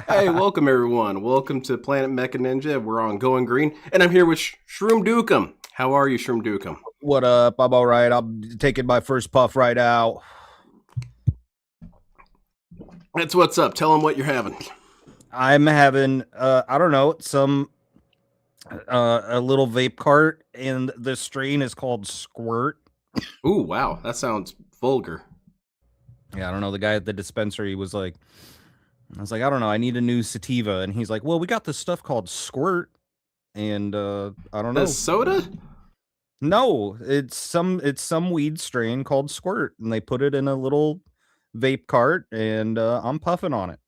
Hey, welcome everyone. Welcome to Planet Mecha Ninja. We're on Going Green, and I'm here with ShroomDukem. How are you, ShroomDukem? What up? I'm all right. I'm taking my first puff right out. That's what's up. Tell them what you're having. I'm having I don't know, some a little vape cart, and the strain is called Squirt. Ooh, wow. That sounds vulgar. Yeah, I don't know. The guy at the dispensary was like, I was like, I don't know, I need a new sativa, and he's like, well, we got this stuff called Squirt, and I don't The know. soda? No, it's some weed strain called Squirt, and they put it in a little vape cart, and I'm puffing on it.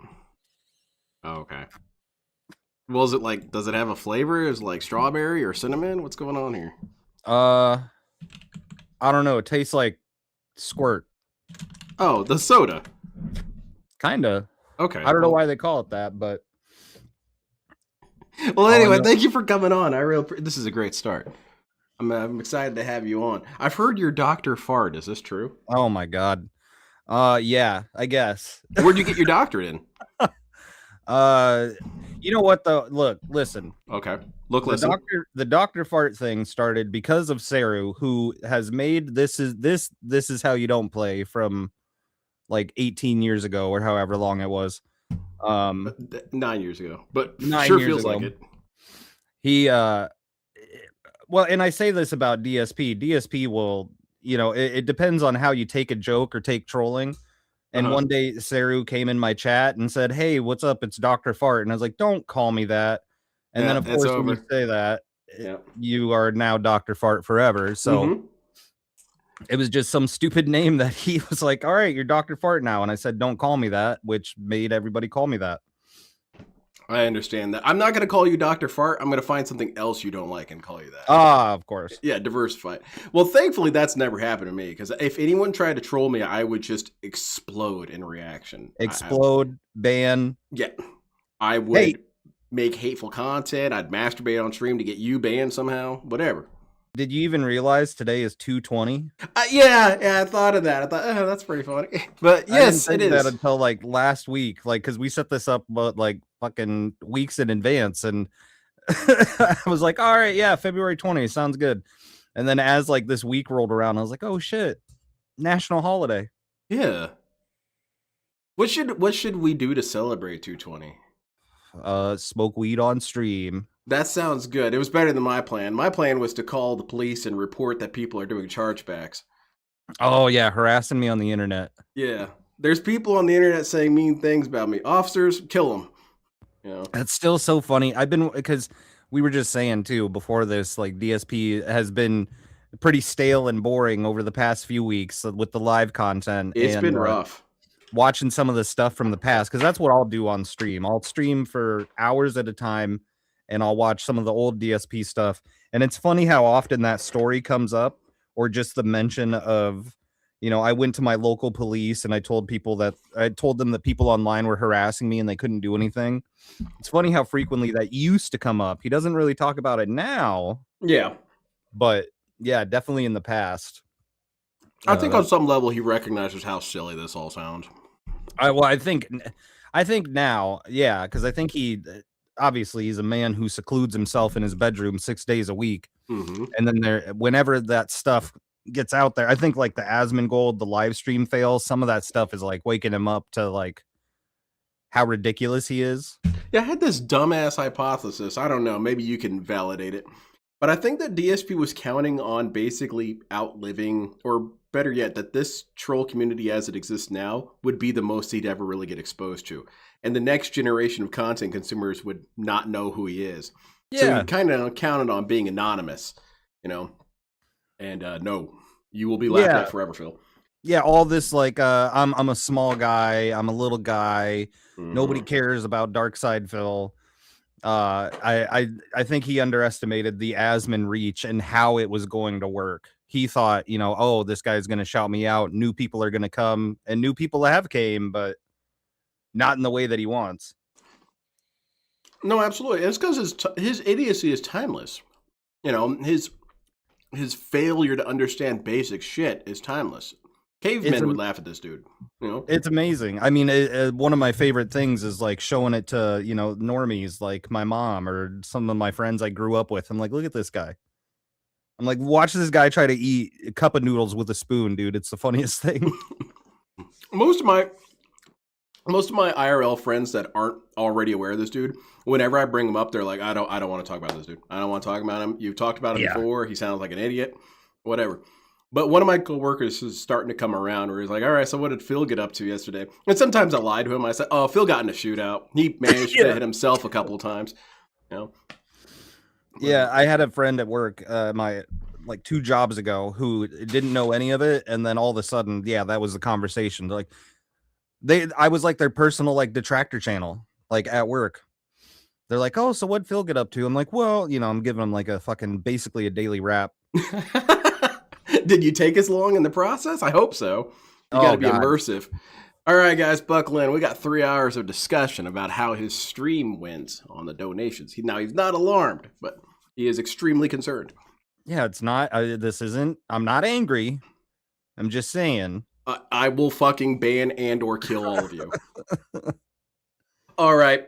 Oh, okay. Well, is it like, does it have a flavor? Is it like strawberry or cinnamon? What's going on here? Uh, I don't know. It tastes like Squirt. Oh, the soda. Kinda. Okay. I don't know why they call it that, but Well, all I anyway, know. thank you for coming on. This is a great start. I'm excited to have you on. I've heard you're Dr. Fart. Is this true? Oh my god. Yeah, I guess. Where'd you get your doctorate in? Uh, you know what though? Look, listen. Okay. Look, The listen. doctor fart thing started because of Saru, who has made this is how you don't play from like 18 years ago or however long it was. 9 years ago, but 9 sure years feels like ago. it. He well, and I say this about DSP. DSP will, it depends on how you take a joke or take trolling. And Uh-huh. one day Saru came in my chat and said, "Hey, what's up? It's Dr. Fart." And I was like, "Don't call me that." And then Yeah, of it's course when you over. say that, Yeah. you are now Dr. Fart forever. So Mm-hmm. it was just some stupid name that he was like, "All right, you're Dr. Fart now." And I said, "Don't call me that," which made everybody call me that. I understand that. I'm not going to call you Dr. Fart. I'm going to find something else you don't like and call you that. Ah, of course. Yeah, diversify. Well, thankfully, that's never happened to me because if anyone tried to troll me, I would just explode in reaction. Explode, ban. Yeah, I Hey, would make hateful content. I'd masturbate on stream to get you banned somehow. Whatever. did you even realize today is 220? Yeah, I thought of that. I thought, oh, that's pretty funny. But I didn't yes, it think that is. until like last week, like because we set this up about like fucking weeks in advance, and I was like, all right, yeah, February 20th sounds good. And then as like this week rolled around, I was like, oh shit, national holiday. Yeah. What should we do to celebrate 220? Smoke weed on stream. That sounds good. It was better than my plan. My plan was to call the police and report that people are doing chargebacks. Oh yeah, harassing me on the internet. Yeah. There's people on the internet saying mean things about me. Officers, kill them. You know. That's still so funny. I've been because we were just saying too before this, like DSP has been pretty stale and boring over the past few weeks with the live content, It's and been rough. watching some of the stuff from the past, because that's what I'll do on stream. I'll stream for hours at a time and I'll watch some of the old DSP stuff. And it's funny how often that story comes up, or just the mention of, I went to my local police and I told them that people online were harassing me and they couldn't do anything. It's funny how frequently that used to come up. He doesn't really talk about it now, Yeah. but yeah, definitely in the past. I think on That some level he recognizes how silly this all sounds. I think now, yeah, because I think obviously he's a man who secludes himself in his bedroom 6 days a week, Mm-hmm. and then whenever that stuff gets out there, I think like the Asmongold, the live stream fails, some of that stuff is like waking him up to like how ridiculous he is. Yeah, I had this dumbass hypothesis. I don't know. Maybe you can validate it. But I think that DSP was counting on basically outliving, or better yet, that this troll community as it exists now would be the most he'd ever really get exposed to. And the next generation of content consumers would not know who he is. So he Yeah, kind of counted on being anonymous, you know? And no, you will be laughed yeah, at forever, Phil. yeah. All this like, I'm a small guy, I'm a little guy. Nobody Mm-hmm. cares about Dark Side Phil. I think he underestimated the Asmon reach and how it was going to work. He thought, oh, this guy's going to shout me out. New people are going to come, and new people have came, but not in the way that he wants. No, absolutely. It's because his idiocy is timeless. You know, his failure to understand basic shit is timeless. It's Cavemen would laugh at this dude. You know, it's amazing. I mean, one of my favorite things is like showing it to, you know, normies like my mom or some of my friends I grew up with. I'm like, look at this guy. I'm like, watch this guy try to eat a cup of noodles with a spoon, dude. It's the funniest thing. most of my IRL friends that aren't already aware of this dude, whenever I bring him up, they're like, I don't want to talk about this dude. I don't want to talk about him. You've talked about him Yeah. before. He sounds like an idiot. Whatever. But one of my coworkers is starting to come around where he's like, all right, so what did Phil get up to yesterday? And sometimes I lie to him. I say, oh, Phil got in a shootout. He managed to hit himself a couple of times. You know? Yeah, I had a friend at work, my like 2 jobs ago, who didn't know any of it, and then all of a sudden, yeah, that was the conversation. Like I was like their personal like detractor channel, like at work. They're like, oh, so what'd Phil get up to? I'm like, well, you know, I'm giving him like a fucking basically a daily rap. Did you take as long in the process? I hope so. You got to be immersive. All right, guys, buckle in. We got 3 hours of discussion about how his stream wins on the donations. Now, he's not alarmed, but he is extremely concerned. Yeah, it's not. I'm not angry. I'm just saying. I will fucking ban and or kill all of you. All right.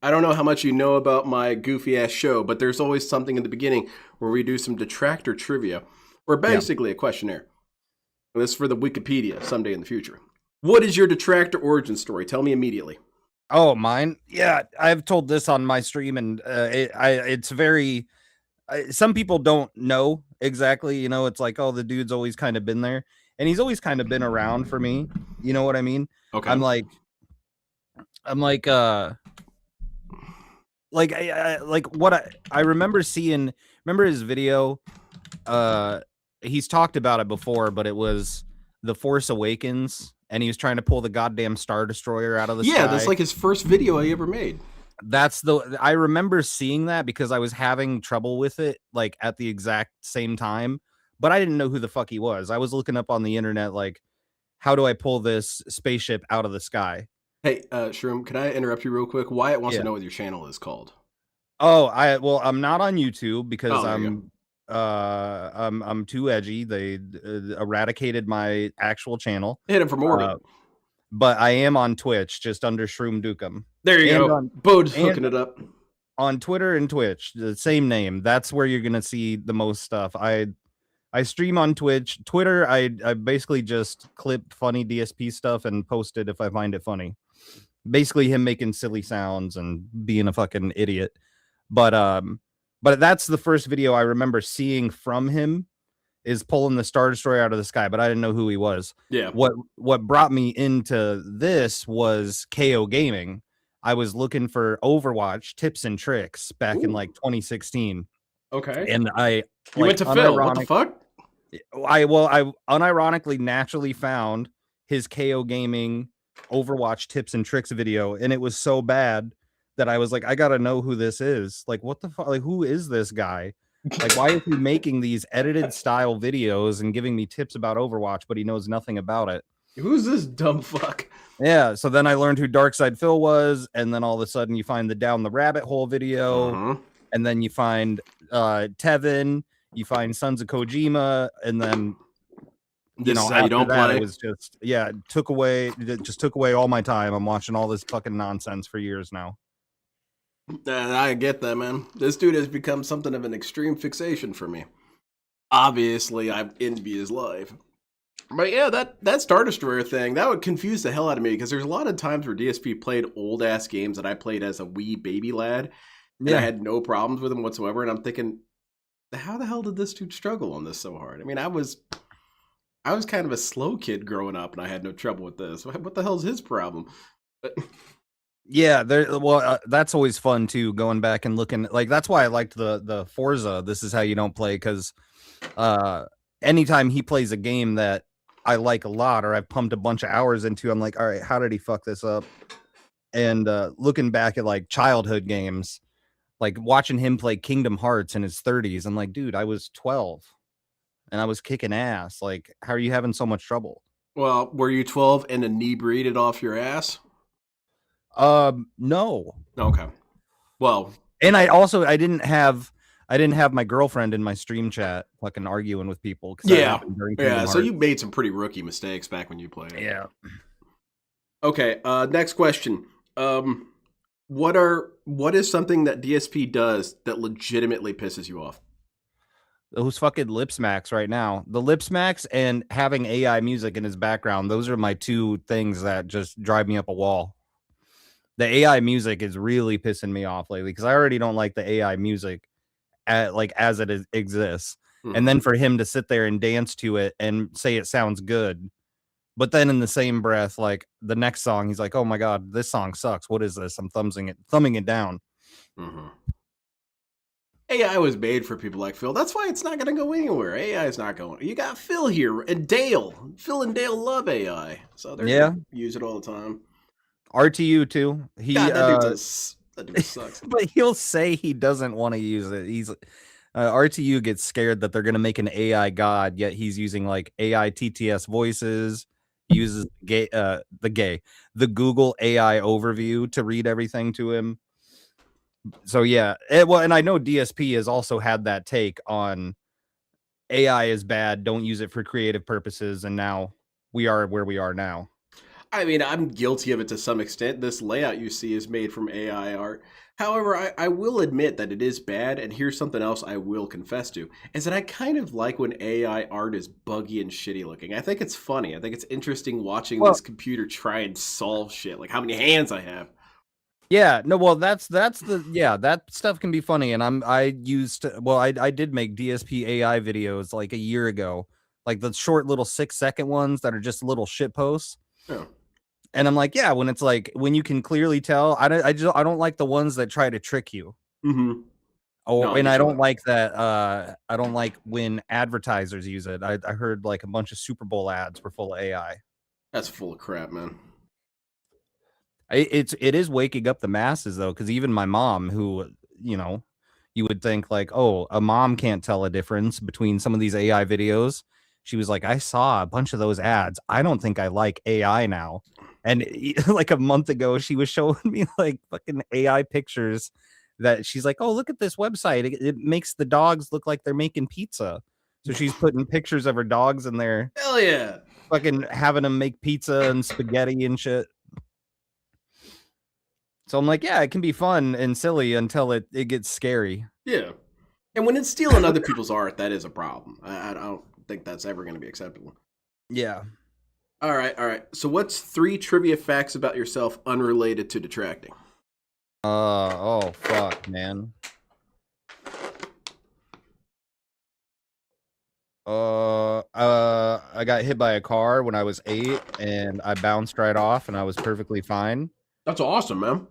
I don't know how much you know about my goofy ass show, but there's always something in the beginning where we do some detractor trivia, or basically a questionnaire. And this is for the Wikipedia someday in the future. What is your detractor origin story? Tell me immediately. Oh, mine? Yeah, I've told this on my stream, and it's very. Some people don't know exactly. You know, it's like, oh, the dude's always kind of been there, and he's always kind of been around for me. You know what I mean? Okay. I'm like, what I remember seeing. Remember his video? He's talked about it before, but it was the Force Awakens, and he was trying to pull the goddamn Star Destroyer out of the sky. Yeah, that's like his first video he ever made. I remember seeing that because I was having trouble with it, like at the exact same time, but I didn't know who the fuck he was. I was looking up on the internet, like, how do I pull this spaceship out of the sky? Hey, Shroom, can I interrupt you real quick? Wyatt wants to know what your channel is called. Oh, I'm not on YouTube because I'm too edgy. They eradicated my actual channel. Hit him for more. But I am on Twitch, just under ShroomDukem. There you go. Bode's hooking it up. On Twitter and Twitch, the same name. That's where you're gonna see the most stuff. I stream on Twitch. Twitter, I basically just clip funny DSP stuff and post it if I find it funny. Basically him making silly sounds and being a fucking idiot. But that's the first video I remember seeing from him, is pulling the Star Destroyer out of the sky, but I didn't know who he was. Yeah. What brought me into this was KO Gaming. I was looking for Overwatch tips and tricks back in like 2016. Okay. And you went to Phil. What the fuck? I unironically naturally found his KO Gaming Overwatch tips and tricks video, and it was so bad that I was like, I gotta know who this is. Like, what the fuck? Like, who is this guy? Like, why is he making these edited style videos and giving me tips about Overwatch, but he knows nothing about it? Who's this dumb fuck? Yeah, so then I learned who Darkside Phil was, and then all of a sudden you find the Down the Rabbit Hole video, and then you find Tevin, you find Sons of Kojima, and then how you don't play. It was just it took away all my time. I'm watching all this fucking nonsense for years now. I get that, man. This dude has become something of an extreme fixation for me. Obviously, I envy his life. But yeah, that Star Destroyer thing, that would confuse the hell out of me, because there's a lot of times where DSP played old-ass games that I played as a wee baby lad, and I had no problems with them whatsoever, and I'm thinking, how the hell did this dude struggle on this so hard? I mean, I was kind of a slow kid growing up, and I had no trouble with this. What the hell's his problem? But... Yeah, that's always fun too, going back and looking. Like, that's why I liked the Forza This Is How You Don't Play, because anytime he plays a game that I like a lot, or I've pumped a bunch of hours into, I'm like, all right, how did he fuck this up? And looking back at like childhood games, like watching him play Kingdom Hearts in his 30s, I'm like, dude, I was 12 and I was kicking ass. Like, how are you having so much trouble? Well, were you 12 and inebriated off your ass? No. Okay. Well, and I didn't have I didn't have my girlfriend in my stream chat fucking arguing with people because that Yeah, happened during yeah. Kingdom So you Hearts. made some pretty rookie mistakes back when you played it. Yeah. Okay. Next question. Um, what is something that DSP does that legitimately pisses you off? Those fucking lip smacks right now. The lip smacks and having AI music in his background. Those are my two things that just drive me up a wall. The AI music is really pissing me off lately because I already don't like the AI music as it exists. And Mm-hmm. then for him to sit there and dance to it and say it sounds good, but then in the same breath, like the next song, he's like, "Oh my god, this song sucks. What is this? I'm thumbing it down." Mm-hmm. AI was made for people like Phil. That's why it's not going to go anywhere. AI is not going. You got Phil here and Dale. Phil and Dale love AI, so they're going Yeah, to use it all the time. RTU too. God, that dude sucks. But he'll say he doesn't want to use it. He's RTU gets scared that they're going to make an AI god, yet he's using like AI TTS voices. He uses the Google AI overview to read everything to him. So yeah, and I know DSP has also had that take on AI is bad. Don't use it for creative purposes, and now we are where we are now. I mean, I'm guilty of it to some extent. This layout you see is made from AI art. However, I will admit that it is bad, and here's something else I will confess to, is that I kind of like when AI art is buggy and shitty looking. I think it's funny. I think it's interesting watching Well, this computer try and solve shit, like how many hands I have. yeah, no, well, that stuff can be funny, and I did make DSP AI videos like a year ago, like the short little 6-second ones that are just little shit posts. Yeah. And I'm like, yeah, when it's like when you can clearly tell, I don't like the ones that try to trick you. Mm-hmm. No, Oh, I and get I you. don't like that. I don't like when advertisers use it. I heard like a bunch of Super Bowl ads were full of AI. That's full of crap, man. It is waking up the masses though, because even my mom, who you know, you would think like, oh, a mom can't tell a difference between some of these AI videos. She was like, I saw a bunch of those ads. I don't think I like AI now. And like a month ago, she was showing me like fucking AI pictures that she's like, oh, look at this website. It makes the dogs look like they're making pizza. So she's putting pictures of her dogs in there, Hell yeah. fucking having them make pizza and spaghetti and shit. So I'm like, yeah, it can be fun and silly until it gets scary. Yeah. And when it's stealing other people's art, that is a problem. I don't think that's ever going to be acceptable. Yeah. All right, all right. So, what's 3 trivia facts about yourself unrelated to detracting? Oh fuck, man. I got hit by a car when I was 8 and I bounced right off and I was perfectly fine. That's awesome, man.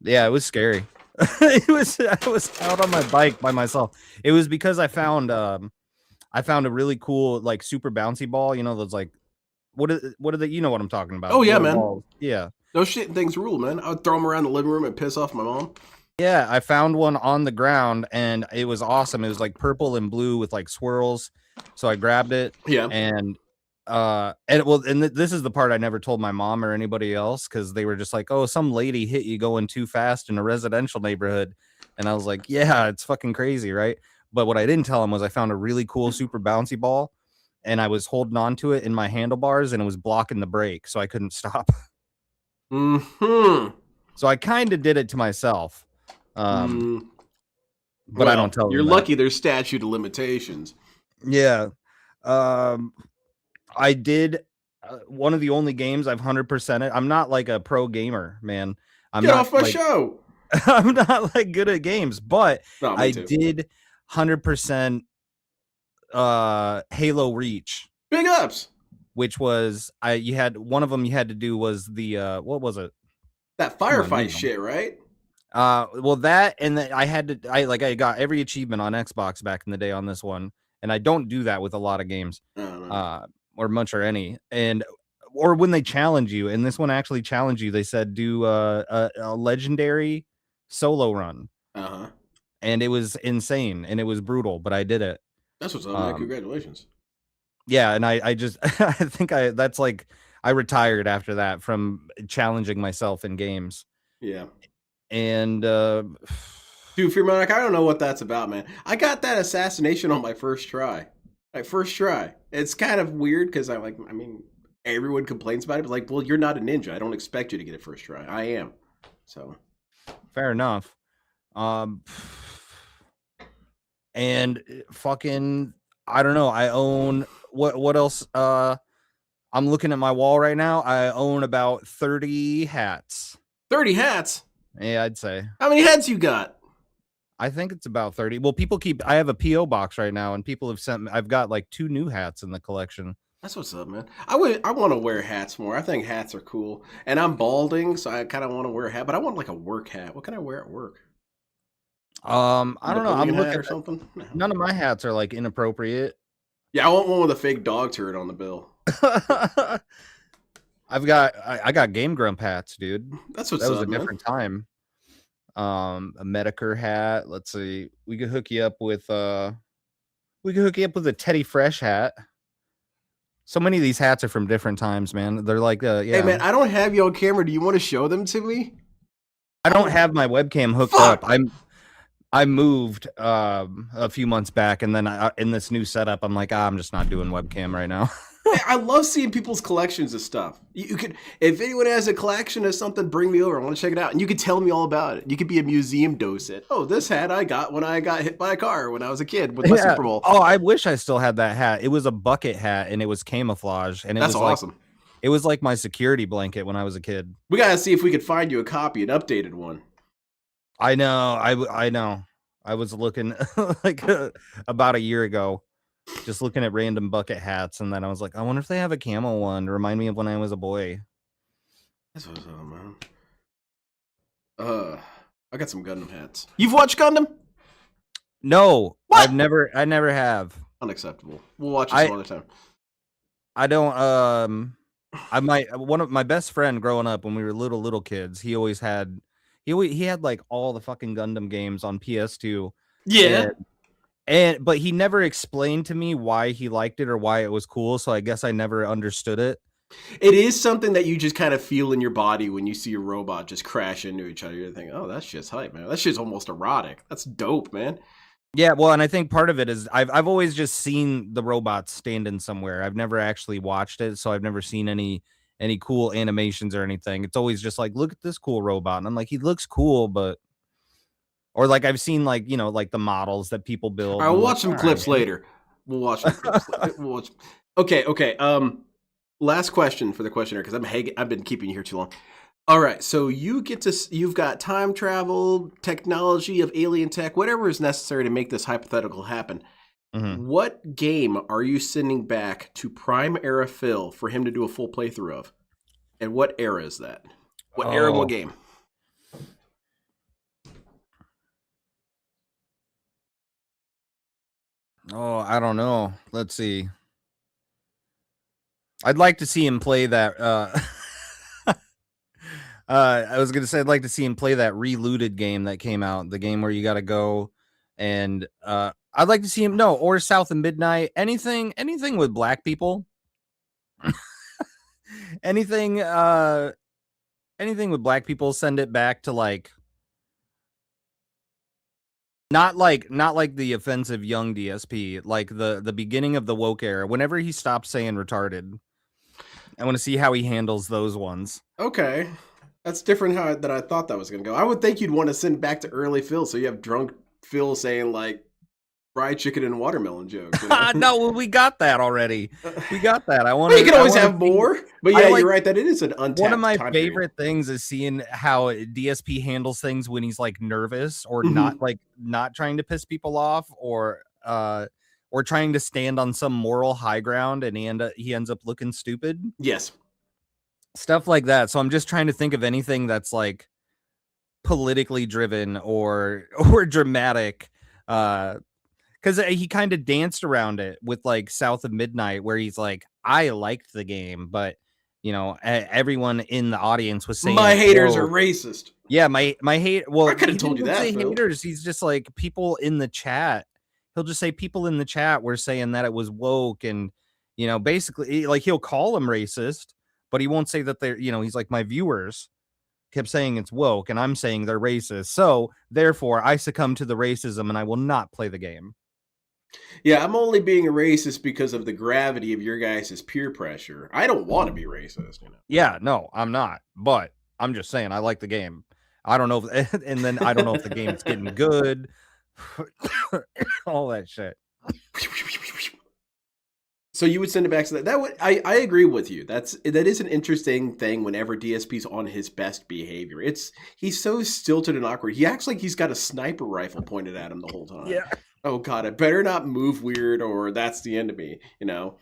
Yeah, it was scary. I was out on my bike by myself. It was because I found a really cool like super bouncy ball, you know, those like what are the you know what I'm talking about, Oh, the yeah, little man. balls. Yeah. Those shit things rule, man. I would throw them around the living room and piss off my mom. Yeah, I found one on the ground and it was awesome. It was like purple and blue with like swirls. So I grabbed it Yeah. and this is the part I never told my mom or anybody else because they were just like, oh, some lady hit you going too fast in a residential neighborhood. And I was like, yeah, it's fucking crazy, right? But what I didn't tell him was I found a really cool super bouncy ball and I was holding on to it in my handlebars and it was blocking the brake, so I couldn't stop. Hmm. So I kind of did it to myself. Mm. But I don't Well, tell you're them that. lucky there's statute of limitations. Yeah. Um, I did one of the only games I've 100%ed. I'm not like a pro gamer, man. I'm Get not off my like show. I'm not like good at games, but No, me I too. did 100% Halo Reach, Big ups. which was I you had one of them you had to do was the what was it? That Come on, you firefight know. shit, right? Well, that and then I got every achievement on Xbox back in the day on this one, and I don't do that with a lot of games, I don't know. uh, or much or any, and or when they challenge you, and this one actually challenged you. They said do a legendary solo run, Uh huh. and it was insane and it was brutal, but I did it. That's what's up, man. Um, Congratulations. yeah, and I just I think that's like I retired after that from challenging myself in games, Yeah. and Dude, Fremont, I don't know what that's about, man. I got that assassination on my first try. My first try. It's kind of weird because I mean, everyone complains about it, but like, well, you're not a ninja. I don't expect you to get it first try. I am. So. Fair enough. Um, and fucking, I don't know. I own what else? I'm looking at my wall right now. I own about 30 hats. 30 hats? Yeah, I'd say. How many hats you got? I think it's about 30. Well, I have a PO box right now, and people have sent me. I've got like 2 new hats in the collection. That's what's up, man. I want to wear hats more. I think hats are cool, and I'm balding, so I kind of want to wear a hat. But I want like a work hat. What can I wear at work? I don't know. I'm looking or something. No. None of my hats are like inappropriate. Yeah, I want one with a fake dog turd on the bill. I got Game Grump hats, dude. That's what's that was up, a different time. A Medicare hat. Let's see. We could hook you up with a Teddy Fresh hat. So many of these hats are from different times, man. They're like, yeah. Hey, man, I don't have you on camera. Do you want to show them to me? I don't have my webcam hooked up. I moved a few months back, and then in this new setup, I'm like, I'm just not doing webcam right now. I love seeing people's collections of stuff. You could, if anyone has a collection of something, bring me over. I want to check it out, and you could tell me all about it. You could be a museum docent. Oh, this hat I got when I got hit by a car when I was a kid with my Super Bowl. Oh, I wish I still had that hat. It was a bucket hat, and it was camouflage, and That's awesome. It was like my security blanket when I was a kid. We gotta see if we could find you a copy, an updated one. I know. I know. I was looking like about a year ago, just looking at random bucket hats, and then I was like, I wonder if they have a camo one to remind me of when I was a boy. That's what's up, man. I got some Gundam hats. You've watched Gundam? No, what? I never have. Unacceptable. We'll watch it some other time. I don't. One of my best friend growing up when we were little kids. He always had. He had like all the fucking Gundam games on PS2. Yeah. But he never explained to me why he liked it or why it was cool. So I guess I never understood it. It is something that you just kind of feel in your body when you see a robot just crash into each other. You're thinking, oh, that's just hype, man. That shit's almost erotic. That's dope, man. Yeah, well, and I think part of it is I've always just seen the robots standing somewhere. I've never actually watched it, so I've never seen any cool animations or anything. It's always just like, look at this cool robot. And I'm like, he looks cool, but or like I've seen like, like the models that people build. I'll watch some clips later. We'll watch some clips later. We'll watch. Okay. Last question for the questioner, because I've been keeping you here too long. All right, so you've got time travel, technology of alien tech, whatever is necessary to make this hypothetical happen. Mm-hmm. What game are you sending back to Prime Era Phil for him to do a full playthrough of? And what era is that? What era, what game? Oh, I don't know. Let's see. I'd like to see him play that. I was gonna say I'd like to see him play that Relooted game that came out, the game where you got to go, and I'd like to see him or South of Midnight, anything with black people, anything with black people. Send it back to like. Not like the offensive young DSP, like the beginning of the woke era. Whenever he stopped saying retarded, I want to see how he handles those ones. Okay, that's different than I thought that was going to go. I would think you'd want to send back to early Phil, so you have drunk Phil saying like fried chicken and watermelon jokes. You know? No, we got that already. We got that. I want. Well, you can always have more, but yeah, you're right. That it is an untapped. One of my favorite things is seeing how DSP handles things when he's like nervous or not trying to piss people off or trying to stand on some moral high ground, and he ends up looking stupid. Yes, stuff like that. So I'm just trying to think of anything that's like politically driven or dramatic. Because he kind of danced around it with like South of Midnight, where he's like, I liked the game, but everyone in the audience was saying my haters are racist. Yeah, my hate. Well, I could have told you that. Haters. He's just like people in the chat. He'll just say people in the chat were saying that it was woke, and basically like he'll call them racist, but he won't say that they're. He's like my viewers. kept saying it's woke, and I'm saying they're racist. So therefore, I succumb to the racism, and I will not play the game. Yeah, I'm only being a racist because of the gravity of your guys' peer pressure. I don't want to be racist, you know. Yeah, no, I'm not. But I'm just saying I like the game. I don't know if, and then I don't know if the game's getting good. All that shit. So you would send it back to that. That would I agree with you. That is an interesting thing whenever DSP's on his best behavior. He's so stilted and awkward. He acts like he's got a sniper rifle pointed at him the whole time. Yeah. Oh god, I better not move weird or that's the end of me, you know.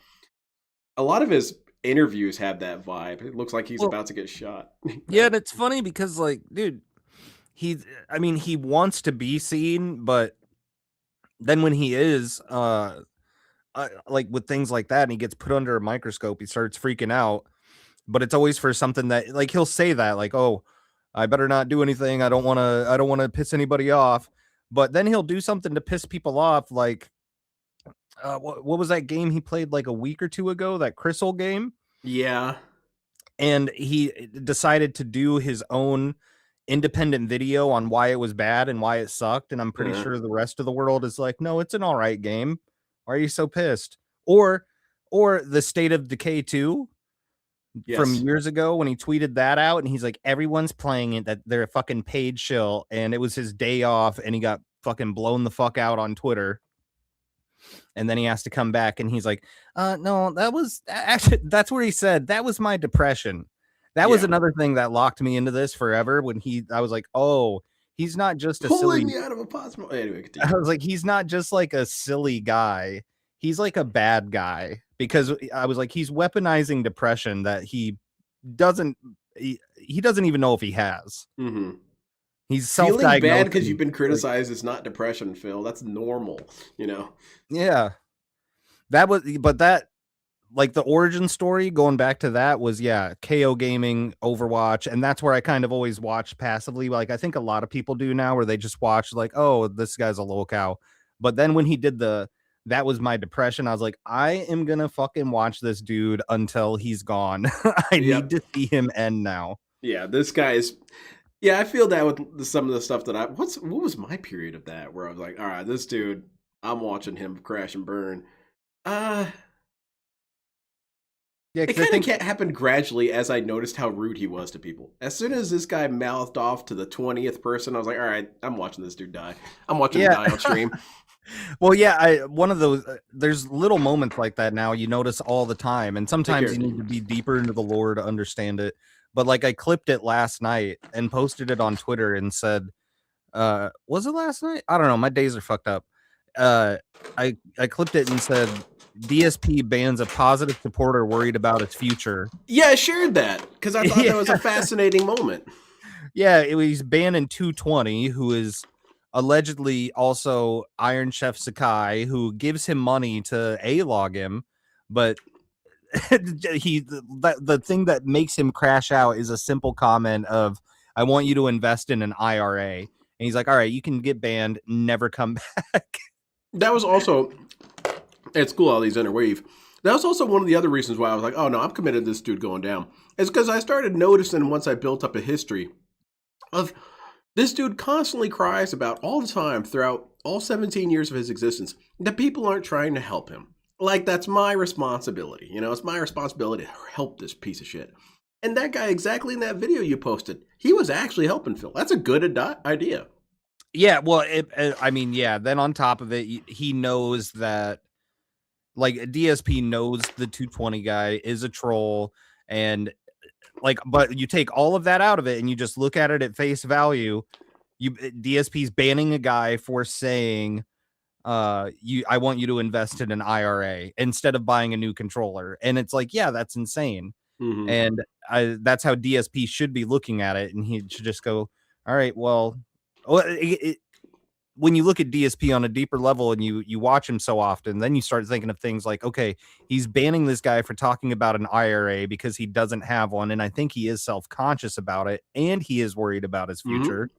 A lot of his interviews have that vibe. It looks like he's about to get shot. Yeah, and it's funny because, like, dude, he wants to be seen, but then when he is, like with things like that, and he gets put under a microscope, he starts freaking out. But it's always for something that, like, he'll say that, like, "Oh, I better not do anything. I don't want to piss anybody off." But then he'll do something to piss people off, like, what was that game he played like a week or two ago? That Crystal game. Yeah. And he decided to do his own independent video on why it was bad and why it sucked. And I'm pretty sure the rest of the world is like, no, it's an all right game. Why are you so pissed? Or the State of Decay 2 from years ago when he tweeted that out, and he's like, everyone's playing it, that they're a fucking paid shill, and it was his day off, and he got fucking blown the fuck out on Twitter. And then he has to come back, and he's like, no, that was actually, that's where he said, that was my depression. That was another thing that locked me into this forever. When I was like, oh, he's not just a silly. Pulling me out of a possible. Anyway, I was like, he's not just like a silly guy. He's like a bad guy, because I was like, he's weaponizing depression that he doesn't even know if he has. Mm-hmm. He's feeling bad because you've been criticized. Like, is not depression, Phil. That's normal, you know. Yeah, like the origin story, going back to that, was KO Gaming, Overwatch, and that's where I kind of always watched passively. Like, I think a lot of people do now, where they just watch like, oh, this guy's a lolcow. But then when he did that was my depression, I was like, I am gonna fucking watch this dude until he's gone. I need to see him end now. Yeah, this guy's. Yeah, I feel that with some of the stuff that what was my period of that where I was like, all right, this dude, I'm watching him crash and burn. It kind of happened gradually as I noticed how rude he was to people. As soon as this guy mouthed off to the 20th person, I was like, all right, I'm watching this dude die. I'm watching him die on stream. Well, yeah, one of those, there's little moments like that now you notice all the time, and sometimes you need to be deeper into the lore to understand it. But like, I clipped it last night and posted it on Twitter and said, was it last night? I don't know. My days are fucked up. I clipped it and said, DSP bans a positive supporter worried about its future. Yeah, I shared that because I thought that was a fascinating moment. Yeah, he's banning 220, who is allegedly also Iron Chef Sakai, who gives him money to A-log him, but the thing that makes him crash out is a simple comment of, I want you to invest in an IRA. And he's like, all right, you can get banned, never come back. That was also, it's cool how these interweave. That was also one of the other reasons why I was like, oh no, I'm committed to this dude going down. It's because I started noticing, once I built up a history of this dude constantly cries about all the time throughout all 17 years of his existence that people aren't trying to help him. Like, that's my responsibility. You know, it's my responsibility to help this piece of shit. And that guy, exactly in that video you posted, he was actually helping Phil. That's a good idea. Yeah, well, then on top of it, he knows that, like, DSP knows the 220 guy is a troll, and like, but you take all of that out of it and you just look at it at face value. DSP's banning a guy for saying, I want you to invest in an IRA instead of buying a new controller. And it's like, yeah, that's insane. Mm-hmm. And that's how DSP should be looking at it. And he should just go, all right, well, when you look at DSP on a deeper level and you watch him so often, then you start thinking of things like, okay, he's banning this guy for talking about an IRA because he doesn't have one. And I think he is self-conscious about it, and he is worried about his future.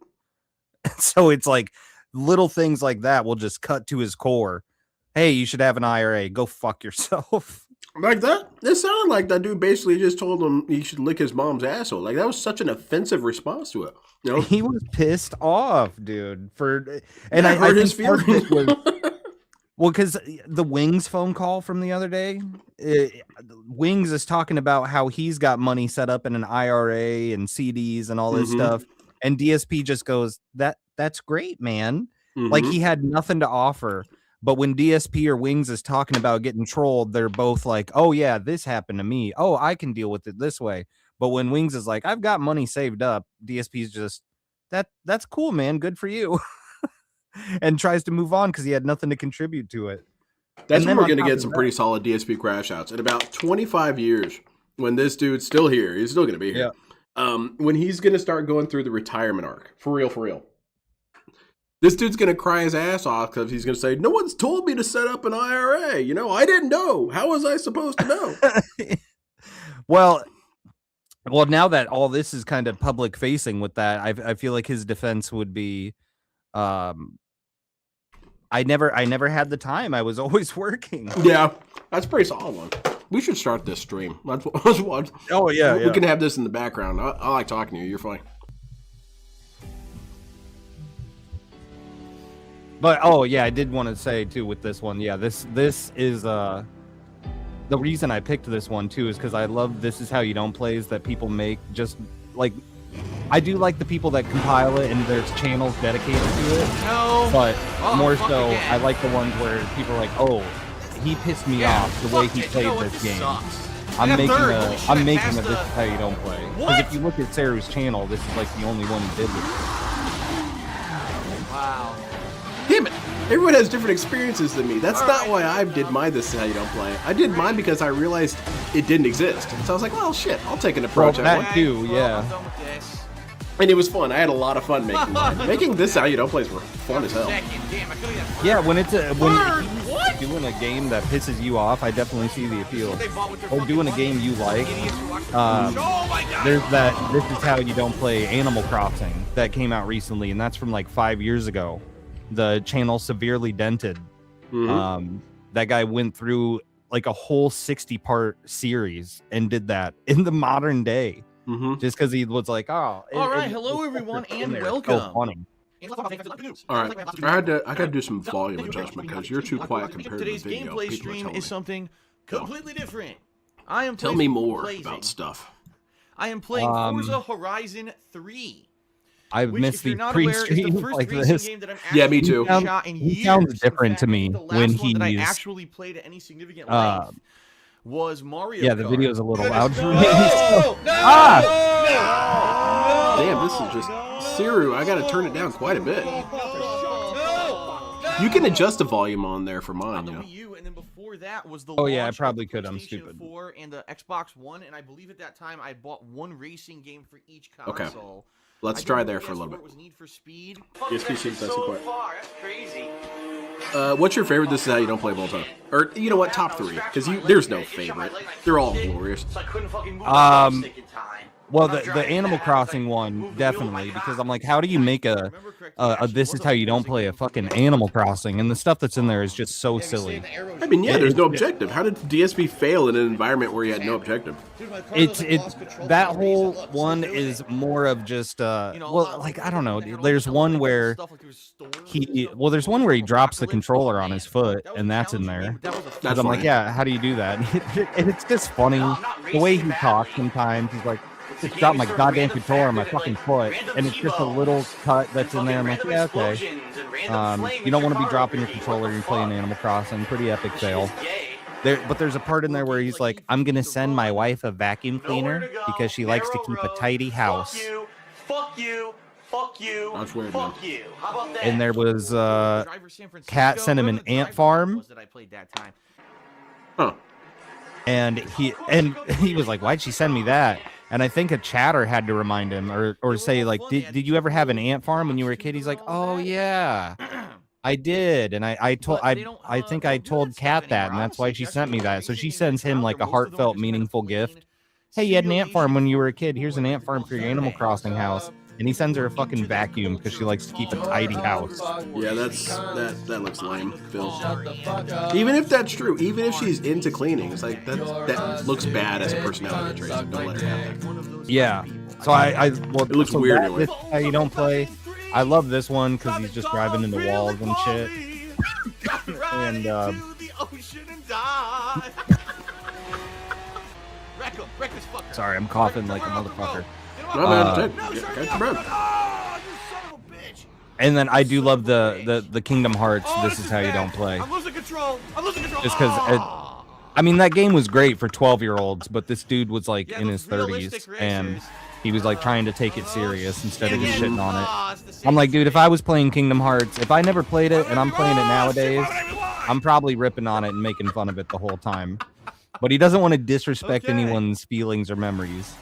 Mm-hmm. So it's like, little things like that will just cut to his core. Hey, you should have an IRA. Go fuck yourself. Like that? It sounded like that dude basically just told him he should lick his mom's asshole. Like that was such an offensive response to it. You know? He was pissed off, dude. And I hurt his think part of feelings. it was well, because the Wings phone call from the other day, Wings is talking about how he's got money set up in an IRA and CDs and all this stuff, and DSP just goes, "That's great, man." Like he had nothing to offer. But when DSP or Wings is talking about getting trolled, they're both like, "Oh yeah, this happened to me. Oh, I can deal with it this way." But when Wings is like, "I've got money saved up," DSP's just, "That's cool, man. Good for you." And tries to move on because he had nothing to contribute to it. That's when we're going to get some pretty solid DSP crash outs. In about 25 years, when this dude's still here, he's still going to be here. Yeah. When he's going to start going through the retirement arc. For real. This dude's going to cry his ass off because he's going to say, no one's told me to set up an IRA. You know, I didn't know. How was I supposed to know? Well, now that all this is kind of public facing with that, I feel like his defense would be, I never had the time. I was always working. Yeah, that's a pretty solid one. We should start this stream. Let's watch. Oh yeah, we can have this in the background. I like talking to you. You're funny. But oh yeah, I did want to say too with this one. Yeah, this is the reason I picked this one too is because I love This Is How You Don't Plays that people make. Just like I do like the people that compile it and there's channels dedicated to it. No, but more so again. I like the ones where people are like, oh, he pissed me off the way he played this game. I'm making a This Is How You Don't Play. Because if you look at Saru's channel, this is like the only one he did with it. Wow. Damn it. Everyone has different experiences than me. That's not why I did my This Is How You Don't Play. I did mine because I realized it didn't exist. So I was like, well, shit, I'll take an approach. That too, yeah. And it was fun. I had a lot of fun making mine. Making This Is How You Don't Plays were fun as hell. Yeah, when doing a game that pisses you off, I definitely see the appeal. Or doing a game you like. There's that This Is How You Don't Play Animal Crossing that came out recently, and that's from like 5 years ago. The channel Severely Dented. That guy went through like a whole 60-part series and did that in the modern day. Just because he was like, oh. All right, hello everyone, and welcome. So funny. All right, I got to do some volume adjustment because you're too quiet compared to the video. Today's gameplay stream is something completely different. I am Tell me more about stuff. I am playing Forza Horizon 3. I've missed the pre-stream like this. Yeah, me too. He sounds different to me when he's actually played at any significant length. Was Mario Yeah, the Kart. Video's a little loud for me. Damn, this is just Siru. I gotta turn it down quite a bit. You can adjust the volume on there for mine, the you know. Wii U, and then before that was the I launch probably of could. I'm PlayStation stupid. 4 and the Xbox One, and I believe at that time I bought one racing game for each console. Okay. Let's try there for a little bit. Was Need for Speed. Yes, we should. That's quiet. What's your favorite This Is How You Don't Play of all time? Or, you know what, top three? Because there's no favorite. They're all glorious. Well, the Animal Crossing one, definitely, because I'm like, how do you make a This Is How You Don't Play a fucking Animal Crossing? And the stuff that's in there is just so silly. I mean, yeah, there's no objective. How did DSP fail in an environment where you had no objective? It's that whole one is more of just well, like, I don't know. There's one where there's one where he drops the controller on his foot, and that's in there. I'm like, yeah, how do you do that? And it's just funny the way he talks sometimes. He's like, just drop my goddamn controller on my fucking foot, and it's just a little cut that's in there. I'm like, yeah, okay. You don't want to be dropping your controller. You're playing Animal Crossing. Pretty epic fail. But there's a part in there where he's like, I'm gonna send my wife a vacuum cleaner because she likes to keep a tidy house. Fuck you. That's weird, man. And there was Cat sent him an ant farm. Huh. And he was like, why'd she send me that? And I think a chatter had to remind him or say, like, did you ever have an ant farm when you were a kid? He's like, oh yeah, I did. And I think I told Kat that, and that's why she sent me that. So she sends him like a heartfelt, meaningful gift. Hey, you had an ant farm when you were a kid. Here's an ant farm for your Animal Crossing house. and he sends her a fucking vacuum because she likes to keep a tidy house. Yeah, that looks lame, Phil. Even if that's true, even if she's into cleaning, it's like that looks bad as a personality trait. So don't let her have that. Yeah. So well, It looks so weird that- anyway. this is how you don't play. I love this one because he's just driving into walls and shit. And to the ocean and die. Wreck this fucker. sorry, I'm coughing like a motherfucker. No, man, catch your breath. Oh, you son of a bitch. And then I do love the Kingdom Hearts. This is how you don't play. I'm losing control. Just because, I mean, that game was great for 12-year-olds, but this dude was like in his those 30s, realistic and racers. he was like trying to take it serious instead of just Yeah. shitting on it. It's the same I'm like, dude, if shit. I was playing Kingdom Hearts, if I never played it and I'm playing it nowadays, I'm probably ripping on it and making fun of it the whole time. But he doesn't want to disrespect Okay. anyone's feelings or memories.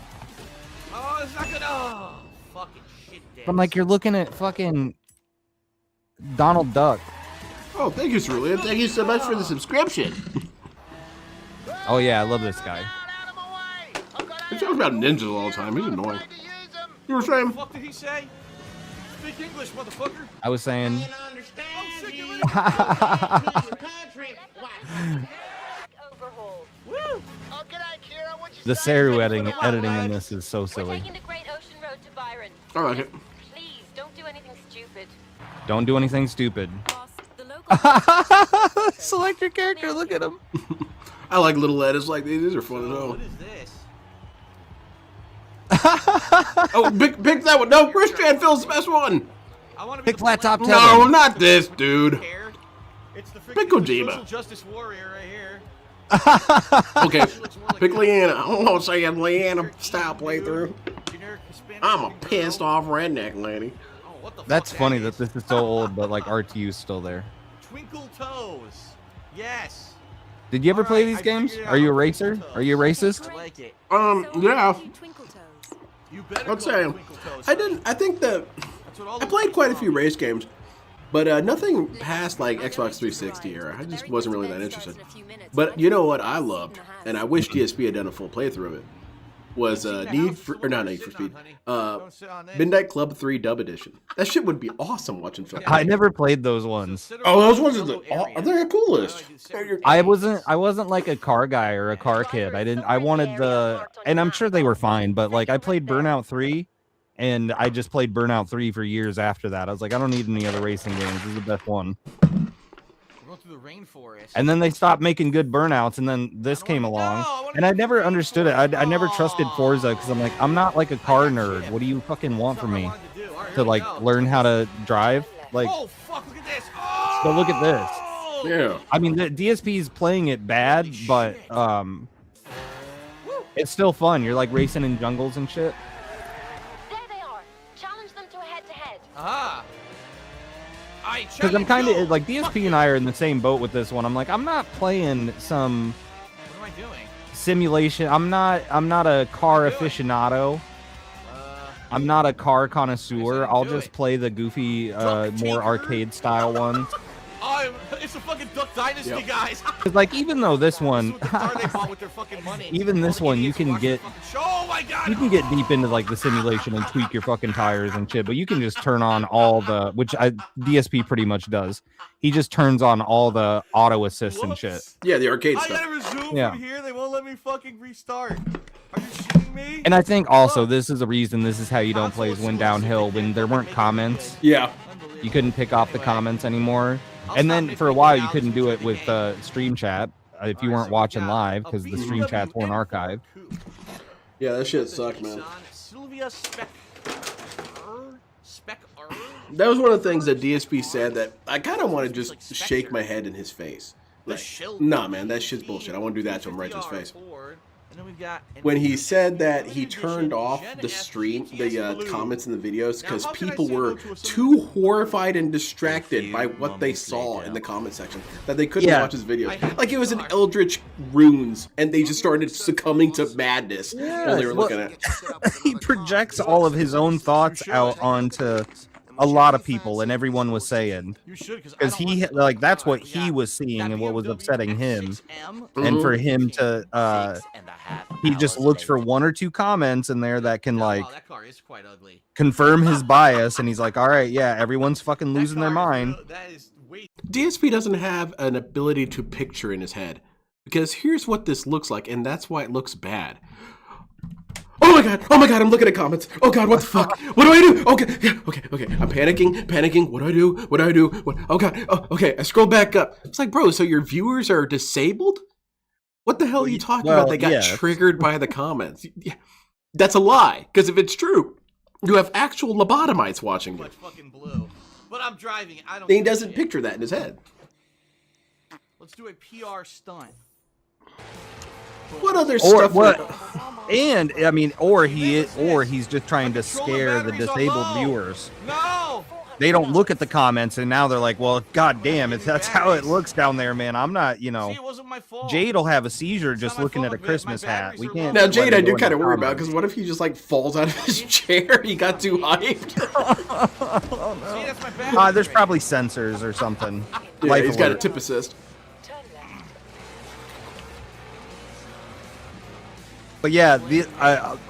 Oh, it's not good. Oh, fucking shit. I'm like, you're looking at fucking Donald Duck. Oh, thank you, Cerulean. Thank you so much for the subscription. Oh yeah, I love this guy. He talks about ninjas all the time. He's annoying. You were saying? What the fuck did he say? Speak English, motherfucker. I was saying, Woo! the Saru editing in this is so We're selling. taking the Great Ocean Road to Byron. I like it. Please, don't do anything stupid. Don't do anything stupid. Boss, the local Select your character. Look at him. I like little edits like these. These are fun as hell. What is this? Oh, pick that one. No, Christian Phil's the best one. I want to be Pick the Flat Top black No, Tevin. not this, dude. hair. It's the Pick freaking Kojima. social justice warrior right here. Okay, She looks more like pick a Leanna. I won't say a Leanna style playthrough. generic Hispanic I'm a looking girl. pissed off redneck lady. Oh, what the That's fuck funny is? that this is so old, but like RTU's still there. Twinkle Toes. Yes. Did you ever play Alright, these I games? figured it Are you a out. racer? Are you a racist? I like it. Yeah. Twinkle Toes. You better Let's go say Twinkle Toes. I didn't. I think that That's what all I the played quite a few ladies race games, but nothing past like Xbox 360 era. I just wasn't really that interested. But you know what I loved, and I wish DSP had done a full playthrough of it, was not Need for Speed, Midnight Club 3 Dub Edition. That shit would be awesome watching film. I never played those ones. Oh, those ones are they're the coolest. I wasn't like a car guy or a car kid. I wanted the, and I'm sure they were fine, but like I played Burnout 3 and I just played Burnout 3 for years after that. I was like, I don't need any other racing games. This is the best one. We're going through the rainforest. And then they stopped making good Burnouts, and then this came along. And I never understood it. I never trusted Forza because I'm like, I'm not like a car nerd. What do you fucking want from me? To like learn how to drive? Like, Oh fuck! Look at this. Oh! so look at this. Yeah. I mean, the DSP is playing it bad, but it's still fun. You're like racing in jungles and shit. There they are. Challenge them to a head-to-head. Ah. Because I'm kind of like DSP and I are in the same boat with this one. I'm like, I'm not playing some What am I doing? simulation. I'm not a car aficionado. I'm not a car connoisseur. I'll just play the goofy, more arcade style ones. Oh, it's the fucking Duck Dynasty, Yep. guys. 'Cause, like, even though this one, This is what the car they bought with their fucking money. even this All the one, you idiots can watch the get fucking show. Oh my god. you can get deep into like the simulation and tweak your fucking tires and shit, but you can just turn on all the, which DSP pretty much does. He just turns on all the auto assist and shit. Whoops. Yeah, the arcade I stuff. gotta resume Yeah. from here. They won't let me fucking restart. Are you shitting me? And I think also this is a reason this is how you don't play is when downhill, when there weren't comments. Yeah. You couldn't pick off the comments anymore. And then for a while you couldn't do it with stream chat if you weren't watching live because the stream chats weren't archived. Yeah, that shit sucked, man. Sylvia Spec. That was one of the things that DSP said that I kind of want to just shake my head in his face. Like, nah, man, that shit's bullshit. I want to do that to him right to his face. When he said that he turned off the stream, the comments in the videos, because people were too horrified and distracted by what they saw in the comment section that they couldn't watch his videos. Like it was an Eldritch Runes, and they just started succumbing to madness while they were looking at it. He projects all of his own thoughts out onto a lot of people, and everyone was saying because he like that's what he was seeing and what was upsetting him, and for him to he just looks for 1 or 2 comments in there that can like Wow, that car is quite ugly. confirm his bias, and he's like, all right, yeah, everyone's fucking losing their mind. That is way. DSP doesn't have an ability to picture in his head. Because here's what this looks like, and that's why it looks bad. Oh my god, I'm looking at comments. Oh god, what the fuck? What do I do? Okay. I'm panicking. What do I do? Oh god, okay, I scroll back up. It's like, bro, so your viewers are disabled? What the hell are you talking about? They got triggered by the comments. Yeah. That's a lie, because if it's true, you have actual lobotomites watching you. Fucking blue. But I'm driving. I don't. He doesn't picture that in his head. Let's do a PR stunt. What other stuff? And I mean, or he's just trying to scare the disabled viewers. No. They don't look at the comments, and now they're like, well, god damn, if that's how it looks down there, man, I'm not, you know. See, it wasn't my fault. Jade will have a seizure just looking at a Christmas hat. We can't. Now, Jade, I do kind of worry about, because what if he just like falls out of his chair? He got too hyped. Oh, no. See, that's my back. There's probably sensors or something. Yeah, he's got a tip assist. But yeah,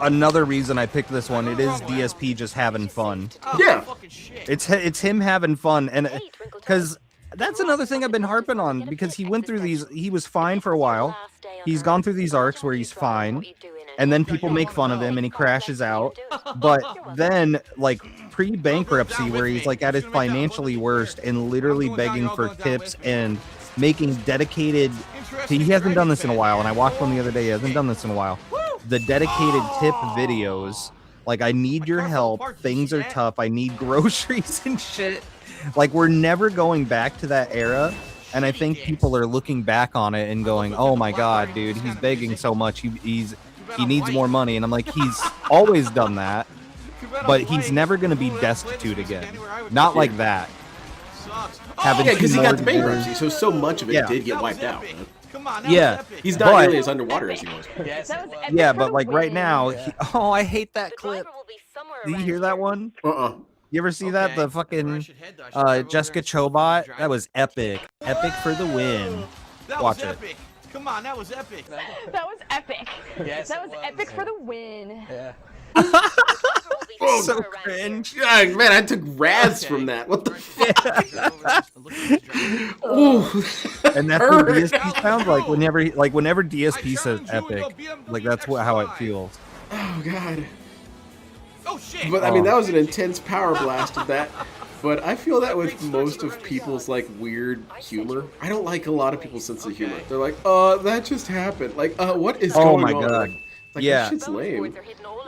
another reason I picked this one, it is DSP just having fun. Yeah. It's him having fun, and because that's another thing I've been harping on, because he went through these, he was fine for a while. He's gone through these arcs where he's fine, and then people make fun of him and he crashes out. But then, like, pre-bankruptcy, where he's like at his financially worst and literally begging for tips and making dedicated, he hasn't done this in a while, and I watched one the other day, he hasn't done this in a while. The dedicated tip videos, like, I need your help, things are tough, I need groceries and shit. Like, we're never going back to that era, and I think people are looking back on it and going, oh my god, dude, he's begging so much, he needs more money. And I'm like, he's always done that, but he's never going to be destitute again. Not like that. Yeah, because he got the bankruptcy, so much of it did get wiped out. Man. Yeah, he's not nearly as underwater as he was. Yeah, but like right now, oh, I hate that clip. Did you hear that one? You ever see that? The fucking Jessica Chobot? That was epic. Epic for the win. Watch it. Come on, that was epic. That was epic. Yes, that was epic for the win. Yeah. Oh, so cringe. Yeah, man, I took Raz from that. What the fuck? Ooh. And that's what DSP sounds like whenever DSP says epic. Like, that's how it feels. Oh, God. Oh, shit. But, I mean, that was an intense power blast of that. But I feel that with most of people's, like, weird humor. I don't like a lot of people's sense of humor. They're like, that just happened. Like, what is going on? Oh, my God. Like, yeah. That shit's lame.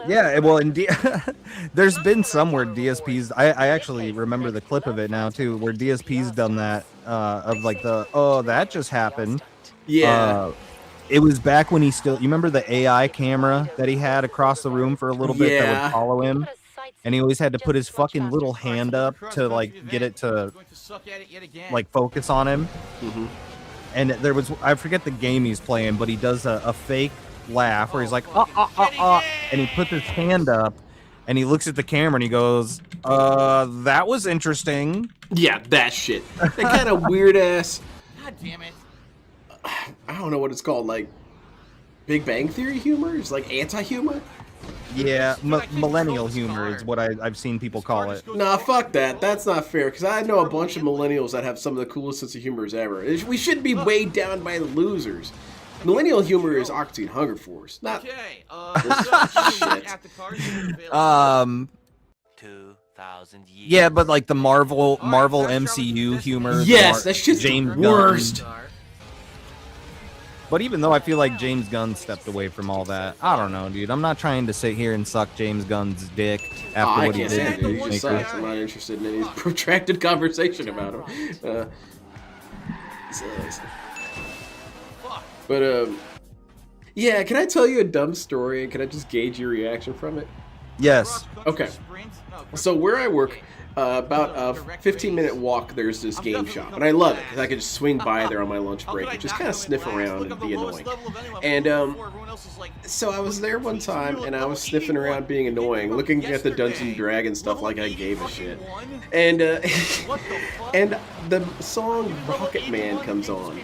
Yeah, well, there's been some where DSP's, I actually remember the clip of it now, too, where DSP's done that, of like that just happened. Yeah. It was back when he still, you remember the AI camera that he had across the room for a little bit that would follow him? And he always had to put his fucking little hand up to, like, get it to, like, focus on him. Mm-hmm. And there was, I forget the game he's playing, but he does a fake laugh where he's like, and he puts his hand up, and he looks at the camera, and he goes, that was interesting. Yeah, that shit. That kind of weird-ass... God damn it. I don't know what it's called, like, Big Bang Theory humor? It's like anti-humor? Yeah, millennial humor is what I've seen people call it. Nah, fuck that. That's not fair, because I know a bunch of millennials that have some of the coolest sense of humors ever. We shouldn't be weighed down by the losers. Millennial humor is Octane Hunger Force, not... Okay, 2,000 years. Yeah, but like the Marvel MCU humor. Yes, that shit's James the worst. Gunn. But even though I feel like James Gunn stepped away from all that, I don't know, dude. I'm not trying to sit here and suck James Gunn's dick after what he did. I'm not interested in any protracted conversation about him. But, yeah, can I tell you a dumb story and can I just gauge your reaction from it? Yes. Okay. So where I work, about a 15-minute walk, there's this game shop, and I love it because I can just swing by there on my lunch break and just kind of sniff around and be annoying. And so I was there one time, and I was sniffing around being annoying, looking at the Dungeons & Dragons stuff like I gave a shit. And and the song Rocket Man comes on.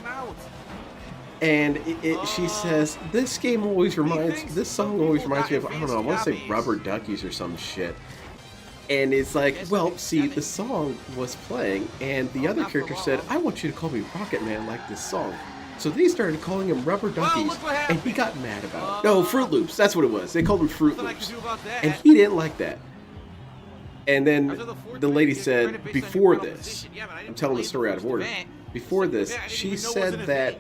And she says, this song always reminds me of, I don't know, I want to say Rubber Duckies or some shit. And it's like, well, see, the song was playing, and the other character said, I want you to call me Rocket Man like this song. So they started calling him Rubber Duckies, and he got mad about it. No, Fruit Loops, that's what it was. They called him Fruit Loops. And he didn't like that. And then the lady said, before this, I'm telling the story out of order, before this, she said that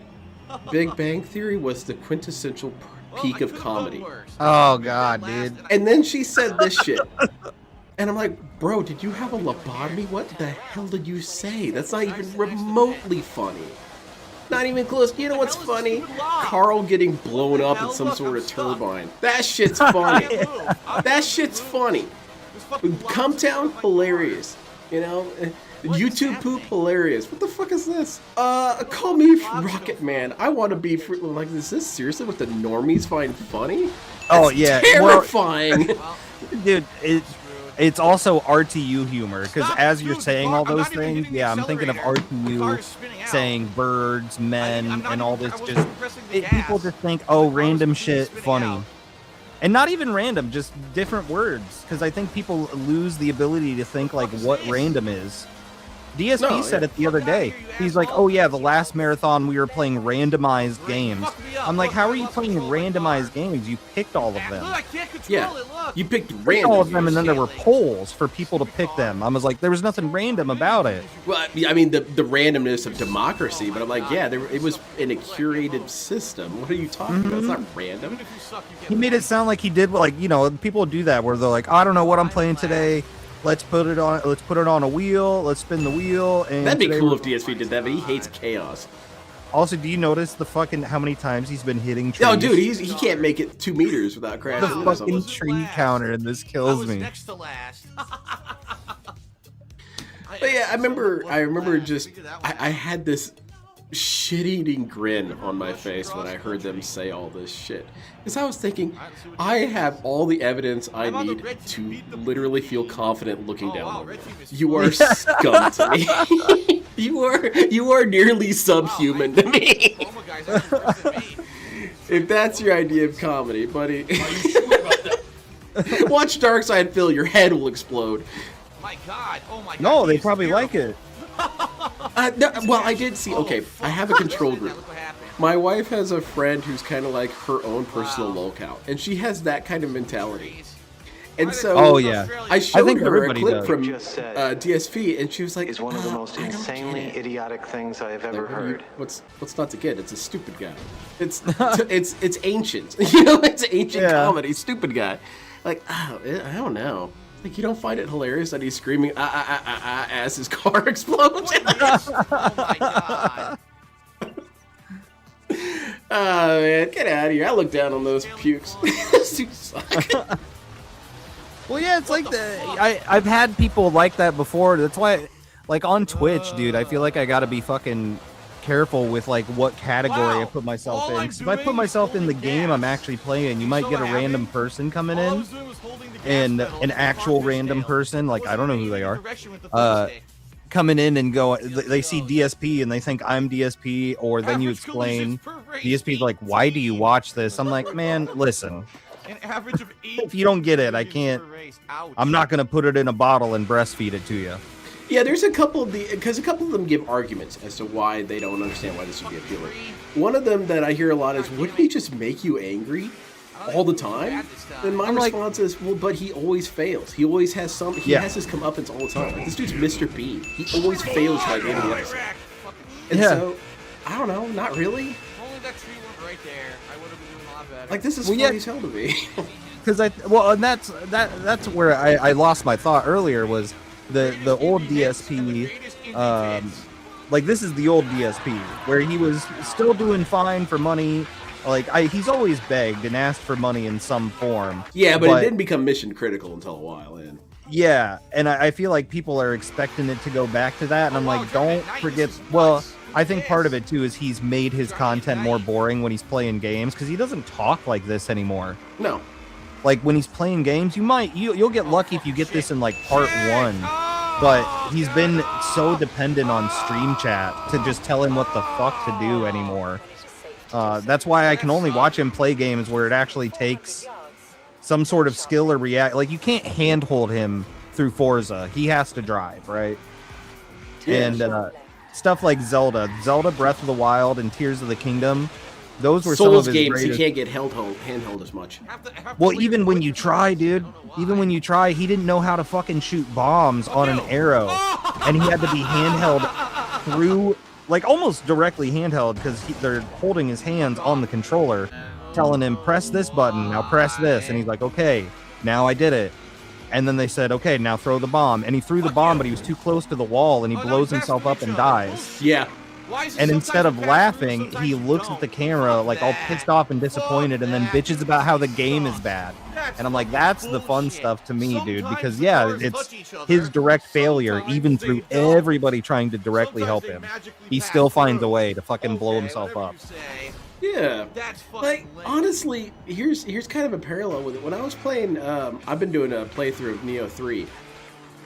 Big Bang Theory was the quintessential peak of comedy. Oh god, dude. And then she said this shit. And I'm like, bro, did you have a lobotomy? What the hell did you say? That's not even remotely funny. Not even close. You know what's funny? Carl getting blown up in some sort of turbine. That shit's funny. That shit's funny. Come Town, hilarious. You know? YouTube poop, hilarious. What the fuck is this? Call me Rocket Man. I want to be like, is this seriously what the normies find funny? Oh That's yeah, terrifying. well, dude, it's also RTU humor because as you're saying all those things, yeah, I'm thinking of RTU saying birds, men, and all this. Just people just think, oh, random shit funny. And not even random, just different words. Because I think people lose the ability to think like what random is. DSP said it the other day. He's like, oh yeah, the last marathon we were playing randomized games. I'm like, how are you playing randomized games? You picked all of them. Yeah, you picked Picked random. all of them, and then there were polls for people to pick them. I was like, there was nothing random about it. Well, I mean, the randomness of democracy, but I'm like, yeah, it was in a curated system. What are you talking about? It's not random. He made it sound like he did, like, you know, people do that where they're like, I don't know what I'm playing today. Let's put it on a wheel. Let's spin the wheel. And That'd be cool if DSP did that, but he hates chaos. Also, do you notice the fucking how many times he's been hitting trees? Oh, dude, he can't make it 2 meters without crashing. The fucking tree counter, and this kills me. Next to last. But yeah, I remember just I had this shit-eating grin on my face when I heard them say all this shit. Because I was thinking, I have all the evidence I need to literally feel confident looking down on you. You are scum to me. You are nearly subhuman to me. If that's your idea of comedy, buddy. Watch Darkside Phil, your head will explode. My God! Oh my God! No, they probably like it. No, well, I did see. Okay, I have a control group. My wife has a friend who's kind of like her own personal locale, and she has that kind of mentality. And so, oh yeah, I showed think her a everybody clip does. from DSP, and she was like, is one of the most I don't insanely get it. idiotic things I have ever heard. What's not to get? It's a stupid guy. It's ancient. You know, it's ancient comedy. Stupid guy. Like, oh, I don't know. Like, you don't find it hilarious that he's screaming as his car explodes? Oh my God! Oh man, get out of here! I look down on those pukes. Those dudes suck. Well, yeah, it's like I've had people like that before. That's why, like on Twitch, dude, I feel like I gotta be fucking careful with like what category I put myself in. 'Cause if I put myself in the game I'm actually playing, you might get a random person coming in, and an actual random person, like I don't know who they are, coming in and go. They see DSP and they think I'm DSP, or then you explain. DSP's like, "Why do you watch this?" I'm like, "Man, listen." An average of 8 If you don't get it, I can't. I'm not gonna put it in a bottle and breastfeed it to you. Yeah, there's a couple of because a couple of them give arguments as to why they don't understand why this would be appealing. One of them that I hear a lot is, wouldn't he just make you angry all the time? And my response is, well, but he always fails. He always has some. He has his comeuppance all the time. Like, this dude's Mr. Bean. He always fails by the end of the episode. And so, I don't know, not really. If only that tree weren't right there, I would have been doing a lot better. Like, this is funny as hell to me. Because and that's where I lost my thought earlier, was the old DSP. Like, this is the old DSP where he was still doing fine for money. Like, he's always begged and asked for money in some form. Yeah, but it didn't become mission critical until a while in. Yeah, and I feel like people are expecting it to go back to that, and I'm like, don't forget. Well, I think part of it too is he's made his content more boring when he's playing games, because he doesn't talk like this anymore. No. Like, when he's playing games, you'll get lucky if you get this in like part 1. But he's been so dependent on stream chat to just tell him what the fuck to do anymore. That's why I can only watch him play games where it actually takes some sort of skill or react. Like, you can't handhold him through Forza. He has to drive, right? Yes. And stuff like Zelda Breath of the Wild, and Tears of the Kingdom. Those were Souls some of his games, greatest. he can't get handheld as much. Well, even when you try, dude, even when you try, he didn't know how to fucking shoot bombs on an arrow, and he had to be handheld through, like, almost directly handheld, because they're holding his hands on the controller, telling him, press this button, now press this, and he's like, okay, now I did it. And then they said, okay, now throw the bomb, and he threw the bomb, but he was too close to the wall, and he blows himself up and dies. Yeah. And instead of laughing, he looks at the camera like all pissed off and disappointed, and then bitches about how the game is bad. And I'm like, that's the fun stuff to me, dude, because yeah, it's his direct failure, even through everybody trying to directly help him. He still finds a way to fucking blow himself up. Yeah, like honestly, here's kind of a parallel with it. When I was playing, I've been doing a playthrough of Neo 3,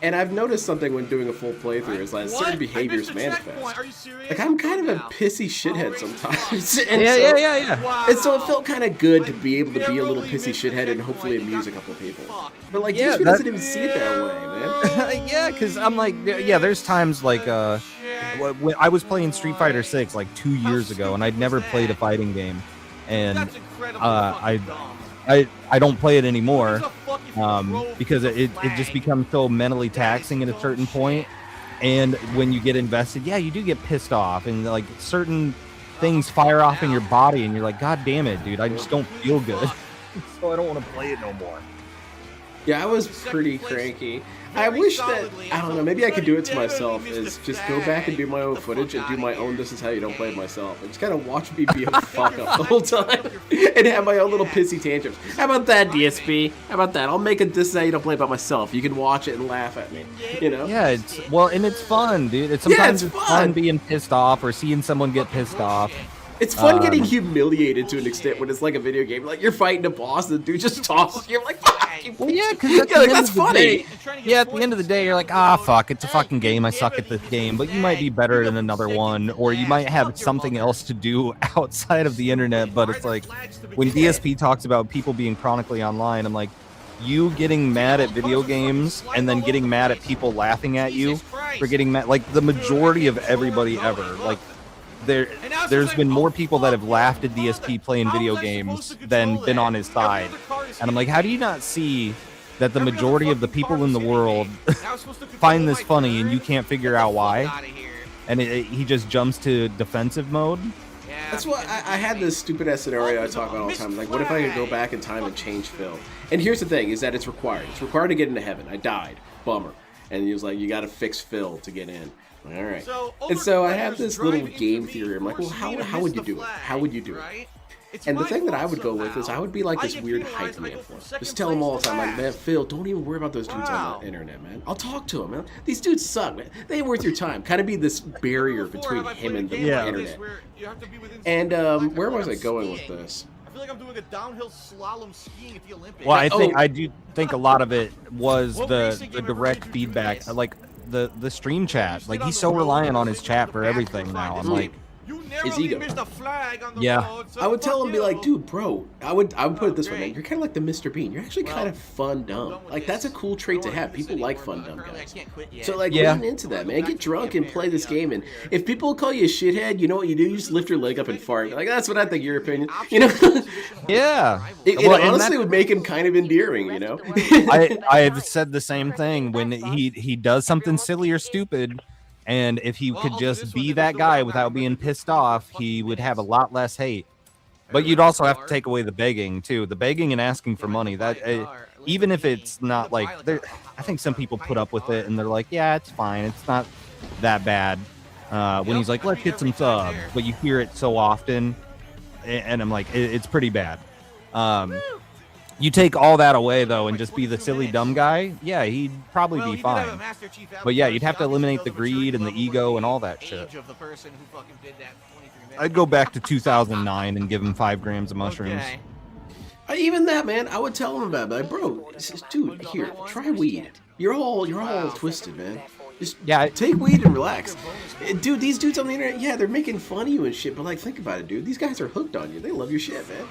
and I've noticed something when doing a full playthrough is like certain behaviors manifest. Like, I'm kind of a pissy shithead sometimes. And Yeah. And so it felt kind of good to be able to be a little pissy shithead and hopefully amuse a couple people. But like, Yeah, DSP doesn't even see it that way, man. Yeah, because I'm like, yeah, there's times like, when I was playing Street Fighter 6 like 2 years ago, and I'd never played a fighting game, and I don't play it anymore because it just becomes so mentally taxing at a certain point. And when you get invested, yeah, you do get pissed off, and like certain things fire off in your body, and you're like, God damn it, dude, I just don't feel good, so I don't want to play it no more. Yeah, I was pretty cranky. I wish that, I don't know, maybe I could do it to myself, is just go back and do my own footage and do my own This Is How You Don't Play It myself. And just kind of watch me be a fuck up the whole time and have my own little pissy tantrums. How about that, DSP? How about that? I'll make a This Is How You Don't Play It by myself. You can watch it and laugh at me, you know? Yeah, and it's fun, dude. It's fun being pissed off or seeing someone get pissed off. It's fun getting humiliated to an extent when it's like a video game. Like, you're fighting a boss, and the dude just tosses you. You're like, well, yeah, because that's funny. Yeah, at the end of the day, you're like, fuck, it's a fucking game. I suck at this game. But you might be better than another one, or you might have something else to do outside of the internet. But it's like, when DSP talks about people being chronically online, I'm like, you getting mad at video games and then getting mad at people laughing at you for getting mad. Like, the majority of everybody ever, like, there's been more people that have laughed at DSP playing video games than been on his side. And I'm like, how do you not see that the majority of the people in the world find this funny and you can't figure out why? And he just jumps to defensive mode. That's what I had this stupid ass scenario I talk about all the time. Like, what if I could go back in time and change Phil? And here's the thing, is that it's required. It's required to get into heaven. I died. Bummer. And he was like, you got to fix Phil to get in. All right. And so I have this little game theory. I'm like, well, how would you do it? How would you do it? And the thing that I would go with is I would be like this weird hype man for him. Just tell him all the time, like, man, Phil, don't even worry about those dudes on the internet, man. I'll talk to them, man. These dudes suck, man. They ain't worth your time. Kind of be this barrier between him and the internet. And where was I going with this? I feel like I'm doing a downhill slalom skiing at the Olympics. Well, I do think a lot of it was the direct feedback, like the stream chat. Like, he's so reliant on his chat for everything now. I'm like, his ego. Yeah. I would tell him, be like, dude, bro, I would put it this way, man. You're kind of like the Mr. Bean. You're actually kind of fun dumb. Like, that's a cool trait to have. People like fun dumb guys. So, like, lean into that, man. Get drunk and play this game. And if people call you a shithead, you know what you do? You just lift your leg up and fart. Like, that's what I think, your opinion. You know? Yeah. It honestly would make him kind of endearing, you know? I've said the same thing when he does something silly or stupid. And if he could just be that guy without being pissed off, he would have a lot less hate. But you'd also have to take away the begging too. The begging and asking for money. That even if it's not like, I think some people put up with it and they're like, yeah, it's fine. It's not that bad. When he's like, let's get some subs, but you hear it so often, and I'm like, it's pretty bad. You take all that away, though, and just be the silly, dumb guy, yeah, he'd probably be fine. But yeah, you'd have to eliminate the greed and the ego and all that shit. I'd go back to 2009 and give him 5 grams of mushrooms. Even that, man, I would tell him about it. Like, bro, dude, here, try weed. You're all twisted, man. Just Yeah, take weed and relax. Dude, these dudes on the internet, yeah, they're making fun of you and shit, but like, think about it, dude. These guys are hooked on you. They love your shit, man.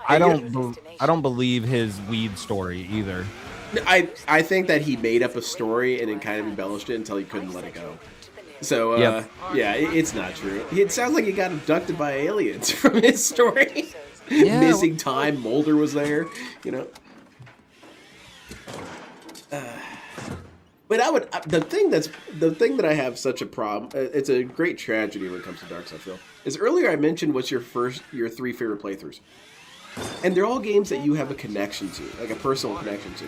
I don't believe his weed story either. I think that he made up a story and then kind of embellished it until he couldn't let it go. So, Yep. yeah, it's not true. It sounds like he got abducted by aliens from his story. Yeah, Missing time, Mulder was there, you know. But the thing that I have such a problem. It's a great tragedy when it comes to Dark Souls, Phil. Is earlier I mentioned what's your 3 favorite playthroughs, and they're all games that you have a connection to, like a personal connection to.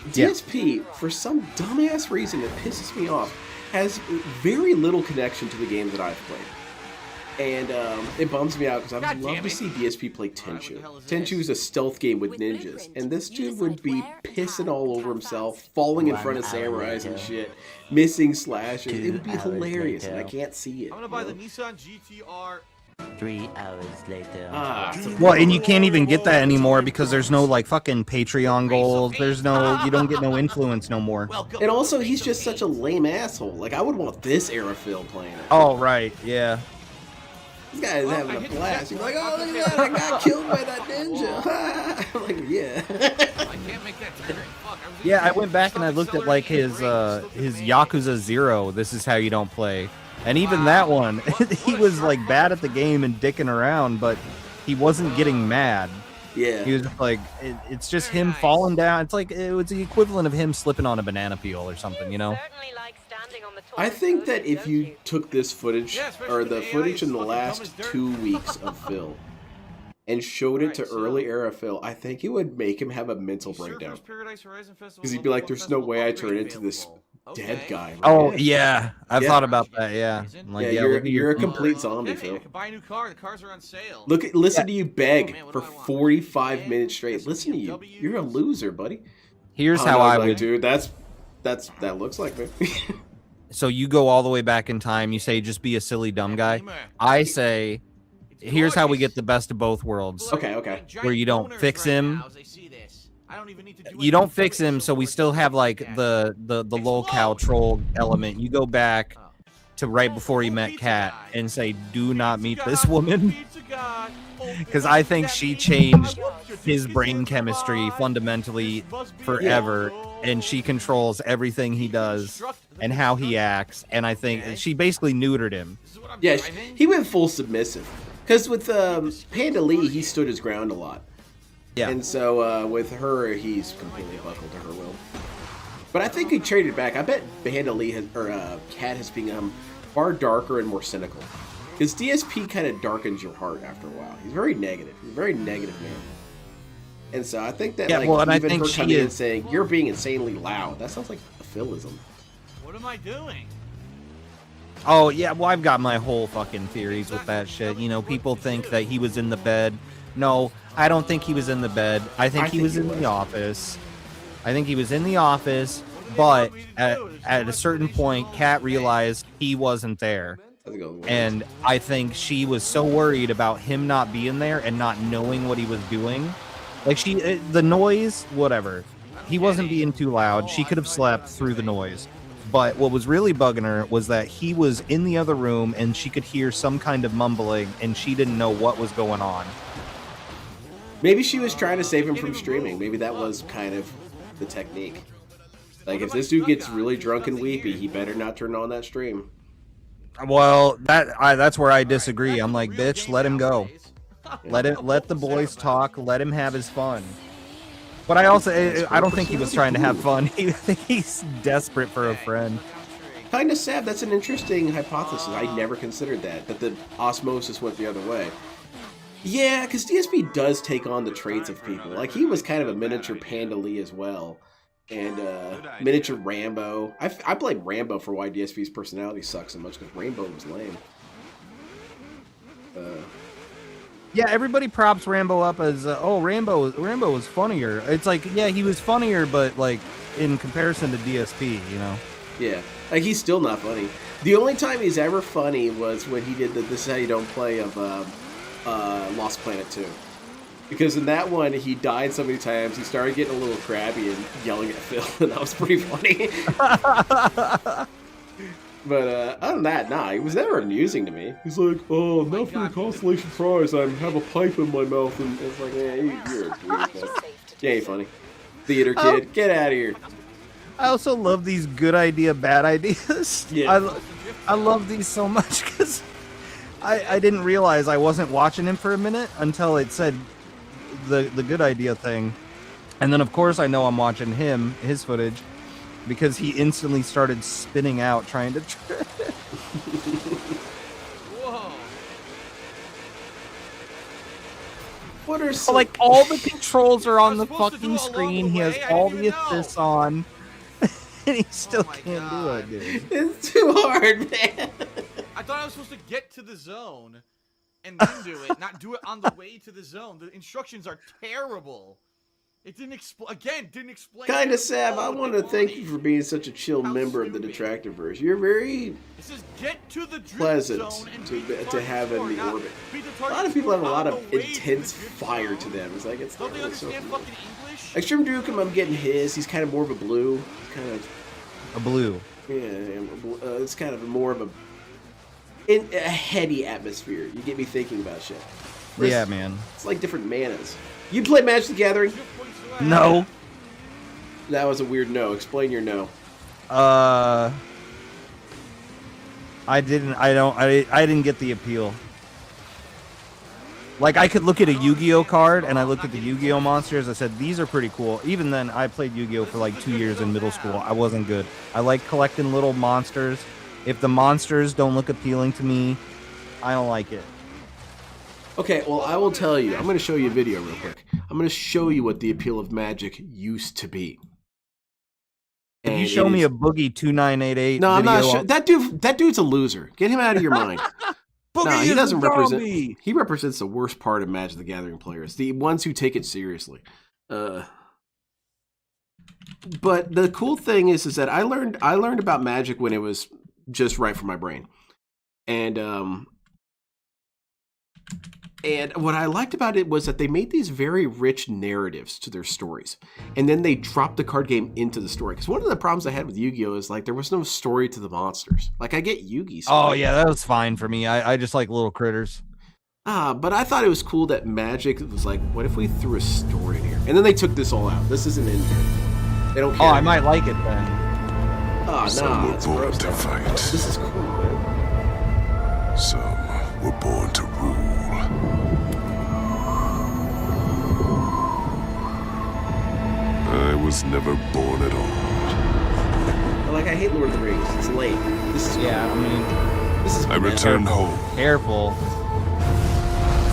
DSP, for some dumbass reason that pisses me off, has very little connection to the games that I've played. And it bums me out because I would love to see DSP play Tenchu. Tenchu is a stealth game with ninjas, and this dude would be pissing all over himself, falling in front of samurais and shit, missing slashes. It would be hilarious, and I can't see it. I'm gonna buy the Nissan GTR. 3 hours later. Well, and you can't even get that anymore because there's no like fucking Patreon goals. There's no, you don't get no influence no more. And also, he's just such a lame asshole. Like, I would want this era Phil playing it. Oh right, yeah. This guy is having a blast. He's like, oh, look at that, I got killed by that ninja. I'm like, yeah. I can't make that turn. Fuck. Yeah, I went back and I looked at like his Yakuza 0. This is how you don't play. And even that one, he was like bad at the game and dicking around, but he wasn't getting mad. Yeah. He was just like, it's just him falling down. It's like, it was the equivalent of him slipping on a banana peel or something, you know? I think that if you took this footage, or the footage in the last 2 weeks of Phil, and showed it to early era Phil, I think it would make him have a mental breakdown. Because he'd be like, there's no way I turn into this dead guy. Right? Oh, yeah. I've thought about that, yeah. I'm like, yeah, you're a complete zombie, Phil. I could buy a new car. The cars are on sale. Listen to you beg for 45 minutes straight. Listen to you. You're a loser, buddy. Here's how I would... Dude, that looks like me. So you go all the way back in time. You say, just be a silly, dumb guy. I say, here's how we get the best of both worlds. Okay. Where you don't fix him. You don't fix him, so we still have like the lolcow troll element. You go back to right before he met Kat and say, do not meet this woman. Because I think she changed his brain chemistry fundamentally forever, and she controls everything he does and how he acts, and I think she basically neutered him. Yeah, he went full submissive. Because with Panda Lee, he stood his ground a lot. Yeah. And so with her, he's completely buckled to her will. But I think he traded back. I bet Panda Lee Kat has become far darker and more cynical. Because DSP kind of darkens your heart after a while. He's very negative. He's a very negative man. And so I think that, even her coming in and saying, you're being insanely loud, that sounds like a Philism. What am I doing? Oh, yeah, well, I've got my whole fucking theories with that shit. You know, people think that he was in the bed. No, I don't think he was in the bed. I think he was in the office. I think he was in the office, but at a certain point, Kat realized he wasn't there. And I think she was so worried about him not being there and not knowing what he was doing. Like, the noise, whatever. He wasn't being too loud. She could have slept through the noise. But what was really bugging her was that he was in the other room and she could hear some kind of mumbling and she didn't know what was going on. Maybe she was trying to save him from streaming. Maybe that was kind of the technique. Like, if this dude gets really drunk and weepy, he better not turn on that stream. Well, that's where I disagree. I'm like, bitch, let him go. Let the boys talk. Let him have his fun. But I don't think he was trying to have fun. I think he's desperate for a friend. Kind of sad. That's an interesting hypothesis. I never considered that the osmosis went the other way. Yeah, because DSP does take on the traits of people. Like, he was kind of a miniature Panda Lee as well. And miniature Rambo. I blame Rambo for why DSP's personality sucks so much, because Rambo was lame. Yeah, everybody props Rambo up as, Rambo was funnier. It's like, yeah, he was funnier, but like in comparison to DSP, you know? Yeah, like, he's still not funny. The only time he's ever funny was when he did the This Is How You Don't Play of Lost Planet 2. Because in that one, he died so many times, he started getting a little crabby and yelling at Phil, and that was pretty funny. But other than that, nah, he was never amusing to me. He's like, oh, now for the consolation prize, I have a pipe in my mouth, and it's like, yeah, you're a weird. You ain't funny. Theater kid, get out of here. I also love these good idea, bad ideas. Yeah. I love these so much because I didn't realize I wasn't watching him for a minute until it said the good idea thing. And then, of course, I know I'm watching his footage, because he instantly started spinning out trying to trick. Whoa. What are some... Like, all the controls are on the supposed to do fucking it along screen. the He has way? I all didn't the even know. assists on. And he still my can't God. do it, dude. It's too hard, man. I thought I was supposed to get to the zone and then do it, not do it on the way to the zone. The instructions are terrible. It didn't explain. Again, didn't explain. Kinda, at Sav, all I what want they to thank you wanted. for being such a chill How member of the stupid. Detractorverse. You're very It says get to the drift pleasant zone and to beat the to target have score, in the not orbit. beat the A target lot of people score have a lot on of the way to the intense drift fire zone. to them. It's like, it's Don't not they really so understand cool. fucking English? Like ShroomDukem, I'm getting his. He's kind of more of a blue. He's kind of, A blue. it's kind of more of a heady atmosphere. You get me thinking about shit. Whereas Yeah, man. It's like different manas. You play Magic the Gathering? No. That was a weird no. Explain your no. I didn't get the appeal. Like, I could look at a Yu-Gi-Oh card, and I looked at the Yu-Gi-Oh monsters. I said, these are pretty cool. Even then, I played Yu-Gi-Oh for like 2 years in middle school. I wasn't good. I like collecting little monsters. If the monsters don't look appealing to me, I don't like it. Okay, well, I will tell you. I'm going to show you a video real quick. I'm going to show you what the appeal of Magic used to be. If you And show it me is- a Boogie 2988 No, I'm video, not sure. That dude's a loser. Get him out of your mind. Boogie No, he is doesn't a represent. zombie! He represents the worst part of Magic the Gathering players, the ones who take it seriously. But the cool thing is that I learned about Magic when it was just right for my brain, and what I liked about it was that they made these very rich narratives to their stories, and then they dropped the card game into the story. Because one of the problems I had with Yu-Gi-Oh is like there was no story to the monsters. Like I get Yugi's. Oh, yeah, that was fine for me. I just like little critters. But I thought it was cool that Magic was like, what if we threw a story in here? And then they took this all out. This isn't in here. They don't care. Oh, I might like it then. Oh, Some nah, were it's born gross. to fight. This is cool, man. Some were born to rule. I was never born at all. But, like, I hate Lord of the Rings. It's late. This is Yeah, I mean, This is I returned home, careful.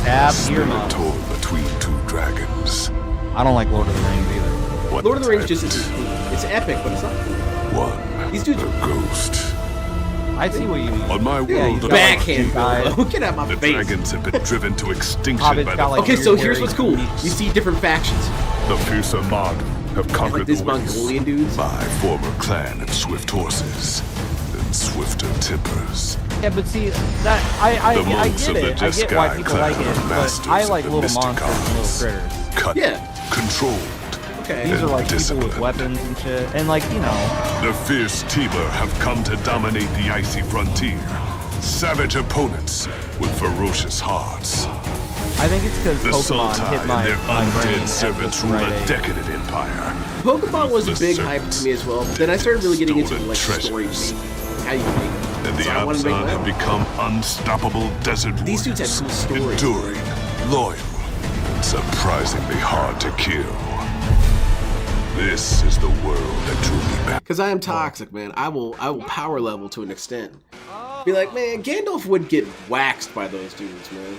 Tab snare earmuffs. torn between two dragons. I don't like Lord of the Rings either. One Lord of the Rings just attacked, isn't cool. It's epic, but it's not cool. one These dudes a are ghost. I see what you mean. On my Yeah, world he's of got, like, Backhand, guys. bro. Get out my the face. dragons have been driven to extinction Hobbit's by got, the like, Okay, so weird, here's hairy what's cool. beaks. You see different factions. The fierce Armada have conquered Like this the ways. Mongolian dudes. My former clan of swift horses and swifter tempers. Yeah, but see, that I The get monks of it. the I get why Jeskai people like clan it, are but masters I of like the little mystic monsters and arts. little critters. Cut, Yeah. controlled. Okay. These are like people disciplined. with weapons and shit, and like, you know, The fierce Tiber have come to dominate the icy frontier. Savage opponents with ferocious hearts. I think it's because The Pokemon Sultai hit and my, their my brain undead at servants just rule right a age. decadent empire. Pokemon was a The big hype to me as well. But then I started really getting into stolen like story treasures. how you make them. And the So I wanted to make Amazon my have own. become unstoppable desert These dudes have warriors. cool stories. Enduring, loyal, and surprisingly hard to kill. This is the world that drew me back. Because I am toxic, man. I will power level to an extent. Be like, man, Gandalf would get waxed by those dudes, man.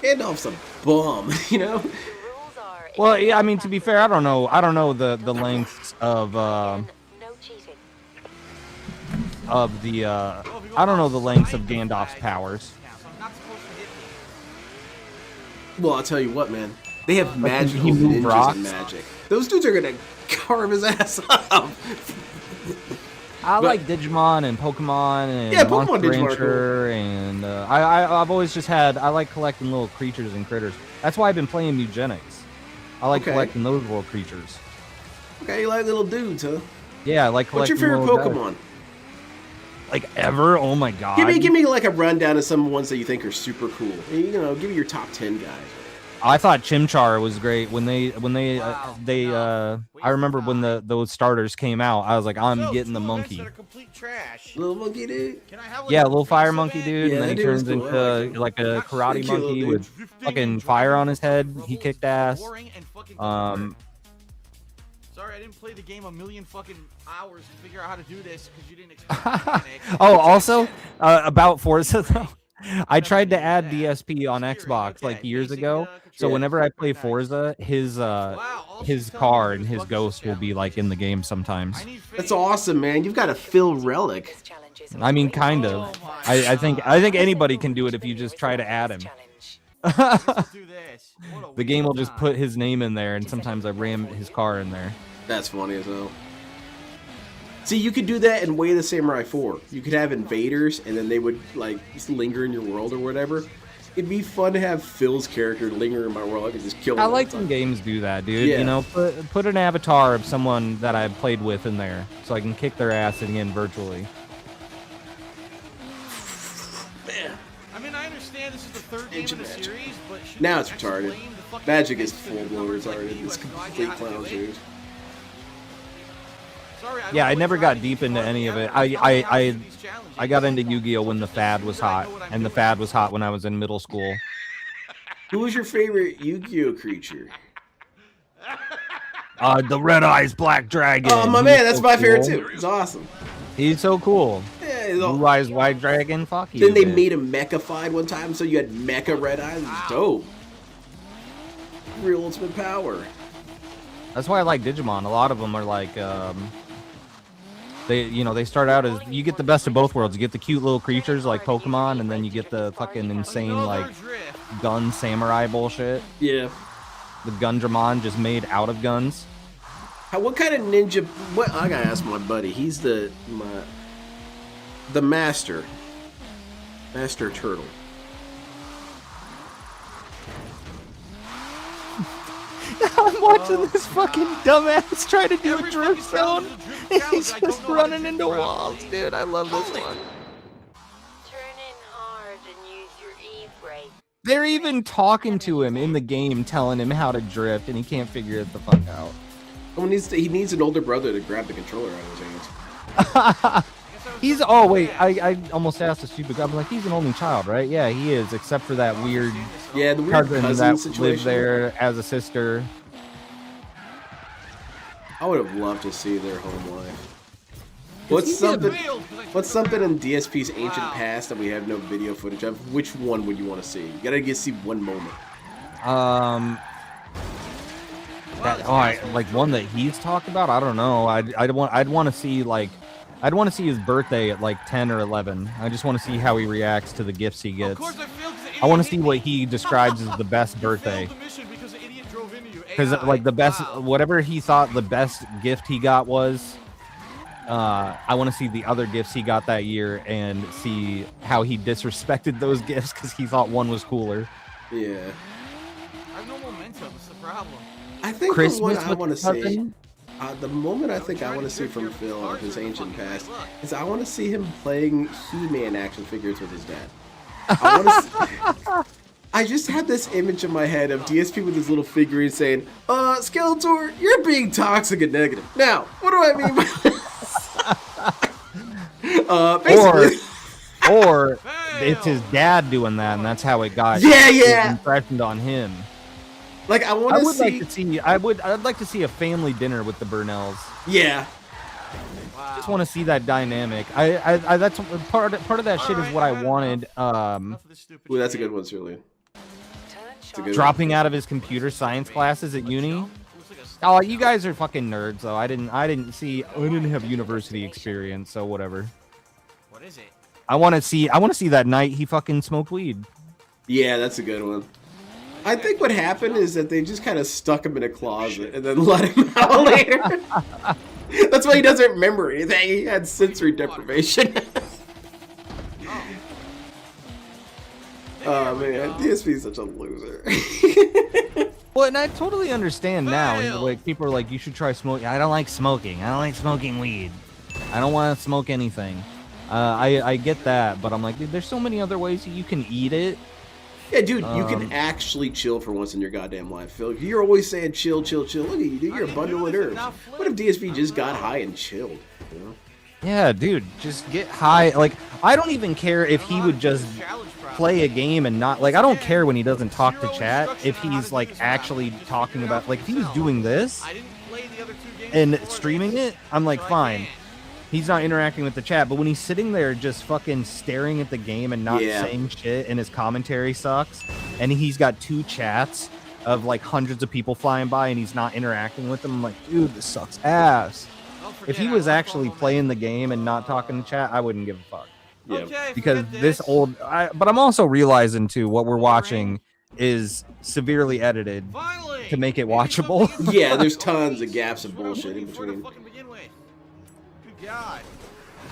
Gandalf's a bum, you know? Rules are Well, yeah, I mean, to be fair, I don't know the lengths of no cheating. I don't know the lengths of Gandalf's powers. So I'm not supposed to hit me. Well, I'll tell you what, man. They have magical he move ninjas rocks? and magic. Those dudes are gonna carve his ass up. I But- like Digimon and Pokemon and Yeah, Pokemon Monster Digimon are Rancher, and I've always just had I like collecting little creatures and critters. That's why I've been playing Eugenics. I like Okay. collecting those little creatures. Okay, you like little dudes, huh? Yeah, I like What's collecting. your favorite little guys. Pokemon? Like ever? Oh my god. Give me like a rundown of some ones that you think are super cool. You know, give me your top 10 guys. I thought Chimchar was great when they Wow. I remember when those starters came out. I was like, I'm getting the monkey. Complete trash. Little monkey dude. Can I have, like, Yeah, a little fire piece of monkey it? dude, Yeah, and then he that dude was turns cool. I like into him. like a That's karate pretty cool, monkey dude. with fucking fire on his head. He kicked ass. Boring and fucking Sorry, I didn't play the game a million fucking hours to figure out how to do this because you didn't explain the mechanics. Oh, also about Forza though. I tried to add DSP on Xbox like years ago. So whenever I play Forza, his car and his ghost will be like in the game sometimes. That's awesome, man. You've got a Phil relic. I mean, kind of. I think anybody can do it if you just try to add him. The game will just put his name in there, and sometimes I ram his car in there. That's funny as hell. See, you could do that in Way of the Samurai 4. You could have invaders, and then they would, like, just linger in your world or whatever. It'd be fun to have Phil's character linger in my world. I could just kill him. I all like the when time. games do that, dude. Yeah. You know, put an avatar of someone that I've played with in there, so I can kick their ass again virtually. Man. I mean, I understand this is the third game in the series, but should Now you it's retarded. explain the fucking Magic is mechanics to full-blown newcomers like retarded. me who It's have no idea complete how to clown do it? shoes. Sorry, I don't Yeah, know I what never got driving deep you into are. any of it. Tell me how to do these challenges. I got into Yu-Gi-Oh when the fad was hot, and the fad was hot when I was in middle school. Who was your favorite Yu-Gi-Oh creature? The Red Eyes Black Dragon. Oh, my He's man, that's so my favorite cool. too. It's awesome. He's so cool. Yeah, he's all- Blue Eyes White Dragon. Fuck you. Then they bitch. made him mecha-fied one time, so you had mecha red eyes. It was dope. Real ultimate power. That's why I like Digimon. A lot of them are like, they start out as you get the best of both worlds. You get the cute little creatures like Pokemon, and then you get the fucking insane like gun samurai bullshit. Yeah. The Gundramon just made out of guns. What kind of ninja? What I gotta ask my buddy. He's the master turtle. I'm watching this fucking dumbass try to do a drift zone. He's just running into walls, dude. I love this one. Turn in hard and use your E-brake. They're even talking to him in the game, telling him how to drift, and he can't figure it the fuck out. He needs an older brother to grab the controller out of his hands. He's oh wait, I almost asked a stupid guy. I'm like, he's an only child, right? Yeah, he is, except for that weird Yeah, the weird cousin cousin that situation. lived there as a sister. I would have loved to see their home life. What's something in DSP's ancient past that we have no video footage of? Which one would you want to see? You gotta see one moment. Like one that he's talked about. I don't know. I'd want to see like. I'd want to see his birthday at like 10 or 11. I just want to see how he reacts to the gifts he gets. I want to see what he describes as the best birthday. Because like the best, whatever he thought the best gift he got was, I want to see the other gifts he got that year and see how he disrespected those gifts because he thought one was cooler. Yeah. I have no momentum. It's the problem. I think Christmas the one I want to cousin? see. The moment I think I want to see from Phil of his ancient past is I want to see him playing He-Man action figures with his dad. I just had this image in my head of DSP with his little figurine saying, Skeletor, you're being toxic and negative. Now, what do I mean by basically... Or it's his dad doing that, and that's how it got impressioned on him. Like I want to see. I'd like to see a family dinner with the Burnells. Yeah. Wow. Just want to see that dynamic. I that's part of that shit is what I wanted. Ooh, that's a good one, Cerulean. Dropping out of his computer science classes at uni. Oh, you guys are fucking nerds, though. I didn't have university experience, so whatever. What is it? I want to see that night he fucking smoked weed. Yeah, that's a good one. I think what happened is that they just kind of stuck him in a closet and then let him out later. That's why he doesn't remember anything. He had sensory deprivation. Oh man, DSP is such a loser. Well, and I totally understand now. Like people are like, you should try smoking. I don't like smoking. I don't like smoking weed. I don't want to smoke anything. I get that, but I'm like, dude, there's so many other ways that you can eat it. Yeah, dude, you can actually chill for once in your goddamn life, Phil. You're always saying chill, chill, chill. Look at you, dude. You're a bundle of nerves. What if DSP just got high and chilled? You know? Yeah, dude, just get high. Like, I don't even care if he would just play a game and not, like, I don't care when he doesn't talk to chat, if he's, like, actually talking about, like, if he was doing this and streaming it, I'm like, fine. He's not interacting with the chat, but when he's sitting there just fucking staring at the game and not saying shit, and his commentary sucks, and he's got 2 chats of, like, hundreds of people flying by, and he's not interacting with them, I'm like, dude, this sucks ass. If he was actually playing the game and not talking to chat, I wouldn't give a fuck. Yeah. Because this old... but I'm also realizing, too, what we're watching is severely edited to make it watchable. Yeah, there's tons of gaps of bullshit in between. God.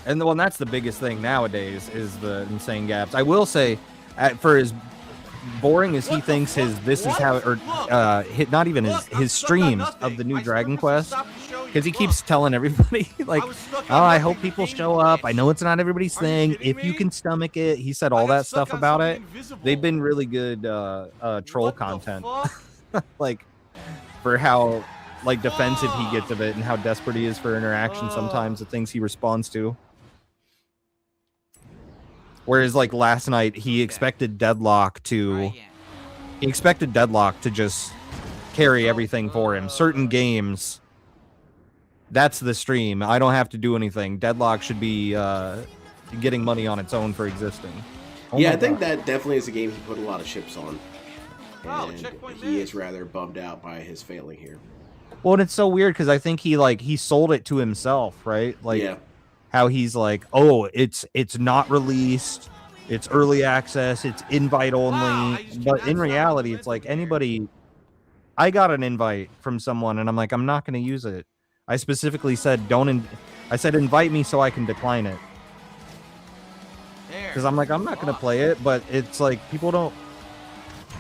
And well, that's the biggest thing nowadays is the insane gaps. I will say, for as boring as he thinks this is how, or not even his streams of the new Dragon Quest, because he keeps telling everybody like, oh, I hope people show up. I know it's not everybody's thing. If you can stomach it, he said all that stuff about it. They've been really good troll content, like for how like defensive he gets of it and how desperate he is for interaction sometimes, the things he responds to. Whereas like last night he expected Deadlock to just carry everything for him. Certain games, that's the stream. I don't have to do anything. Deadlock should be getting money on its own for existing. Yeah, I think that definitely is a game he put a lot of chips on. And he is rather bummed out by his failing here. Well, and it's so weird because I think he sold it to himself, right? Like how he's like, oh, it's not released, it's early access, it's invite only. But in reality, it's like anybody. I got an invite from someone, and I'm like, I'm not going to use it. I specifically said I said invite me so I can decline it. Because I'm like, I'm not going to play it, but it's like people don't.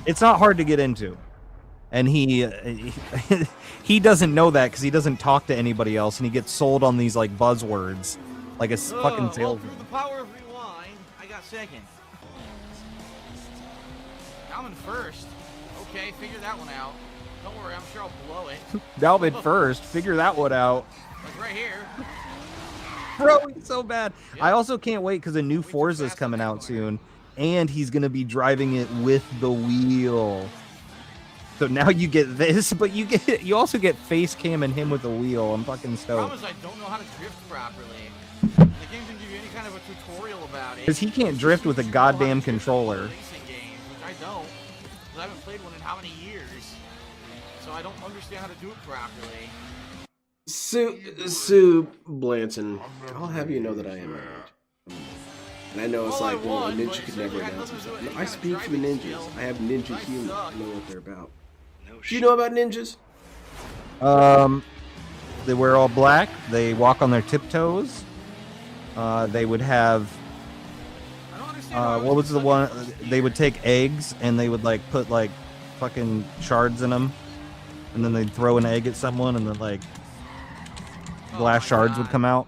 It's not hard to get into. And he doesn't know that because he doesn't talk to anybody else, and he gets sold on these like buzzwords, like a fucking salesman. Through the power of rewind, I got second. I'm in first. Okay, figure that one out. Don't worry, I'm sure I'll blow it. Dalvin first. Figure that one out. Like right here. Bro, he's so bad. I also can't wait because a new Forza is coming out soon, and he's gonna be driving it with the wheel. So now you get this, but you also get face cam and him with a wheel. I'm fucking stoked. The problem is I don't know how to drift properly. The game didn't give you any kind of a tutorial about it. Because he can't drift with a goddamn controller. Racing games, which I don't. Because I haven't played one in how many years. So I don't understand how to do it properly. Sue Blanton, I'll have you know that I am married. And I know it's like, well, a ninja could never announce himself. No, I speak for the ninjas. I have ninja humor. I know what they're about. Do you know about ninjas? They wear all black. They walk on their tiptoes. They would have. What was the one? They would take eggs and they would like put like fucking shards in them, and then they'd throw an egg at someone, and then like glass shards would come out.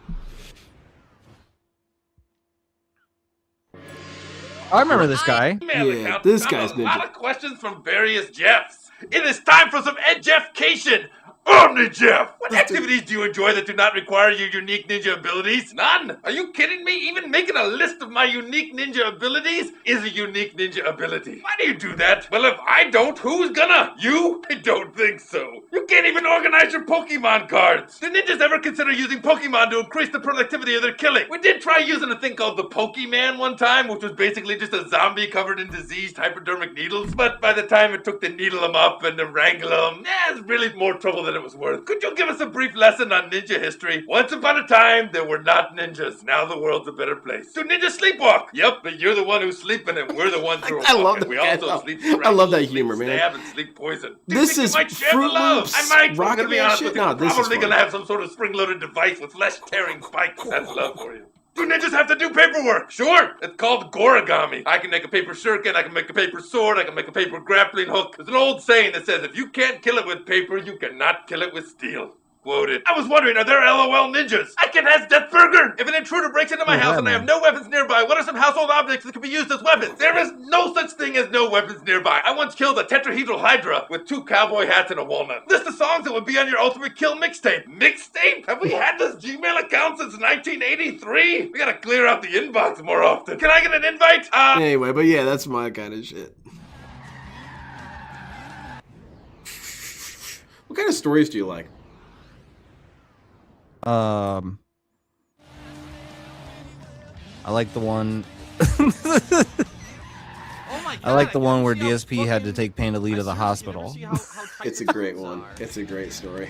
I remember this guy. Yeah, this guy's ninja. A lot of questions from various Jeffs. It is time for some Ed-Jeff-cation. Omni Jeff! What activities do you enjoy that do not require your unique ninja abilities? None! Are you kidding me? Even making a list of my unique ninja abilities is a unique ninja ability. Why do you do that? Well, if I don't, who's gonna? You? I don't think so. You can't even organize your Pokemon cards. Do ninjas ever consider using Pokemon to increase the productivity of their killing? We did try using a thing called the Pokemon one time, which was basically just a zombie covered in diseased hypodermic needles. But by the time it took to needle them up and to wrangle them, it's really more trouble than it was worth. Could you give us a brief lesson on ninja history? Once upon a time, there were not ninjas. Now the world's a better place. Do ninjas sleepwalk? Yep, but you're the one who's sleeping and we're the ones who are I love that. We also sleep I love that humor, man. Stab and sleep poison. This is Fruit Loops. I might. Rocket I'm gonna be honest shit? with you. No, this is Probably fun. gonna have some sort of spring-loaded device with flesh-tearing spikes. That's love for you. Do ninjas have to do paperwork? Sure. It's called gorigami. I can make a paper shuriken, I can make a paper sword, I can make a paper grappling hook. There's an old saying that says if you can't kill it with paper, you cannot kill it with steel. Quoted. I was wondering, are there LOL ninjas? I can has Death Burger. If an intruder breaks into my house and I have no weapons nearby, what are some household objects that can be used as weapons? There is no such thing as no weapons nearby. I once killed a tetrahedral hydra with 2 cowboy hats and a walnut. List of songs that would be on your ultimate kill mixtape. Mixtape? Have we had this Gmail account since 1983? We gotta clear out the inbox more often. Can I get an invite? Anyway, but yeah, that's my kind of shit. What kind of stories do you like? I like the one. Oh my God, I like the one where see how DSP had to fucking- take Panda Lee to the I seriously never hospital. see how tight It's a the great buttons one. are. It's a great story.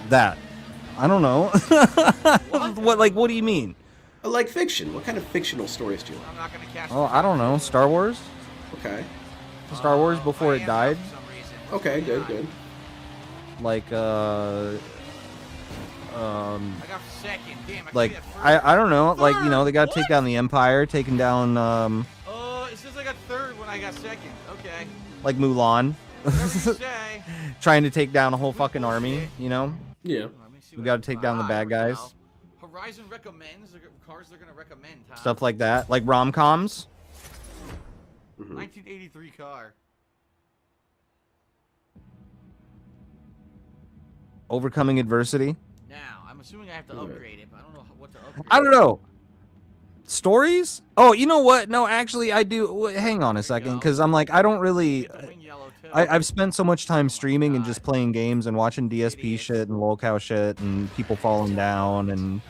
That. I don't know. What do you mean? I like fiction. What kind of fictional stories do you like? I'm not gonna cast. Oh, I don't know. Star Wars? Okay. Star Wars before I it am died? for some reason. Okay, good, good. Like, I got second. Damn. like, could've got first. I don't know. Like, you know, they gotta What? take down the Empire, taking down, It says I got third when I got second. Okay. like Mulan. Whatever you say. Trying to take down a whole fucking army, you know? Yeah. Let me see We what gotta I take can down the buy bad right guys. now. Horizon recommends the cars they're gonna recommend. Tom. Stuff like that. Like rom-coms. 1983 car. Overcoming adversity. Now, I'm assuming I have to upgrade it, but I don't know what to upgrade. I don't know. Stories? Oh, you know what? No, actually, I do. Hang on a second, because I'm like, I don't really. Get the wing yellow, too. I've spent so much time streaming and just playing games and watching DSP shit and lolcow shit and people falling down and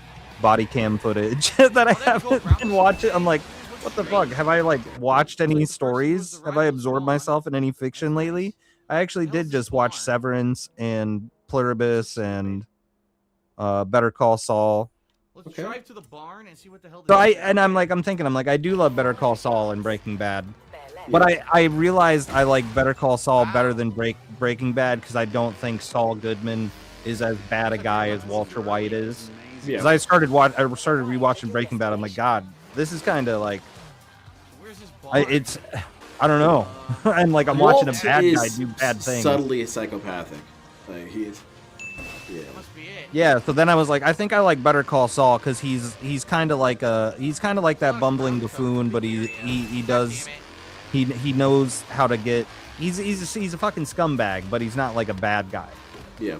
body cam footage that I haven't been watching. I'm like, what the fuck? Have I like watched any stories? Have I absorbed myself in any fiction lately? I actually did just watch Severance and Pluribus and Better Call Saul. Let's drive to the barn and see what the hell. So I'm thinking, I do love Better Call Saul and Breaking Bad. But I realized I like Better Call Saul better than Breaking Bad because I don't think Saul Goodman is as bad a guy as Walter White is. Because I started rewatching Breaking Bad. I'm like, God, this is kind of like, Where's this barn? I don't know. And like I'm watching a Walt bad guy is do bad things. Subtly psychopathic. Like he's. Yeah. Must be it. Yeah, so then I was like, I think I like Better Call Saul because he's kind of like that bumbling buffoon, but he does. He knows how to get. He's a fucking scumbag, but he's not like a bad guy. Yeah.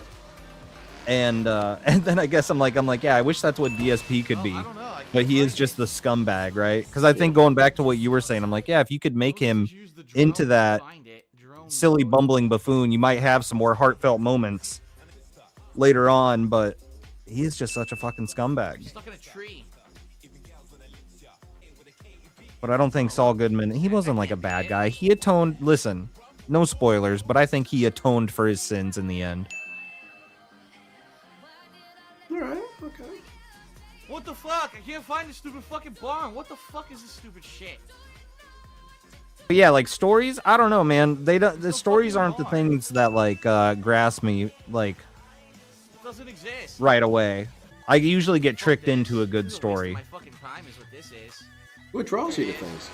And then I guess I'm like, yeah, I wish that's what DSP could be, I don't know. I but he is just the scumbag, right? Because I think going back to what you were saying, I'm like, yeah, if you could make him into that silly bumbling buffoon, you might have some more heartfelt moments later on. But he is just such a fucking scumbag. Stuck in a tree. But I don't think Saul Goodman, he wasn't like a bad guy. He atoned, listen, no spoilers, but I think he atoned for his sins in the end. Alright, okay. What the fuck? I can't find this stupid fucking barn. What the fuck is this stupid shit? But yeah, like stories, I don't know, man. The stories aren't the things that like grasp me like It doesn't exist. right away. I usually get tricked into a good story. My fucking time is what this is. What draws you to things?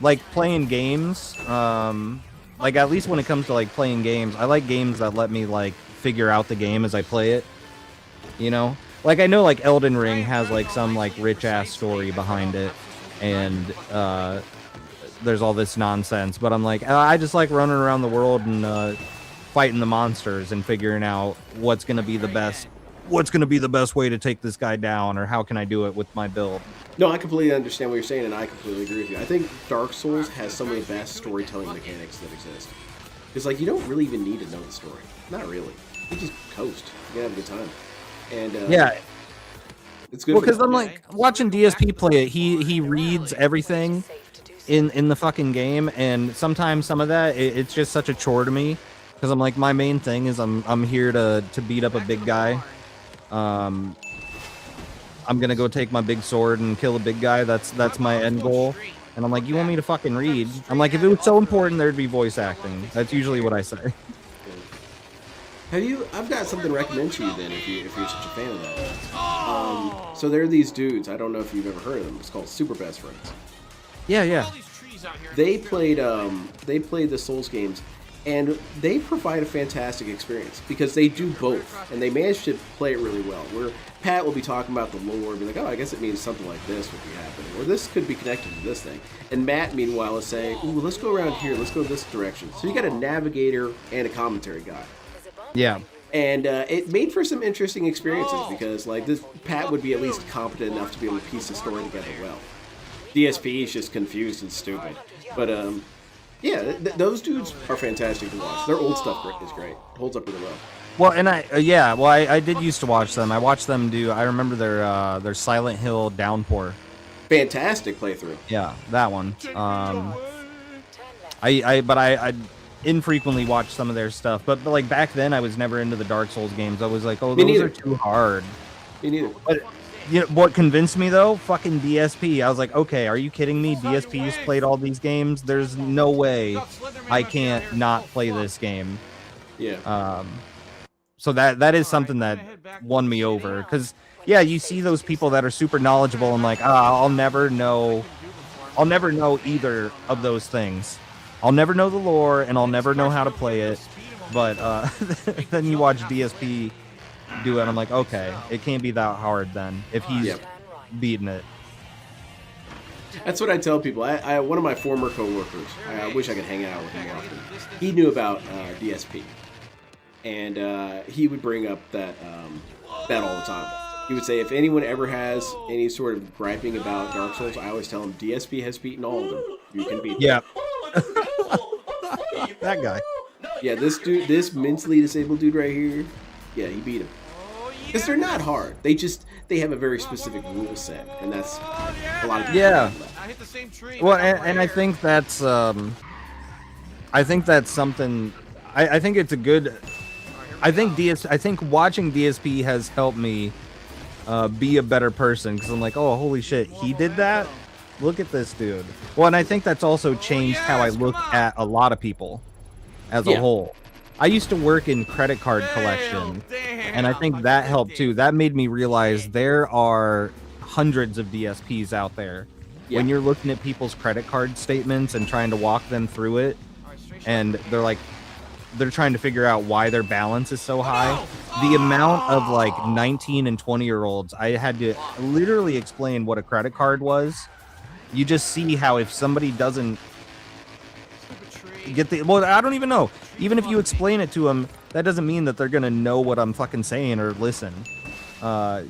Like playing games, like at least when it comes to like playing games, I like games that let me like figure out the game as I play it. You know? Like I know like Elden Ring has like some like rich ass story behind it and there's all this nonsense, but I'm like I just like running around the world and fighting the monsters and figuring out what's going to be the best way to take this guy down, or how can I do it with my build. No, I completely understand what you're saying, and I completely agree with you. I think Dark Souls has some of the best storytelling mechanics that exist. Because, like, you don't really even need to know the story. Not really. You just coast. You can have a good time. And, Yeah. it's good. Well, because I'm like watching DSP play it. He reads everything in the fucking game, and sometimes some of that it's just such a chore to me. Because I'm like, my main thing is I'm here to beat up a big guy. I'm gonna go take my big sword and kill a big guy. That's my end goal. And I'm like, you want me to fucking read? I'm like, if it was so important, there'd be voice acting. That's usually what I say. I've got something to recommend to you then, if you're such a fan of that. So there are these dudes. I don't know if you've ever heard of them. It's called Super Best Friends. Yeah. They played the Souls games, And they provide a fantastic experience because they do both, and they manage to play it really well. Where Pat will be talking about the lore and be like, oh, I guess it means something like this would be happening, or this could be connected to this thing. And Matt, meanwhile, is saying, ooh, let's go around here, let's go this direction. So you got a navigator and a commentary guy. Yeah. And it made for some interesting experiences because, like, this Pat would be at least competent enough to be able to piece the story together well. DSP is just confused and stupid. But, yeah, those dudes are fantastic to watch. Their old stuff is great. Holds up really well. Well, and I did used to watch them. I watched them do. I remember their Silent Hill Downpour. Fantastic playthrough. Yeah, that one. I infrequently watch some of their stuff, but like back then I was never into the Dark Souls games. I was like, oh, those are too hard. Me neither. But you know what convinced me though? Fucking DSP. I was like, okay, are you kidding me? DSP's played all these games. There's no way I can't not play this game. Yeah. So that is something that won me over, because yeah, you see those people that are super knowledgeable and like, I'll never know either of those things. I'll never know the lore and I'll never know how to play it. But then you watch DSP do it, I'm like, okay, it can't be that hard then if he's beating it. That's what I tell people. I one of my former coworkers, I wish I could hang out with him more often. He knew about DSP, and he would bring up that all the time. He would say if anyone ever has any sort of griping about Dark Souls, I always tell him DSP has beaten all of them. You can beat them. Yeah. That guy. Yeah, this dude, this mentally disabled dude right here, yeah, he beat him. Because they're not hard. They have a very specific rule set, and that's a lot of people. Yeah. I hit the same tree. Well, and I think that's something. I think it's a good. I think watching DSP has helped me be a better person, because I'm like, oh, holy shit, he did that. Look at this dude. Well, and I think that's also changed how I look at a lot of people as a whole. I used to work in credit card collection, and I think that helped too. That made me realize there are hundreds of DSPs out there. When you're looking at people's credit card statements and trying to walk them through it, and they're trying to figure out why their balance is so high. The amount of like 19 and 20-year-olds, I had to literally explain what a credit card was. You just see how if somebody doesn't get I don't even know. Even if you explain it to them, that doesn't mean that they're going to know what I'm fucking saying or listen. But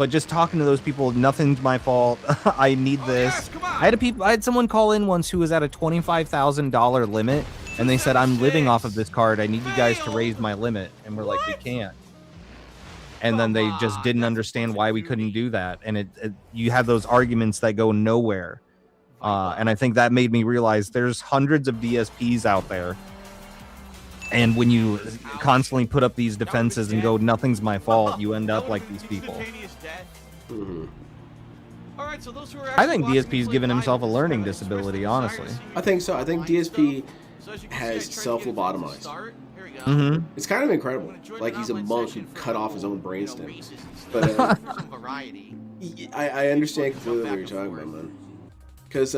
just talking to those people, nothing's my fault. I need this. I had someone call in once who was at a $25,000 limit, and they said, I'm living off of this card. I need you guys to raise my limit. And we're like, we can't. And then they just didn't understand why we couldn't do that. And you have those arguments that go nowhere. And I think that made me realize there's hundreds of DSPs out there. And when you constantly put up these defenses and go, nothing's my fault, you end up like these people. I think DSP's given himself a learning disability, honestly. I think so. I think DSP has self-lobotomized. It's kind of incredible. Like he's a monk who cut off his own brainstem. But I understand completely what you're talking about, man. Because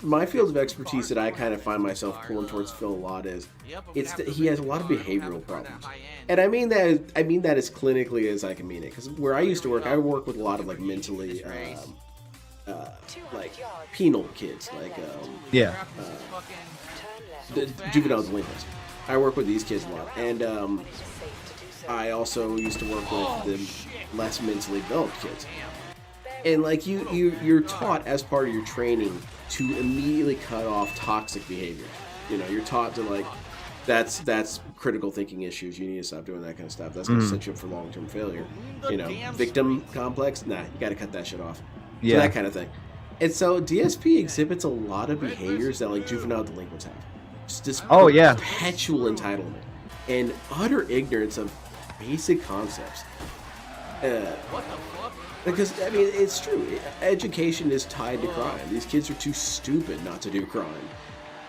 my field of expertise that I kind of find myself pulling towards Phil a lot is he has a lot of behavioral problems, and I mean that as clinically as I can mean it. Because where I used to work, I work with a lot of like mentally like penal kids, like the juvenile delinquents. I work with these kids a lot, and I also used to work with the less mentally developed kids. And like you're taught as part of your training to immediately cut off toxic behavior. You know, you're taught to like, that's critical thinking issues. You need to stop doing that kind of stuff. That's gonna set you up for long-term failure. You know, victim complex. Nah, you got to cut that shit off. So that kind of thing. And so DSP exhibits a lot of behaviors that like juvenile delinquents have. Just this perpetual entitlement and utter ignorance of basic concepts. Because, I mean, it's true. Education is tied to crime. These kids are too stupid not to do crime.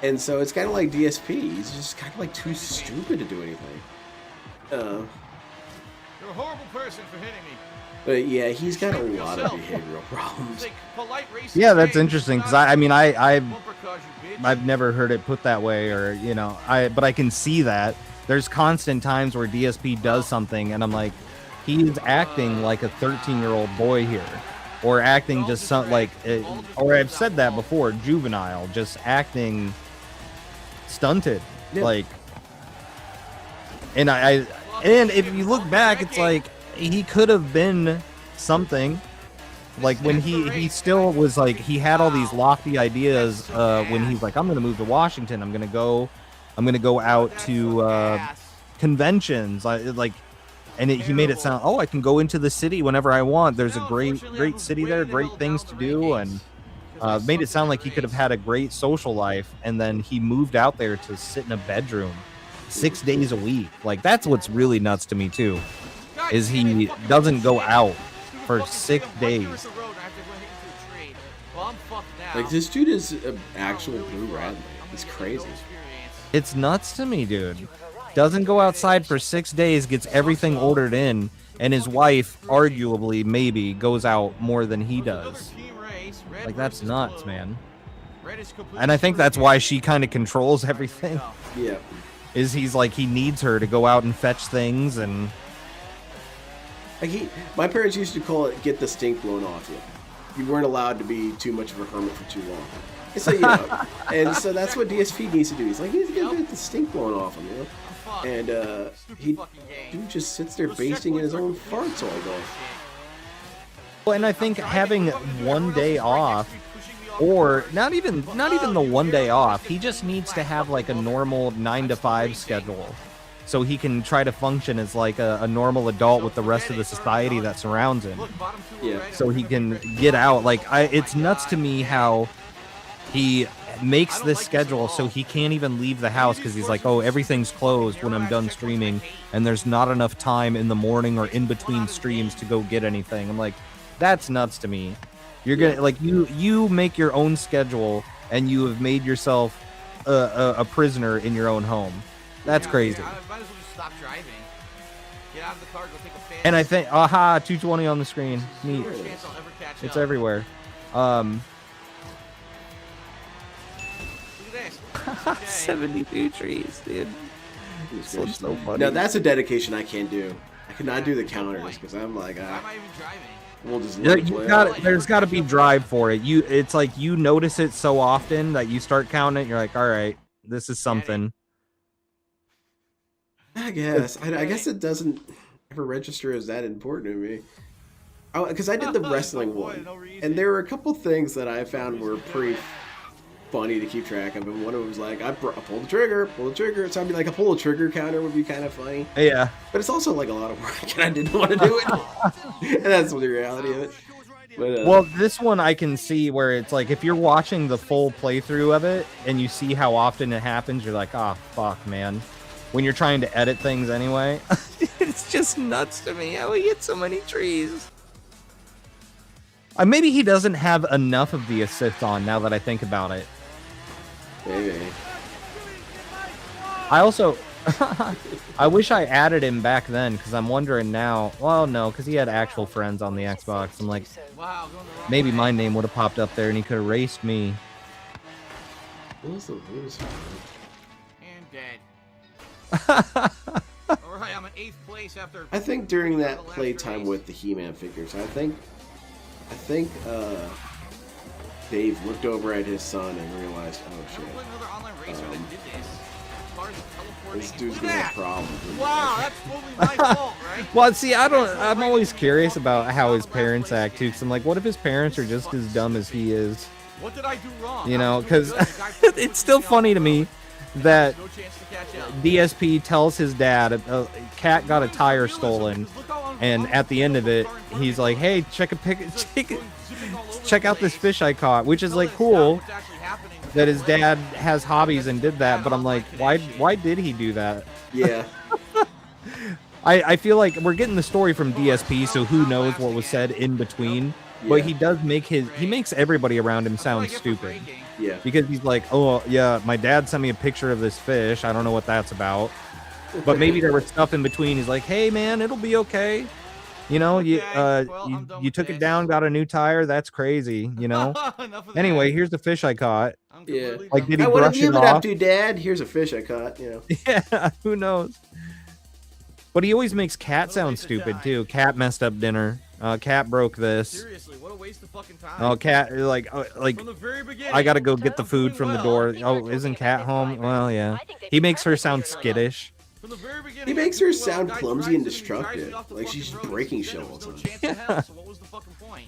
And so it's kind of like DSP. He's just kind of like too stupid to do anything. You're a horrible person for hitting me. But yeah, he's got a lot of behavioral problems. Like, polite racing Yeah, that's games, interesting because not I mean bumper cars, you bitch. I've never heard it put that way, or you know, but I can see that there's constant times where DSP does something, and I'm like, he's acting like a 13-year-old boy here, or acting just some like, or I've said that before, juvenile, just acting stunted, like, and and if you look back, it's like he could have been something. Like when he still was like, he had all these lofty ideas when he's like, I'm gonna move to Washington, I'm gonna go out to conventions, he made it sound, oh, I can go into the city whenever I want, there's a great city there, great things to do, and made it sound like he could have had a great social life, and then he moved out there to sit in a bedroom 6 days a week. Like, that's what's really nuts to me too, is he doesn't go out for 6 days. Like, this dude is an actual Blue Radley. It's crazy. It's nuts to me, dude. Doesn't go outside for 6 days, gets everything ordered in, and his wife, arguably, maybe, goes out more than he does. Like, that's nuts, man. And I think that's why she kind of controls everything. Yeah. Is he's like, he needs her to go out and fetch things, and... Like my parents used to call it "get the stink blown off you." You weren't allowed to be too much of a hermit for too long. And so and so that's what DSP needs to do. He's like, he needs to get the stink blown off him, you know. And dude just sits there basting in his own farts all day. Well, and I think having one day off, or not even the one day off, he just needs to have like a normal 9-to-5 schedule. So he can try to function as like a normal adult with the rest of the society that surrounds him. Yeah. So he can get out. Like, it's nuts to me how he makes this schedule so he can't even leave the house because he's like, oh, everything's closed when I'm done streaming, and there's not enough time in the morning or in between streams to go get anything. I'm like, that's nuts to me. You're gonna like you make your own schedule, and you have made yourself a prisoner in your own home. That's crazy. Might as well just stop driving. Get out of the car, go take a fan. And I think, aha, 220 on the screen. Neat. Chance I'll ever catch It's up. everywhere. Look at this. 72 trees, dude. So funny. No, that's a dedication I can't do. I cannot do the counters because I'm like, Why am I even driving? we'll just Yeah, let it play out. there's got to be drive for it. It's like you notice it so often that you start counting it. You're like, all right, this is something. I guess. I guess it doesn't ever register as that important to me. Because I did the wrestling one, and there were a couple things that I found were pretty funny to keep track of. And one of them was like, I pulled the trigger. So I'd be like, a pull the trigger counter would be kind of funny. Yeah. But it's also like a lot of work, and I didn't want to do it. And that's the reality of it. But, Well, this one I can see where it's like, if you're watching the full playthrough of it and you see how often it happens, you're like, oh, fuck, man. When you're trying to edit things anyway. It's just nuts to me how he hit so many trees. Maybe he doesn't have enough of the assist on now that I think about it. maybe. I also... I wish I added him back then, because I'm wondering now... Well, no, because he had actual friends on the Xbox. I'm like, Wow, going the wrong maybe way. my name would have popped up there and he could have raced me. What was the weirdest one? And dead. Alright, I'm in 8th place after... I think during that playtime with the He-Man figures, I think Dave looked over at his son and realized, oh shit, Playing another online racer that did this. Cars teleporting. this dude's Look gonna at have that. problems. with Wow, life. that's totally my fault, right? Well, see, I'm always curious about how his parents act, too, because I'm like, what if his parents are just as dumb as he is? What did I do wrong? You I know, was doing because good. The guy fucking it's still pushed me funny off to the me road. that No chance to catch up. DSP tells his dad Cat got a tire stolen, and at the end of it, he's like, hey, check out this fish I caught, which is like cool that his dad has hobbies and did that, but I'm like, why did he do that? Yeah. I feel like we're getting the story from DSP, so who knows what was said in between. But Yeah. he does makes everybody around him sound stupid. Yeah. Because he's like, oh yeah, my dad sent me a picture of this fish. I don't know what that's about. But maybe there was stuff in between. He's like, hey man, it'll be okay. You know, Okay, well, I'm done you with took it this. down, got a new tire. That's crazy. You know. Enough of that. Anyway, here's the fish I caught. I'm Yeah. completely Like, done did with he What have brush you it been up off? to, Dad? Here's a fish I caught. You know. Yeah, who knows? But he always makes Cat What a sound waste of stupid time. too. Cat messed up dinner. Cat broke this. Seriously, what a waste of fucking time. Oh, Cat like From the very beginning. I gotta go get the I'm food doing from the well. door. Oh, isn't Cat home? Well, yeah. He makes her sound skittish. From the very beginning, He I'm makes her doing well. sound Guy clumsy and drives me destructive, off the like fucking she's road. breaking There shit all was the no time. chance in hell, so what was the fucking point?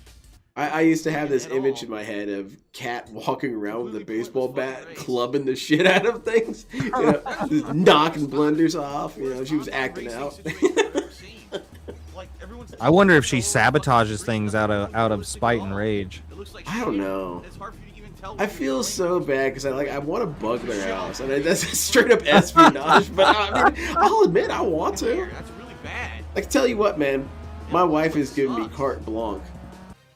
I used to have this At image all. in my head of Cat walking around with a Completely baseball pointless bat, fucking race. clubbing the shit out of things, you know, just knocking blenders off. You know, she was acting out. I wonder if she sabotages things out of spite and rage. I don't know. I feel so bad because I want to bug their house, and that's straight up espionage. But I mean, I'll admit I want to. That's really bad. I can tell you what, man. My wife is giving me carte blanche.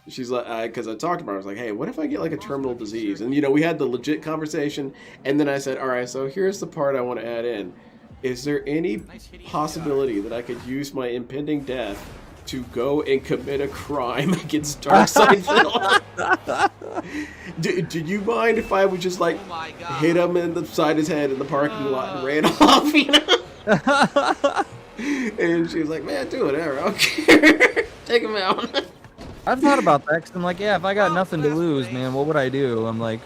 She's like, because I talked to her, I was like, hey, what if I get like a terminal disease? And you know, we had the legit conversation, and then I said, all right, so here's the part I want to add in. Is there any possibility that I could use my impending death to go and commit a crime against Darkside Phil? Do you mind if I would just like hit him in the side of his head in the parking lot and ran off, you know? And she was like, man, do whatever, I don't care. Take him out. I've thought about that because I'm like, yeah, if I got nothing to lose, man, what would I do? I'm like,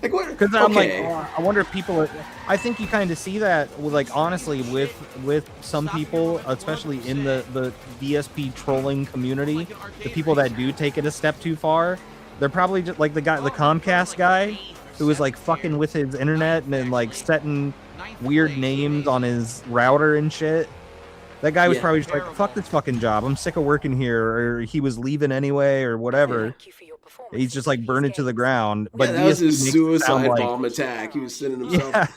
Like what? Because I'm Okay. like, I wonder if people are. I think you kind of see that, with, like, honestly, with some people, especially in the DSP trolling community, the people that do take it a step too far, they're probably just like the Comcast guy, who was like fucking with his internet and then like setting weird names on his router and shit. That guy was Yeah. probably just like, fuck this fucking job. I'm sick of working here, or he was leaving anyway, or whatever. He's just like burned it to the ground. But Yeah, that was DSP his makes it sound suicide like, bomb attack. He was sending himself. yeah.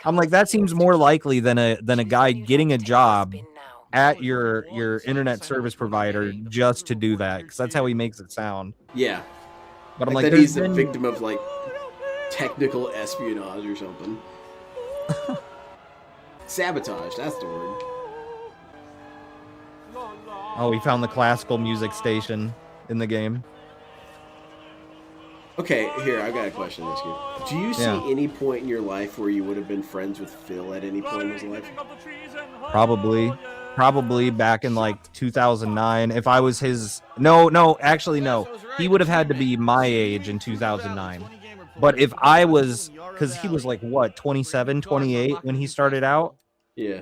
I'm like, that seems more likely than a guy getting a job at your internet service provider just to do that, because that's how he makes it sound. Yeah. But I'm Like like, that he's there's the been- victim of like technical espionage or something. Sabotage, that's the word. Oh, we found the classical music station in the game. Okay, here, I've got a question to ask you. Do you see Yeah. any point in your life where you would have been friends with Phil at any point in his life? Probably back in like 2009. If I was his, no, actually no. He would have had to be my age in 2009. But if I was, because he was like what, 27, 28 when he started out. Yeah.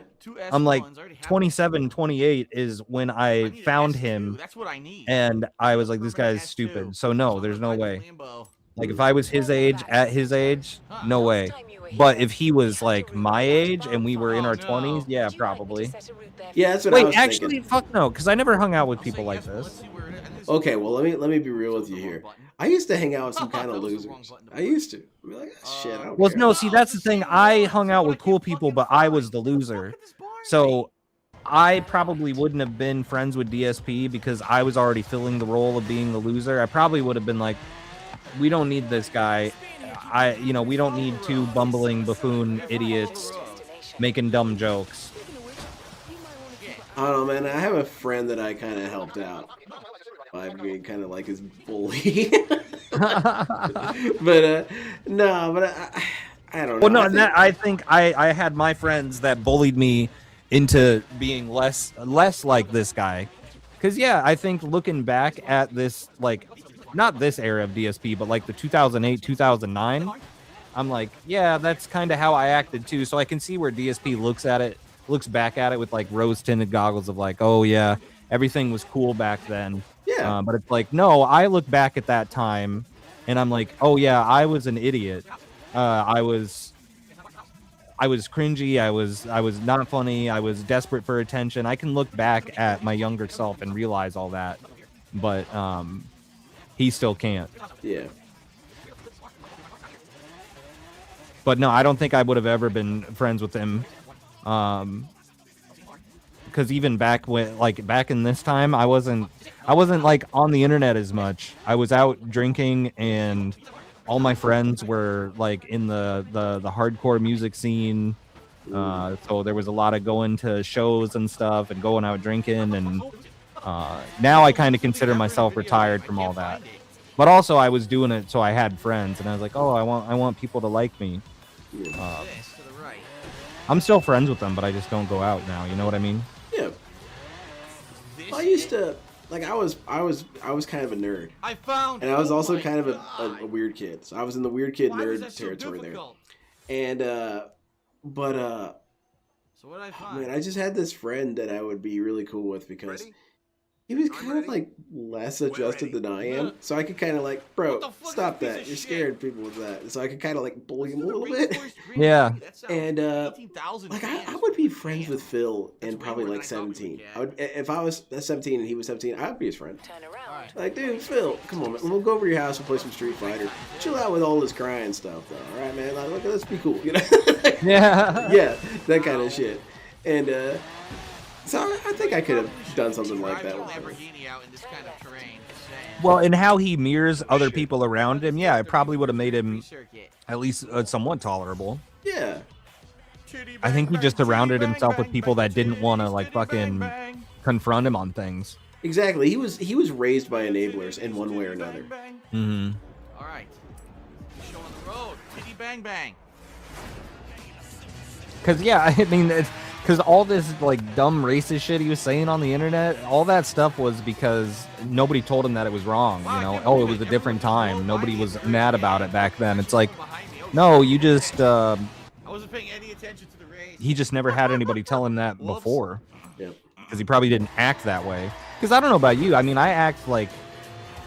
I'm like 27, 28 is when I found him, That's what I need. and I was like, this guy is stupid. So no, there's no way. Like if I was his age, at his age, no way. But if he was like my age and we were in our 20s, yeah, probably. Yeah, that's what I Wait, was actually, thinking. fuck no, because I never hung out with people like this. Okay, well let me be real with you here. I used to hang out with some kind of losers. I used to. I'd be like, oh, shit, I don't Well, care. no, see, that's the thing. I hung out with cool people, but I was the loser. So I probably wouldn't have been friends with DSP because I was already filling the role of being the loser. I probably would have been like, we don't need this guy. We don't need two bumbling buffoon idiots making dumb jokes. I don't know, man. I have a friend that I kind of helped out by being kind of like his bully. But no, but I don't know. Well, no, I think- I think I had my friends that bullied me into being less like this guy. Because, yeah, I think looking back at this, like, not this era of DSP, but like the 2008, 2009, I'm like, yeah, that's kind of how I acted too. So I can see where DSP looks back at it with like rose-tinted goggles of like, oh, yeah, everything was cool back then. Yeah. But it's like, no, I look back at that time and I'm like, oh, yeah, I was an idiot. I was cringy. I was not funny. I was desperate for attention. I can look back at my younger self and realize all that, but he still can't. Yeah. But no, I don't think I would have ever been friends with him, because even back in this time, I wasn't like on the internet as much. I was out drinking, and all my friends were like in the hardcore music scene, So there was a lot of going to shows and stuff and going out drinking. And now I kind of consider myself retired from all that. But also I was doing it so I had friends, and I was like, oh, I want people to like me. I'm still friends with them, but I just don't go out now. You know what I mean? Yeah. I used to, like, I was kind of a nerd. And I was also kind of a weird kid. So I was in the weird kid nerd territory there. And So what did I find? man, I just had this friend that I would be really cool with because he was kind of like less adjusted than I am. So I could kind of like, bro, stop that. You're scaring people with that. So I could kind of like bully him a little bit. Yeah. And like I would be friends with Phil and probably like 17. I would, if I was 17 and he was 17, I'd be his friend. Like, dude, Phil, come on, man. We'll go over to your house and play some Street Fighter. Chill out with all this crying stuff, though. All right, man. Like, let's be cool, you know? Yeah. Yeah, that kind of shit. And so I think I could have done something like that. Well, and how he mirrors other people around him, yeah, it probably would have made him at least somewhat tolerable. Yeah. I think he just surrounded himself with people that didn't want to like fucking confront him on things. Exactly. He was raised by enablers in one way or another. Mm-hmm. All right. Show on the road. Titty bang bang. Because, yeah, I mean, because all this, like, dumb racist shit he was saying on the internet, all that stuff was because nobody told him that it was wrong, you know? Oh, it was a different time. Nobody was mad about it back then. It's like, no, you just, I wasn't paying any attention to the race. he just never had anybody tell him that before. Yep. Because he probably didn't act that way. Because I don't know about you. I mean, I act like,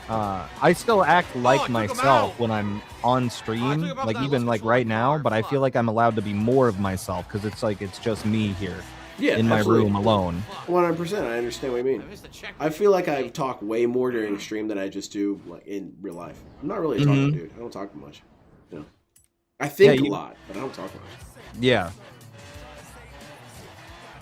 I still act like myself when I'm on stream, like even like right now, but I feel like I'm allowed to be more of myself because it's like it's just me here in my room alone. 100%. I understand what you mean. I feel like I talk way more during stream than I just do like in real life. I'm not really a talking dude. I don't talk much. You know? I think a lot, but I don't talk much. Yeah.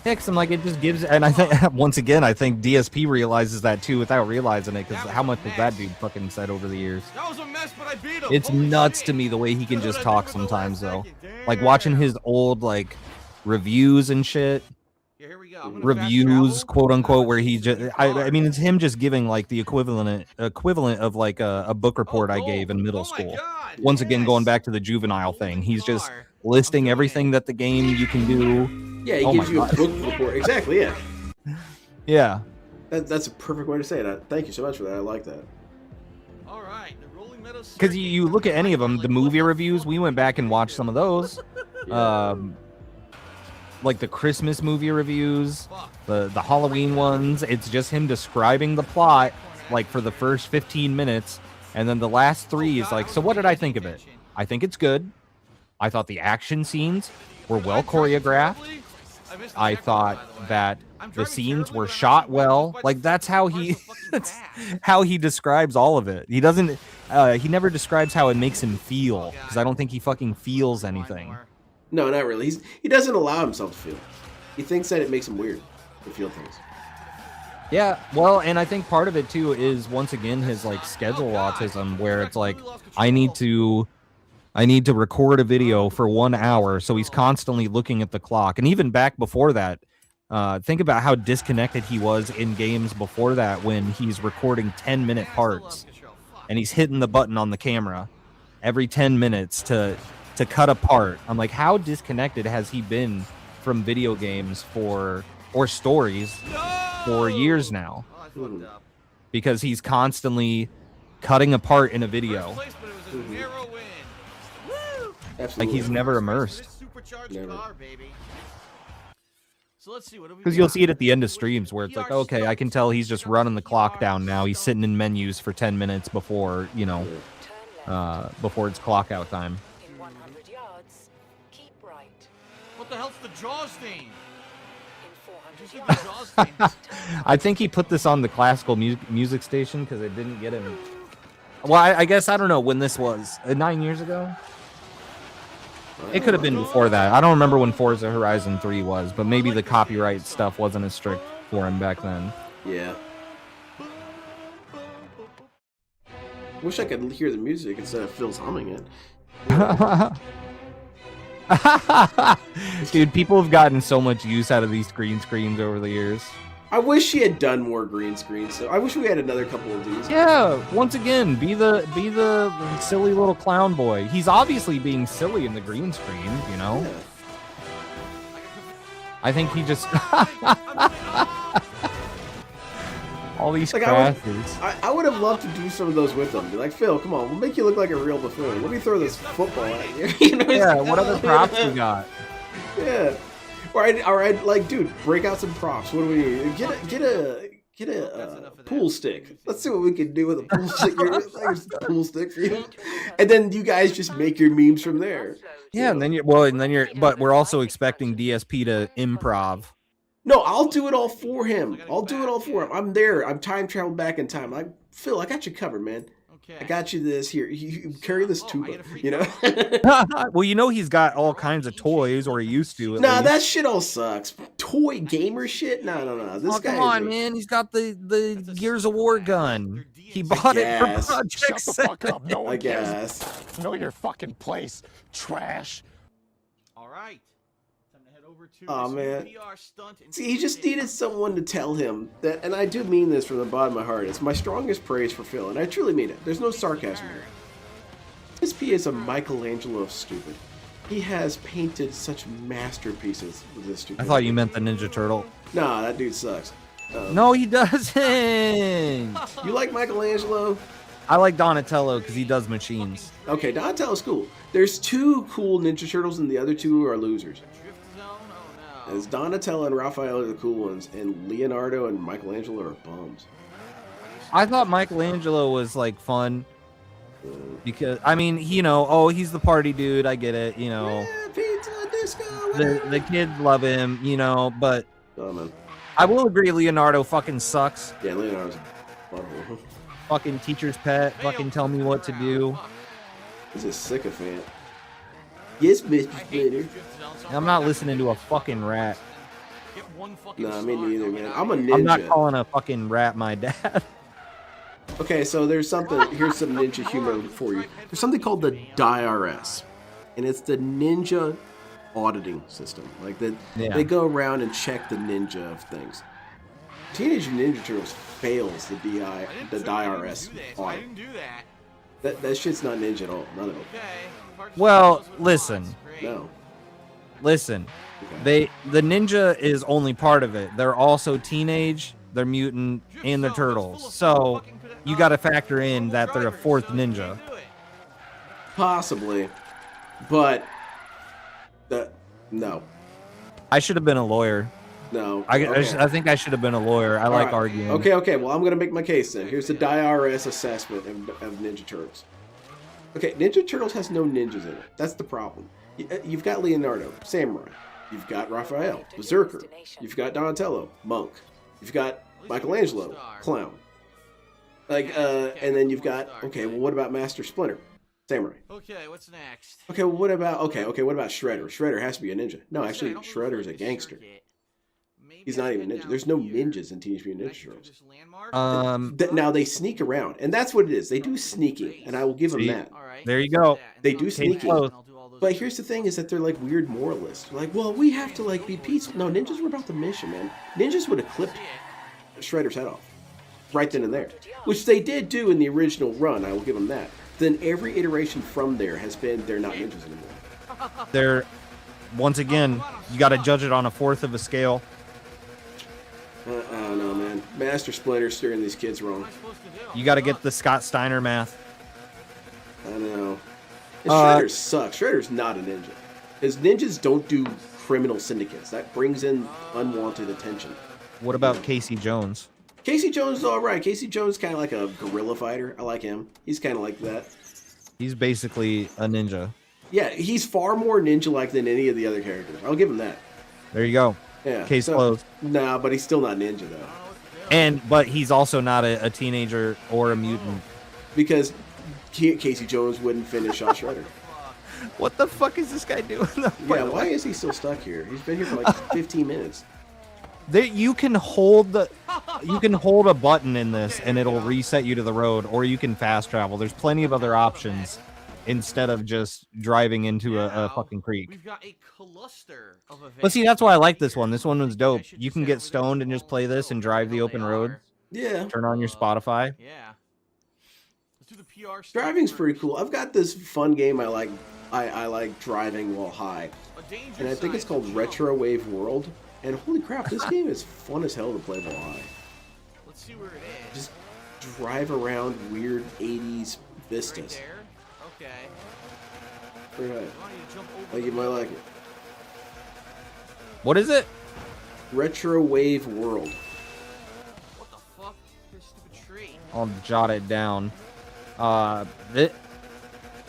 Yeah, cause I'm like, it just gives, and I think, once again, I think DSP realizes that too without realizing it, because how much has that dude fucking said over the years? That was a mess, but I beat him. It's nuts to me the way he can just talk sometimes, though. Like, watching his old, like, reviews and shit. Yeah, here we go. Reviews, quote unquote, where he just, I mean, it's him just giving, like, the equivalent of, like, a book report I gave in middle school. Once again, going back to the juvenile thing, he's just listing everything that the game you can do. Yeah, he gives you a book report. Exactly, yeah. Yeah. That's a perfect way to say it. Thank you so much for that. I like that. All right, the Rolling Meadows. Because you look at any of them, the movie reviews, we went back and watched some of those. Like the Christmas movie reviews, the Halloween ones. It's just him describing the plot, like for the first 15 minutes. And then the last 3 is like, so what did I think of it? I think it's good. I thought the action scenes were well choreographed. I thought that the scenes were shot well. Like that's how he describes all of it. He doesn't he never describes how it makes him feel, because I don't think he fucking feels anything. No, not really. He doesn't allow himself to feel. He thinks that it makes him weird to feel things. Yeah, well, and I think part of it too is once again his like schedule autism, where it's like I need to record a video for 1 hour, so he's constantly looking at the clock. And even back before that, think about how disconnected he was in games before that, when he's recording 10-minute parts and he's hitting the button on the camera every 10 minutes to cut a part. I'm like, how disconnected has he been from video games or stories for years now? Because he's constantly cutting a part in a video. Absolutely. Like he's never immersed. Never. So let's see, what do we Because you'll see it at the end of streams where it's like, okay, I can tell he's just running the clock down now. He's sitting in menus for 10 minutes before, you know, before it's clock out time. In 100 yards, keep right. What the hell's the Jaws theme? In 400 Did you see yards. the Jaws theme? I think he put this on the classical music station because it didn't get him. Well, I guess I don't know when this was. 9 years ago? It could have been before that. I don't remember when Forza Horizon 3 was, but maybe the copyright stuff wasn't as strict for him back then. Yeah. Wish I could hear the music instead of Phil's humming it. Dude, people have gotten so much use out of these green screens over the years. I wish she had done more green screens. So I wish we had another couple of these. Yeah, once again, be the silly little clown boy. He's obviously being silly in the green screen, you know. Yeah. I think he just all these Like, crashes. I would have loved to do some of those with them. Be like, Phil, come on, we'll make you look like a real buffoon. Let me throw this football at you. You know, Yeah, what other props we got? Yeah. Or I'd like, dude, break out some props. What do we need? Get a pool stick. Let's see what we can do with a pool stick. Here's a pool stick for you. And then you guys just make your memes from there. Yeah, and then but we're also expecting DSP to improv. No, I'll do it all for him. I'll do it all for him. I'm there. I'm time traveled back in time. Like, Phil, I got you covered, man. Okay. I got you this here. You carry this tuba, you know? Well, you know he's got all kinds of toys, or he used to. Nah, that shit all sucks. Toy gamer shit? No. This guy. Come on, man. He's got the Gears of War gun. He bought it for guess. Project Shut the fuck up. No one I cares. guess. Know your fucking place, trash. All right. Time to head over to Aw, this man. VR stunt and See, he just needed someone to tell him that, and I do mean this from the bottom of my heart. It's my strongest praise for Phil, and I truly mean it. There's no sarcasm here. SP is a Michelangelo of stupid. He has painted such masterpieces with this stupid. I thought you meant the Ninja Turtle. Nah, that dude sucks. No, he doesn't. You like Michelangelo? I like Donatello because he does machines. Okay, Donatello's cool. There's two cool Ninja Turtles, and the other two are losers. drift zone. Oh no. As Donatello and Raphael are the cool ones, and Leonardo and Michelangelo are bums. I thought Michelangelo was like fun because I mean, he's the party dude. I get it, Yeah, pizza disco. The kids love him, but Oh man. I will agree Leonardo fucking sucks. Yeah, Leonardo's a butthole. Fucking teacher's pet, fucking tell me what to do. He's a sycophant. Yes, Mr. Splitter. I'm not listening to a fucking rat. Get one fucking Nah, me star neither, and man. get I'm a out of ninja. here. I'm not calling a fucking rat my dad. Okay, so there's something. Here's some ninja humor for you. There's something called the DIRS, and it's the ninja auditing system. Like that, Yeah. they go around and check the ninja of things. Teenage Ninja Turtles fails the DIRS I audit. didn't do that. That shit's not ninja at all. None of it. Okay. Parts Well, of those with listen. mods, great. No. Listen, Okay. the ninja is only part of it. They're also teenage, they're mutant, and they're turtles. So you got to factor in that they're a fourth ninja. Possibly, but no. I should have been a lawyer. No. I Okay. think I should have been a lawyer. I All like right. arguing. Okay. Well, I'm going to make my case then. Here's the DIRS assessment of Ninja Turtles. Okay, Ninja Turtles has no ninjas in it. That's the problem. You've got Leonardo, Samurai. You've got Raphael, Berserker. You've got Donatello, Monk. You've got Michelangelo, Clown. And then you've got, okay, well, what about Master Splinter? Samurai. Okay, what's next? Okay, well, what about Shredder? Shredder has to be a ninja. No, Okay, actually, I don't Shredder is a really gangster. circuit. Maybe He's I not head even a ninja. down There's no here. ninjas in Teenage Mutant Can I Ninja do Turtles. this landmark? Now they sneak around, and that's what it is. They do sneaking, and I will give them See? that. All right, There you do go. that, and They then do I'll sneaking. that, and I'll do all those But other here's the things. thing: is that they're like weird moralists. They're like, well, we have to like be peaceful. No, ninjas were about the mission, man. Ninjas would have clipped Shredder's head off right then and there, which they did do in the original run. I will give them that. Then every iteration from there has been they're not ninjas anymore. They're once again, you got to judge it on a fourth of a scale. I don't know, man. Master Splinter's steering these kids wrong. What am I supposed to do? You got to get the Scott Steiner math. I know. And Shredder sucks. Shredder's not a ninja. Because ninjas don't do criminal syndicates. That brings in unwanted attention. What about Casey Jones? Casey Jones is alright. Casey Jones is kind of like a guerrilla fighter. I like him. He's kind of like that. He's basically a ninja. Yeah, he's far more ninja-like than any of the other characters. I'll give him that. There you go. Yeah. Case closed. Nah, but he's still not ninja, though. But he's also not a teenager or a mutant. Because Casey Jones wouldn't finish off Shredder. What the fuck is this guy doing? Yeah, why is he still stuck here? He's been here for like 15 minutes. You can hold a button in this and it'll reset you to the road, or you can fast travel. There's plenty of other options. instead of just driving into a Now, fucking creek. We've got a cluster of events. But see, that's why I like this one. This one was I dope. should You just can head get over there stoned and just play this and drive the open road. Yeah. Turn on your Spotify. Yeah. Let's do the PR stuff Driving's first. pretty cool. I've got this fun game I like. I like driving while high, and I think it's called Retro Wave World. And holy crap, this game is fun as hell to play while high. Let's see where it is. Just drive around weird 80s Right vistas. there. Okay. Pretty high. I want you to jump over Like you the might hill. like it. What is it? Retro Wave World. What the fuck? This stupid tree. I'll jot it down.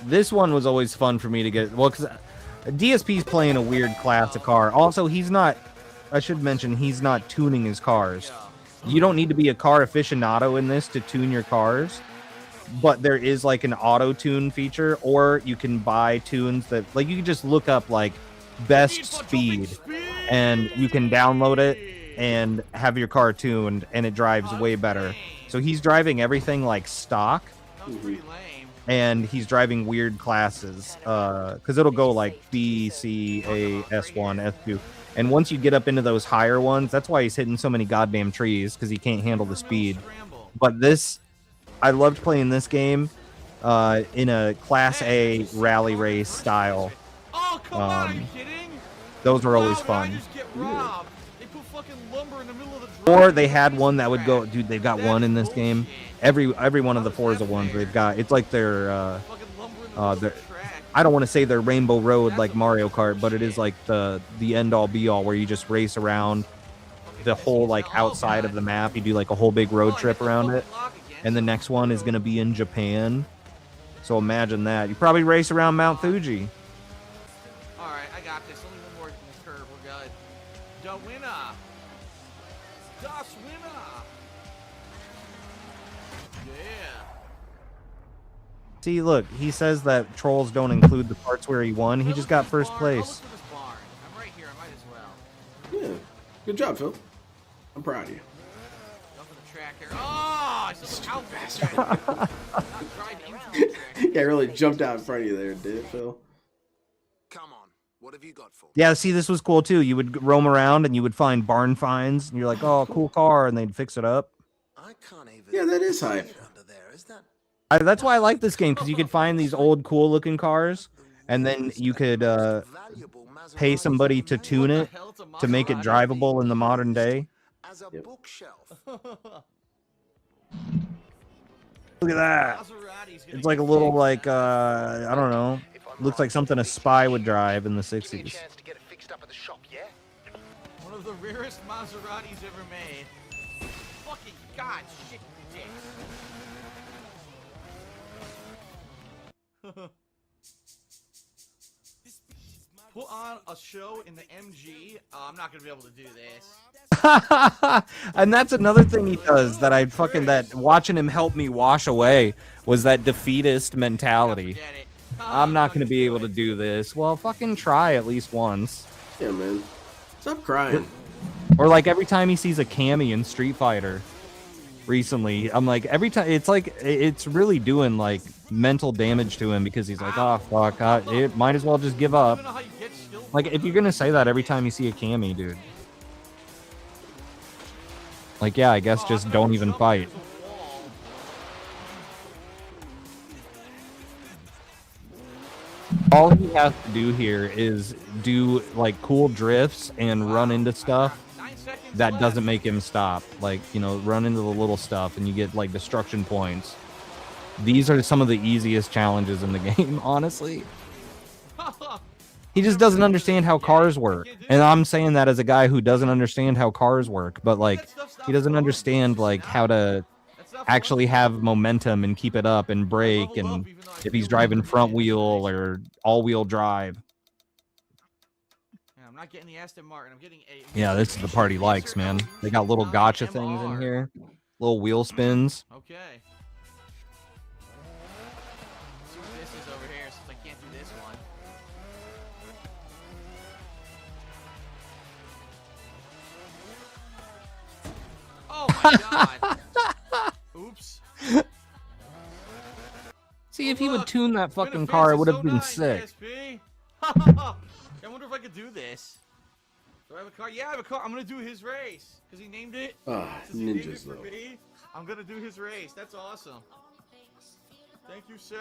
This one was always fun for me to get. Well, because DSP's playing a weird classic car. Also, he's not. I should mention he's not tuning his cars. You don't need to be a car aficionado in this to tune your cars. But there is like an auto tune feature, or you can buy tunes that like you can just look up like best speed, and you can download it and have your car tuned, and it drives way better. So he's driving everything like stock. That was pretty lame. And he's driving weird classes, because it'll go like B, C, A, S1, S2. And once you get up into those higher ones, that's why he's hitting so many goddamn trees, because he can't handle the speed. But this, I loved playing this game in a Class A rally race style. Oh, come on, are you kidding? Those were always Wow, did I fun. just get robbed? They put fucking lumber in the middle of the drive. Or they had one that would go, dude, they've got one in this game. Every one of the Forza ones they've got, it's like their I don't want to say they're Rainbow Road like Mario Kart, but it is like the end all be all where you just race around the whole like outside of the map. You do like a whole big road trip around it. And the next one is going to be in Japan. So imagine that. You probably race around Mount Fuji. Alright, I got this. Only one more curve. We're good. The winner. Das winner. Yeah. See, look, he says that trolls don't include the parts where he won. He just got first place. I'll look for this barn. I'm right here. I might as well. Yeah. Good job, Phil. I'm proud of you. Jump in the track here. Oh, I saw the bastard. Not drive into the track. Yeah, really jumped out in front of you there, did it, Phil? Come on, what have you got for me? Yeah, see, this was cool too. You would roam around and you would find barn finds, and you're like, oh, cool car, and they'd fix it up. I can't even Yeah, that is hype. under there, is that? That's why I like this game, because you could find these old, cool-looking cars, and then you could Valuable pay somebody to tune it to make it drivable in the modern day. as a bookshelf. Look at that. It's like a little, like, I don't know. Looks like something a spy would drive in the 60s. One of the rarest Maseratis ever made. Fucking god, shit, dick. Put on a show in the MG. I'm not gonna be able to do this. And that's another thing he does that I fucking, that watching him help me wash away was that defeatist mentality. Forget it. I'm not going to be able to do this. Well, fucking try at least once. Yeah, man. Stop crying. Or like every time he sees a Cammy in Street Fighter recently, I'm like, every time, it's like, it's really doing like mental damage to him, because he's like, oh fuck, it might as well just give I up. don't know how you get still. Like, if you're going to say that every time you see a Cammy, dude. Like, yeah, I guess just don't even fight. All he has to do here is do like cool drifts and run into stuff that doesn't make him stop. Like, you know, run into the little stuff and you get like destruction points. These are some of the easiest challenges in the game, honestly. He just doesn't understand how cars work. And I'm saying that as a guy who doesn't understand how cars work, but like he doesn't understand like how to actually have momentum and keep it up and brake, and if he's driving front wheel or all-wheel drive. Yeah, I'm not getting the Aston Martin. I'm getting a. Yeah, this is the part he likes, man. They got little gotcha things in here, little wheel spins. Okay. Let's see what this is over here, since I can't do this one. Oh my god. Oops. See, See, if he would Look, tune that been a fucking fan car, it since would have been 09, sick. DSP. I wonder if I could do this. Do I have a car? Yeah, I have a car. I'm gonna do his race because he named it. Ah, Since he named it ninjas for though. me, I'm gonna do his race. That's awesome. Thank you, sir.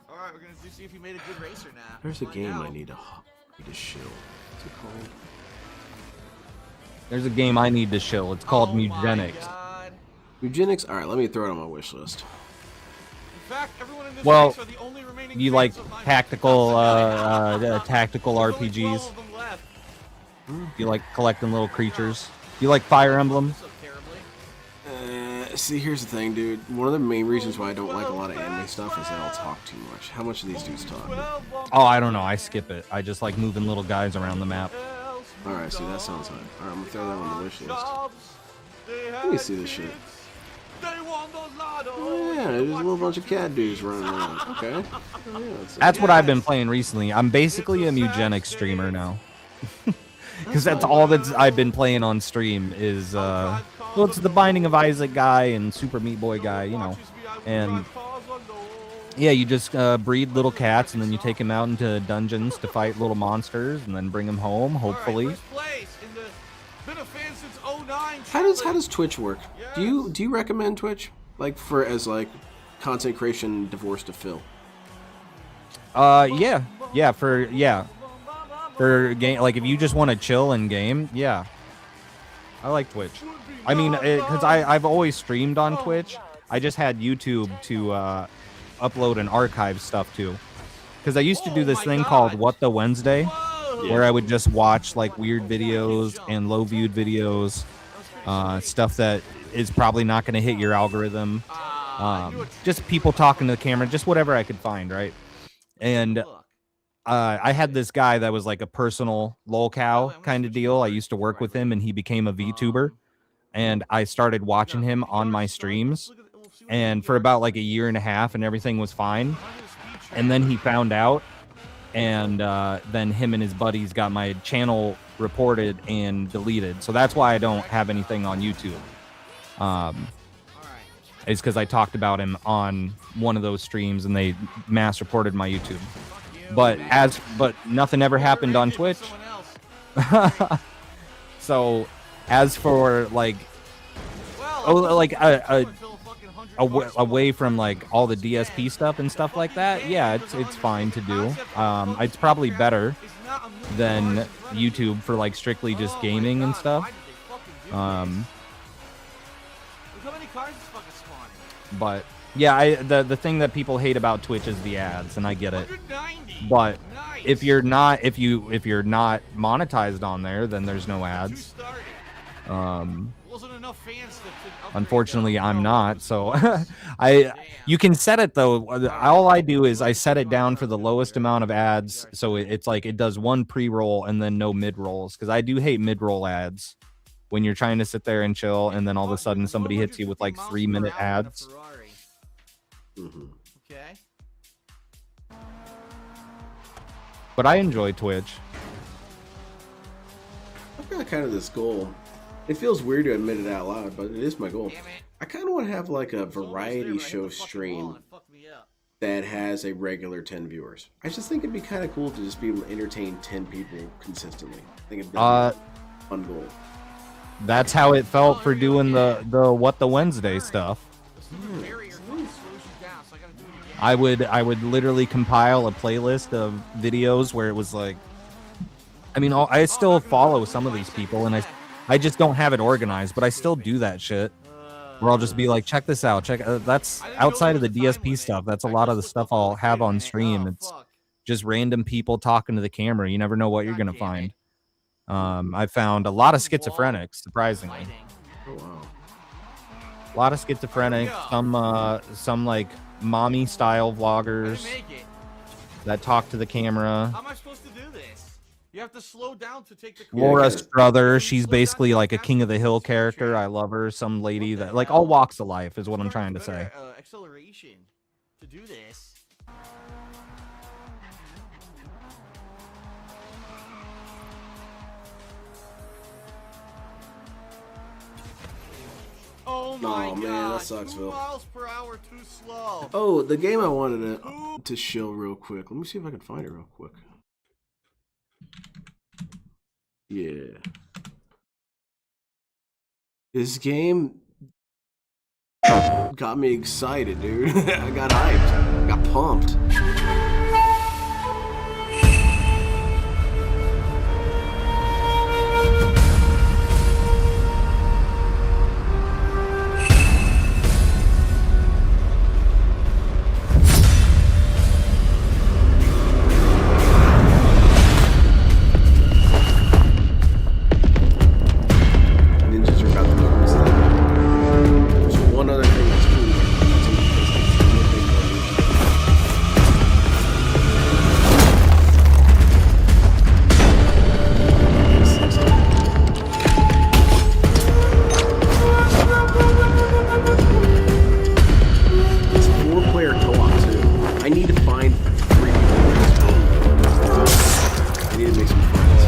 All right, we're gonna see if he made a good racer now. There's a Find game out. I need to shill. What's it called? There's a game I need to show. It's called Oh my Mugenics. God. Eugenics? Alright, let me throw it on my wish list. In fact, everyone in this Well, race are the only remaining You fans like of mine. tactical, tactical There's only 12 RPGs? of them left. You like collecting little creatures? You like Fire Emblem? So terribly. See, here's the thing, dude. One of the main reasons why I don't like a lot of anime stuff is they all talk too much. How much do these dudes talk? Oh, I don't know. I skip it. I just like moving little guys around the map. Alright, see, that sounds fine. Alright, I'm gonna throw that on the wish list. Let me see this shit. Oh, yeah, there's a little bunch of cat dudes running around. Okay. Oh, yeah, That's what I've been playing recently. I'm basically a Mugenics streamer now. Because that's all that I've been playing on stream is, well, it's the Binding of Isaac guy and Super Meat Boy guy, you know. And, yeah, you just breed little cats, and then you take them out into dungeons to fight little monsters, and then bring them home, hopefully. First place in the been a fan since 09. How does Twitch work? Do you recommend Twitch? Like as content creation divorced to Phil? Yeah. For game, like if you just want to chill and game, yeah. I like Twitch. I mean, because I've always streamed on Twitch. I just had YouTube to upload and archive stuff to. Because I used to do this thing called What the Wednesday, where I would just watch like weird videos and low viewed videos, stuff that is probably not going to hit your algorithm. Just people talking to the camera, just whatever I could find, right? And I had this guy that was like a personal lolcow kind of deal. I used to work with him, and he became a VTuber. And I started watching him on my streams. And for about like a year and a half, and everything was fine. And then he found out, and then him and his buddies got my channel reported and deleted. So that's why I don't have anything on YouTube. It's because I talked about him on one of those streams, and they mass reported my YouTube. But nothing ever happened on Twitch. So, as for like, away from like all the DSP stuff and stuff like that, yeah, it's fine to do. It's probably better than YouTube for like strictly just gaming and stuff. But yeah, the thing that people hate about Twitch is the ads, and I get it. But if you're not monetized on there, then there's no ads. Unfortunately, I'm not, so you can set it though. All I do is I set it down for the lowest amount of ads, so it's like it does one pre-roll and then no mid-rolls, because I do hate mid-roll ads when you're trying to sit there and chill, and then all of a sudden somebody hits you with like 3-minute ads. Okay. But I enjoy Twitch. I've got kind of this goal. It feels weird to admit it out loud, but it is my goal. I kind of want to have like a variety show stream that has a regular 10 viewers. I just think it'd be kind of cool to just be able to entertain 10 people consistently. I think it'd be a fun goal. That's how it felt for doing the What the Wednesday stuff. I would literally compile a playlist of videos where it was like, I mean, I still follow some of these people, and I just don't have it organized, but I still do that shit. Where I'll just be like, check this out, that's outside of the DSP stuff. That's a lot of the stuff I'll have on stream. It's just random people talking to the camera. You never know what you're gonna find. I found a lot of schizophrenics, surprisingly. Oh wow. A lot of schizophrenics, some like mommy style vloggers that talk to the camera. How am I supposed to do this? You have to slow down to take the Laura Struther, she's basically like a King of the Hill character. I love her. Some lady that like all walks of life is what I'm trying to say. Acceleration to do this. Oh my God. Man, that sucks, 2 Phil. miles per hour hour too slow. Oh, the game I wanted to show real quick. Let me see if I can find it real quick. Yeah. This game got me excited, dude. I got hyped. I got pumped. Ninjas are about to go to sleep. There's one other thing that's cool. It's 4-player co-op too. I need to find 3 people in this co-op. I need to make some friends.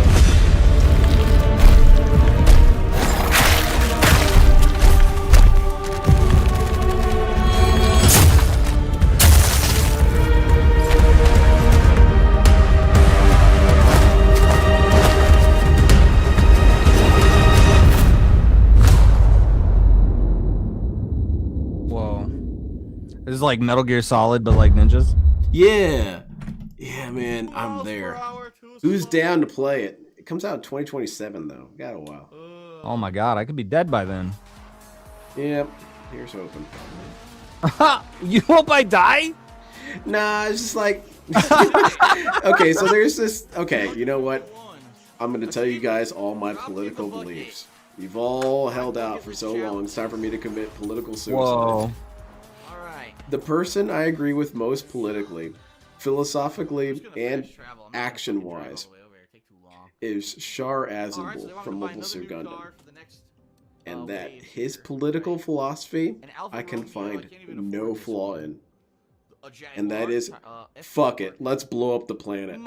Whoa. This is like Metal Gear Solid, but like ninjas. Yeah. Yeah, man, I'm there. Hour too Who's slow. down to play it? It comes out in 2027 though. Got a while. Oh my god, I could be dead by then. Yep. Here's hoping. You hope I die? Nah, it's just like okay, so there's this okay, you know what? I'm gonna tell you guys all my political beliefs. You've all held out for so long, it's time for me to commit political suicide. Whoa. All right. The person I agree with most politically, philosophically, and action-wise is Shar Aznavour from Mobile Suit Gundam. And that his political philosophy I can find no flaw in. And that is, fuck it, let's blow up the planet.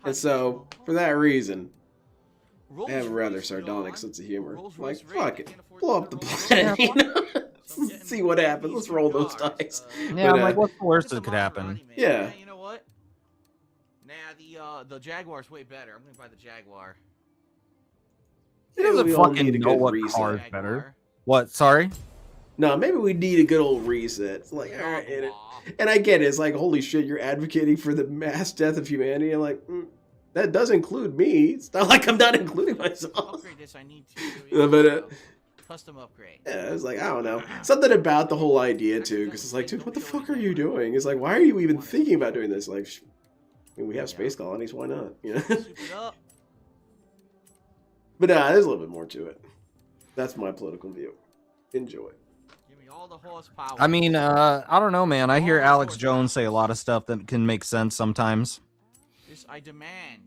And so, for that reason, I have a rather sardonic sense of humor. Like, fuck it, blow up the planet, you know? See what happens, let's roll those dice. Yeah, But, I'm like, what's the worst that could happen? Yeah. You know what? Nah, the Jaguar's way better. I'm gonna buy the Jaguar. He doesn't we all need fucking a know good what reset. car's better. What? Sorry? No, maybe we need a good old reset. It's like, all right, and I get it. It's like, holy shit, you're advocating for the mass death of humanity. I'm like, that does include me. It's not like I'm not including myself. Upgrade this, I need to. But Custom upgrade. yeah, it's like, I don't know. Something about the whole idea too, because it's like, dude, what the fuck are you doing? It's like, why are you even thinking about doing this? Like, I mean, we have space colonies, why not? You know? Soup it up. But there's a little bit more to it. That's my political view. Enjoy. Give me all the horsepower. I mean, I don't know, man. I hear Alex Jones say a lot of stuff that can make sense sometimes. This I demand.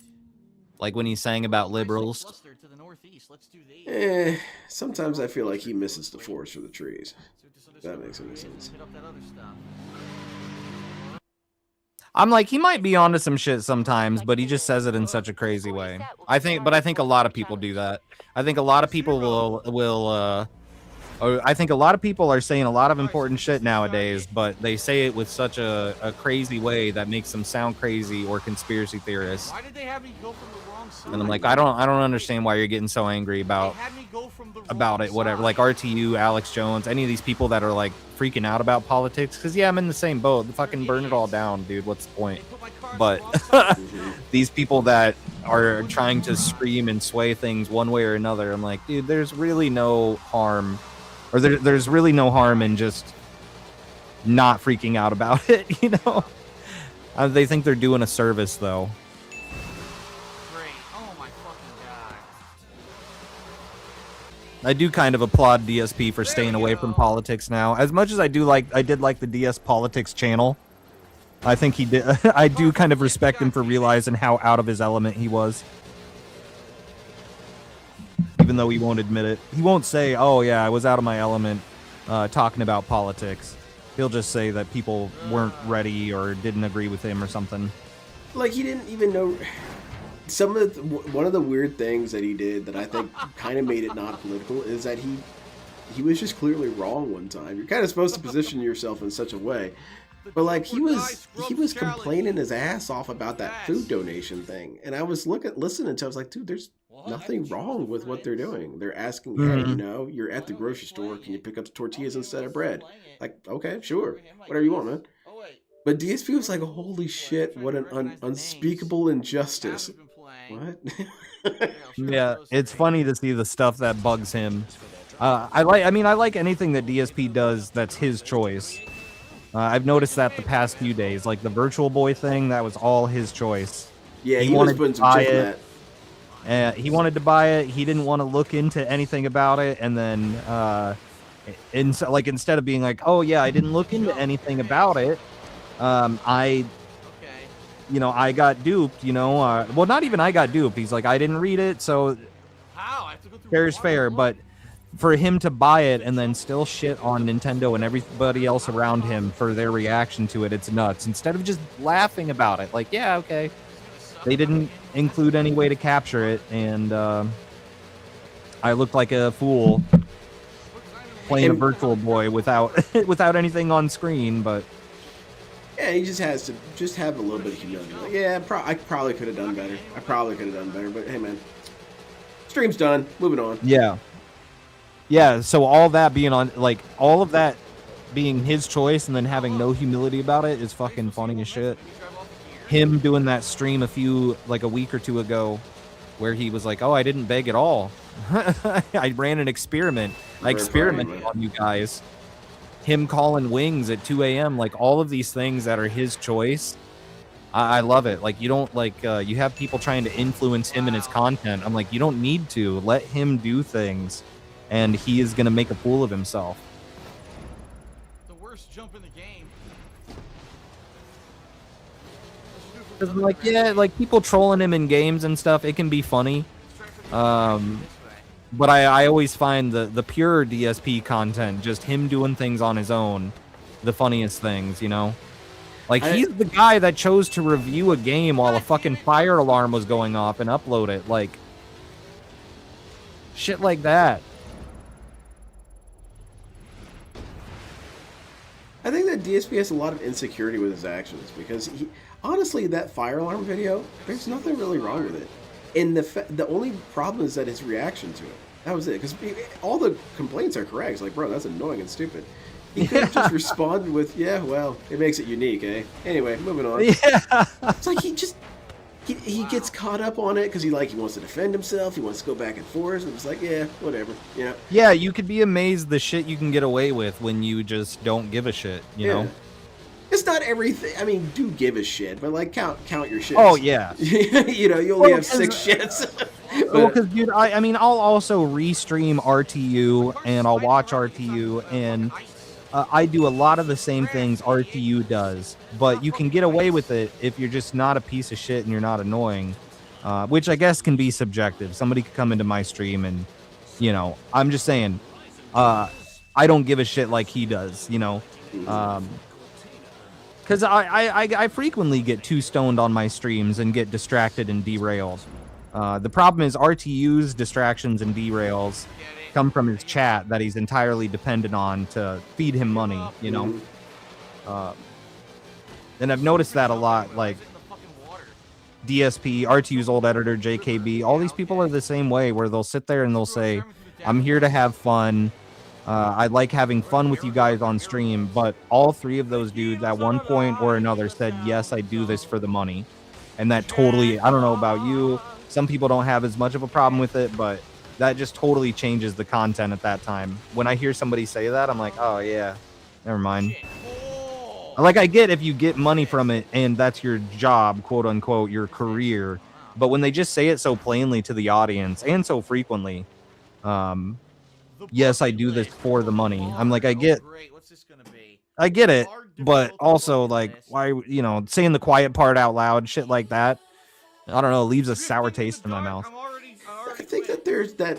Like when he's saying about liberals. Cluster to the northeast. Let's do these. Sometimes I feel like he misses the forest for the trees. If that makes any sense. Hit up that other stuff. I'm like, he might be onto some shit sometimes, but he just says it in such a crazy way. I think a lot of people do that. I think a lot of people I think a lot of people are saying a lot of important shit nowadays, but they say it with such a crazy way that makes them sound crazy or conspiracy theorists. Why did they have me go from the wrong side? And I'm like, I don't understand why you're getting so angry about it, whatever. Like RTU, Alex Jones, any of these people that are like freaking out about politics. Because yeah, I'm in the same boat. Fucking burn it all down, dude. What's the point? But these people that are trying to scream and sway things one way or another, I'm like, dude, there's really no harm, or there's really no harm in just not freaking out about it, you know? They think they're doing a service, though. Great. Oh my fucking god. I do kind of applaud DSP for staying away from politics now. As much as I did like the DS Politics channel. I think he did. I do kind of respect him for realizing how out of his element he was. Even though he won't admit it. He won't say, oh yeah, I was out of my element talking about politics. He'll just say that people weren't ready or didn't agree with him or something. Like, he didn't even know... one of the weird things that he did that I think kind of made it not political is that he was just clearly wrong one time. You're kind of supposed to position yourself in such a way. But like he was complaining his ass off about that food donation thing, and I was listening to. I was like, dude, there's nothing wrong with what they're doing. They're asking, hey, you know, you're at the grocery store, can you pick up the tortillas instead of bread? Like, okay, sure, whatever you want, man. But DSP was like, holy shit, what an unspeakable injustice. What? Yeah, it's funny to see the stuff that bugs him. I like anything that DSP does that's his choice. I've noticed that the past few days, like the Virtual Boy thing, that was all his choice. Yeah, he was putting some shit in that. He wanted to buy it. He didn't want to look into anything about it, and then, instead of being like, "Oh yeah, I didn't look into anything about it," I got duped. Well, not even I got duped. He's like, "I didn't read it, so fair's fair." But for him to buy it and then still shit on Nintendo and everybody else around him for their reaction to it, it's nuts. Instead of just laughing about it, like, yeah, okay, they didn't include any way to capture it, and I looked like a fool playing a Virtual Boy without anything on screen. But yeah, he just has to just have a little bit of humility. Like, yeah, I probably could have done better. But hey, man, stream's done. Moving on. Yeah, so all that being all of that being his choice and then having no humility about it is fucking funny as shit. Him doing that stream a week or two ago where he was like, "Oh, I didn't beg at all. I ran an experiment. I experimented on you guys." Him calling wings at 2 a.m., like all of these things that are his choice. I love it. Like, you don't you have people trying to influence him and his content. I'm like, you don't need to. Let him do things, and he is going to make a fool of himself. The worst jump in the game. People trolling him in games and stuff, it can be funny. But I always find the pure DSP content, just him doing things on his own, the funniest things, Like, he's the guy that chose to review a game while a fucking fire alarm was going off and upload it. Like, shit like that. I think that DSP has a lot of insecurity with his actions because honestly, that fire alarm video, there's nothing really wrong with it. And the only problem is that his reaction to it. That was it. Because all the complaints are correct. It's like, bro, that's annoying and stupid. He could have just responded with, yeah, well, it makes it unique, eh? Anyway, moving on. Yeah. It's like he gets caught up on it because he wants to defend himself. He wants to go back and forth. And it's like, yeah, whatever. Yeah, you could be amazed the shit you can get away with when you just don't give a shit, you know? It's not everything. I mean, do give a shit, but like count your shits. Oh yeah. You only have 6 shits. Well, because dude, I'll also restream RTU and I'll watch RTU, and I do a lot of the same things RTU does, but you can get away with it if you're just not a piece of shit and you're not annoying, which I guess can be subjective. Somebody could come into my stream and, I'm just saying, I don't give a shit like he does, because I frequently get too stoned on my streams and get distracted and derailed. The problem is RTU's distractions and derails come from his chat that he's entirely dependent on to feed him money, and I've noticed that a lot, like DSP, RTU's old editor, JKB, all these people are the same way, where they'll sit there and they'll say, I'm here to have fun. I like having fun with you guys on stream, but all 3 of those dudes at one point or another said, yes, I do this for the money. And that totally, I don't know about you, some people don't have as much of a problem with it, but that just totally changes the content at that time. When I hear somebody say that, I'm like, oh yeah, never mind. Like, I get if you get money from it and that's your job, quote unquote, your career, but when they just say it so plainly to the audience and so frequently, yes, I do this for the money. I'm like, I get it, but also, like, why, saying the quiet part out loud, shit like that, I don't know, leaves a sour taste in my mouth. I think that there's that,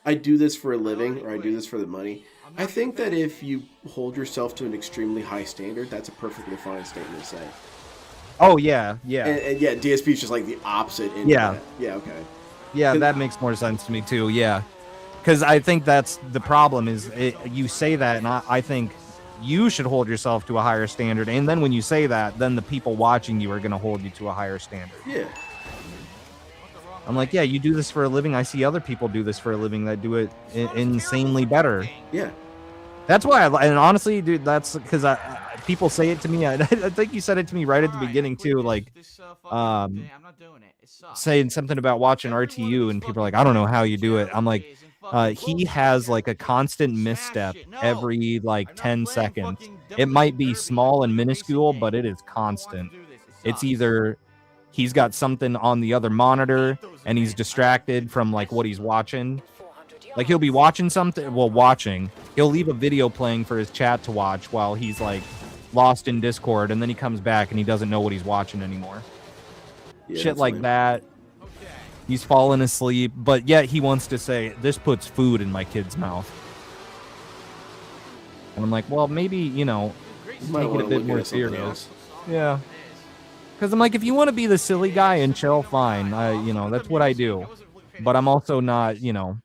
I do this for a living, or I do this for the money. I think that if you hold yourself to an extremely high standard, that's a perfectly fine statement to say. Oh, yeah. And yeah, DSP is just like the opposite. Yeah. Yeah, okay. Yeah, that makes more sense to me, too, yeah. Because I think that's the problem is you say that, and I think you should hold yourself to a higher standard. And then when you say that, then the people watching you are going to hold you to a higher standard. Yeah. I'm like, yeah, you do this for a living. I see other people do this for a living that do it insanely better. Yeah. That's why, and honestly, dude, that's because people say it to me. I think you said it to me right at the beginning too, like, saying something about watching RTU, and people are like, I don't know how you do it. I'm like, he has like a constant misstep every like 10 seconds. It might be small and minuscule, but it is constant. It's either he's got something on the other monitor and he's distracted from like what he's watching. Like he'll be watching something, he'll leave a video playing for his chat to watch while he's like lost in Discord, and then he comes back and he doesn't know what he's watching anymore. Yeah, shit like that. He's falling asleep, but yet he wants to say, this puts food in my kid's mouth. And I'm like, well, maybe, you know, take it a bit more serious. Yeah. Because I'm like, if you want to be the silly guy and chill, fine. You know, that's what I do. But I'm also not, you know,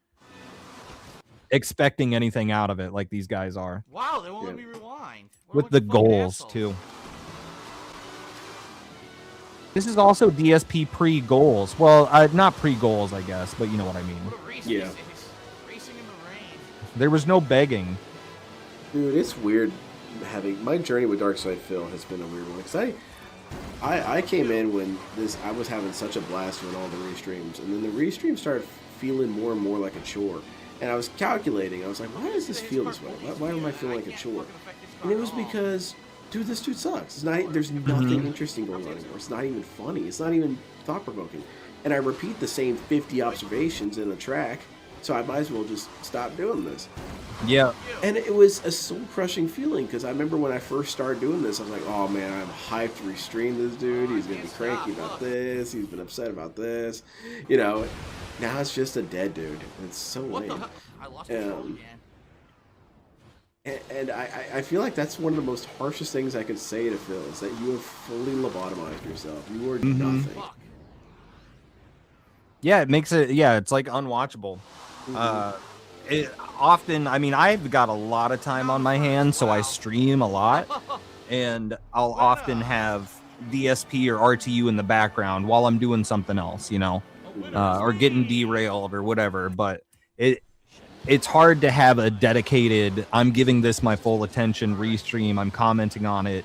expecting anything out of it like these guys are. Wow, they won't let me rewind. With the goals, too. This is also DSP pre-goals. Well, not pre-goals, I guess, but you know what I mean. Yeah. There was no begging. Dude, it's weird having... My journey with Darkside Phil has been a weird one. Because I came in when I was having such a blast doing all the restreams. And then the restreams started feeling more and more like a chore. And I was calculating. I was like, why does this feel this way? Why am I feeling like a chore? And it was because... Dude, this dude sucks. It's not, there's nothing interesting going on anymore. It's not even funny. It's not even thought-provoking. And I repeat the same 50 observations in a track, so I might as well just stop doing this. Yeah. And it was a soul-crushing feeling, because I remember when I first started doing this, I was like, oh man, I'm hyped to restream this dude. He's going to be cranky about this. He's been upset about this. You know, now it's just a dead dude. It's so lame. I lost control again. And I feel like that's one of the most harshest things I could say to Phil, is that you have fully lobotomized yourself. You are nothing. Yeah, it makes it, yeah, it's like unwatchable. It often, I mean, I've got a lot of time on my hands, so I stream a lot, and I'll often have DSP or RTU in the background while I'm doing something else, you know, or getting derailed or whatever, but it's hard to have a dedicated, I'm giving this my full attention restream, I'm commenting on it.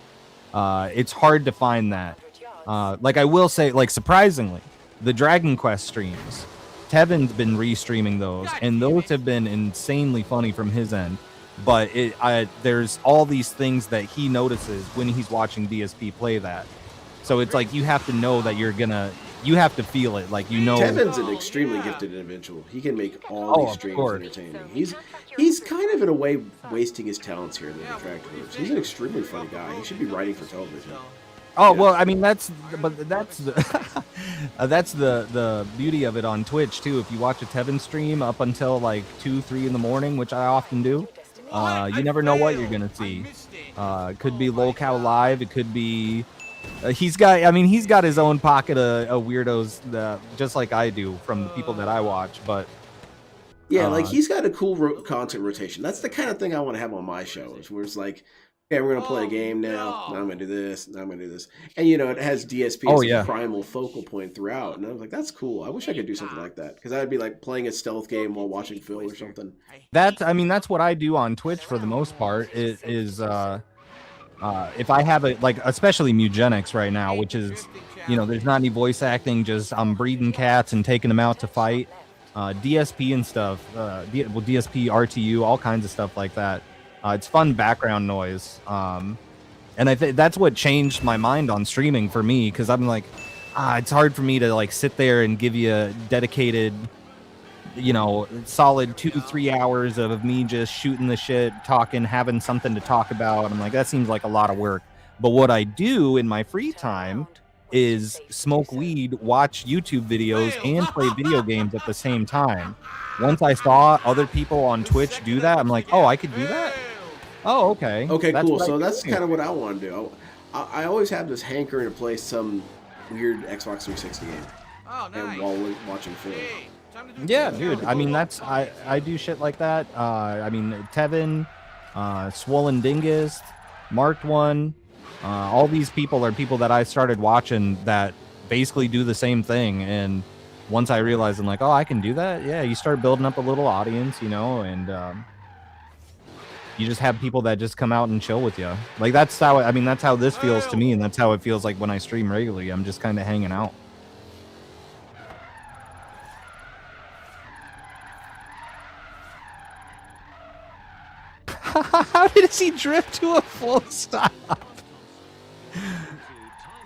It's hard to find that. Like I will say, like surprisingly, the Dragon Quest streams, Tevin's been restreaming those, and those have been insanely funny from his end. But there's all these things that he notices when he's watching DSP play that. So it's like you have to know that you have to feel it, like, you know. Tevin's an extremely gifted individual. He can make all these streams entertaining. He's kind of, in a way, wasting his talents here in the Detractors. He's an extremely funny guy. He should be writing for television. Oh, yeah. Well, I mean, that's the that's the beauty of it on Twitch too. If you watch a Tevin stream up until like 2-3 in the morning, which I often do, you never know what you're gonna see. It could be Lolcow Live. It could be. He's got his own pocket of weirdos, just like I do, from the people that I watch. But yeah, like he's got a cool content rotation. That's the kind of thing I want to have on my shows, where it's like, okay, we're gonna play a game now. Now I'm gonna do this. Now I'm gonna do this, and you know, it has DSP as a primal focal point throughout. And I was like, that's cool. I wish I could do something like that, because I'd be like playing a stealth game while watching Phil or something. That's what I do on Twitch for the most part. If I have it, like, especially Mugenics right now, which is, you know, there's not any voice acting, just I'm breeding cats and taking them out to fight. DSP and stuff, DSP, RTU, all kinds of stuff like that. It's fun background noise. And I think that's what changed my mind on streaming for me, because I'm like, it's hard for me to like sit there and give you a dedicated, you know, solid 2-3 hours of me just shooting the shit, talking, having something to talk about. I'm like, that seems like a lot of work. But what I do in my free time is smoke weed, watch YouTube videos, and play video games at the same time. Once I saw other people on Twitch do that, I'm like, oh, I could do that? Oh, okay. Okay, cool. So that's kind of what I want to do. I always have this hankering to play some weird Xbox 360 game. Oh, nice. And while watching Phil. Yeah, dude. I mean, that's I do shit like that. I mean, Tevin, Swollen Dingus, Marked One, all these people are people that I started watching that basically do the same thing. And once I realized, I'm like, oh, I can do that. Yeah, you start building up a little audience, you know, and you just have people that just come out and chill with you. Like that's how I mean, that's how this feels to me, and that's how it feels like when I stream regularly. I'm just kind of hanging out. How did he drift to a full stop?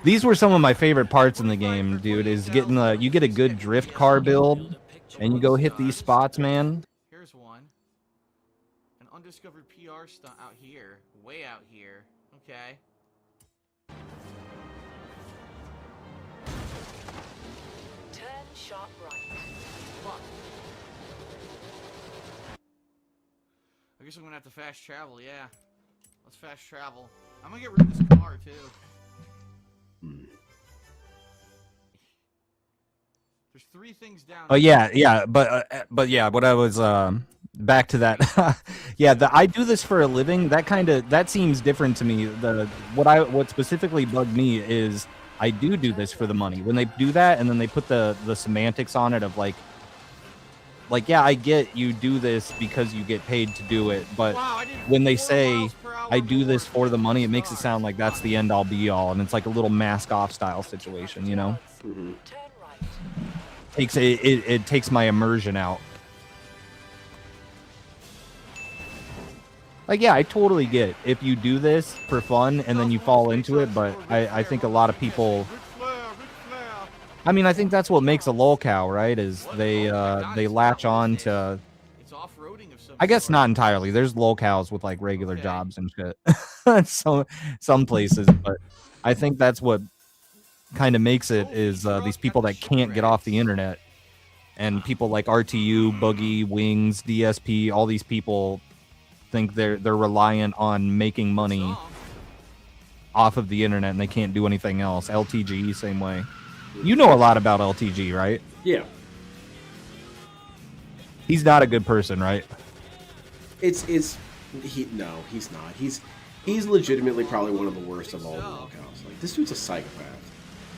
These were some of my favorite parts in the game, dude, is getting you get a good drift car build and you go hit these spots, man. Here's one. An undiscovered PR stunt out here. Way out here. Okay. Turn sharp right. Fuck. I guess I'm gonna have to fast travel, yeah. Let's fast travel. I'm gonna get rid of this car, too. There's 3 things down. Oh yeah, but yeah, what I was back to that. Yeah, I do this for a living. That seems different to me. What specifically bugged me is I do this for the money. When they do that and then they put the semantics on it of like yeah, I get you do this because you get paid to do it, but when they say I do this for the money, it makes it sound like that's the end all be all, and it's like a little mask off style situation, you know? Turn right. It takes my immersion out. Like, yeah, I totally get it. If you do this for fun and then you fall into it, but I think a lot of people... I mean, I think that's what makes a lolcow, right? Is they latch on to... I guess not entirely. There's lolcows with like regular jobs and shit. So some places, but I think that's what kind of makes it is these people that can't get off the internet, and people like RTU, Boogie, Wings, DSP, all these people think they're reliant on making money off of the internet and they can't do anything else. LTG, same way. You know a lot about LTG, right? Yeah. He's not a good person, right? No, he's not. He's legitimately probably one of the worst of all the lolcows. Like, this dude's a psychopath.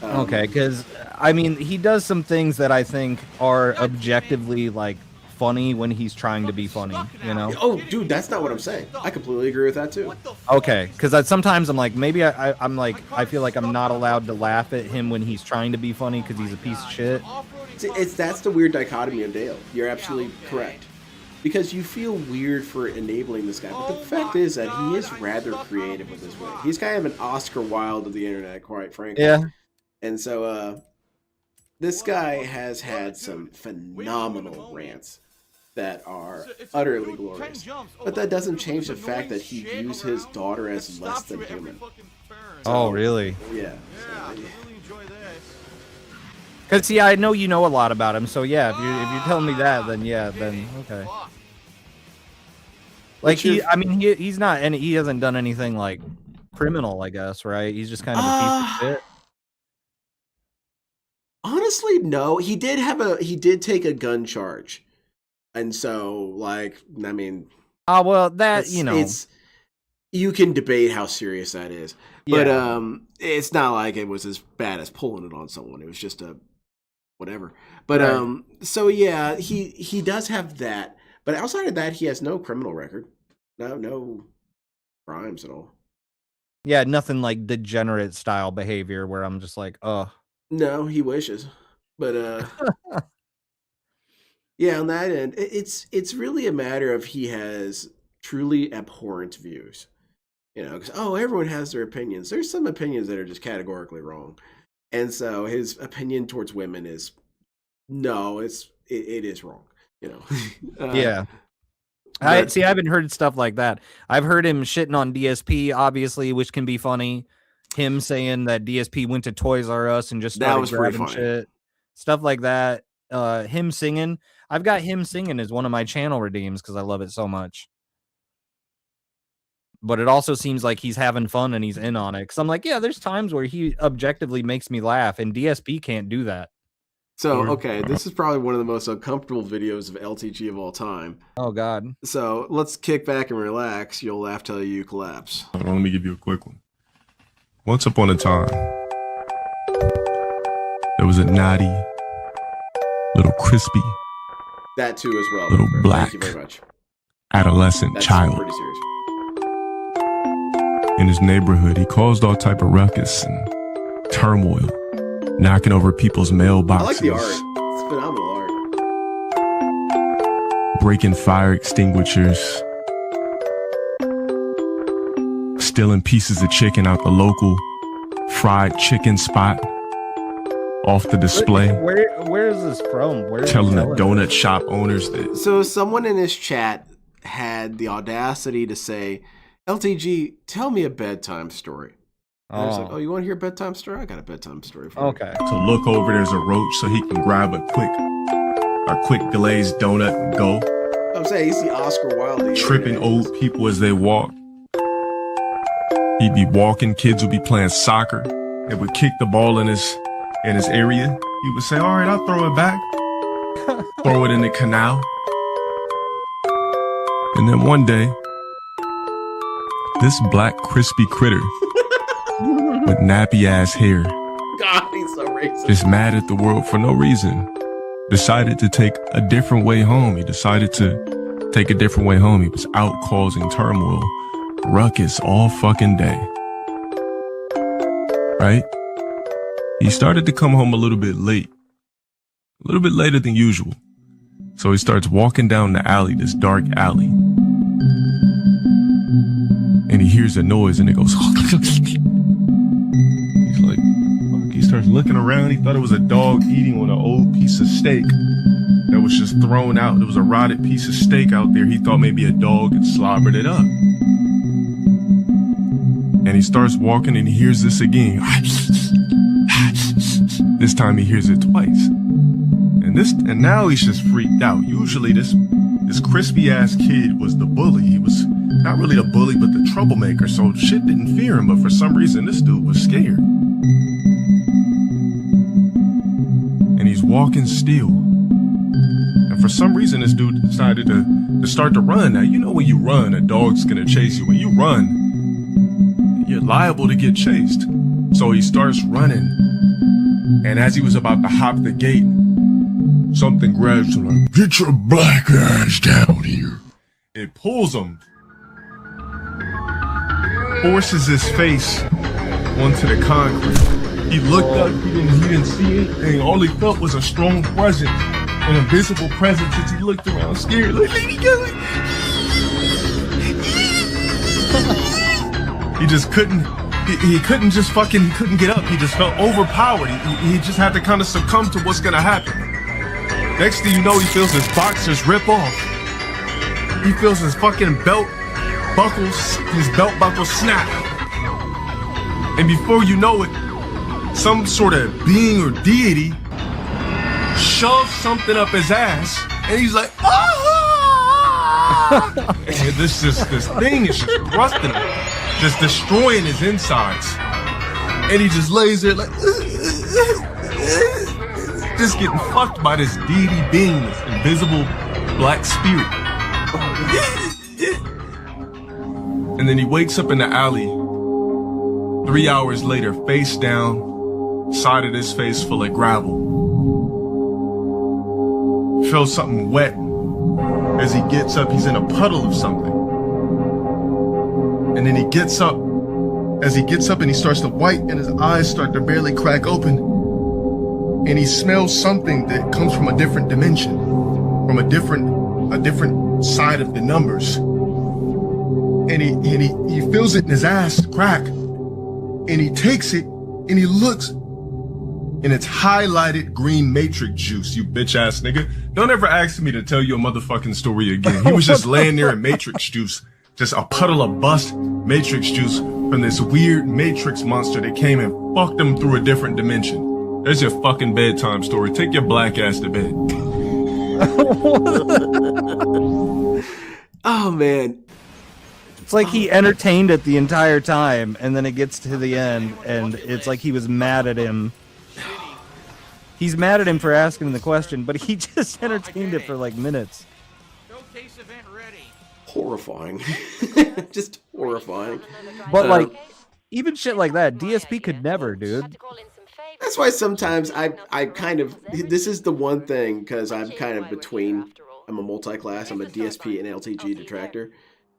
Okay, because I mean, he does some things that I think are objectively like funny when he's trying to be funny, you know? Oh, dude, that's not what I'm saying. I completely agree with that too. Okay, because sometimes I'm like, maybe I'm like, I feel like I'm not allowed to laugh at him when he's trying to be funny because he's a piece of shit. That's the weird dichotomy of Dale. You're absolutely correct. Because you feel weird for enabling this guy, but the fact is that he is rather creative with his way. He's kind of an Oscar Wilde of the internet, quite frankly. Yeah. And so, this guy has had some phenomenal rants that are utterly glorious. But that doesn't change the fact that he views his daughter as less than human. Oh, really? Yeah. Because, see, I know you know a lot about him, so yeah, if you're telling me that, then yeah, then okay. Like, he's not, and he hasn't done anything, like, criminal, I guess, right? He's just kind of a piece of shit. Honestly, no. He did take a gun charge. And so, like, I mean... well, that, you know... You can debate how serious that is. Yeah. But it's not like it was as bad as pulling it on someone. It was just a... whatever. But, right. So, yeah, he does have that. But outside of that, he has no criminal record. No crimes at all. Yeah, nothing like degenerate style behavior where I'm just like, ugh. No, he wishes. But, yeah, on that end, it's really a matter of he has truly abhorrent views. You know, because, everyone has their opinions. There's some opinions that are just categorically wrong. And so his opinion towards women is, no, it is wrong. You know? Yeah. I haven't heard stuff like that. I've heard him shitting on DSP, obviously, which can be funny. Him saying that DSP went to Toys R Us and just started grabbing shit. Stuff like that. Him singing. I've got him singing as one of my channel redeems because I love it so much. But it also seems like he's having fun and he's in on it. Because I'm like, yeah, there's times where he objectively makes me laugh, and DSP can't do that. So, okay, this is probably one of the most uncomfortable videos of LTG of all time. Oh, God. So, let's kick back and relax. You'll laugh till you collapse. Hold on, let me give you a quick one. Once upon a time, there was a naughty, little crispy, That too as well. little Thank black you very much. adolescent That's child. pretty serious. In his neighborhood, he caused all type of ruckus and turmoil, knocking over people's mailboxes, I like the art. It's phenomenal art. breaking fire extinguishers, stealing pieces of chicken out the local fried chicken spot off the display, Where is this from? Where is telling the he donut shop owners that So, someone in his chat had the audacity to say, LTG, tell me a bedtime story. And I was like, oh, you want to hear a bedtime story? I got a bedtime story for you. Okay. to look over there's a roach so he can grab a quick glazed donut and go, I'm saying he's the Oscar Wilde. tripping old people as they walk. He'd be walking, kids would be playing soccer. They would kick the ball in his area. He would say, all right, I'll throw it back. Throw it in the canal. And then one day, this black crispy critter with nappy ass hair, God, he's so racist. just mad at the world for no reason, decided to take a different way home. He decided to take a different way home. He was out causing turmoil, ruckus all fucking day. Right? He started to come home a little bit late, a little bit later than usual. So he starts walking down the alley, this dark alley. And he hears a noise and it goes, he's like, fuck. He starts looking around. He thought it was a dog eating on an old piece of steak that was just thrown out. There was a rotted piece of steak out there. He thought maybe a dog had slobbered it up. And he starts walking and he hears this again. This time he hears it twice. And now he's just freaked out. Usually this crispy ass kid was the bully. He was not really the bully, but the troublemaker. So shit didn't fear him, but for some reason this dude was scared. And he's walking still. And for some reason this dude decided to start to run. Now, you know when you run, a dog's gonna chase you. When you run, you're liable to get chased. So he starts running. And as he was about to hop the gate, something grabs him like, get your black ass down here. It pulls him, forces his face onto the concrete. He looked up, he didn't see anything. All he felt was a strong presence, an invisible presence as he looked around scared, like, lady go. He just couldn't just fucking get up. He just felt overpowered. He just had to kind of succumb to what's gonna happen. Next thing you know, he feels his boxers rip off. He feels his fucking belt buckle snap. And before you know it, some sort of being or deity shoves something up his ass, and he's like, ah! And this thing is just thrusting him, just destroying his insides. And he just lays there like, just getting fucked by this deity being, this invisible black spirit. And then he wakes up in the alley 3 hours later, face down, side of his face full of gravel. Feels something wet. As he gets up, he's in a puddle of something. And then he gets up. As he gets up and he starts to white and his eyes start to barely crack open. And he smells something that comes from a different dimension, from a different side of the numbers. And he feels it in his ass crack. And he takes it and he looks, and it's highlighted green matrix juice, you bitch ass nigga. Don't ever ask me to tell you a motherfucking story again. He was just laying there in matrix juice, just a puddle of bust matrix juice from this weird matrix monster that came and fucked him through a different dimension. There's your fucking bedtime story. Take your black ass to bed. Oh, man. It's like he entertained it the entire time, and then it gets to the end, and it's like he was mad at him. He's mad at him for asking the question, but he just entertained it for like minutes. Showcase event ready. Horrifying. Just horrifying. But like, even shit like that, DSP could never, dude. That's why sometimes I kind of, this is the one thing, because I'm kind of between, I'm a multi-class, I'm a DSP and LTG detractor.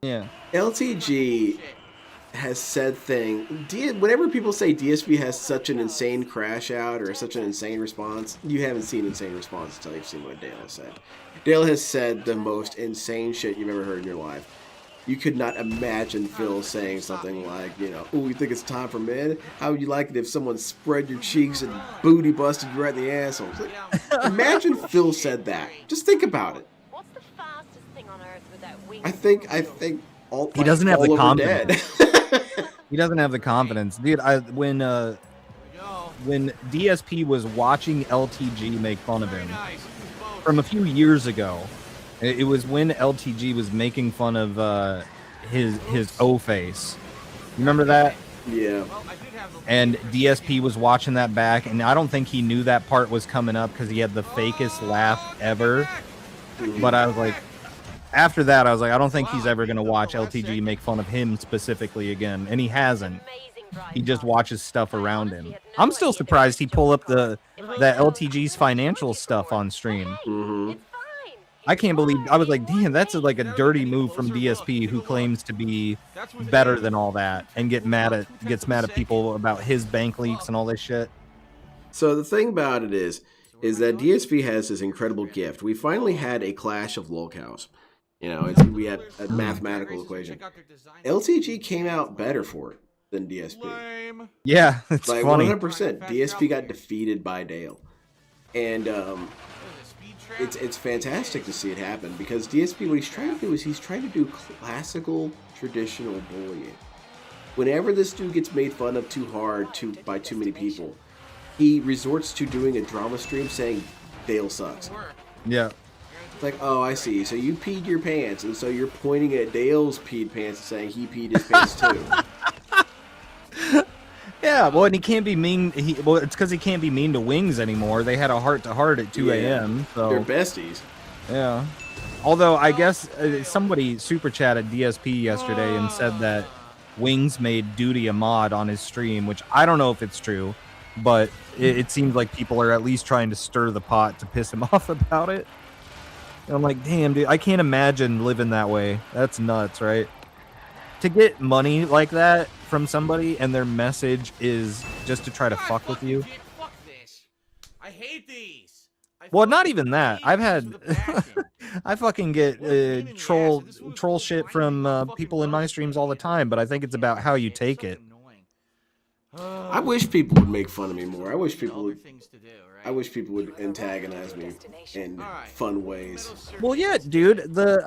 Yeah. LTG has said whenever people say DSP has such an insane crash out or such an insane response, you haven't seen insane response until you've seen what Dale has said. Dale has said the most insane shit you've ever heard in your life. You could not imagine Phil saying something like, you know, "Ooh, you think it's time for men? How would you like it if someone spread your cheeks and booty busted you right in the asshole?" Like, imagine Phil said that. Just think about it. What's the fastest thing on Earth without wings? I think all He doesn't have the all of them are confidence. dead. He doesn't have the confidence, dude. When DSP was watching LTG make fun of him from a few years ago, it was when LTG was making fun of his O face. You remember that? Yeah. And DSP was watching that back, and I don't think he knew that part was coming up because he had the fakest laugh ever. But I was like, after that, I was like, I don't think he's ever going to watch LTG make fun of him specifically again. And he hasn't. He just watches stuff around him. I'm still surprised he pulled up that LTG's financial stuff on stream. Mm-hmm. I can't believe, I was like, damn, that's like a dirty move from DSP, who claims to be better than all that and gets mad at people about his bank leaks and all this shit. So the thing about it is that DSP has this incredible gift. We finally had a clash of lolcows. You know, we had a mathematical equation. LTG came out better for it than DSP. Yeah, it's like funny. 100%. DSP got defeated by Dale, and it's fantastic to see it happen, because DSP, what he's trying to do is he's trying to do classical traditional bullying. Whenever this dude gets made fun of too hard by too many people, he resorts to doing a drama stream saying Dale sucks. Yeah. Like, oh, I see. So you peed your pants, and so you're pointing at Dale's peed pants and saying he peed his pants too. Yeah, well, and he can't be mean. It's because he can't be mean to Wings anymore. They had a heart-to-heart at 2 a.m. So they're besties. Yeah. Although I guess somebody super chatted DSP yesterday and said that Wings made Duty a mod on his stream, which I don't know if it's true, but it seems like people are at least trying to stir the pot to piss him off about it. And I'm like, damn, dude, I can't imagine living that way. That's nuts, right? To get money like that from somebody and their message is just to try to fuck with you. Fuck this. I hate these. Well, not even that. I've had, I fucking get troll shit from people in my streams all the time, but I think it's about how you take it. I wish people would make fun of me more. I wish people would antagonize me in fun ways. Well, yeah, dude. The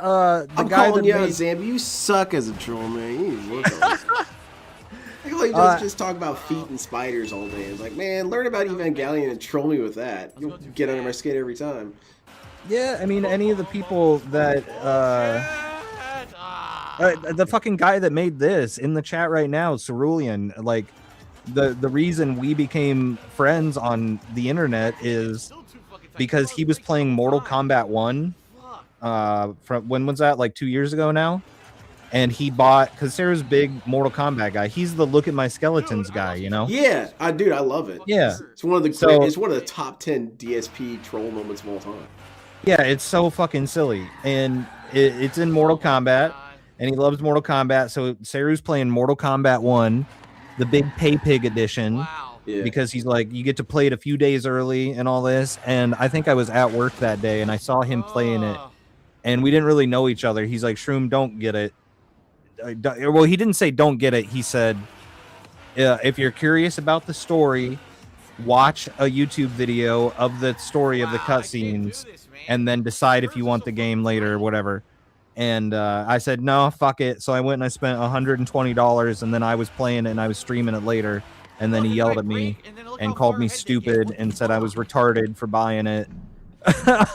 I'm guy calling that you out, made... Zambi. You suck as a troll, man. You need to work on this. Like, just talk about feet and spiders all day. It's like, man, learn about Evangelion and troll me with that. You'll get under my skin every time. Yeah, I mean, any of the people that the fucking guy that made this in the chat right now, Cerulean, like the reason we became friends on the internet is because he was playing Mortal Kombat 1 from when was that, like 2 years ago now, and he bought, because Sarah's big Mortal Kombat guy, he's the look at my skeletons guy, you know. Yeah, dude, I love it. Yeah, it's one of the it's one of the top 10 DSP troll moments of all time. Yeah, it's so fucking silly, and it's in Mortal Kombat, and he loves Mortal Kombat. So Saru's playing Mortal Kombat 1, the big Pay Pig edition, because he's like, you get to play it a few days early and all this. And I think I was at work that day, and I saw him playing it, and we didn't really know each other. He's like, Shroom, don't get it. Well, he didn't say don't get it. He said, if you're curious about the story, watch a YouTube video of the story of the cutscenes, and then decide if you want the game later or whatever. And I said, no, fuck it. So I went and I spent $120, and then I was playing it and I was streaming it later. And then he yelled at me and called me stupid and said I was retarded for buying it.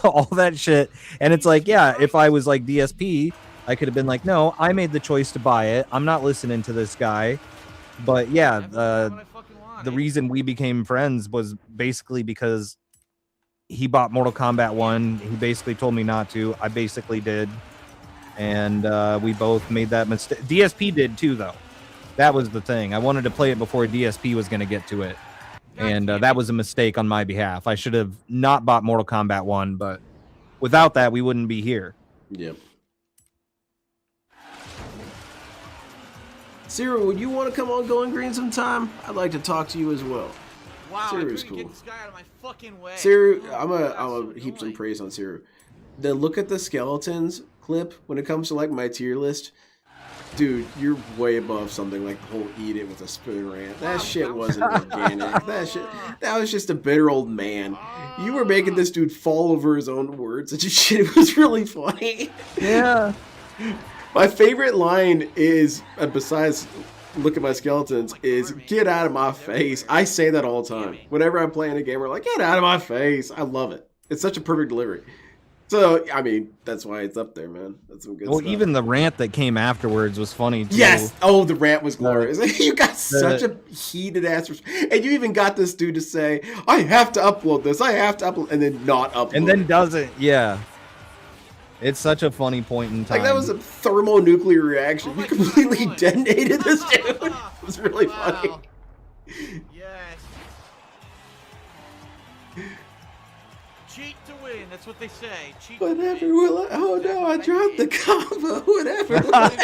All that shit. And it's like, yeah, if I was like DSP, I could have been like, no, I made the choice to buy it. I'm not listening to this guy. But yeah, the reason we became friends was basically because he bought Mortal Kombat 1. He basically told me not to. I basically did. And we both made that mistake. DSP did too, though. That was the thing. I wanted to play it before DSP was going to get to it. And that was a mistake on my behalf. I should have not bought Mortal Kombat 1, but without that, we wouldn't be here. Yep. Cyril, would you want to come on Going Green sometime? I'd like to talk to you as well. Wow, Cyril's I couldn't cool. get this guy out of my fucking way. Cyril, Oh, I'm that's a so heap some annoying. praise on Cyril. The look at the skeletons clip when it comes to like my tier list, dude, you're way above something like the whole eat it with a spoon rant. That shit wasn't organic. That was just a bitter old man. You were making this dude fall over his own words and shit. It was really funny. Yeah. My favorite line is, besides look at my skeletons, is get out of my face. I say that all the time. Whenever I'm playing a game, we're like, get out of my face. I love it. It's such a perfect delivery. So, I mean, that's why it's up there, man. That's some good stuff. Well, even the rant that came afterwards was funny, too. Yes! Oh, the rant was glorious. You got such a heated ass... And you even got this dude to say, I have to upload this. I have to upload... And then not upload And then it. doesn't. Yeah. It's such a funny point in time. Like, that was a thermonuclear reaction. Oh You completely detonated this dude. It was really funny. Wow. Yes. Cheat to win. That's what they say. Cheat Whatever to win. will I... Oh, no, I dropped the combo. Whatever. Like,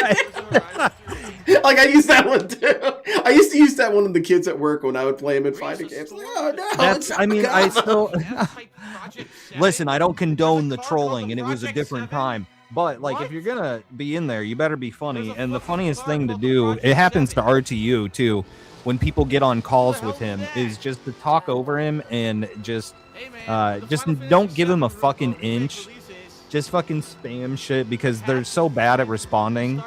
Like, I used that one, too. I used to use that one with the kids at work when I would play them in fighting games. Like, oh, no. That's, I mean, I still... Project 7. Listen, I don't condone the trolling, and it was a different time. But, like, if you're gonna be in there, you better be funny. And the funniest thing to do, it happens to RTU, too, when people get on calls with him, is just to talk over him and just don't give him a fucking inch. Just fucking spam shit, because they're so bad at responding.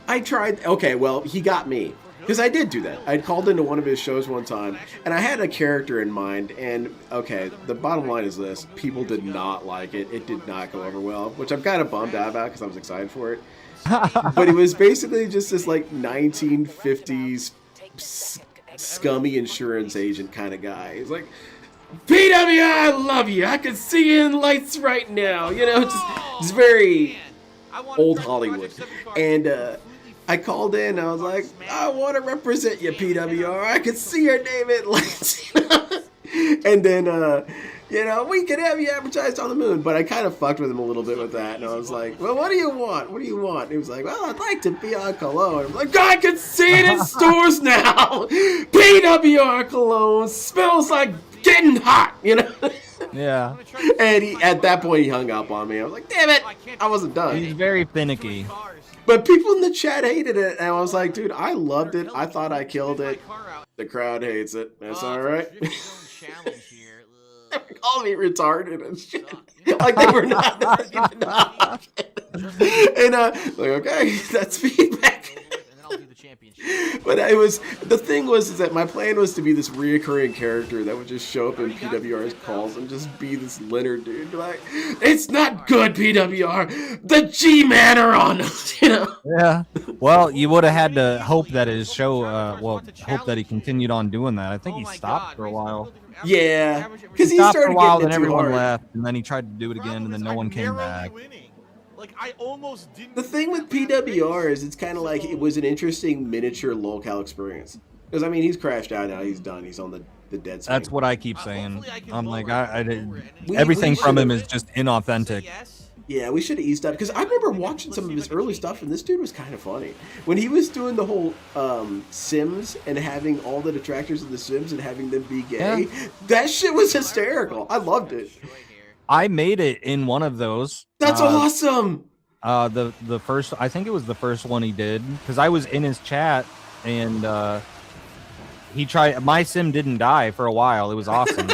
I tried. Okay, well, he got me. Because I did do that. I'd called into one of his shows one time, and I had a character in mind, and, okay, the bottom line is this. People did not like it. It did not go over well, which I'm kind of bummed out about because I was excited for it. But it was basically just this, like, 1950s scummy insurance agent kind of guy. He's like, PWI, I love you. I can see you in lights right now. You know, just very old Hollywood. And I called in. I was like, I want to represent you, PWR. I can see your name in lights. And then, you know, we could have you advertised on the moon. But I kind of fucked with him a little bit with that. And I was like, well, what do you want? What do you want? And he was like, well, I'd like to be on Cologne. I'm like, I can see it in stores now. PWR Cologne smells like getting hot, you know? Yeah. And at that point, he hung up on me. I was like, damn it, I wasn't done. He's very finicky. But people in the chat hated it, and I was like, dude, I loved it. I thought I killed it. The crowd hates it. That's all right. They call me retarded and shit. Like they were not even not. And like, okay, that's feedback. But it was, the thing was is that my plan was to be this reoccurring character that would just show up in PWR's calls and just be this Leonard dude. Like, it's not good, PWR. The G-Man are on us, you know? Yeah. Well, you would have had to hope that his show, hope that he continued on doing that. I think he stopped for a while. Yeah, because he stopped for started a while, getting then it too everyone hard. left, and then he tried to do it again, and then no one came back. Like, I almost didn't. The thing with PWR is it's kind of like it was an interesting miniature locale experience. Because, I mean, he's crashed out now. He's done. He's on the dead side. That's what I keep saying. I'm like, We everything from him should've- is just inauthentic. Yeah, we should have eased up. Because I remember watching some of his early stuff, and this dude was kind of funny. When he was doing the whole Sims and having all the detractors of the Sims and having them be gay, that shit was hysterical. I loved it. I made it in one of those. That's awesome. The first, I think it was the first one he did, because I was in his chat, and he tried. My sim didn't die for a while. It was awesome.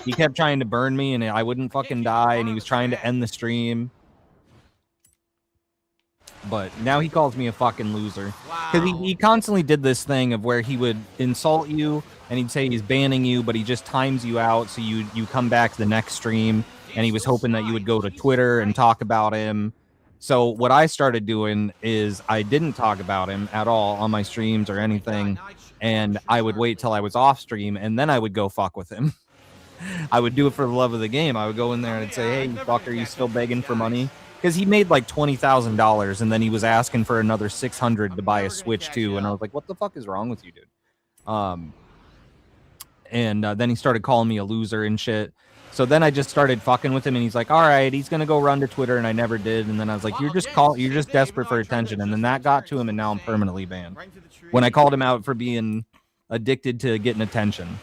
He kept trying to burn me, and I wouldn't fucking die. And he was trying to end the stream. But now he calls me a fucking loser. Because he constantly did this thing of where he would insult you, and he'd say he's banning you, but he just times you out, so you come back to the next stream, and he was hoping that you would go to Twitter and talk about him. So what I started doing is I didn't talk about him at all on my streams or anything, and I would wait till I was off stream, and then I would go fuck with him. I would do it for the love of the game. I would go in there and say, "Hey, fucker, you still begging for money?" Because he made like $20,000, and then he was asking for another $600 to buy a Switch 2, and I was like, "What the fuck is wrong with you, dude?" And then he started calling me a loser and shit. So then I just started fucking with him, and he's like, "All right, he's gonna go run to Twitter," and I never did. And then I was like, "You're just desperate for attention," and then that got to him, and now I'm permanently banned. When I called him out for being addicted to getting attention,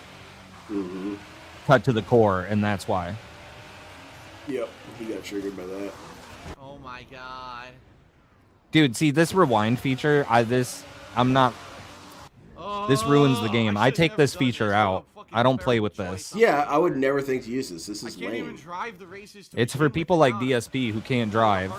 cut to the core, and that's why. Yep, he got triggered by that. Oh my god. Dude, see this rewind feature. I'm not. This ruins the game. I take this feature out. I don't play with this. Yeah, I would never think to use this. This is lame. It's for people like DSP who can't drive.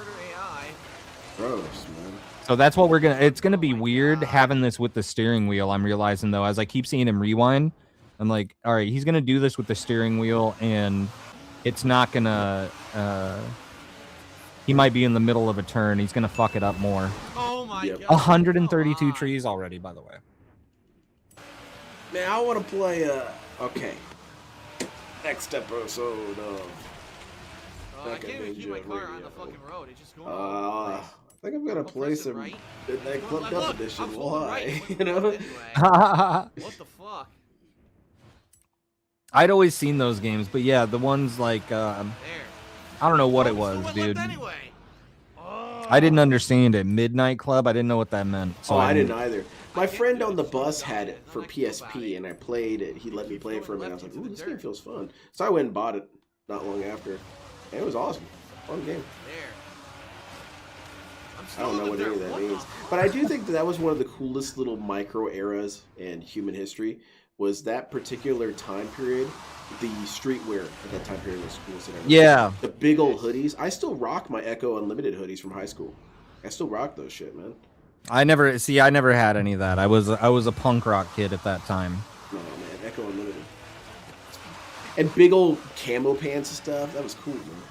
Gross, man. So that's what it's gonna be weird having this with the steering wheel. I'm realizing though, as I keep seeing him rewind, I'm like, all right, he's gonna do this with the steering wheel, and it's not gonna. He might be in the middle of a turn. He's gonna fuck it up more. Oh my god. 132 trees already, by the way. Man, I want to play. Okay. Next episode of. I can't even keep my car on the fucking road. It's just going I think I'm gonna play some Midnight Club Cup Edition. Why? Right. You know? What the fuck? I'd always seen those games, but yeah, the ones like I don't know what it was, dude. I didn't understand it. Midnight Club. I didn't know what that meant. So I didn't either. My friend on the bus had it for PSP, and I played it. He let me play it for a minute. I was like, "Ooh, this game feels fun." So I went and bought it not long after. And it was awesome. Fun game. I don't know what any of that means. But I do think that was one of the coolest little micro eras in human history, was that particular time period. The streetwear at that time period was cool. Yeah. The big old hoodies. I still rock my Echo Unlimited hoodies from high school. I still rock those shit, man. I never had any of that. I was a punk rock kid at that time. No, man. Echo Unlimited. And big old camo pants and stuff. That was cool, man.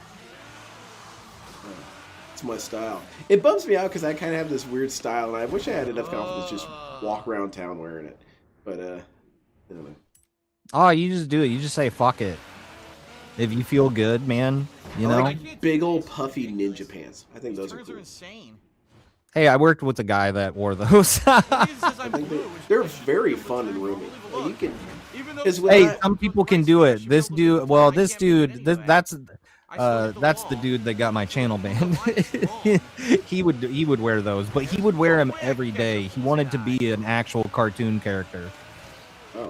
It's my style. It bums me out because I kind of have this weird style, and I wish I had enough confidence to just walk around town wearing it. But, anyway. Oh, you just do it. You just say, fuck it. If you feel good, man, you know? Like big old puffy ninja pants. I think those are cool. Insane. Hey, I worked with a guy that wore those. They're very fun and roomy. Like you can, hey, some people can do it. This dude, that's the dude that got my channel banned. he would wear those, but he would wear them every day. He wanted to be an actual cartoon character.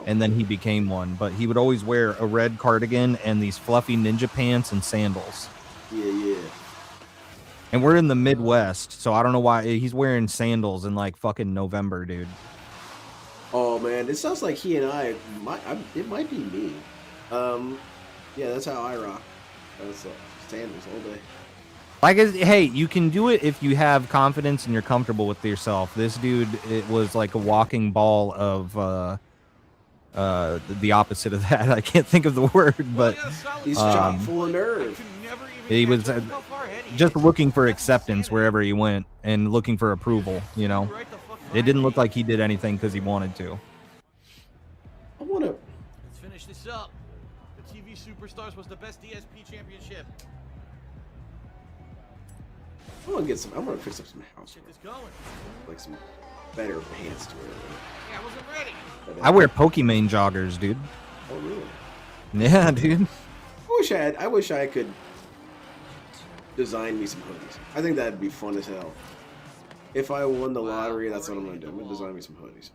And then he became one, but he would always wear a red cardigan and these fluffy ninja pants and sandals. Yeah. And we're in the Midwest, so I don't know why he's wearing sandals in like fucking November, dude. Oh man, it sounds like he and it might be me. Yeah, that's how I rock. That's sandals all day. Like, hey, you can do it if you have confidence and you're comfortable with yourself. This dude, it was like a walking ball of the opposite of that. I can't think of the word, but he's chock full of nerve. He was just looking for acceptance wherever he went and looking for approval, you know. It didn't look like he did anything because he wanted to. Let's finish this up. The TV Superstars was the best DSP championship. I'm gonna fix up some house. Like some better pants to wear. Yeah, I wasn't ready. I wear Pokemon joggers, dude. Oh really? Yeah, dude. I wish I could design me some hoodies. I think that'd be fun as hell. If I won the lottery, that's what I'm gonna do. I'm gonna design me some hoodies.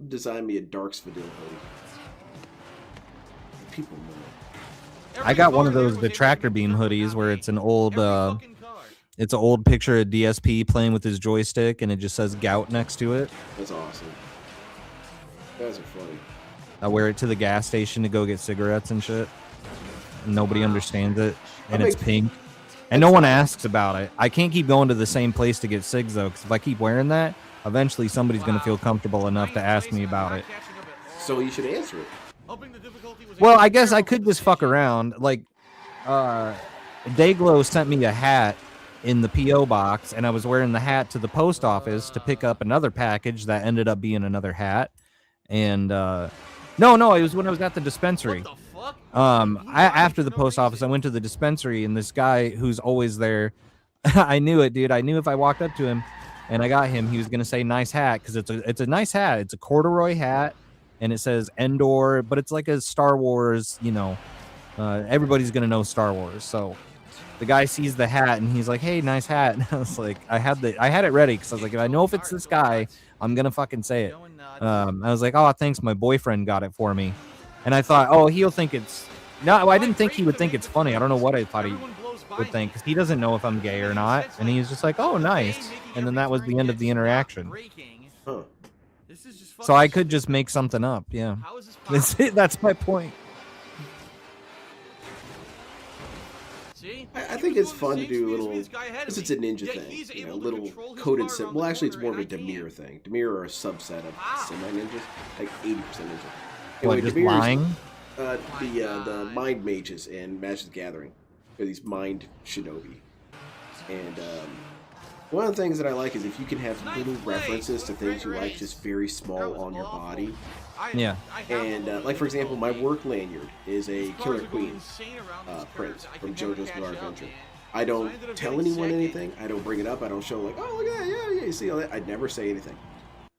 Design me a Dark Svidil hoodie. People know. I got one of those the tractor beam hoodies where it's an old picture of DSP playing with his joystick and it just says gout next to it. That's awesome. You guys are funny. I wear it to the gas station to go get cigarettes and shit. Nobody understands it, and it's pink. And no one asks about it. I can't keep going to the same place to get cigs, though, because if I keep wearing that, eventually somebody's going to feel comfortable enough to ask me about it. So you should answer it. Well, I guess I could just fuck around. Like, Dayglow sent me a hat in the P.O. box, and I was wearing the hat to the post office to pick up another package that ended up being another hat. And No, it was when I was at the dispensary. What the fuck? After the post office, I went to the dispensary, and this guy who's always there, I knew it, dude. I knew if I walked up to him and I got him, he was gonna say nice hat, because it's a nice hat. It's a corduroy hat, and it says Endor, but it's like a Star Wars, everybody's gonna know Star Wars. So the guy sees the hat and he's like, "Hey, nice hat." And I was like, I had it ready because I was like, if I know if it's this guy, I'm gonna fucking say it. I was like, "Oh, thanks, my boyfriend got it for me," and I thought, "Oh, he'll think it's." No, I didn't think he would think it's funny. I don't know what I thought he would think, because he doesn't know if I'm gay or not, and he's just like, "Oh, nice," and then that was the end of the interaction. Huh. So I could just make something up. Yeah, that's my point. I think it's fun to do a little, because it's a ninja thing, little coded sim. Well, actually, it's more of a Demir thing. Demir are a subset of semi-ninjas, like 80% ninja. What, just lying? The mind mages in Magic the Gathering. They're these mind shinobi. And one of the things that I like is if you can have little references to things you like just very small on your body. Yeah. And, like, for example, my work lanyard is a Killer Queen print from JoJo's Bizarre Adventure. I don't tell anyone anything. I don't bring it up. I don't show, like, oh, look at that. Yeah, you see all that. I never say anything.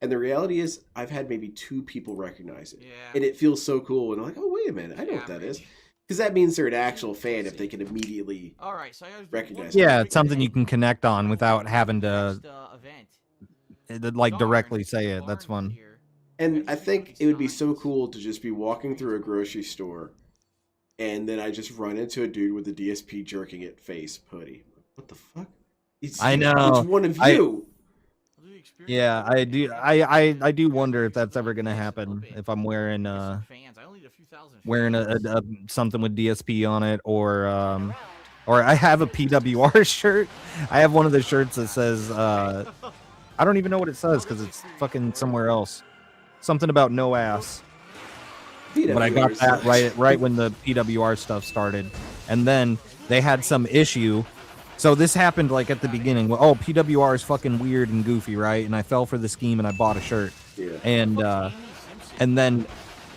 And the reality is, I've had maybe 2 people recognize it. And it feels so cool. And I'm like, oh, wait a minute. I know what that is. Because that means they're an actual fan if they can immediately recognize it. Yeah, it's something you can connect on without having to, like, directly say it. That's fun. And I think it would be so cool to just be walking through a grocery store, and then I just run into a dude with a DSP jerking it face hoodie. What the fuck? I know. It's one of you. Yeah, I do. I do wonder if that's ever gonna happen. If I'm wearing a something with DSP on it, or I have a PWR shirt. I have one of the shirts that says I don't even know what it says because it's fucking somewhere else. Something about no ass. But I got that right when the PWR stuff started, and then they had some issue. So this happened like at the beginning. Well, PWR is fucking weird and goofy, right? And I fell for the scheme and I bought a shirt. Yeah. And then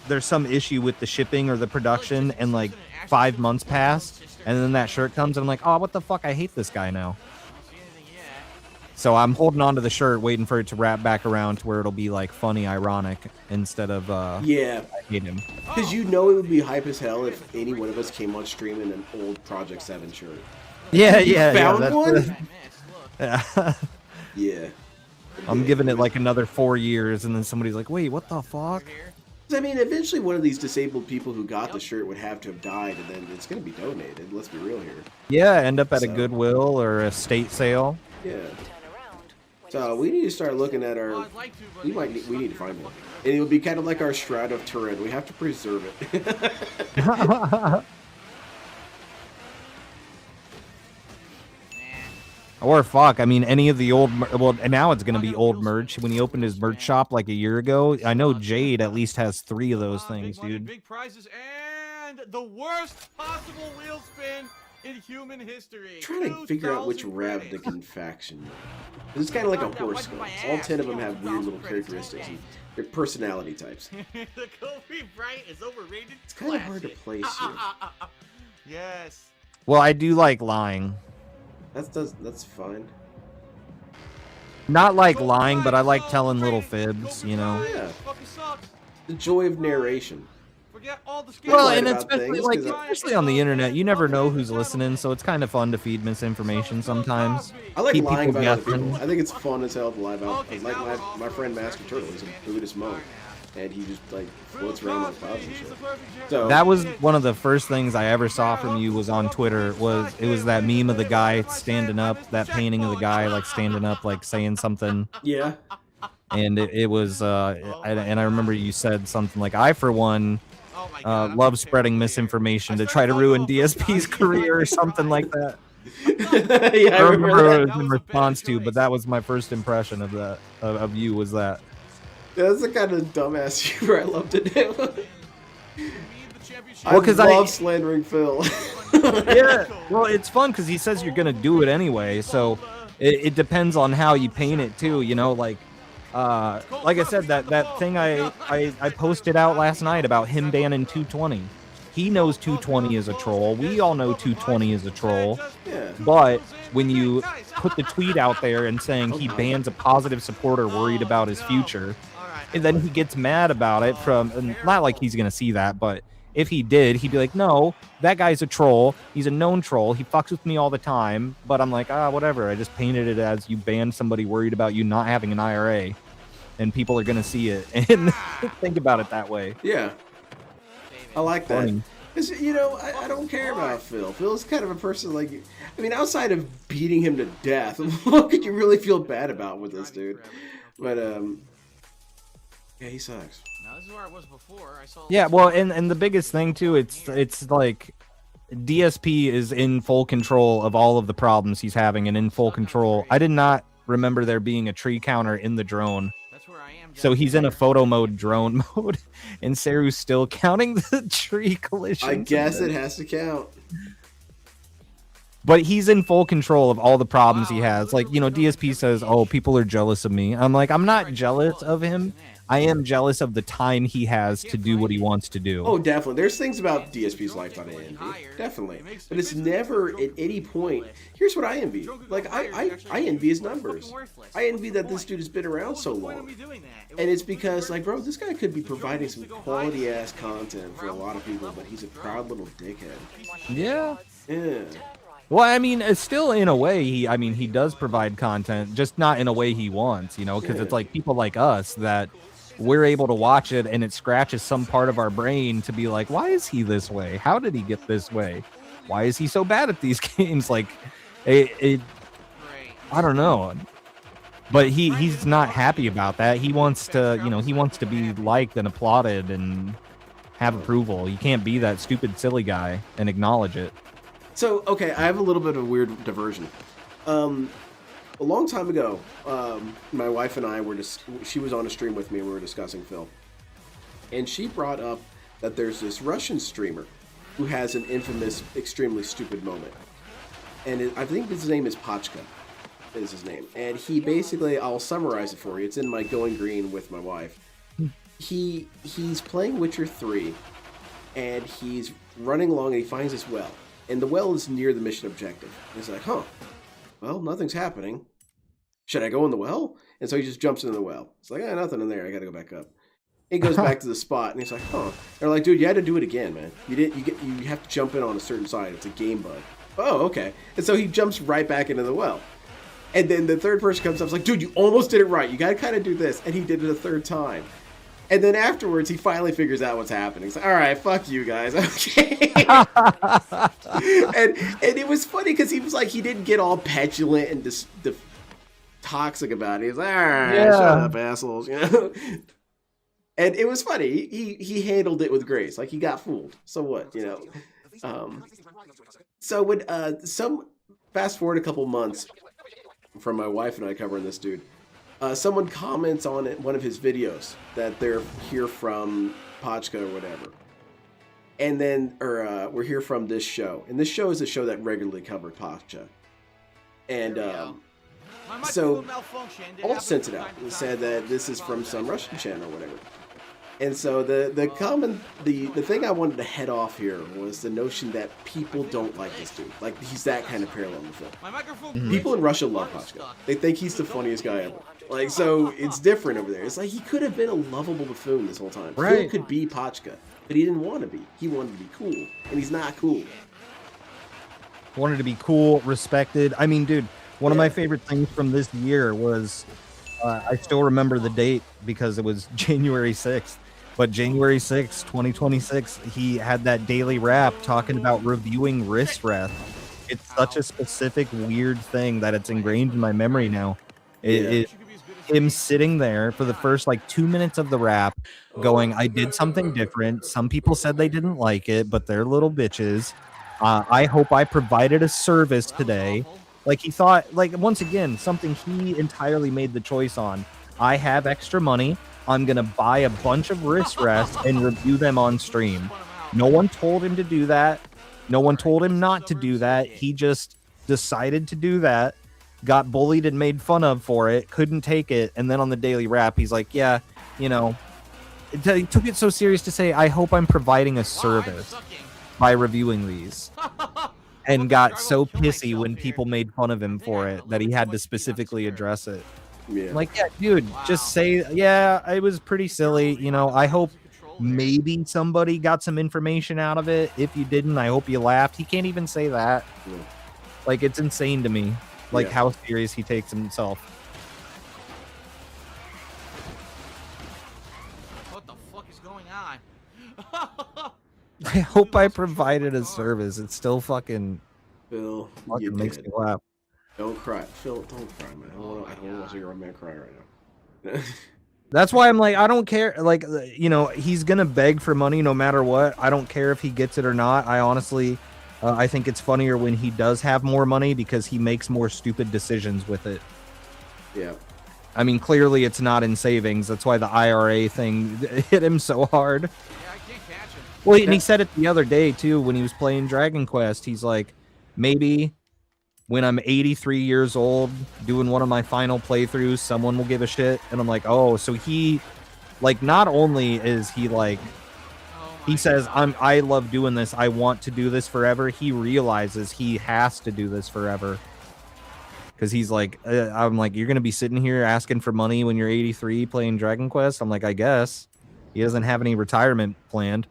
there's some issue with the shipping or the production, and like 5 months pass, and then that shirt comes, and I'm like, oh, what the fuck? I hate this guy now. So I'm holding on to the shirt, waiting for it to wrap back around to where it'll be like funny, ironic, instead of yeah. I hate him. Because it would be hype as hell if any one of us came on stream in an old Project 7 shirt. Yeah. Found one? Yeah. Yeah. I'm giving it like another 4 years, and then somebody's like, wait, what the fuck? I mean, eventually one of these disabled people who got the shirt would have to have died, and then it's going to be donated. Let's be real here. Yeah, end up at a Goodwill or a estate sale. Yeah. So we need to start looking at our. We need to find one, and it would be kind of like our Shroud of Turin. We have to preserve it. Or fuck, I mean, any of the old, well, and now it's going to be old merch. When he opened his merch shop like a year ago, I know Jade at least has 3 of those things, dude. Big prizes and the worst possible wheel spin in human history. I'm trying to figure out which Rev to confaction. It's kind of like a horoscope. All 10 of them have weird little characteristics. And they're personality types. The Kobe Bright is overrated. It's kind of hard to place here. Yes. Well, I do like lying. That's fine. Not like lying, but I like telling little fibs, you know. Yeah. The joy of narration. Well, and especially on the internet, you never know who's listening, so it's kind of fun to feed misinformation sometimes. I like lying about other people. I think it's fun as hell to lie about. Like my friend Master Turtle, he's a Buddhist monk, and he just like floats around on clouds and shit. So that was one of the first things I ever saw from you was on Twitter. It was that meme of the guy standing up, that painting of the guy like standing up, like saying something. Yeah. And it was, and I remember you said something like, I for one love spreading misinformation to try to ruin DSP's career or something like that. Yeah, I remember it was in response to, but that was my first impression of that of you was that. That's the kind of dumbass humor I love to do. Well, because I love slandering Phil. Yeah, well, it's fun because he says you're gonna do it anyway, so it depends on how you paint it too. You know, like like I said, that thing I posted out last night about him banning 220. He knows 220 is a troll. We all know 220 is a troll. Yeah. But when you put the tweet out there and saying he bans a positive supporter worried about his future, and then he gets mad about it and not like he's going to see that, but if he did, he'd be like, no, that guy's a troll. He's a known troll. He fucks with me all the time. But I'm like, whatever. I just painted it as you banned somebody worried about you not having an IRA. And people are going to see it and think about it that way. Yeah. I like that. Funny. I don't care about Phil. Phil's kind of a person like, I mean, outside of beating him to death, what could you really feel bad about with this dude? But, yeah, he sucks. Now, this is where I was before. I saw. Yeah, well, and the biggest thing, too, it's like DSP is in full control of all of the problems he's having and in full control. I did not remember there being a tree counter in the drone. So he's in a photo mode, drone mode, and Saru's still counting the tree collisions. I guess it has to count. But he's in full control of all the problems he has. Like, DSP says, oh, people are jealous of me. I'm like, I'm not jealous of him. I am jealous of the time he has to do what he wants to do. Oh, definitely. There's things about DSP's life that I envy. Definitely. But it's never at any point. Here's what I envy. Like, I envy his numbers. I envy that this dude has been around so long. And it's because, like, bro, this guy could be providing some quality-ass content for a lot of people, but he's a proud little dickhead. Yeah. Yeah. Well, I mean, it's still in a way, he does provide content, just not in a way he wants, because it's like people like us that we're able to watch it and it scratches some part of our brain to be like, why is he this way? How did he get this way? Why is he so bad at these games? Like, I don't know. But he's not happy about that. He wants to, be liked and applauded and have approval. You can't be that stupid, silly guy and acknowledge it. So, okay, I have a little bit of a weird diversion. A long time ago, my wife and I she was on a stream with me and we were discussing Phil. And she brought up that there's this Russian streamer who has an infamous, extremely stupid moment. And I think his name is Pachka, is his name. And he basically, I'll summarize it for you. It's in my Going Green with my wife. He's playing Witcher 3, and he's running along and he finds this well. And the well is near the mission objective. And he's like, well, nothing's happening. Should I go in the well? And so he just jumps into the well. It's like, nothing in there. I got to go back up. He goes back to the spot, and he's like, They're like, dude, you had to do it again, man. You have to jump in on a certain side. It's a game bug. Oh, okay. And so he jumps right back into the well. And then the third person comes up, and is like, dude, you almost did it right. You got to kind of do this. And he did it a third time. And then afterwards, he finally figures out what's happening. He's like, all right, fuck you guys. Okay. and it was funny because he was like, he didn't get all petulant and just toxic about it. He was like, all right, shut up, assholes. And it was funny. He handled it with grace. Like, he got fooled. So what, So when fast forward a couple months from my wife and I covering this dude, someone comments on it, one of his videos, that they're here from Pachka or whatever. And then, we're here from this show. And this show is a show that regularly covered Pachka. And so Alt sent it out and said that this is from some Russian channel or whatever. And so the thing I wanted to head off here was the notion that people don't like this dude. Like, he's that kind of parallel in the film. People in Russia love Pachka. They think he's the funniest guy ever. Like, so it's different over there. It's like he could have been a lovable buffoon this whole time. Right. Phil could be Pachka, but he didn't want to be. He wanted to be cool, and he's not cool. Wanted to be cool, respected. I mean, dude, one of my favorite things from this year was, I still remember the date because it was January 6th. But January 6th, 2026, he had that daily rap talking about reviewing wrist rest. It's such a specific, weird thing that it's ingrained in my memory now. Him sitting there for the first 2 minutes of the rap going, I did something different. Some people said they didn't like it, but they're little bitches. I hope I provided a service today. Like, he thought, once again, something he entirely made the choice on. I have extra money. I'm going to buy a bunch of wrist rests and review them on stream. No one told him to do that. No one told him not to do that. He just decided to do that. got bullied and made fun of for it, couldn't take it, and then on the daily wrap, he's like, yeah, you know, he took it so serious to say, I hope I'm providing a service by reviewing these. And got so pissy when people made fun of him for it that he had to specifically address it. Yeah. Like, yeah, dude, just say, yeah, it was pretty silly. You know, I hope maybe somebody got some information out of it. If you didn't, I hope you laughed. He can't even say that. Yeah. Like, it's insane to me, like how serious he takes himself. What the fuck is going on? I hope I provided a service. It's still fucking makes me laugh. Don't cry, Phil. Don't cry, man. I don't want to see your man cry right now. That's why I'm like, I don't care. Like, you know, he's gonna beg for money no matter what. I don't care if he gets it or not. I honestly, I think it's funnier when he does have more money because he makes more stupid decisions with it. Yeah. I mean, clearly it's not in savings. That's why the IRA thing hit him so hard. Well, and he said it the other day, too, when he was playing Dragon Quest. He's like, maybe when I'm 83 years old, doing one of my final playthroughs, someone will give a shit. And I'm like, oh, so he, like, not only is he like, he says, I love doing this. I want to do this forever. He realizes he has to do this forever. Because he's like, I'm like, you're going to be sitting here asking for money when you're 83 playing Dragon Quest? I'm like, I guess. He doesn't have any retirement planned.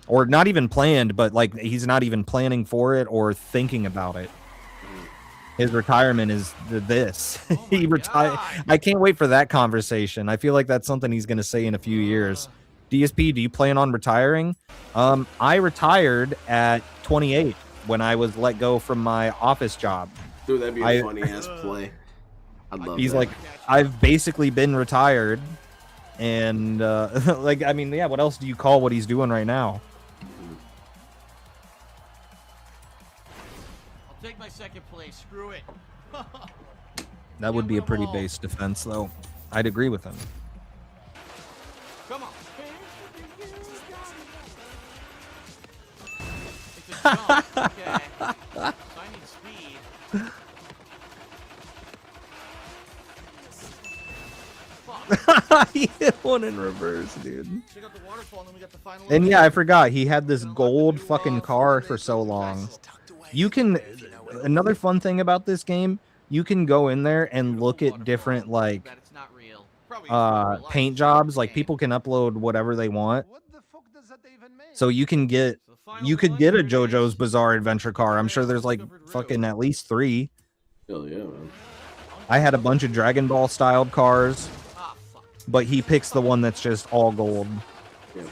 Or not even planned, but like he's not even planning for it or thinking about it. His retirement is this. He retired. I can't wait for that conversation. I feel like that's something he's going to say in a few years. DSP, do you plan on retiring? I retired at 28 when I was let go from my office job. Dude, that'd be a funny ass play. I'd love He's that. like, I've basically been retired. And like, I mean, yeah, what else do you call what he's doing right now? Take my second place. Screw it. That would be a pretty base defense, though. I'd agree with him. Come on. It's a jump. Okay. So I need speed. He hit one in reverse, dude. Check out the waterfall, and then we got the final. And yeah, I forgot. He had this gold fucking car for so long. You can... Another fun thing about this game, you can go in there and look at different, like, paint jobs. Like, people can upload whatever they want. So you can get... You could get a JoJo's Bizarre Adventure car. I'm sure there's, like, fucking at least 3. Hell yeah, man. I had a bunch of Dragon Ball styled cars, but he picks the one that's just all gold. Yeah.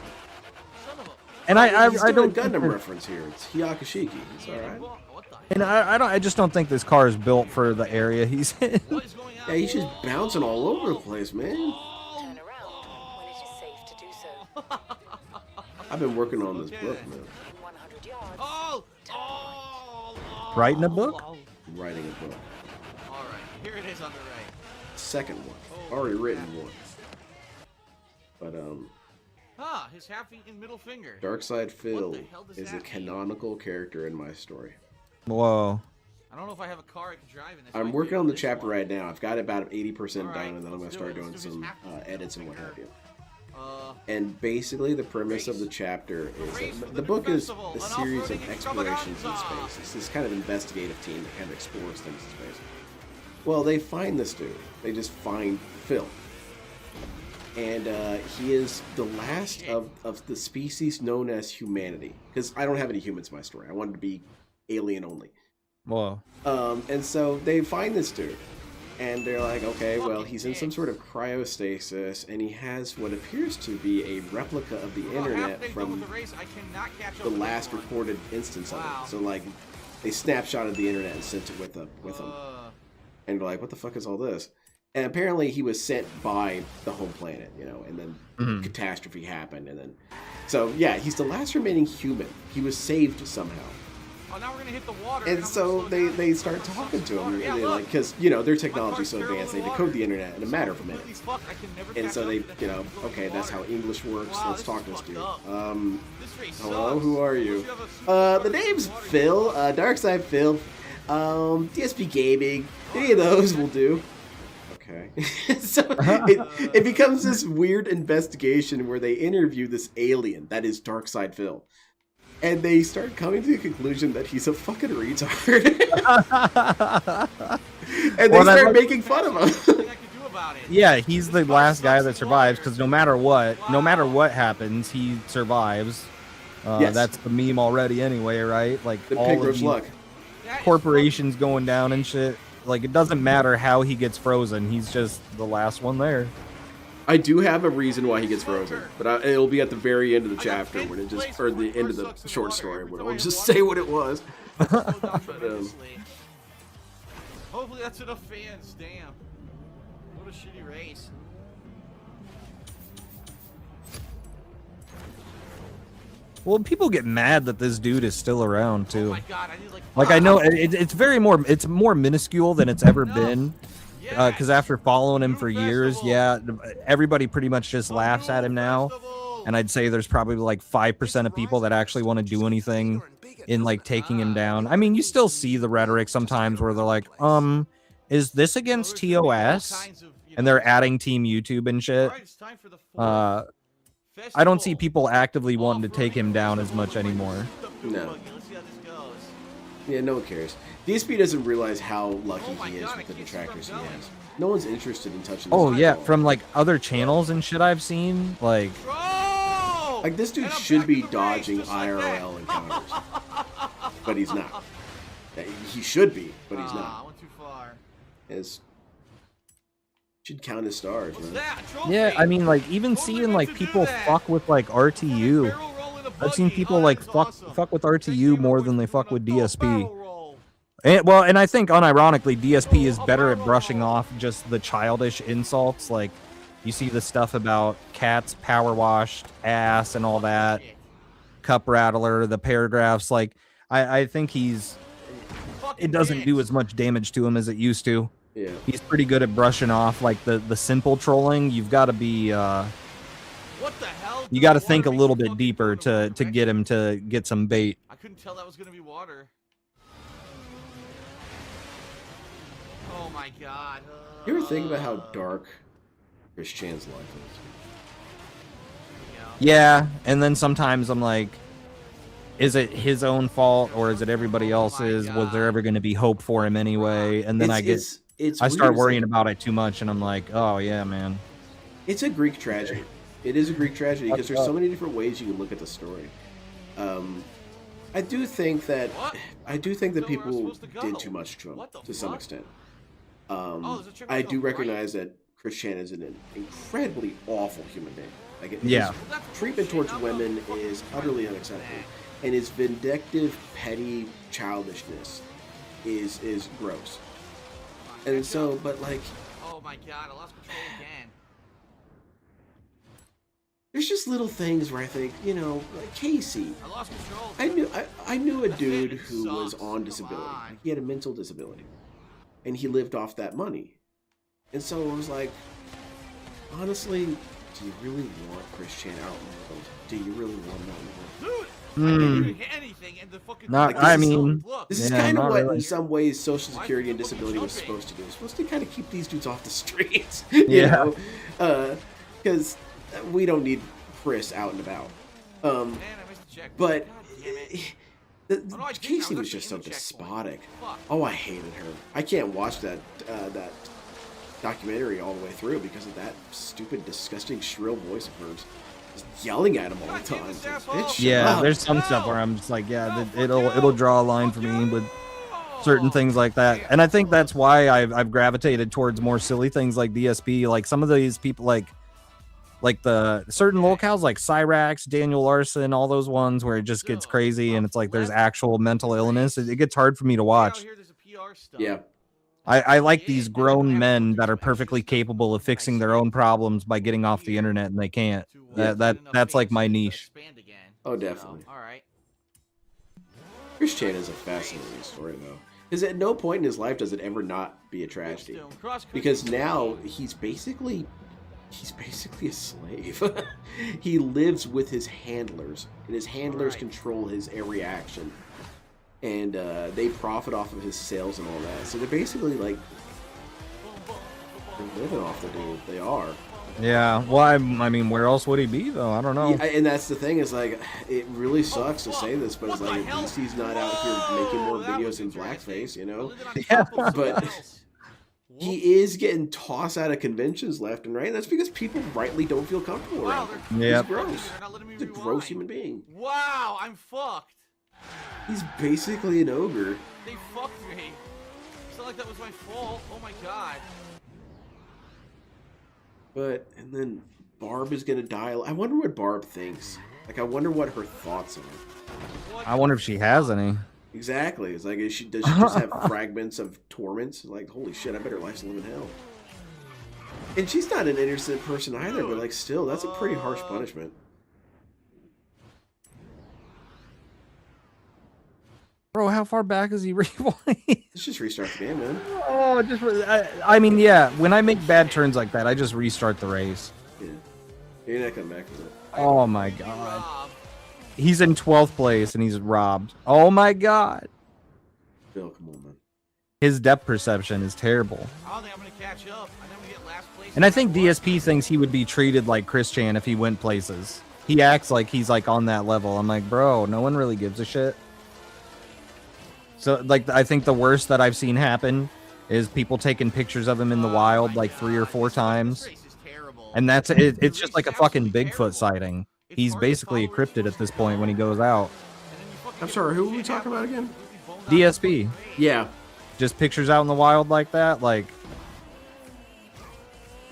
And He's I doing don't Gundam reference here. It's Hyakushiki. It's all right. And I just don't think this car is built for the area he's in. Yeah, he's just bouncing all over the place, man. Turn around when it is safe to do so. I've been working on this book, man. 100 yards. Writing a book? Writing a book. All right, here it is on the right. Second one. Already written one. But His half-eaten middle finger. Darkside Phil What the hell does is a that mean? canonical character in my story. Whoa. I don't know if I have a car I can drive in this. I'm Might working be on the this chapter one. right now. I've got about 80% All right, done, and then I'm going to let's do start it. doing Let's do some his half-eaten edits and what finger. have you. And basically, the premise of the chapter is that the book is a series of explorations in space. It's this kind of investigative team that kind of explores things in space. Well, they find this dude. They just find Phil. And he is the last of the species known as humanity. Because I don't have any humans in my story. I wanted to be alien only. Whoa. And so they find this dude. And they're like, okay, well, he's in some sort of cryostasis, and he has what appears to be a replica of the internet from the last recorded instance of it. So, like, they snapshotted the internet and sent it with them. And they're like, what the fuck is all this? And apparently he was sent by the home planet, you know, and then catastrophe happened, and then... So, yeah, he's the last remaining human. He was saved somehow. Oh, now we're gonna hit the water. And so they start talking to him, and they're like, because, you know, their technology's so advanced, they decode the internet in a matter of minutes. And so they, you know, okay, that's how English works, let's talk to this dude. Hello, who are you? The name's Phil, Darkside Phil. DSP Gaming, any of those will do. Okay. So it becomes this weird investigation where they interview this alien that is Darkside Phil. And they start coming to the conclusion that he's a fucking retard. And they start making fun of him. Yeah, he's the last guy that survives because no matter what happens, he survives. Yes. That's the meme already anyway, right? Like The all pig of grows these luck. corporations going down and shit. Like it doesn't matter how he gets frozen. He's just the last one there. I do have a reason why he gets frozen, but it'll be at the very end of the chapter when it just, or the end of the short story when I'll just say what it was. Hopefully that's enough fans. Damn. What a shitty race. Well, people get mad that this dude is still around too. Oh my God, I need Like I know it's more minuscule than it's ever been. Because after following him for years, yeah, everybody pretty much just laughs at him now. And I'd say there's probably like 5% of people that actually want to do anything in like taking him down. I mean, you still see the rhetoric sometimes where they're like, is this against TOS? And they're adding Team YouTube and shit. I don't see people actively wanting to take him down as much anymore. No. Yeah, no one cares. DSP doesn't realize how lucky he is with the detractors he has. No one's interested in touching this. Oh yeah, from like other channels and shit I've seen, like this dude should be dodging IRL encounters, but he's not. He should be, but he's not. I went too far. Should count his stars, man. yeah, I mean like even seeing like people fuck with like RTU. I've seen people like fuck with RTU more than they fuck with DSP. And I think unironically DSP is better at brushing off just the childish insults. Like you see the stuff about cats power washed ass and all that, cup rattler, the paragraphs. Like I think it doesn't do as much damage to him as it used to. Yeah, he's pretty good at brushing off like the simple trolling. You've got to be what the hell? you got to think a little bit deeper to get him to get some bait. I couldn't tell that was gonna be water. Oh my God. You ever think about how dark Chris Chan's life is? Yeah, and then sometimes I'm like, is it his own fault or is it everybody else's? Was there ever going to be hope for him anyway? And then I start worrying about it too much, and I'm like, oh yeah, man. It's a Greek tragedy. It is a Greek tragedy because there's so many different ways you can look at the story. I do think that people did too much to him to some extent. I do recognize that Chris Chan is an incredibly awful human being. Like his treatment towards women is utterly unacceptable, and his vindictive, petty childishness is gross. And so, but like, oh my God, I lost control again. There's just little things where I think, like Casey. I lost control. I knew a dude who was on disability. He had a mental disability, and he lived off that money. And so it was like, honestly, do you really want Chris Chan out in the world? Do you really want him out in the world? Dude, I didn't hit anything, and the fucking this is kind of what, in some ways, Social Security and disability was supposed to do. It's supposed to kind of keep these dudes off the streets, you know, because we don't need Chris out and about. But Casey was just so despotic. Oh, I hated her. I can't watch that documentary all the way through because of that stupid, disgusting, shrill voice of hers. Just yelling at him all the time. Yeah, there's some stuff where I'm just like, yeah, it'll draw a line for me with certain things like that. And I think that's why I've gravitated towards more silly things like DSP. Like some of these people, like the certain locales like Cyrax, Daniel Larson, all those ones where it just gets crazy and it's like there's actual mental illness. It gets hard for me to watch. Yeah. I like these grown men that are perfectly capable of fixing their own problems by getting off the internet, and they can't. That's like my niche. Oh, definitely. All right. Chris Chan is a fascinating story, though, because at no point in his life does it ever not be a tragedy. Because now he's basically a slave. He lives with his handlers, and his handlers control his every action. and they profit off of his sales and all that. So they're basically like they're living off the dude. They are. Yeah. Well, I mean, where else would he be though? I don't know. Yeah, and that's the thing is like, it really sucks to say this, but it's like at least he's not out here making more videos in blackface, you know? Yeah. But he is getting tossed out of conventions left and right, and that's because people rightly don't feel comfortable around him. Yeah. He's gross. He's a gross human being. Wow, I'm fucked. He's basically an ogre. They fucked me. It's not like that was my fault. Oh my god. But, and then Barb is gonna die. I wonder what Barb thinks. Like, I wonder what her thoughts are. I wonder if she has any. Exactly. It's like, does she just have fragments of torments? Like, holy shit, I bet her life's living hell. And she's not an innocent person either, but like, still, that's a pretty harsh punishment. Bro, how far back is he rewinding? Let's just restart the game, man. Oh, I mean, yeah. When I make bad turns like that, I just restart the race. Yeah. You're not coming back from it. Oh my god. He's in 12th place and he's robbed. Oh my god. Bill, come on, man. His depth perception is terrible. I don't think I'm gonna catch up. I think I'm gonna get last place. And I think DSP thinks he would be treated like Chris Chan if he went places. He acts like he's like on that level. I'm like, bro, no one really gives a shit. So, like, I think the worst that I've seen happen is people taking pictures of him in the wild like 3 or 4 times. And that's it. It's just like a fucking Bigfoot sighting. He's basically a cryptid at this point when he goes out. I'm sorry, who were we talking about again? DSP. Yeah. Just pictures out in the wild like that. Like,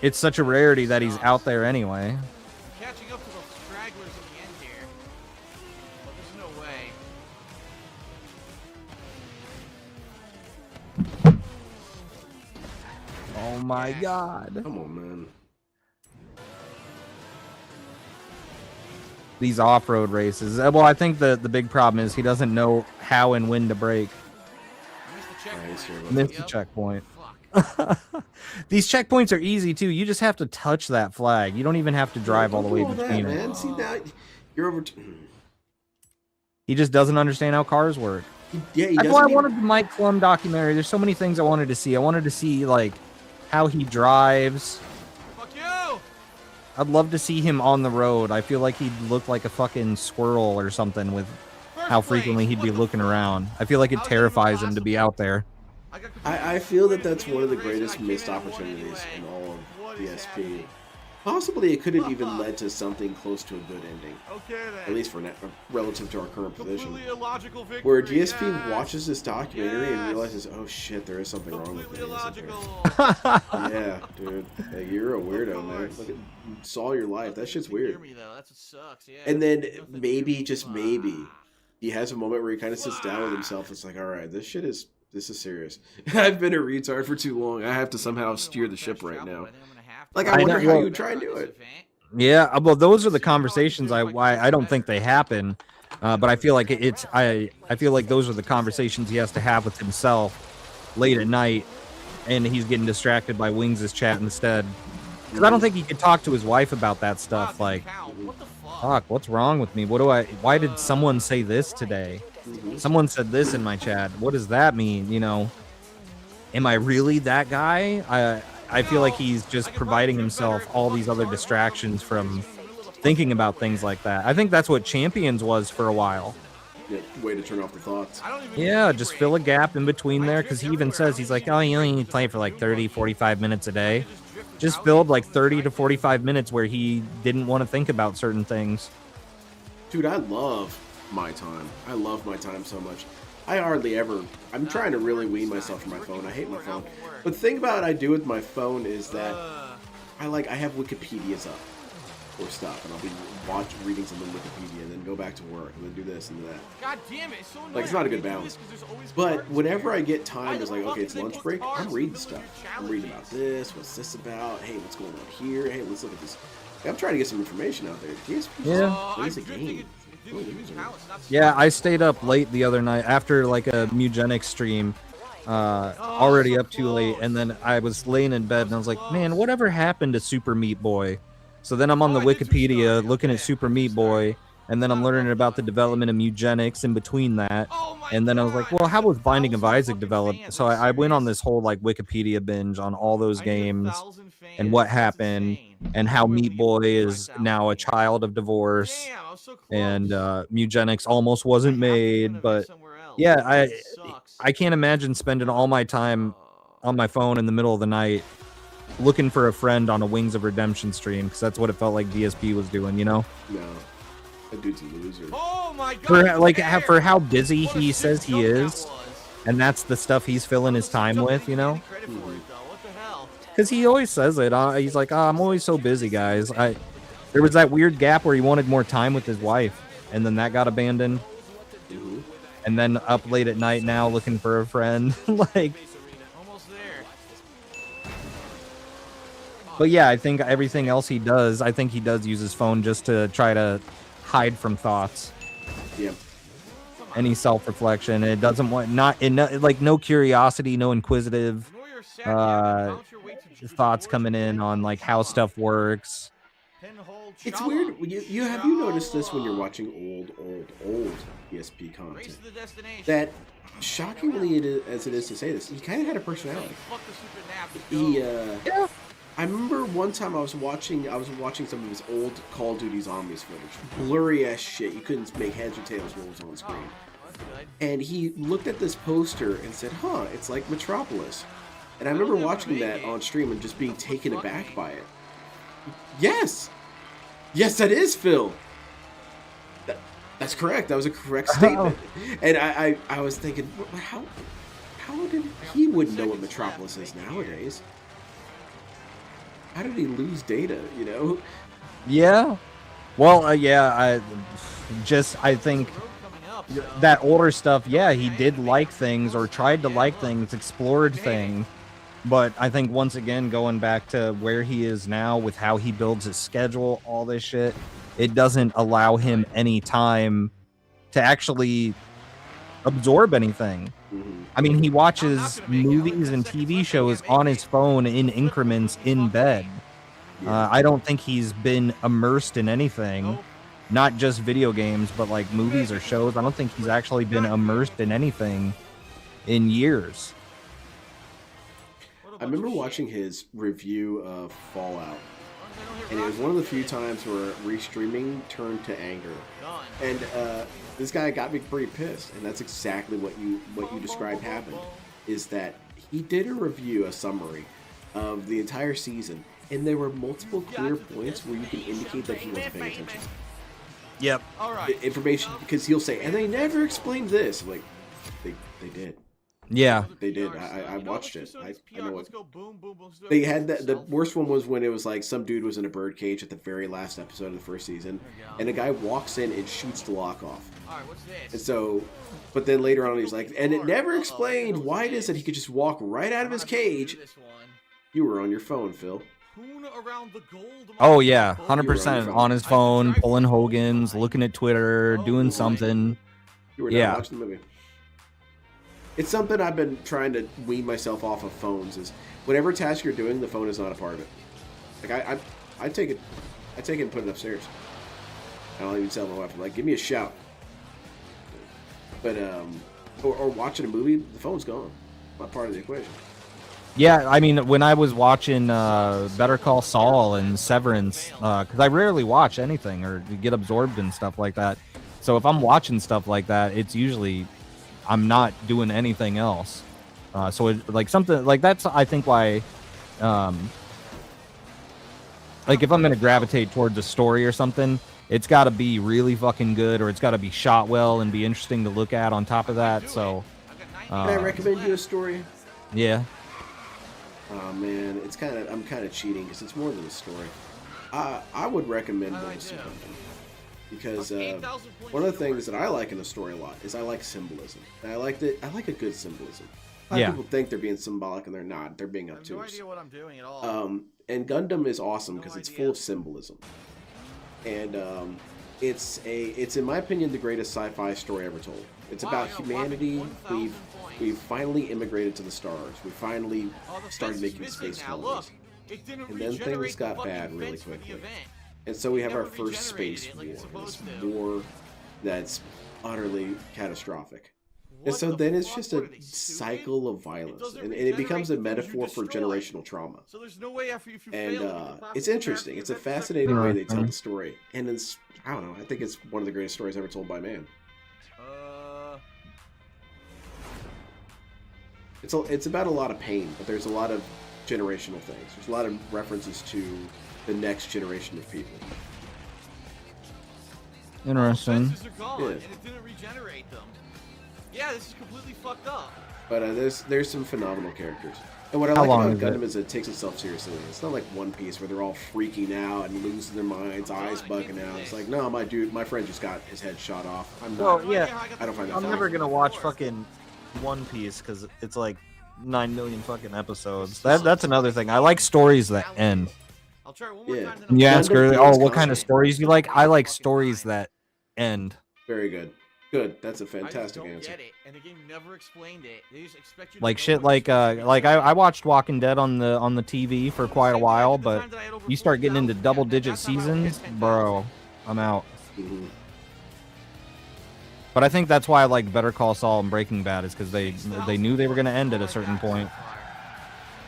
it's such a rarity that he's out there anyway. Catching up to the stragglers at the end here. But there's no way. Oh my god. Come on, man. These off-road races. Well, I think the big problem is he doesn't know how and when to brake. Missed the checkpoint. These checkpoints are easy too. You just have to touch that flag. You don't even have to drive all the way between them. Man, see now you're over. He just doesn't understand how cars work. Yeah, that's why I wanted the Mike Klum documentary. There's so many things I wanted to see. I wanted to see like how he drives. Fuck you! I'd love to see him on the road. I feel like he'd look like a fucking squirrel or something with how frequently he'd be looking around. I feel like it terrifies him to be out there. I feel that that's one of the greatest missed opportunities in all of DSP. Possibly it could have even led to something close to a good ending. At least for relative to our current position. Where GSP watches this documentary and realizes, oh shit, there is something wrong with me. Yeah, dude. Hey, you're a weirdo, man. Look at, saw your life. That shit's weird. And then maybe, just maybe, he has a moment where he kind of sits down with himself. It's like, all right, this is serious. I've been a retard for too long. I have to somehow steer the ship right now. Like, I wonder how you would try and do it. Yeah, well, those are the conversations I don't think they happen, but I feel like I feel like those are the conversations he has to have with himself late at night, and he's getting distracted by Wings' chat instead. Because I don't think he could talk to his wife about that stuff. Like, fuck, what's wrong with me? Why did someone say this today? Someone said this in my chat. What does that mean? You know, am I really that guy? I feel like he's just providing himself all these other distractions from thinking about things like that. I think that's what Champions was for a while. Yeah, way to turn off the thoughts. Yeah, just fill a gap in between there, because he even says, he's like, oh, you only need to play for like 30, 45 minutes a day. Just filled like 30 to 45 minutes where he didn't want to think about certain things. Dude, I love my time. I love my time so much. I hardly ever... I'm trying to really wean myself from my phone. I hate my phone. But the thing about what I do with my phone is that I have Wikipedias up or stuff, and I'll be reading something on Wikipedia, and then go back to work, and then do this and do that. God damn it, it's so annoying. Like, it's not a good balance. But whenever I get time, it's like, okay, it's lunch break, I'm reading stuff. I'm reading about this, what's this about, hey, what's going on here, hey, let's look at this. I'm trying to get some information out there. DSP plays a game. Yeah, I stayed up late the other night after like a Mugenics stream, already up too late, and then I was laying in bed and I was like, man, whatever happened to Super Meat Boy? So then I'm on the Wikipedia looking at Super Meat Boy, and then I'm learning about the development of eugenics in between that. Oh my And then I was like, God, well, how was Binding of 1,000 Isaac fucking developed? fans, So are you I went on serious? this whole like Wikipedia binge on all those I need games 1,000 fans. and what That's happened, insane. and how Wait, Meat we Boy get is 45,000 now a fans. child of divorce, Damn, I was so close. and eugenics almost wasn't I have to do an made. event But somewhere else. yeah, That sucks. I can't imagine spending all my time on my phone in the middle of the night looking for a friend on a Wings of Redemption stream, because that's what it felt like DSP was doing, you know? No, that dude's a loser. Oh my God! For like for how busy What a he sick says he joke that is, was. and that's the stuff he's filling his time with, you know? Credit for it, though. What the hell? Because he always says it. He's like, I'm always so busy, guys. There was that weird gap where he wanted more time with his wife, and then that got abandoned. And then up late at night now looking for a friend. Like, Almost there. but yeah, I think everything else he does, I think he does use his phone just to try to hide from thoughts. Yeah. Any self-reflection. It doesn't want like no curiosity, no inquisitive Ignore your sad habit. Bounce your way to thoughts coming in on like how stuff works. Pinhole It's Chala. weird. You have you noticed this when you're watching old PSP Race content? to the destination. That shockingly as it is to say this, he kind of had a personality. Fuck the stupid nap. Let's He go. I remember one time I was watching some of his old Call of Duty Zombies footage. Blurry ass shit. You couldn't make heads or tails what was on screen. That's good. And he looked at this poster and said, "Huh, it's like Metropolis." And I remember watching that on stream and just being taken aback by it. Yes! Yes, that is Phil! That's correct. That was a correct statement. And I was thinking, how did he wouldn't know what Metropolis is nowadays? How did he lose data, you know? Yeah. Well, yeah, I think that older stuff, yeah, he did like things or tried to like things, explored things. But I think once again, going back to where he is now with how he builds his schedule, all this shit, it doesn't allow him any time to actually absorb anything. I mean, he watches movies and TV shows on his phone in increments in bed. I don't think he's been immersed in anything, not just video games, but like movies or shows. I don't think he's actually been immersed in anything in years. I remember watching his review of Fallout, and it was one of the few times where restreaming turned to anger. And this guy got me pretty pissed, and that's exactly what you described happened. Is that he did a review, a summary of the entire season, and there were multiple clear points where you can indicate that he wasn't paying attention. Yep. All right. Information, because he'll say, and they never explained this. I'm like, they did. Yeah. They did. I watched it. I know what. Let's go boom, boom, boom. They had the worst one was when it was like some dude was in a bird cage at the very last episode of the first season, and a guy walks in and shoots the lock off. All right, what's this? And so, but then later on he's like, and it never explained why it is that he could just walk right out of his cage. You were on your phone, Phil. Oh yeah, 100% on his phone, pulling Hogan's, looking at Twitter, doing something. You were not watching the movie. It's something I've been trying to wean myself off of phones. Is whatever task you're doing, the phone is not a part of it. Like I take it and put it upstairs. I don't even tell my wife, like, give me a shout. But or watching a movie, the phone's gone. Not part of the equation. Yeah, I mean, when I was watching Better Call Saul and Severance, because I rarely watch anything or get absorbed in stuff like that. So if I'm watching stuff like that, it's usually I'm not doing anything else. So it, like something like that's, I think, why, like if I'm gonna gravitate towards a story or something, it's got to be really fucking good, or it's got to be shot well and be interesting to look at. On top of that, so can I recommend you a story? Yeah. Oh man, I'm kind of cheating because it's more than a story. I would recommend Bonus because one of the things that I like in a story a lot is I like symbolism. And I like a good symbolism. A lot of people think they're being symbolic and they're not. They're being obtuse. No idea what I'm doing at all. And Gundam is awesome because it's full of symbolism. And it's in my opinion the greatest sci-fi story ever told. It's about humanity. We've finally immigrated to the stars. We finally started making space colonies. And then things got bad really quickly. And so we have our never first space regenerated it like war. it's This supposed to. war that's utterly catastrophic. And What so the then it's fuck? just What a are they, cycle of stupid? violence, doesn't and it becomes a regenerate the things you metaphor for destroy. generational trauma. So there's no way if you And fail, you can it's possibly interesting. have It's a the event fascinating way they Interesting. tell the story, and it's I don't know. I think it's one of the greatest stories ever told by man. It's about a lot of pain, but there's a lot of generational things. There's a lot of references to the next generation of people. Interesting. Senses are gone, Yeah. and it didn't regenerate them. Yeah, this is completely fucked up. But there's some phenomenal characters. And what I How like long about is Gundam is it takes itself seriously. It's not like One Piece where they're all freaking out and losing their minds, eyes bugging out. It's like, no, my friend just got his head shot off. I'm Well, not. yeah, I don't find that I'm funny. never gonna watch fucking One Piece because it's like 9 million fucking episodes. That's another thing. I like stories that end. I'll try it one more Yeah. time. Then You I'll ask Gundam earlier, feels oh, what kind of constant. stories you like? I like stories that end. Very good. Good. That's a I just fantastic don't answer. get it, and the game never explained it. They just expect you to Like know shit, what it's like supposed to be. I watched Walking Dead on the TV for quite a Same thing, while, at the but time that I had over you start getting into 40,000, double yeah, digit that's how I would hit seasons, 10,000. bro, I'm out. Mhm. But I think that's why I like Better Call Saul and Breaking Bad is because they knew they were gonna end at a certain point.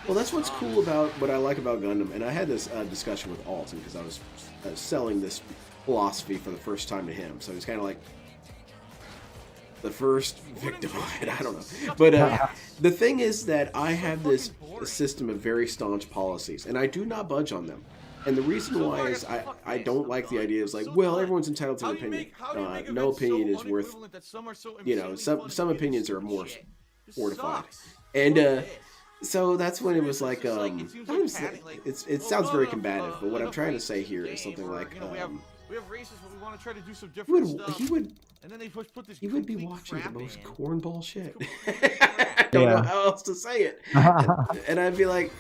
Well, that's what's cool about what I like about Gundam. And I had this discussion with Alton because I was selling this philosophy for the first time to him. So he's kind of like the first victim of it. I don't know. But the thing is that I have this system of very staunch policies, and I do not budge on them. And the reason why is I don't like the idea is like, well, everyone's entitled to an opinion. No opinion is worth, some opinions are more fortified. And so that's when it was like, it sounds very combative, but what I'm trying to say here is something like, we have races, but we want to try to do some different stuff. He And then they put this. would be complete watching the crap most in. cornball shit. Crap. Don't know Yeah. how else to say it. And I'd be like,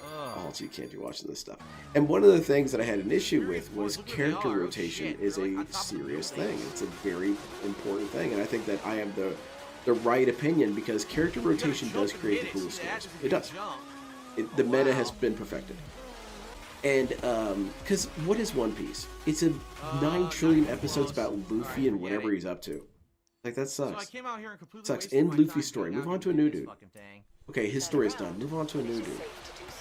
oh, you can't be watching this stuff. And one of the things that I had an issue with was character rotation is a serious thing. It's a very important thing, and I think that I have the right opinion because character rotation does create the coolest stories. It does. The meta has been perfected. And, because what is One Piece? It's a 9 trillion episodes about Luffy and whatever he's up to. Like, that So I sucks. came out here and completely Sucks. wasted End my Luffy's time story. going Move out on to a and new doing dude. this fucking thing. Okay, his story's done. Move on to a new dude.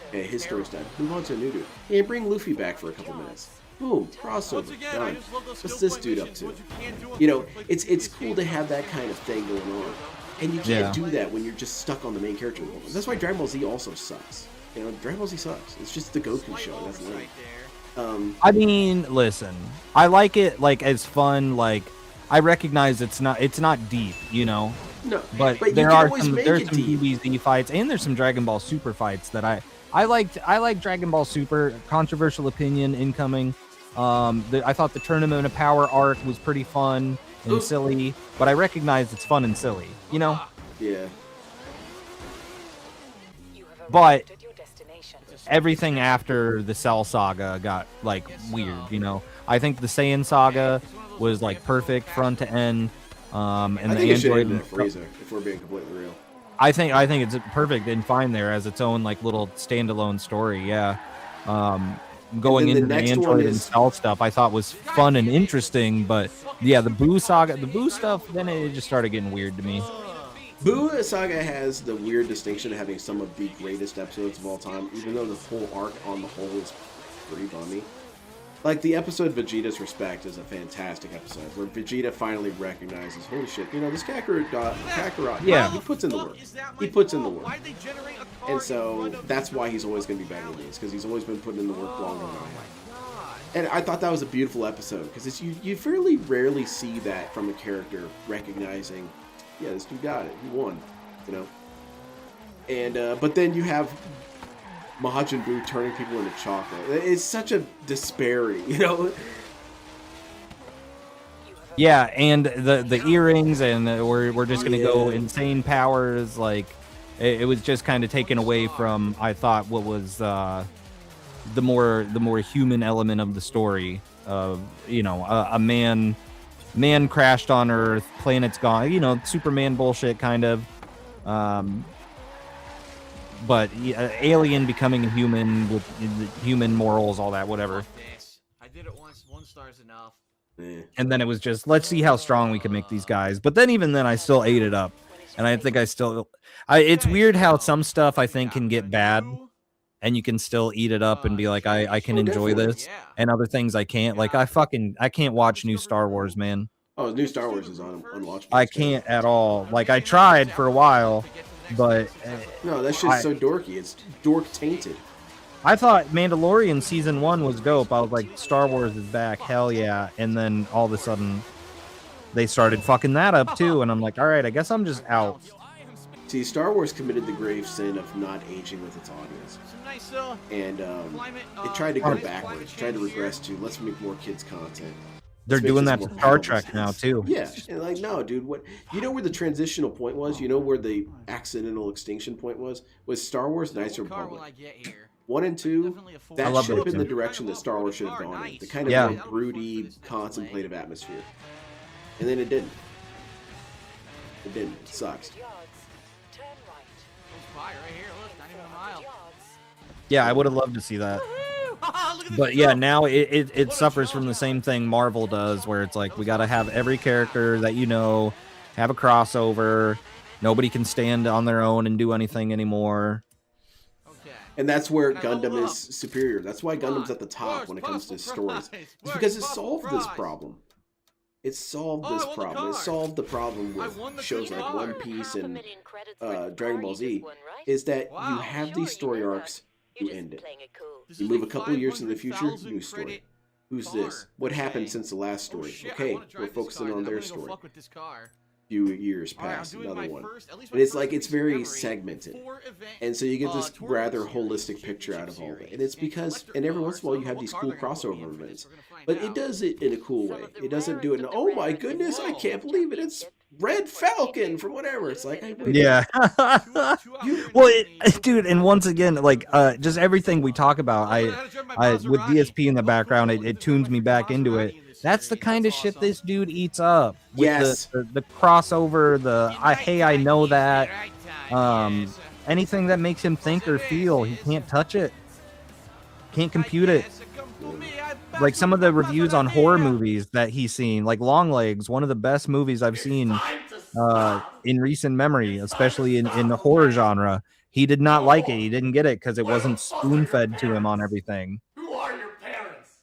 Okay, his story's done. Move on to a new dude. Hey, bring Luffy back for a couple minutes. Boom, crossover, Once again, I done. just love those What's skill this point dude up missions, to? what you can't do on You know, things like it's previous cool to games. have that kind of thing going on. And you can't Yeah. do that when you're just stuck on the main character. That's why Dragon Ball Z also sucks. You know, Dragon Ball Z sucks. It's just the Goku Slight show. That's lame. oversight there. I mean, listen, I like it like as fun. Like I recognize it's not deep, you know. No, But you there can are always some make there's it some deep. DBZ fights and there's some Dragon Ball Super fights that I liked. I like Dragon Ball Super. Controversial opinion incoming. I thought the Tournament of Power arc was pretty fun and Ooh. silly, but I recognize it's fun and silly, you know. Yeah. But everything after the Cell saga got like weird, you know. I think the Saiyan saga was like perfect front to end. And I the think it should android end at Frieza, if we're being completely real. I think it's perfect and fine there as its own like little standalone story. Yeah. Going And then into the the next one Android and is- Cell stuff, I thought was fun and interesting, but yeah, the Boo saga, the Boo stuff, then it just started getting weird to me. Buu Saga has the weird distinction of having some of the greatest episodes of all time, even though the whole arc on the whole is pretty bummy. Like, the episode Vegeta's Respect is a fantastic episode, where Vegeta finally recognizes, holy shit, you know, this Kakarot, Yeah. he puts in the work. He puts in the work. And so, that's why he's always going to be better than me, because he's always been putting in the work longer than I have. And I thought that was a beautiful episode, because you fairly rarely see that from a character recognizing, yeah, this dude got it, he won, you know? And, but then you have Majin Buu turning people into chocolate. It's such a disparity, you know? Yeah, and the earrings and we're just gonna go insane powers. Like it was just kind of taken away from I thought what was the more human element of the story. Of you know a man crashed on Earth, planet's gone. You know, Superman bullshit kind of. But alien becoming a human with human morals, all that, whatever. did it once. 1 star's enough. And then it was just, let's see how strong we can make these guys. But then even then, I still ate it up. And I think I still... it's weird how some stuff I think can get bad. And you can still eat it up and be like, I can enjoy this. And other things I can't. Like, I can't watch new Star Wars, man. Oh, new Star Wars is unwatchable. I can't at all. Like, I tried for a while, but... no, that shit's so dorky. It's dork-tainted. I thought Mandalorian Season 1 was dope. I was like, Star Wars is back, hell yeah. And then all of a sudden, they started fucking that up too. And I'm like, all right, I guess I'm just out. See, Star Wars committed the grave sin of not aging with its audience. And it tried to go backwards, tried to regress to, let's make more kids content. They're doing that to Star Trek now too. Yeah, and like, no, dude, what? You know where the transitional point was? You know where the accidental extinction point was? Was Star Wars Knights of the Republic. 1 and 2, that should have been the direction that Star Wars should have gone in. The kind of more broody, contemplative atmosphere. And then it didn't. It didn't. It sucks. Yeah, I would have loved to see that. But yeah, now it suffers from the same thing Marvel does, where it's like, we got to have every character that you know, have a crossover. Nobody can stand on their own and do anything anymore. And that's where Gundam is superior. That's why Gundam's at the top when it comes to stories. It's because it solved this problem. It solved this problem. It solved the problem with shows like One Piece and Dragon Ball Z, is that you have these story arcs, you end it. You move a couple of years in the future, new story. Who's this? What happened since the last story? Okay, we're focusing on their story. Few years pass, another one. And it's like, it's very segmented. And so you get this rather holistic picture out of all of it. And it's because, and every once in a while you have these cool crossover events. But it does it in a cool way. It doesn't do it in, oh my goodness, I can't believe it, it's Red Falcon from whatever. It's like, yeah. Well, dude, and once again, like, just everything we talk about, I with DSP in the background, it tunes me back into it. That's the kind of shit this dude eats up. With yes. The crossover, hey, I know that. Anything that makes him think or feel, he can't touch it. Can't compute it. Like some of the reviews on horror movies that he's seen, like Longlegs, one of the best movies I've seen in recent memory, especially in the horror genre. He did not like it. He didn't get it because it wasn't spoon-fed to him on everything. Who are your parents?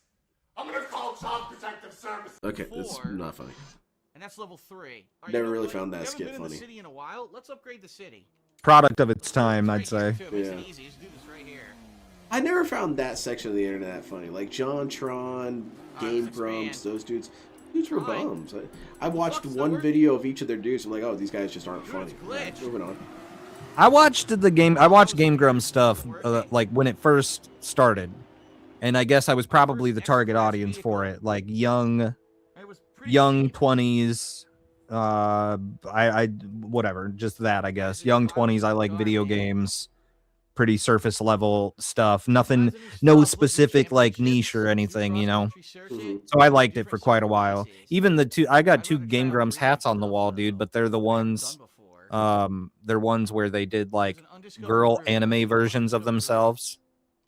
I'm gonna call Child Protective Services. Okay, that's not funny. And that's level 3. Never really found that skit funny. In the city in a while? Let's upgrade the city. Product of its time, I'd say. Yeah. I never found that section of the internet that funny. Like John Tron, Game Grumps, those dudes. Dudes were bums. I watched one video of each of their dudes. I'm like, oh, these guys just aren't funny. Right, moving on. I watched Game Grumps stuff like when it first started, and I guess I was probably the target audience for it, like young 20s. I whatever, just that, I guess. Young 20s. I like video games. Pretty surface level stuff, nothing, no specific like niche or anything, you know. So I liked it for quite a while. Even I got 2 Game Grumps hats on the wall, dude, but they're the ones where they did like girl anime versions of themselves.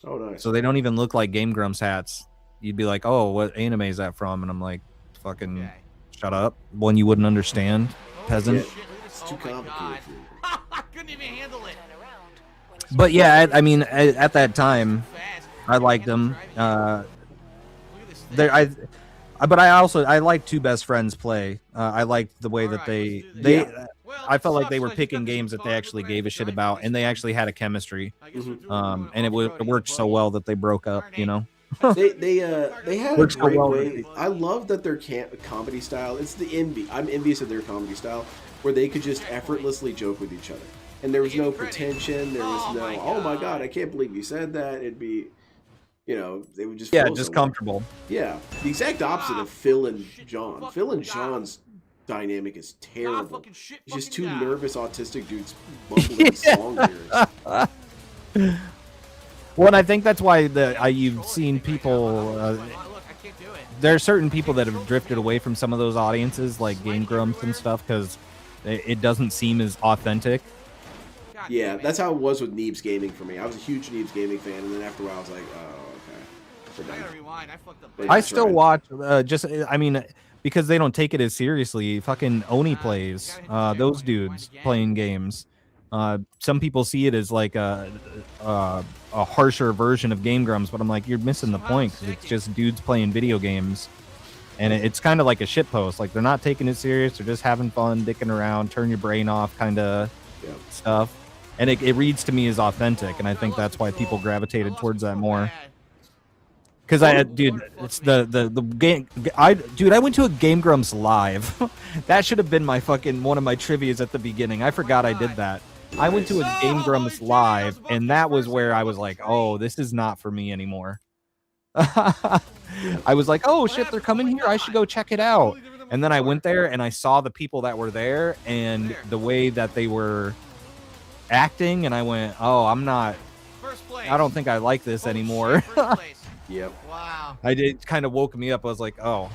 Oh, nice. So they don't even look like Game Grumps hats. You'd be like, oh, what anime is that from? And I'm like, fucking shut up. One you wouldn't understand, peasant. Yeah, it's too complicated for you. I couldn't even handle it. But yeah, I mean, at that time, I liked them. But I like 2 best friends play. I liked the way that they I felt like they were picking games that they actually gave a shit about, and they actually had a chemistry. And it worked so well that they broke up, you know. they had a great way. I love that their comedy style. It's the envy. I'm envious of their comedy style, where they could just effortlessly joke with each other. And there was no pretension. There was no, oh my god, I can't believe you said that. It'd be, you know, they would just just comfortable. Yeah, the exact opposite of Phil and John. Phil and John's dynamic is terrible. It's just 2 nervous autistic dudes mumbling song lyrics. Well, and I think that's why you've seen people. There are certain people that have drifted away from some of those audiences, like Game Grumps and stuff, because it doesn't seem as authentic. Yeah, that's how it was with Neebs Gaming for me. I was a huge Neebs Gaming fan, and then after a while I was like, oh, okay. We're I done. gotta rewind. I fucked up. They I just still tried. watch. I mean, because they don't take it as seriously. Fucking Oni plays. Those dudes playing games. Some people see it as like a harsher version of Game Grumps, but I'm like, you're missing the point because it's just dudes playing video games, and it's kind of like a shitpost. Like they're not taking it serious; they're just having fun, dicking around, turn your brain off, kind of stuff. And it reads to me as authentic, and I think that's why people gravitated towards that more. Because dude, it's the game. I went to a Game Grumps live. That should have been my fucking one of my trivias at the beginning. I forgot I did that. I went to a Game Grumps live, and that was where I was like, oh, this is not for me anymore. I was like, oh shit, they're coming here. I should go check it out. And then I went there and I saw the people that were there and the way that they were acting, and I went, oh, I don't think I like this anymore. Yep. Wow. It kind of woke me up. I was like, oh.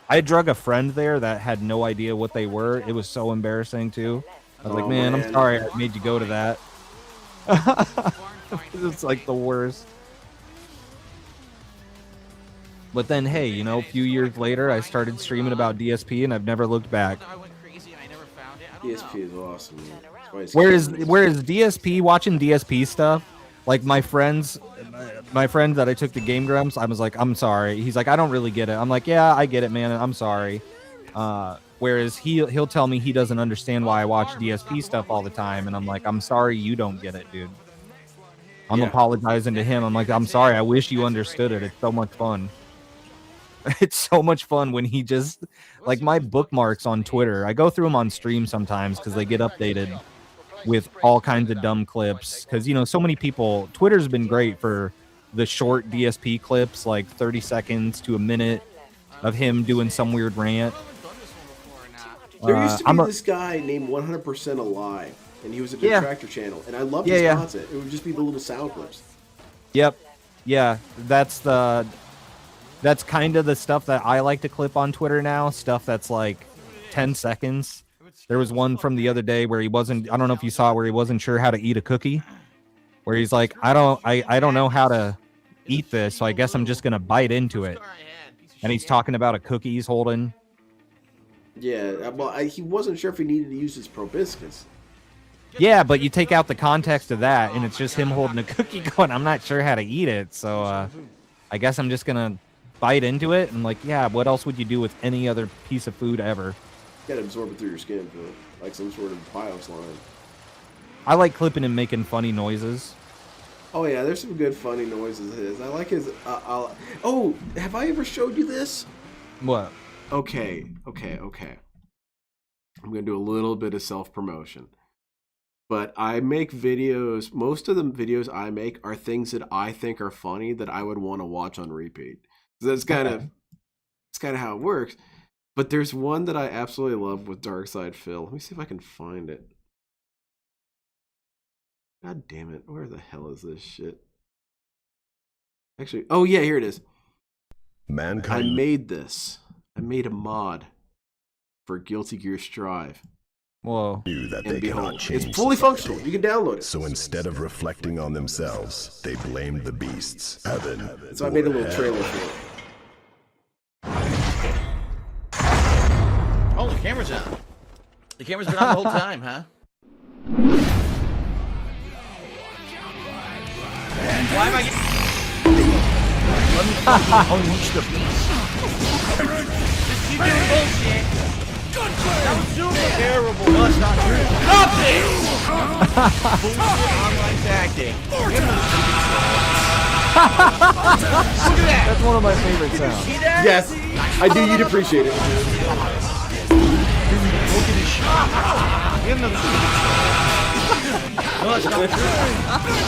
I drug a friend there that had no idea what they were. It was so embarrassing too. I was like, man, I'm sorry I made you go to that. It's like the worst. But then, hey, you know, a few years later, I started streaming about DSP, and I've never looked back. DSP is awesome, man. Whereas DSP, watching DSP stuff, like my friend that I took to Game Grumps, I was like, I'm sorry. He's like, I don't really get it. I'm like, yeah, I get it, man. I'm sorry. Whereas he'll tell me he doesn't understand why I watch DSP stuff all the time, and I'm like, I'm sorry you don't get it, dude. I'm apologizing to him. I'm like, I'm sorry. I wish you understood it. It's so much fun. It's so much fun when he just, like, my bookmarks on Twitter, I go through them on stream sometimes because they get updated with all kinds of dumb clips. Because, you know, so many people, Twitter's been great for the short DSP clips, like 30 seconds to a minute of him doing some weird rant. There used to be this guy named 100% Alive, and he was a detractor channel, and I loved his content. It would just be the little sound clips. Yep. Yeah, that's kind of the stuff that I like to clip on Twitter now. Stuff that's like 10 seconds. There was one from the other day where I don't know if you saw it, where he wasn't sure how to eat a cookie. Where he's like, I don't know how to eat this, so I guess I'm just going to bite into it. And he's talking about a cookie he's holding. Yeah, well, he wasn't sure if he needed to use his proboscis. Yeah, but you take out the context of that, and it's just him holding a cookie going, I'm not sure how to eat it, so I guess I'm just going to bite into it. And like, yeah, what else would you do with any other piece of food ever? You gotta absorb it through your skin, Phil. Like some sort of bioslime. I like clipping and making funny noises. Oh yeah, there's some good funny noises of his. I like his, oh, have I ever showed you this? What? Okay. I'm gonna do a little bit of self-promotion. But I make videos, most of the videos I make are things that I think are funny that I would want to watch on repeat. So that's kind of how it works. But there's one that I absolutely love with Darkside Phil. Let me see if I can find it. God damn it, where the hell is this shit? Actually, oh yeah, here it is. Mankind. I made this. I made a mod for Guilty Gear Strive. Whoa. Knew that And they behold, cannot change it's fully society. functional. You can download it. So instead of reflecting on themselves, they blamed the beasts. Heaven. So I made a or little hell. trailer for it. Oh, the camera's on. The camera's been on the whole time, huh? Why am I getting... Let me unleash the beast. Just keep doing bullshit. That was super terrible. No, it's not true. Stop it! Bullshit online tactic. Look at that. That's one of my favorite sounds. See that? Yes, I do. You'd appreciate it. Look at this shit. Get another No, it's not true.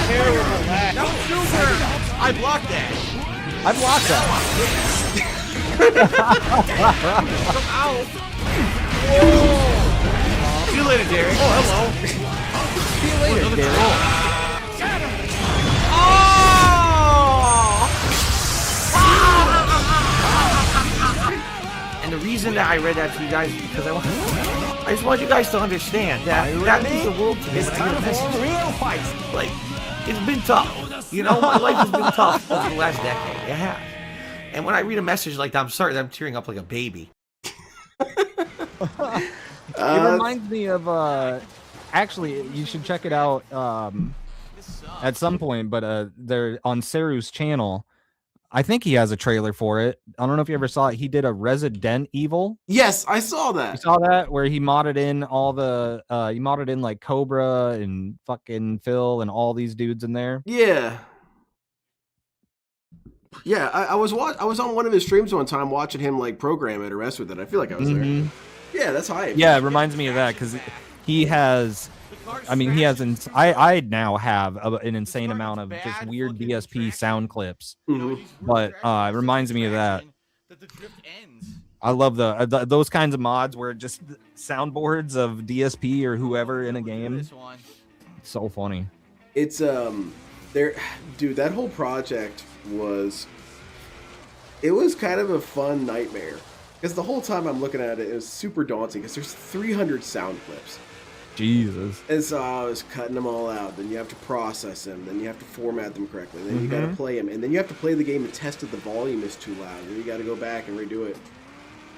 terrible lag. That was super. I blocked that. I blocked that. Come out. Whoa. See you later, Derek. Oh, hello. See you later, Derek. Oh! And the reason that I read that to you guys is because I just want you guys to understand that that means the world to me. Like, it's been tough. You know, my life has been tough over the last decade. It has. And when I read a message like that, I'm sorry that I'm tearing up like a baby. It reminds me of actually you should check it out at some point, but they're on Saru's channel. I think he has a trailer for it. I don't know if you ever saw it. He did a Resident Evil. Yes, I saw that. You saw that where he modded in all the he modded in like Cobra and fucking Phil and all these dudes in there. Yeah. Yeah, I was on one of his streams one time watching him like program it or mess with it. I feel like I was there. Yeah, that's hype. Yeah, it reminds me of that because he has. I mean, he has. I now have an insane amount of just weird DSP sound clips, but it reminds me of that. I love those kinds of mods where just soundboards of DSP or whoever in a game. It's so funny. It's there, dude. That whole project was kind of a fun nightmare because the whole time I'm looking at it, it was super daunting because there's 300 sound clips. Jesus. And so I was cutting them all out. Then you have to process them. Then you have to format them correctly. Then you got to play them. And then you have to play the game and test if the volume is too loud. Then you got to go back and redo it.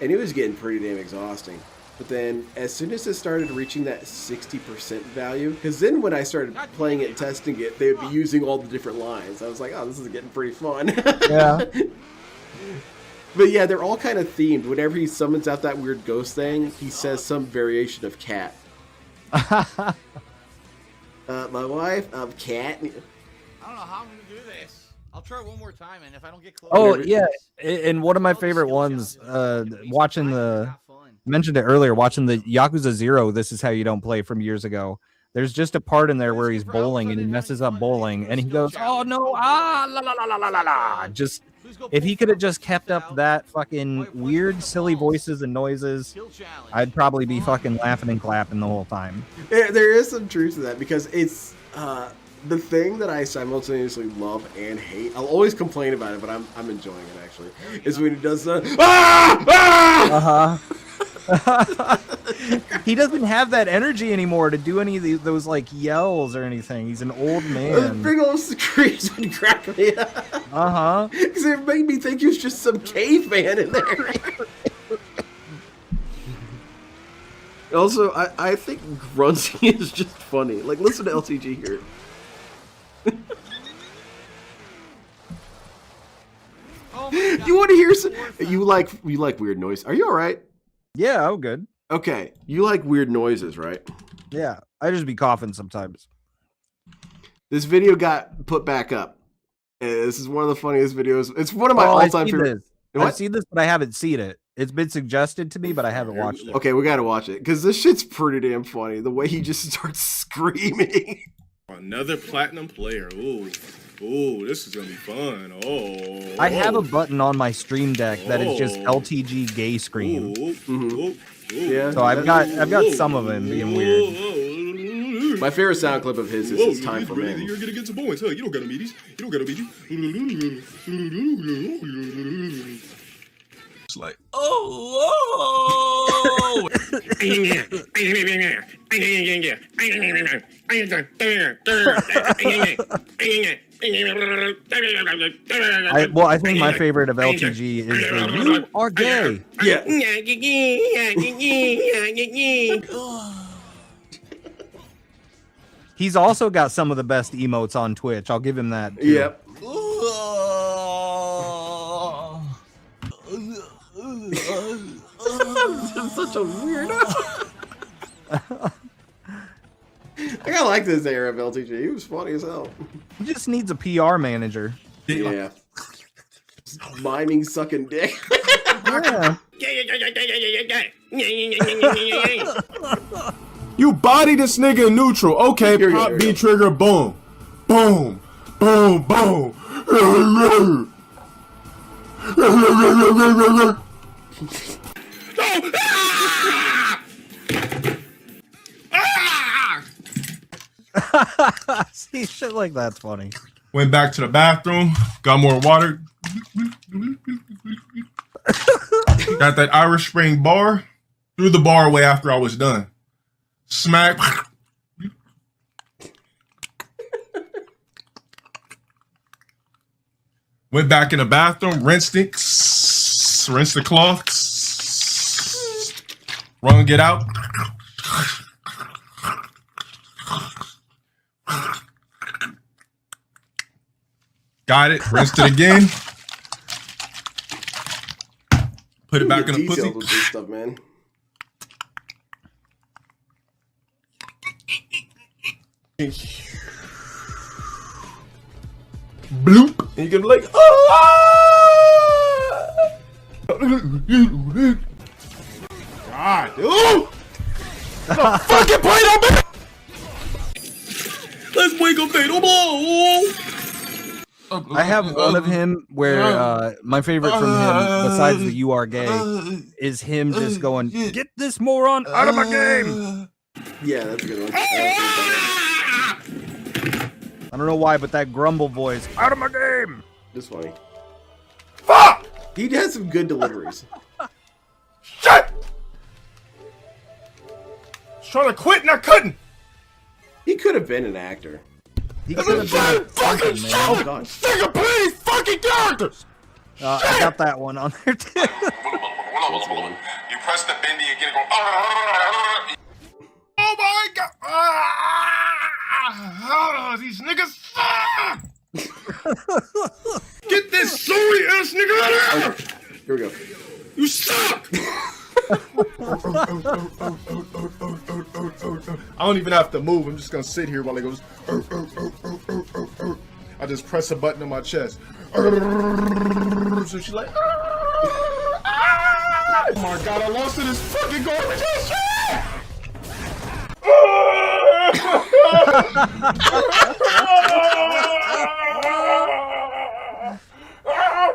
And it was getting pretty damn exhausting. But then as soon as it started reaching that 60% value, because then when I started playing it and testing it, they would be using all the different lines. I was like, oh, this is getting pretty fun. Yeah. But yeah, they're all kind of themed. Whenever he summons out that weird ghost thing, he says some variation of cat. My wife, cat. I don't know how I'm gonna do this. I'll try one more time, and if I don't get close. Oh yeah, and one of my favorite ones, watching mentioned it earlier, watching the Yakuza 0. This is how you don't play from years ago. There's just a part in there where he's bowling and he messes up bowling, and he goes, "Oh no, la la la la la la la." Just if he could have just kept up that fucking weird, silly voices and noises, I'd probably be fucking laughing and clapping the whole time. There is some truth to that because it's the thing that I simultaneously love and hate. I'll always complain about it, but I'm enjoying it actually. Is when he does the He doesn't have that energy anymore to do any of those like yells or anything. He's an old man. Those big old screams would crack me up. Because it made me think he was just some caveman in there. Also, I think grunting is just funny. Like, listen to LTG here. You want to hear some? You like weird noise? Are you all right? Yeah, I'm good. Okay, you like weird noises, right? Yeah, I just be coughing sometimes. This video got put back up. This is one of the funniest videos. It's one of my all-time favorite. I've seen this, but I haven't seen it. It's been suggested to me, but I haven't watched it. Okay, we gotta watch it because this shit's pretty damn funny. The way he just starts screaming. Another platinum player. Ooh, this is gonna be fun. I have a button on my Stream Deck that is just LTG gay scream. Yeah. So I've got some of them being weird. My favorite sound clip of his is "It's Time for Men." You're gonna get some boys, huh? You don't gotta meet these. You don't gotta meet these. It's like, I think my favorite of LTG is the "You are gay." Yeah. He's also got some of the best emotes on Twitch. I'll give him that. Too. Yep. I'm such a weirdo. I like this era of LTG. He was funny as hell. He just needs a PR manager. Yeah. Miming sucking dick. Yeah. you body this nigga in neutral. Okay, pop B trigger, boom. Boom. Boom, boom. See, shit like that's funny. Went back to the bathroom, got more water. Got that Irish Spring bar, threw the bar away after I was done. Smack. Went back in the bathroom, rinsed it, rinsed the cloth, wrung it out. Got it, rinsed it again. Put it back in the pussy. With this stuff, man. Bloop, and you can be like, God, dude! Fucking play on me! Let's wake up, Fatal Blow! I have one of him where my favorite from him, besides the "You Are Gay," is him just going, "Get this moron out of my game." Yeah, that's a good one. I don't know why, but that grumble voice, "Out of my game." This funny. Fuck! He has some good deliveries. Shit! I was trying to quit and I couldn't. He could have been an actor. He could have been fucking man. oh god! Stick please, fucking characters. I got that one on there too. You press the bendy again, go. Oh my god! These niggas suck! Get this sorry ass nigga out of here! Okay, here we go. You suck! I don't even have to move. I'm just gonna sit here while it goes. I just press a button on my chest. So she's like, oh my god, I lost to this fucking garbage ass shit!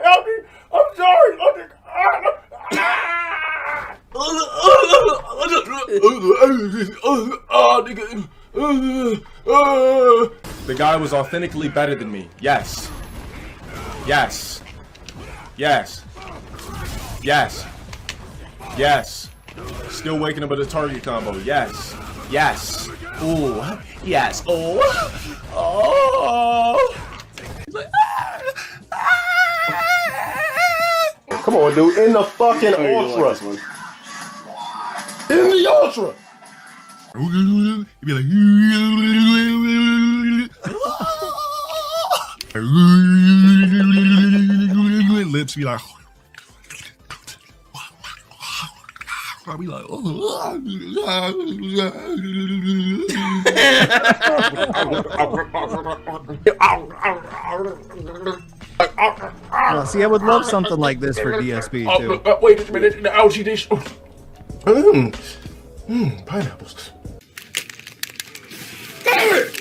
Help me! I'm sorry! The guy was authentically better than me. Yes. Yes. Yes. Yes. Yes. Still waking up with a target combo. Yes. Yes. Ooh. Yes. Oh. Oh. He's like, come on, dude. In the fucking ultra. In the ultra. He'd be like, lips be like, I'll be like, See, I would love something like this for DSP too. Wait a minute, the algae dish. Pineapples. Damn it!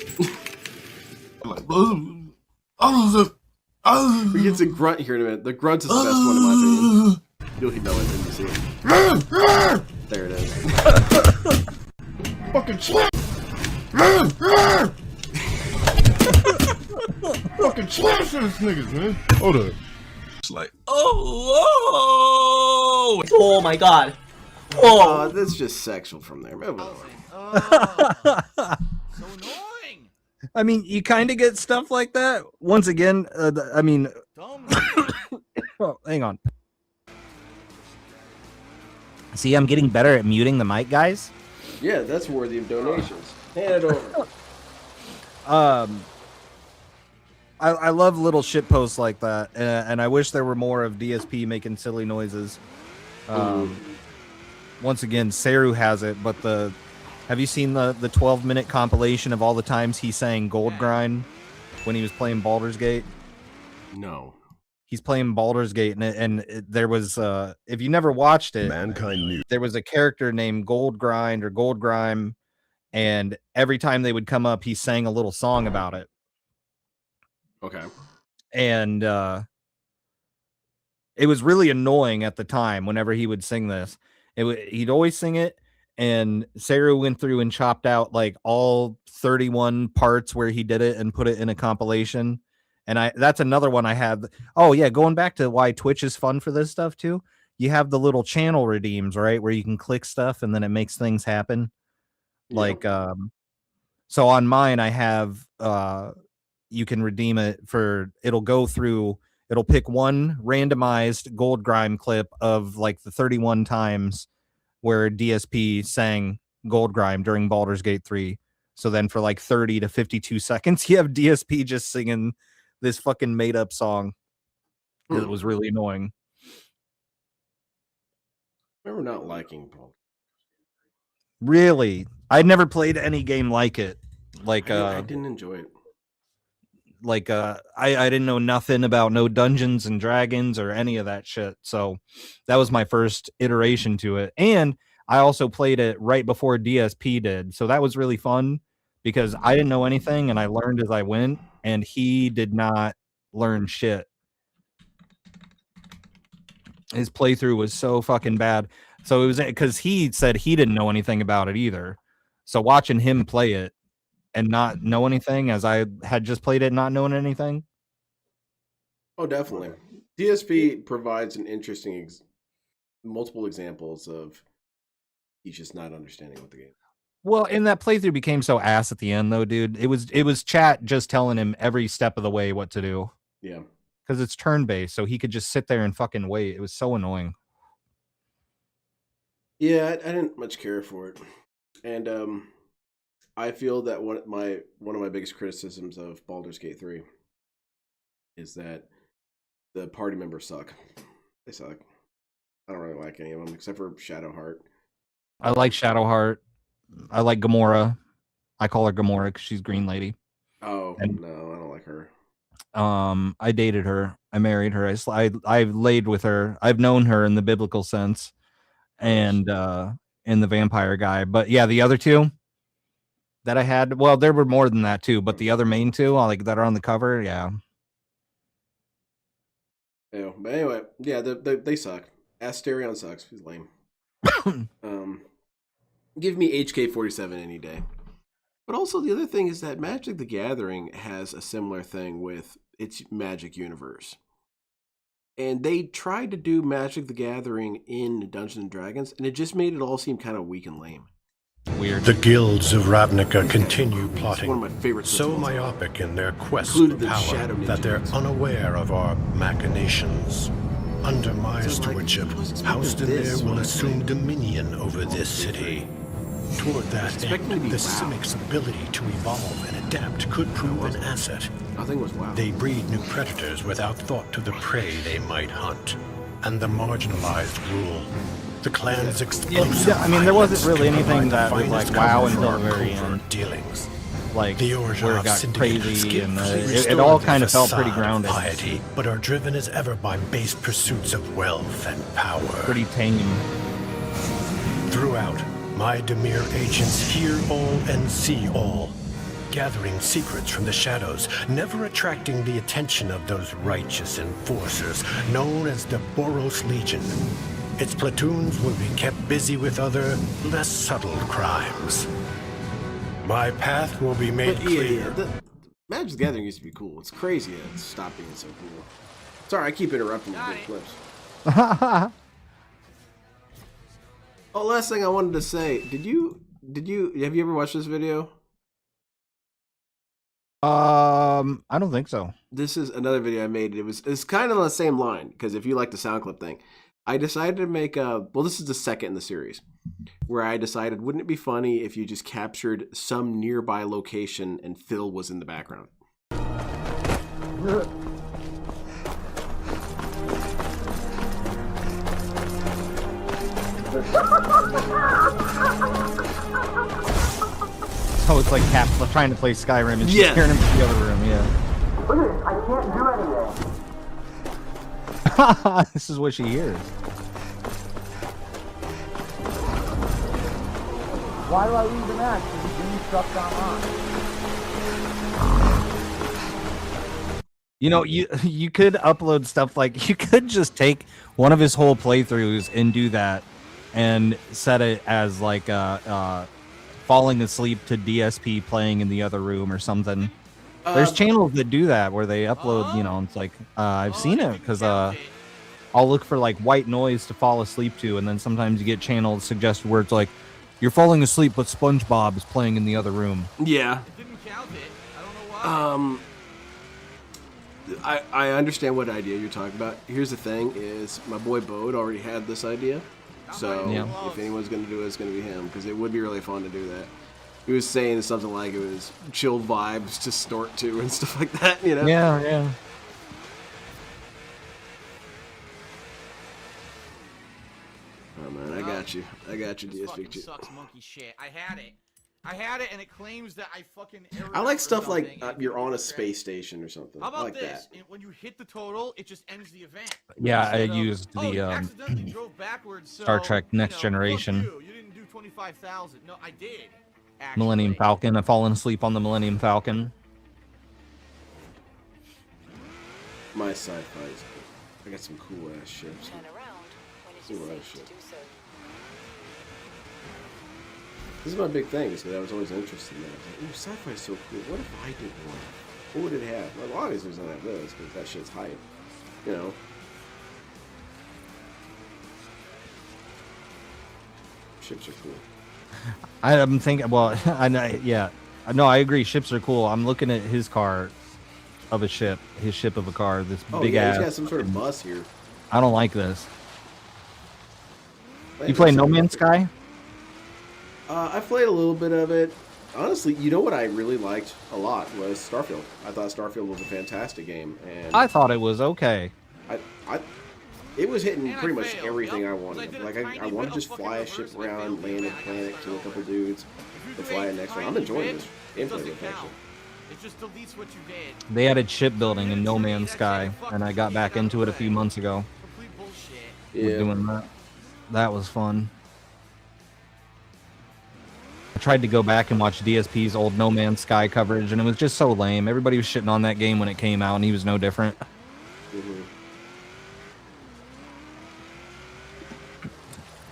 We get a grunt here in a minute. The grunt is the best one in my opinion. You'll know it when you see it. There it is. Fucking slap! Fucking slash those niggas, man. Hold up. It's like, oh my god. Oh, that's just sexual from there. Move on. So annoying. I mean, you kind of get stuff like that. Once again, I mean, oh, hang on. See, I'm getting better at muting the mic, guys. Yeah, that's worthy of donations. Hand it over. I love little shit posts like that, and I wish there were more of DSP making silly noises. Once again, Seru has it, but have you seen the 12-minute compilation of all the times he sang Gold Grind when he was playing Baldur's Gate? No. He's playing Baldur's Gate, and there was, if you never watched it, Mankind knew. There was a character named Gold Grind or Gold Grime, and every time they would come up, he sang a little song about it. Okay. And it was really annoying at the time whenever he would sing this. He'd always sing it, and Seru went through and chopped out like all 31 parts where he did it and put it in a compilation. And that's another one I have. Oh yeah, going back to why Twitch is fun for this stuff too. You have the little channel redeems, right, where you can click stuff and then it makes things happen. Yep. Like so on mine I have you can redeem it for, it'll go through, It'll pick one randomized Gold Grime clip of like the 31 times where DSP sang Gold Grime during Baldur's Gate 3. So then for like 30 to 52 seconds, you have DSP just singing this fucking made up song. It was really annoying. I remember not liking Paul. Really? I'd never played any game like it. Like I didn't enjoy it. Like I didn't know nothing about no Dungeons and Dragons or any of that shit. So that was my first iteration to it. And I also played it right before DSP did. So that was really fun because I didn't know anything and I learned as I went, and he did not learn shit. His playthrough was so fucking bad. So it was because he said he didn't know anything about it either. So watching him play it and not know anything, as I had just played it not knowing anything. Oh, definitely. DSP provides an interesting multiple examples of he's just not understanding what the game. Well, and that playthrough became so ass at the end, though, dude. It was chat just telling him every step of the way what to do. Yeah. Because it's turn-based, so he could just sit there and fucking wait. It was so annoying. Yeah, I didn't much care for it. And I feel that one of my biggest criticisms of Baldur's Gate 3 is that the party members suck. They suck. I don't really like any of them except for Shadowheart. I like Shadowheart. I like Gamora. I call her Gamora because she's Green Lady. Oh, no, I don't like her. I dated her. I married her. I've laid with her. I've known her in the biblical sense, and in the vampire guy. But yeah, the other two that I had, well, there were more than that too. But the other main two, like that are on the cover, yeah. Yeah, but anyway, yeah, they suck. Asterion sucks. He's lame. Give me HK47 any day. But also the other thing is that Magic the Gathering has a similar thing with its Magic universe. And they tried to do Magic the Gathering in Dungeons & Dragons, and it just made it all seem kind of weak and lame. Weird. The guilds of Ravnica continue It's plotting, one of my favorite so systems. myopic in their quest Included for the power Shadow that they're Ninjas. unaware of our machinations. Under my So, like, stewardship, I was expecting House this Demir will when I assume played dominion over this city. Toward that expecting to end, be the WoW. Cynic's ability to evolve and adapt could prove an asset. I think it was WoW. They breed new predators without thought to the prey they might hunt. And the marginalized rule. The clan's explosive Yeah, I mean, there wasn't violence really can anything provide that the was like finest WoW cover until for the our very covert end. dealings. Like The where Orzhov it got Syndicate crazy and skillfully it restore all their kind of felt pretty facade of grounded. Piety, but are driven as ever by base pursuits of wealth and power. Pretty tame. Throughout, my Demir agents hear all and see all, gathering secrets from the shadows, never attracting the attention of those righteous enforcers known as the Boros Legion. Its platoons will be kept busy with other, less subtle crimes. My path will be made But clear. the Magic the Gathering used to be cool. It's crazy that it's stopped being so cool. Sorry, I keep interrupting with big clips. Oh, last thing I wanted to say. Have you ever watched this video? I don't think so. This is another video I made. It's kind of on the same line, because if you like the sound clip thing, I decided to make this is the second in the series, where I decided, wouldn't it be funny if you just captured some nearby location and Phil was in the background? So it's like Cap trying to play Skyrim and she's Yeah. hearing him from the other room, yeah. I can't do anything. This is what she hears. Why do I leave the match? Because the game stuck online. You know, you could upload stuff like, you could just take one of his whole playthroughs and do that and set it as like falling asleep to DSP playing in the other room or something. There's channels that do that where they upload, you know, it's like, I've seen it because I'll look for like white noise to fall asleep to, and then sometimes you get channels suggested where it's like, you're falling asleep, but SpongeBob is playing in the other room. Yeah. It didn't count it. I don't know why. I understand what idea you're talking about. Here's the thing: is my boy Bode already had this idea, so if anyone's gonna do it, it's gonna be him because it would be really fun to do that. He was saying something like it was chill vibes to snort to and stuff like that, you know? Yeah, yeah. Oh man, I got you. I got you, This DSP. fucking sucks monkey shit. I had it, and it claims that I fucking. I like stuff like you're on a space station or something. How about I like this? that. When you hit the total, it just ends the event. Yeah, I Instead of, used "Oh, you the accidentally drove backwards, so, Star Trek Next you know, Generation. fuck you didn't do 25,000. No, I did. Actually. Millennium Falcon. I've fallen asleep on the Millennium Falcon. My sci-fi's. I got some cool ass ships. Cool ass shit. This is my big thing, is because I was always interested in that. I was like, ooh, sci-fi's so cool. What if I did one? What would it have? Well, obviously it's not have this, because that shit's hype. You know? Ships are cool. I'm thinking, well, I know, yeah. No, I agree. Ships are cool. I'm looking at his car of a ship, his ship of a car, this big ass. He's got some sort of bus here. I don't like this. You play No Man's Sky? I played a little bit of it. Honestly, you know what I really liked a lot was Starfield. I thought Starfield was a fantastic game, and I thought it was okay. It was hitting pretty much everything I wanted. Like I want to just fly a ship around, land a planet, kill a couple dudes, and fly the next one. I'm enjoying this gameplay with actually. It just deletes what you did. They added shipbuilding in No Man's Sky, and I got back into it a few months ago. Complete bullshit. We're doing that. That was fun. I tried to go back and watch DSP's old No Man's Sky coverage, and it was just so lame. Everybody was shitting on that game when it came out, and he was no different. Mm-hmm.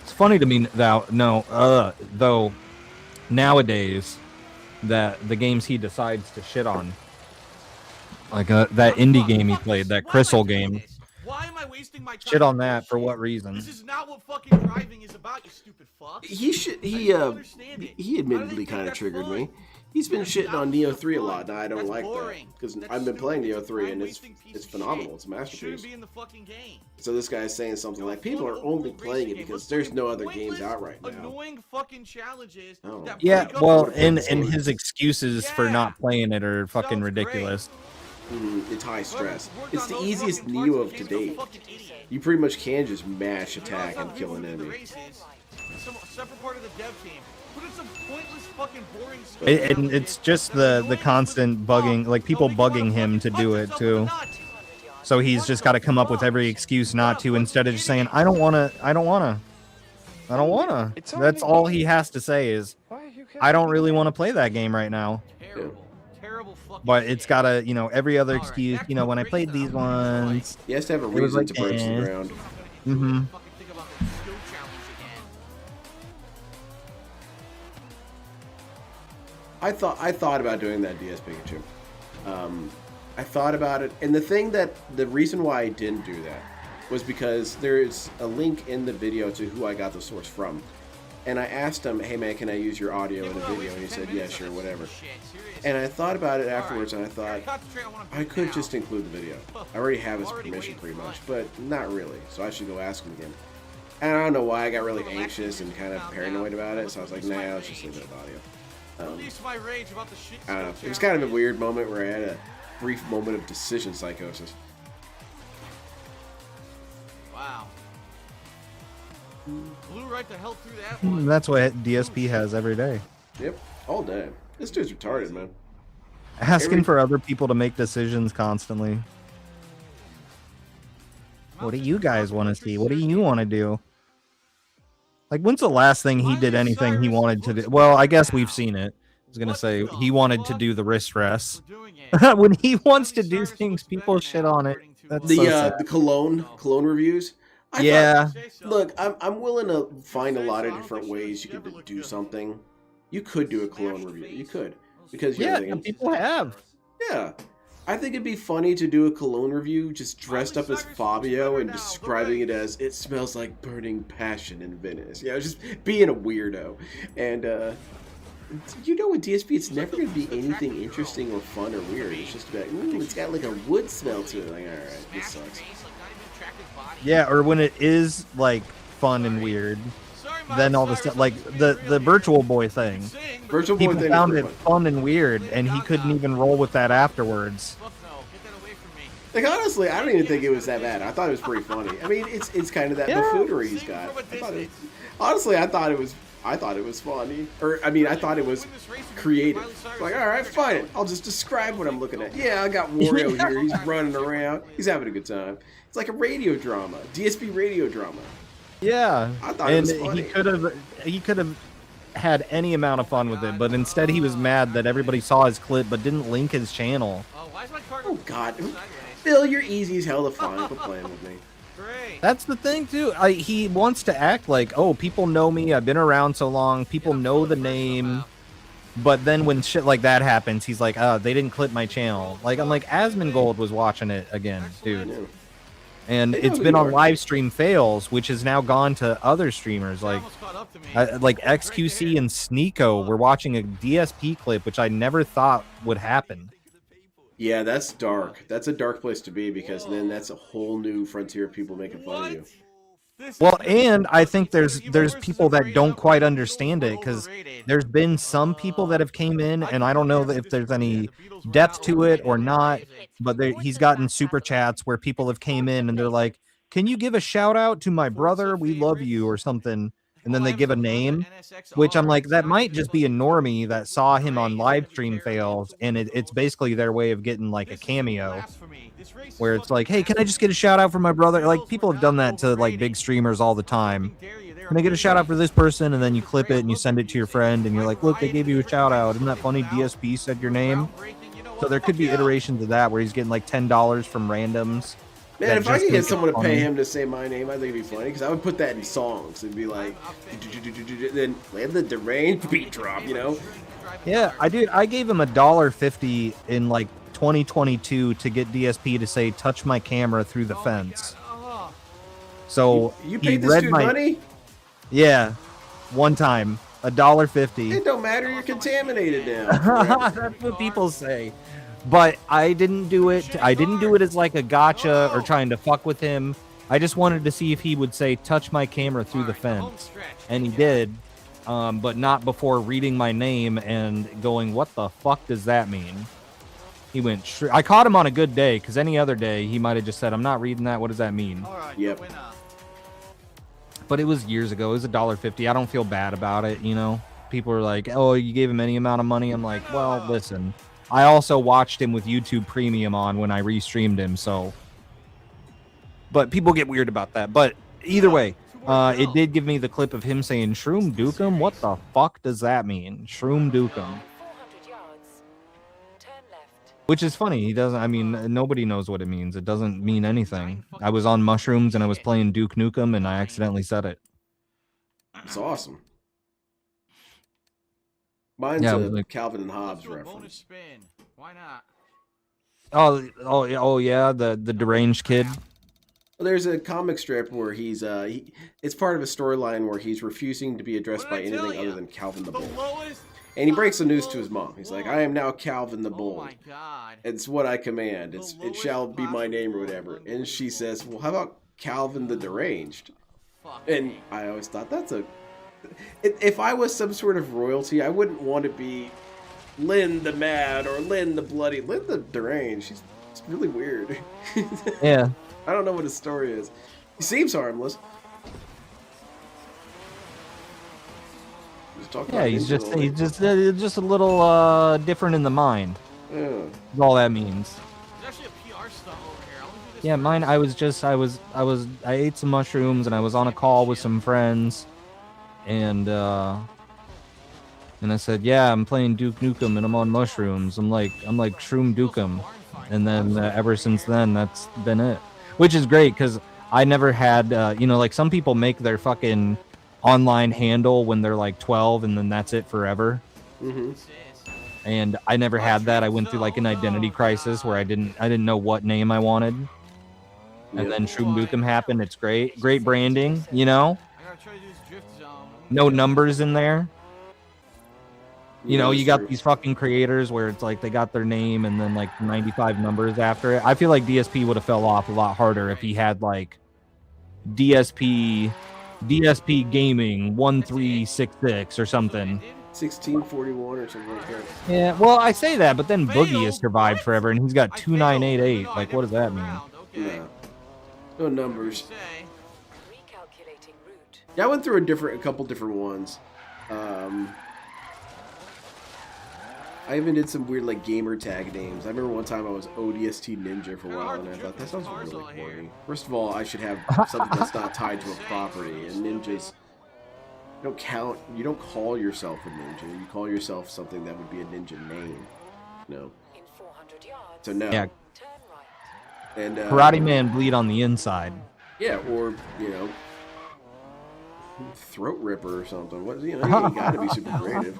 It's funny to me though nowadays that the games he decides to shit on, like that indie game he played, that Crystal game. Why am I wasting my time? Shit on that for what reason? This is not what fucking driving is about, you stupid fuck. He admittedly kind of triggered me. He's been shitting on Neo 3 a lot, and I don't like that because I've been playing Neo 3 and it's phenomenal. It's a masterpiece. So this guy's saying something like, people are only playing it because there's no other games out right now. Annoying fucking challenges. Yeah, well, and his excuses for not playing it are fucking ridiculous. It's high stress. It's the easiest Neo of to date. You pretty much can just mash attack and kill an enemy. Separate part of the dev team. But it's a pointless fucking boring stuff. And it's just the constant bugging, like people bugging him to do it too. So he's just got to come up with every excuse not to, instead of just saying, I don't wanna. That's all he has to say is, I don't really want to play that game right now. But it's got to, every other excuse, when I played these ones. He has to have a reason to break some ground. Mm-hmm. I thought about doing that, DS Pikachu. I thought about it, and the reason why I didn't do that was because there's a link in the video to who I got the source from. And I asked him, hey man, can I use your audio in the video? And he said, yeah, sure, whatever. And I thought about it afterwards, and I thought, I could just include the video. I already have his permission pretty much, but not really, so I should go ask him again. And I don't know why I got really anxious and kind of paranoid about it, so I was like, nah, let's just leave it with audio. I don't know. It was kind of a weird moment where I had a brief moment of decision psychosis. Wow. Blew right the hell through that one. That's what DSP has every day. Yep, all day. This dude's retarded, man. Asking for other people to make decisions constantly. What do you guys want to see? What do you want to do? Like, when's the last thing he did anything he wanted to do? Well, I guess we've seen it. I was going to say, he wanted to do the wrist rest. When he wants to do things, people shit on it. That's the cologne reviews. I thought, look, I'm willing to find a lot of different ways you could do something. You could do a cologne review. You could. Because people have. Yeah. I think it'd be funny to do a cologne review just dressed up as Fabio and describing it as, it smells like burning passion in Venice. Yeah, just being a weirdo. And you know, with DSP, it's never going to be anything interesting or fun or weird. It's just about, it's got like a wood smell to it. Like, all right, this sucks. Yeah, or when it is like fun and weird, then all the stuff like the Virtual Boy thing. Virtual Boy People thing found was it pretty fun and weird, and he couldn't even roll with that afterwards. Like, honestly, I don't even think it was that bad. I thought it was pretty funny. I mean, it's kind of that buffoonery he's got. Honestly, I thought it was funny. Or, I mean, I thought it was creative. Like, all right, fine. I'll just describe what I'm looking at. Yeah, I got Wario here. He's running around. He's having a good time. It's like a radio drama. DSP radio drama. Yeah. I thought it was funny. He could have had any amount of fun with it, but instead he was mad that everybody saw his clip but didn't link his channel. Oh, God. Phil, you're easy as hell to find for playing with me. That's the thing too. He wants to act like, oh, people know me. I've been around so long. People know the name. But then when shit like that happens, he's like, oh, they didn't clip my channel. Like, I'm like, Asmongold was watching it again, dude. And it's been on live stream fails, which has now gone to other streamers like XQC and Sneeko. We're watching a DSP clip, which I never thought would happen. Yeah, that's dark. That's a dark place to be because then that's a whole new frontier of people making fun of you. Well, and I think there's people that don't quite understand it because there's been some people that have came in, and I don't know if there's any depth to it or not, but he's gotten super chats where people have came in and they're like, "Can you give a shout out to my brother? We love you," or something. And then they give a name, which I'm like, that might just be a normie that saw him on live stream fails, and it's basically their way of getting like a cameo, where it's like, hey, can I just get a shout out for my brother? Like, people have done that to like big streamers all the time. Can I get a shout out for this person? And then you clip it and you send it to your friend, and you're like, look, they gave you a shout out. Isn't that funny? DSP said your name. So there could be iterations of that where he's getting like $10 from randoms. Man, if I could get someone to pay him to say my name, I think it'd be funny because I would put that in songs. It'd be like, then let the deranged beat drop, you know? Yeah, I gave him $1.50 in like 2022 to get DSP to say, touch my camera through the fence. So you paid this dude money? Yeah, one time, $1.50. It don't matter, you're contaminated now. That's what people say. But I didn't do it. I didn't do it as like a gotcha or trying to fuck with him. I just wanted to see if he would say, touch my camera through the fence. And he did, but not before reading my name and going, what the fuck does that mean? He went, I caught him on a good day, because any other day he might have just said, I'm not reading that. What does that mean? Yep. But it was years ago. It was $1.50. I don't feel bad about it, you know? People are like, oh, you gave him any amount of money? I'm like, well, listen. I also watched him with YouTube Premium on when I restreamed him, so. But people get weird about that. But either way, it did give me the clip of him saying, ShroomDukem? What the fuck does that mean? ShroomDukem. Which is funny. He doesn't, I mean, nobody knows what it means. It doesn't mean anything. I was on mushrooms and I was playing Duke Nukem and I accidentally said it. It's awesome. Mine's a Calvin and Hobbes reference. Why not? Oh yeah, the deranged kid. Well, there's a comic strip where he's it's part of a storyline where he's refusing to be addressed by anything other than Calvin the Bull. And he breaks the news to his mom. He's like, I am now Calvin the Bull. Oh my God. It's what I command. It shall be my name or whatever. And she says, well, how about Calvin the Deranged? And I always thought that's a... If I was some sort of royalty, I wouldn't want to be Lynn the Mad or Lynn the Bloody. Lynn the Deranged. She's really weird. Yeah. I don't know what his story is. He seems harmless. Yeah, he's just a little different in the mind. Yeah. That's all that means. There's actually a PR stunt over here. Let me do this. Yeah, mine. I ate some mushrooms and I was on a call with some friends, and I said, yeah, I'm playing Duke Nukem and I'm on mushrooms. I'm like ShroomDukem, and then ever since then that's been it. Which is great because I never had like some people make their fucking online handle when they're like 12 and then that's it forever. Mm-hmm. And I never had that. I went through like an identity crisis where I didn't know what name I wanted. And then ShroomDukem happened. It's great branding, you know. No numbers in there. You know, you got these fucking creators where it's like they got their name and then like 95 numbers after it. I feel like DSP would have fell off a lot harder if he had like DSP Gaming 1366 or something. 1641 or something like that. Yeah, well, I say that, but then Boogie has survived forever, and he's got 2988. Like, what does that mean? No numbers. Yeah, I went through a couple different ones. I even did some weird like gamer tag names. I remember one time I was ODST Ninja for a while, and I thought that sounds really corny. First of all, I should have something that's not tied to a property, and ninjas don't count. You don't call yourself a ninja. You call yourself something that would be a ninja name. No. So no. Yeah. And Karate Man bleed on the inside. Yeah, or throat ripper or something. What you gotta be super creative.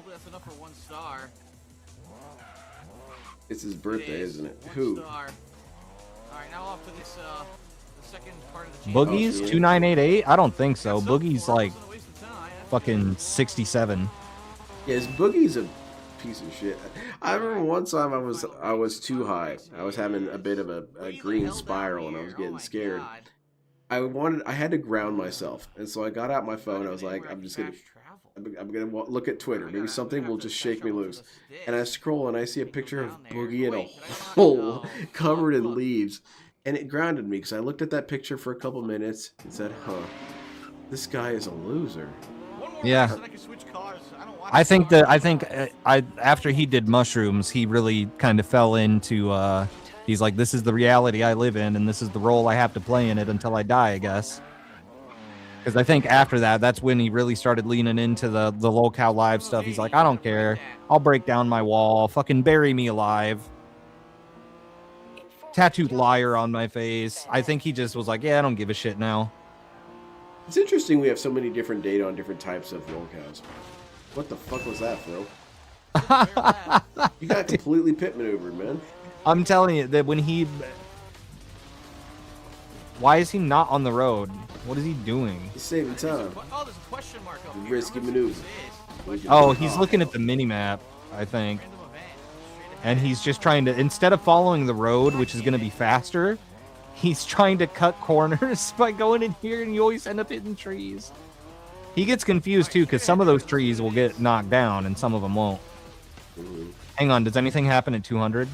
It's his birthday, isn't it? Who? Alright, now off to this the second part of the Boogie's 2988? I don't think so. Boogie's like fucking 67. Yes, Boogie's a piece of shit. I remember one time I was too high. I was having a bit of a green spiral and I was getting scared. I had to ground myself, and so I got out my phone. I was like, I'm gonna look at Twitter. Maybe something will just shake me loose. And I scroll and I see a picture of Boogie in a hole covered in leaves, and it grounded me because I looked at that picture for a couple minutes and said, "Huh, this guy is a loser." Yeah. I think after he did mushrooms, he really kind of fell into. He's like, this is the reality I live in, and this is the role I have to play in it until I die, I guess. Because I think after that, that's when he really started leaning into the locale live stuff. He's like, I don't care. I'll break down my wall. Fucking bury me alive. Tattooed liar on my face. I think he just was like, yeah, I don't give a shit now. It's interesting we have so many different data on different types of locales. What the fuck was that, Phil? You got completely pit maneuvered, man. I'm telling you that when he... Why is he not on the road? What is he doing? He's saving time. Oh, there's a question mark up here. Risky maneuver. Oh, he's looking at the mini-map, I think. And he's just trying to... Instead of following the road, which is going to be faster, he's trying to cut corners by going in here, and you always end up hitting trees. He gets confused, too, because some of those trees will get knocked down, and some of them won't. Hang on, does anything happen at 200?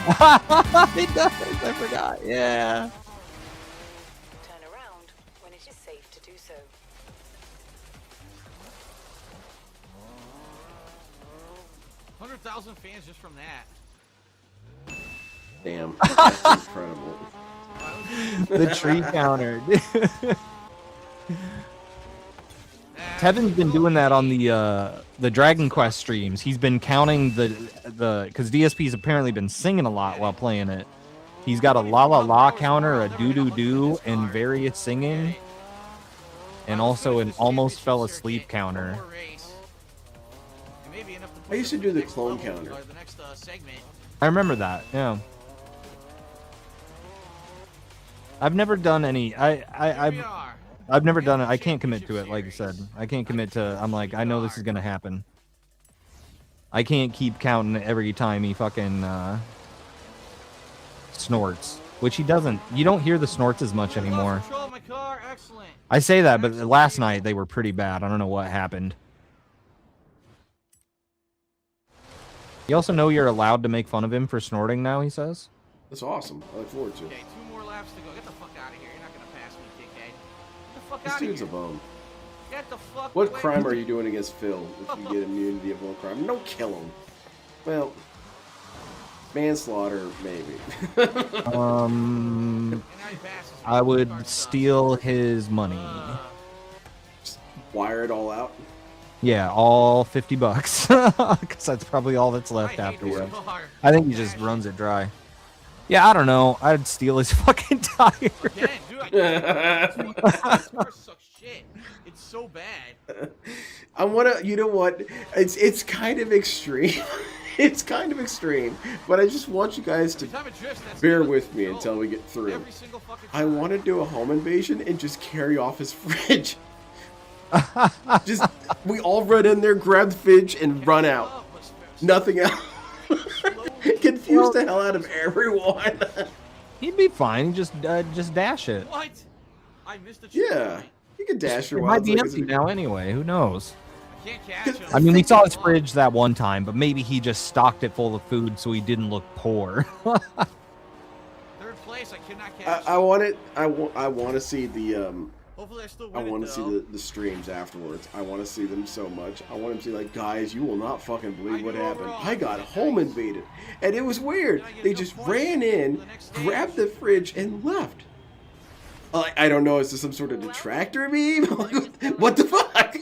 It does, I forgot, yeah. Turn around when it is safe to do so. 100,000 fans just from that. Damn, that's incredible. The tree counter. Kevin's been doing that on the Dragon Quest streams. He's been counting the because DSP's apparently been singing a lot while playing it. He's got a la la la counter, a doo doo doo, and various singing, and also an almost fell asleep counter. I used to do the clone counter. I remember that. Yeah. I've never done any. I've never done it. I can't commit to it, like you said. I can't commit to... I'm like, I know this is going to happen. I can't keep counting every time he fucking snorts. Which he doesn't. You don't hear the snorts as much anymore. I say that, but last night they were pretty bad. I don't know what happened. You also know you're allowed to make fun of him for snorting now, he says? That's awesome. I look forward to it. Okay, 2 more laps to go. Get the fuck out of here. You're not going to pass me, dickhead. Get the fuck This out of dude's here. a bum. Get the fuck What away crime from are me. you doing against Phil if you get immunity of all crime? Don't kill him. Well, manslaughter, maybe. I would steal his money. Just wire it all out? Yeah, all 50 bucks. Because that's probably all that's left afterwards. I think he just runs it dry. Yeah, I don't know. I'd steal his fucking tire. Again, dude, this car sucks shit. It's so bad. I wanna, you know what? It's kind of extreme. It's kind of extreme, but I just want you guys to bear with me until we get through. I want to do a home invasion and just carry off his fridge. Just we all run in there, grab the fridge, and run out. Nothing else. Confuse the hell out of everyone. He'd be fine. Just dash it. What? I missed the Yeah, you can dash your It wild might be like, empty now anyway. Who knows? I can't catch him. I mean, we saw his fridge that one time, but maybe he just stocked it full of food so he didn't look poor. Third place, I cannot catch I want it. I want to see the Hopefully I still win I want to it, see though. the streams afterwards. I want to see them so much. I want them to be like, guys, you will not fucking believe what happened. I got home invaded, and it was weird. They just ran in, grabbed the fridge, and left. I don't know. Is this some sort of detractor meme? What the fuck?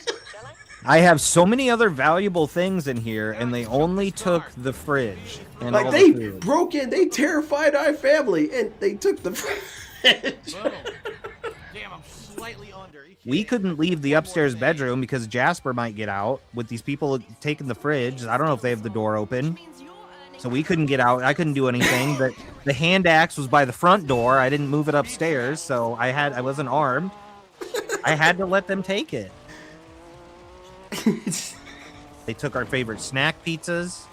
I have so many other valuable things in here, and they only took the fridge. And Like all they the food. broke in, they terrified our family, and they took the fridge. Boom. Damn, I'm slightly under. We couldn't leave the upstairs bedroom because Jasper might get out with these people taking the fridge. I don't know if they have the door open. So we couldn't get out. I couldn't do anything. But the hand axe was by the front door. I didn't move it upstairs, so I wasn't armed. I had to let them take it. They took our favorite snack pizzas.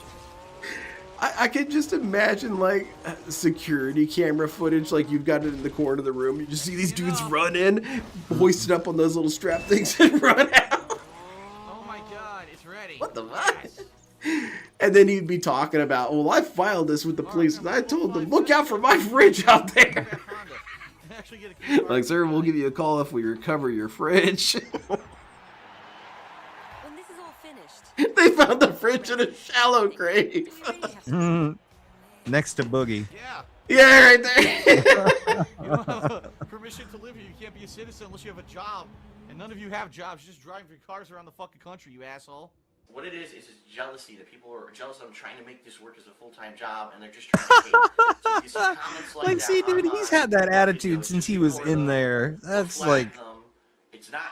I can just imagine like security camera footage, like you've got it in the corner of the room. You just see these dudes run in, hoisted up on those little strap things, and run out. Oh my god, it's ready. What the fuck? And then he'd be talking about, well, I filed this with the police, and I told them, look out for my fridge out there. Like, sir, we'll give you a call if we recover your fridge. When this is all finished. They found the fridge in a shallow grave. Next to Boogie. Yeah. Yeah, right there. You don't have permission to live here. You can't be a citizen unless you have a job. And none of you have jobs. You're just driving your cars around the fucking country, you asshole. What it is just jealousy that people are jealous of them trying to make this work as a full-time job, and they're just trying to hate. So you see comments like that see, dude, he's had that attitude since he was in there. That's like... It's not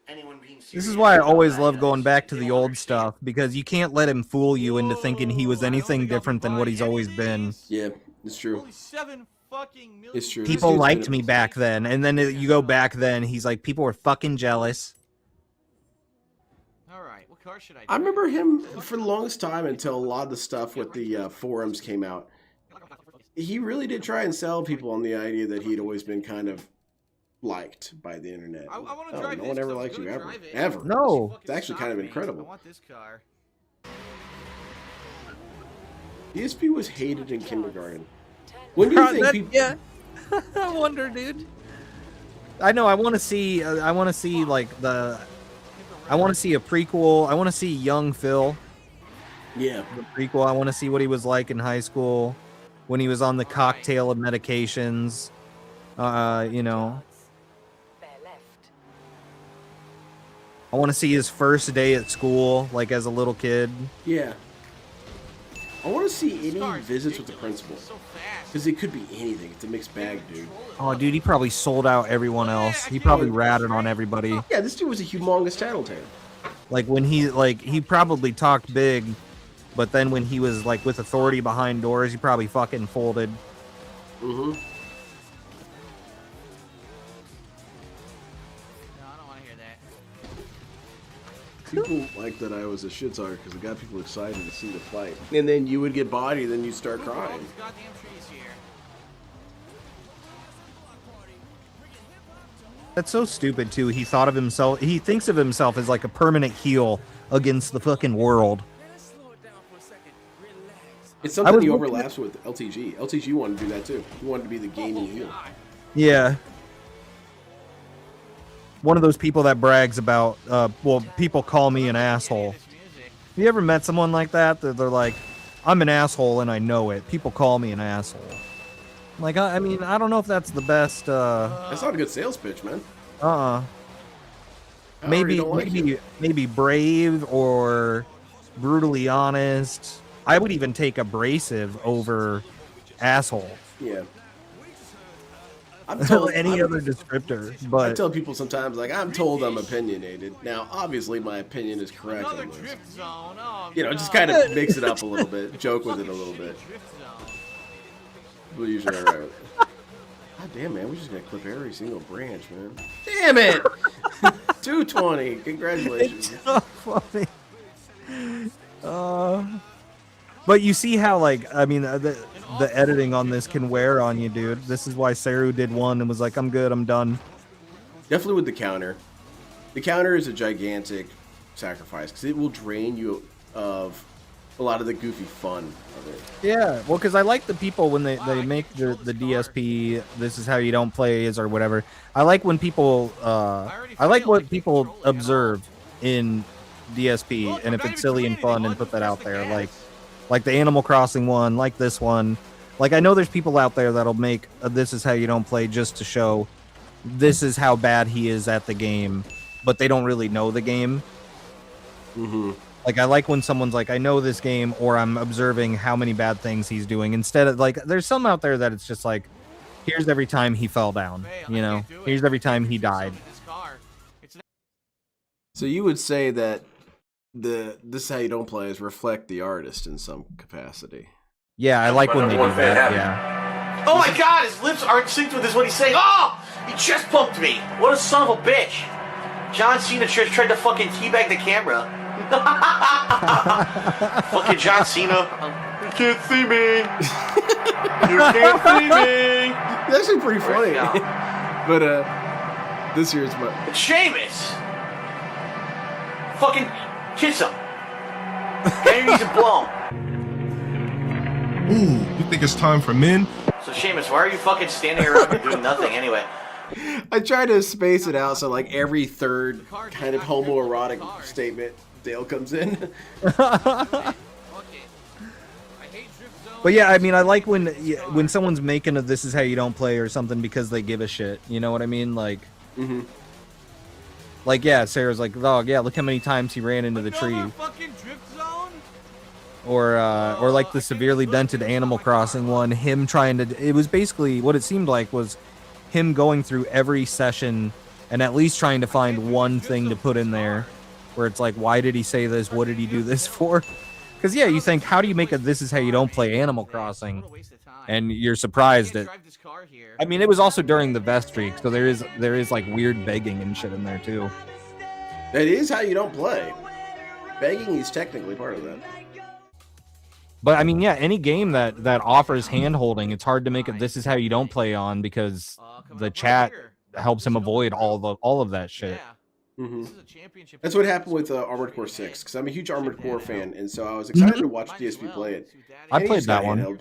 anyone being serious. This is why I always love going back to the old stuff, because you can't let him fool you into thinking he was anything different than what he's always been. Yeah, it's true. Only 7 fucking million. It's true. People liked me back then, and then you go back then, he's like, people were fucking jealous. Alright, what car should I do? I remember him for the longest time until a lot of the stuff with the forums came out. He really did try and sell people on the idea that he'd always been kind of liked by the internet. I wanna Oh, drive no this one ever 'cause I was liked you gonna ever. drive it. Ever. No. It's actually kind of I incredible. want this car. ESP was hated in kindergarten. When do you think people... Yeah. I wonder, dude. I know. I want to see. I want to see like the. I want to see a prequel. I want to see young Phil. Yeah. The prequel. I want to see what he was like in high school, when he was on the cocktail of medications. You know. I want to see his first day at school, like as a little kid. Yeah. I want to see any visits with the principal. Because it could be anything. It's a mixed bag, dude. Oh, dude, he probably sold out everyone else. He probably ratted on everybody. Yeah, this dude was a humongous tattletale. Like when he probably talked big, but then when he was like with authority behind doors, he probably fucking folded. Mm-hmm. No, I don't want to hear that. People like that I was a shit talker because it got people excited to see the fight. And then you would get bodied, then you'd start crying. Goddamn trees here. That's so stupid too. He thought of himself. He thinks of himself as like a permanent heel against the fucking world. It's something he overlaps with LTG. LTG wanted to do that too. He wanted to be the gaming heel. Yeah. One of those people that brags about, well, people call me an asshole. Have you ever met someone like that? They're like, I'm an asshole and I know it. People call me an asshole. Like, I mean, I don't know if that's the best. That's not a good sales pitch, man. Maybe brave or brutally honest. I would even take abrasive over asshole. Yeah. I'm told any other descriptor, but I tell people sometimes, like, I'm told I'm opinionated. Now, obviously, my opinion is correct on this. Drift zone. Oh, You know, just kind of mix it up a little bit, joke with it a little bit. We're usually all right with it. God damn, man, we're just gonna clip every single branch, man. Damn it! 220. Congratulations. It's so funny. But you see how, like, I mean, the editing on this can wear on you, dude. This is why Saru did one and was like, I'm good, I'm done. Definitely with the counter. The counter is a gigantic sacrifice because it will drain you of a lot of the goofy fun of it. Yeah, well, because I like the people when they make the DSP, this is how you don't play is or whatever. I like when people, I like what people observe in DSP, and if it's silly and fun, and put that out there, like the Animal Crossing one, like this one. Like, I know there's people out there that'll make this is how you don't play just to show this is how bad he is at the game, but they don't really know the game. Mm-hmm. Like, I like when someone's like, I know this game, or I'm observing how many bad things he's doing. Instead of, like, there's some out there that it's just like, here's every time he fell down, you know? Here's every time he died. So you would say that this is how you don't play is reflect the artist in some capacity. Yeah, I like when they do that, yeah. Oh my god, his lips aren't synced with what he's saying. Oh! He chest pumped me! What a son of a bitch! John Cena tried to fucking teabag the camera. Fucking John Cena. You can't see me. You can't see me. That's actually pretty funny. But this year's my. It's Sheamus. Fucking kiss him. Henry needs a blow. Ooh, you think it's time for men? So Sheamus, why are you fucking standing around and doing nothing anyway? I try to space it out so like every third kind of homoerotic statement Dale comes in. But yeah, I mean, I like when someone's making a "this is how you don't play" or something because they give a shit. You know what I mean? Like, like yeah, Sarah's like, "Oh yeah, look how many times he ran into the tree." Or like the severely dented Animal Crossing one, him trying to. It was basically what it seemed like was him going through every session and at least trying to find one thing to put in there, where it's like, why did he say this? What did he do this for? Because yeah, you think, how do you make a "this is how you don't play" Animal Crossing, and you're surprised at. I mean, it was also during the vest streak, so there is like weird begging and shit in there too. That is how you don't play. Begging is technically part of that. But I mean, yeah, any game that offers hand holding, it's hard to make it "this is how you don't play" on because the chat helps him avoid all of that shit. Mm-hmm. That's what happened with Armored Core 6, because I'm a huge Armored Core fan, and so I was excited to watch DSP play it. I played that one.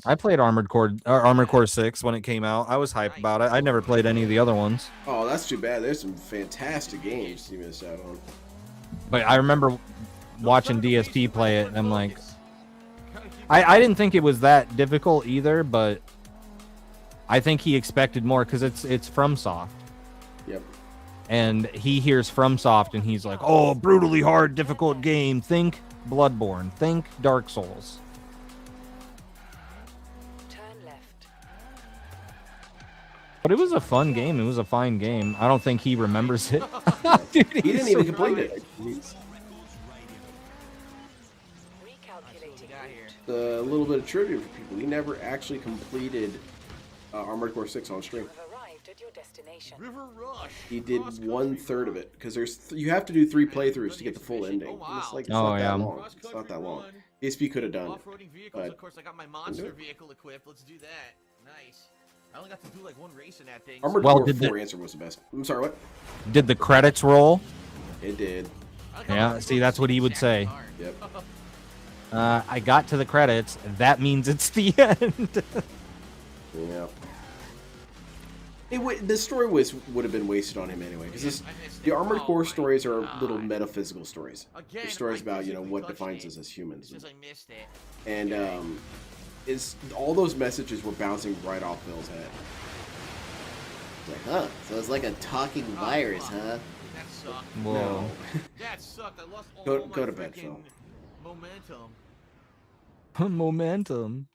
I played Armored Core 6 when it came out. I was hyped about it. I never played any of the other ones. Oh, that's too bad. There's some fantastic games you missed out on. But I remember watching DSP play it, and I'm like, I didn't think it was that difficult either, but I think he expected more because it's FromSoft. Yep. And he hears FromSoft and he's like, oh, brutally hard, difficult game. Think Bloodborne. Think Dark Souls. Turn left. But it was a fun game. It was a fine game. I don't think he remembers it. Dude, he didn't even complete it. A little bit of trivia for people. He never actually completed Armored Core 6 on stream. River Rush. He did 1/3 of it because you have to do 3 playthroughs to get the full ending. And it's like it's not that long. It's not that long. DSP could have done it. But of course, I got my monster vehicle equipped. Let's do that. Nice. I only got to do like one race in that thing. Armored Core 4 answer was the best. I'm sorry, what? Did the credits roll? It did. Yeah, see, that's what he would say. Yep. I got to the credits. That means it's the end. Yeah. The story would have been wasted on him anyway, because the Armored Core stories are little metaphysical stories. They're stories about what defines us as humans, and all those messages were bouncing right off Bill's head. Like, huh? So it's like a talking virus, huh? That sucked. Whoa. No. That sucked. I lost all Go my to bed, Phil. momentum. Momentum.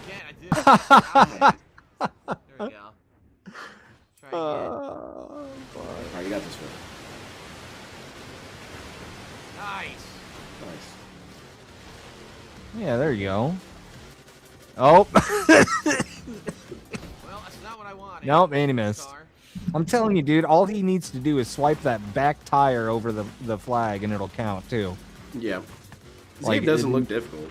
Again, I did. There we go. Try again. Alright, you got this, Phil. Nice. Yeah, there you go. Oh. Well, that's not what I wanted. Nope, and he missed. I'm telling you, dude, all he needs to do is swipe that back tire over the flag and it'll count too. Yeah. This Like, game doesn't look difficult.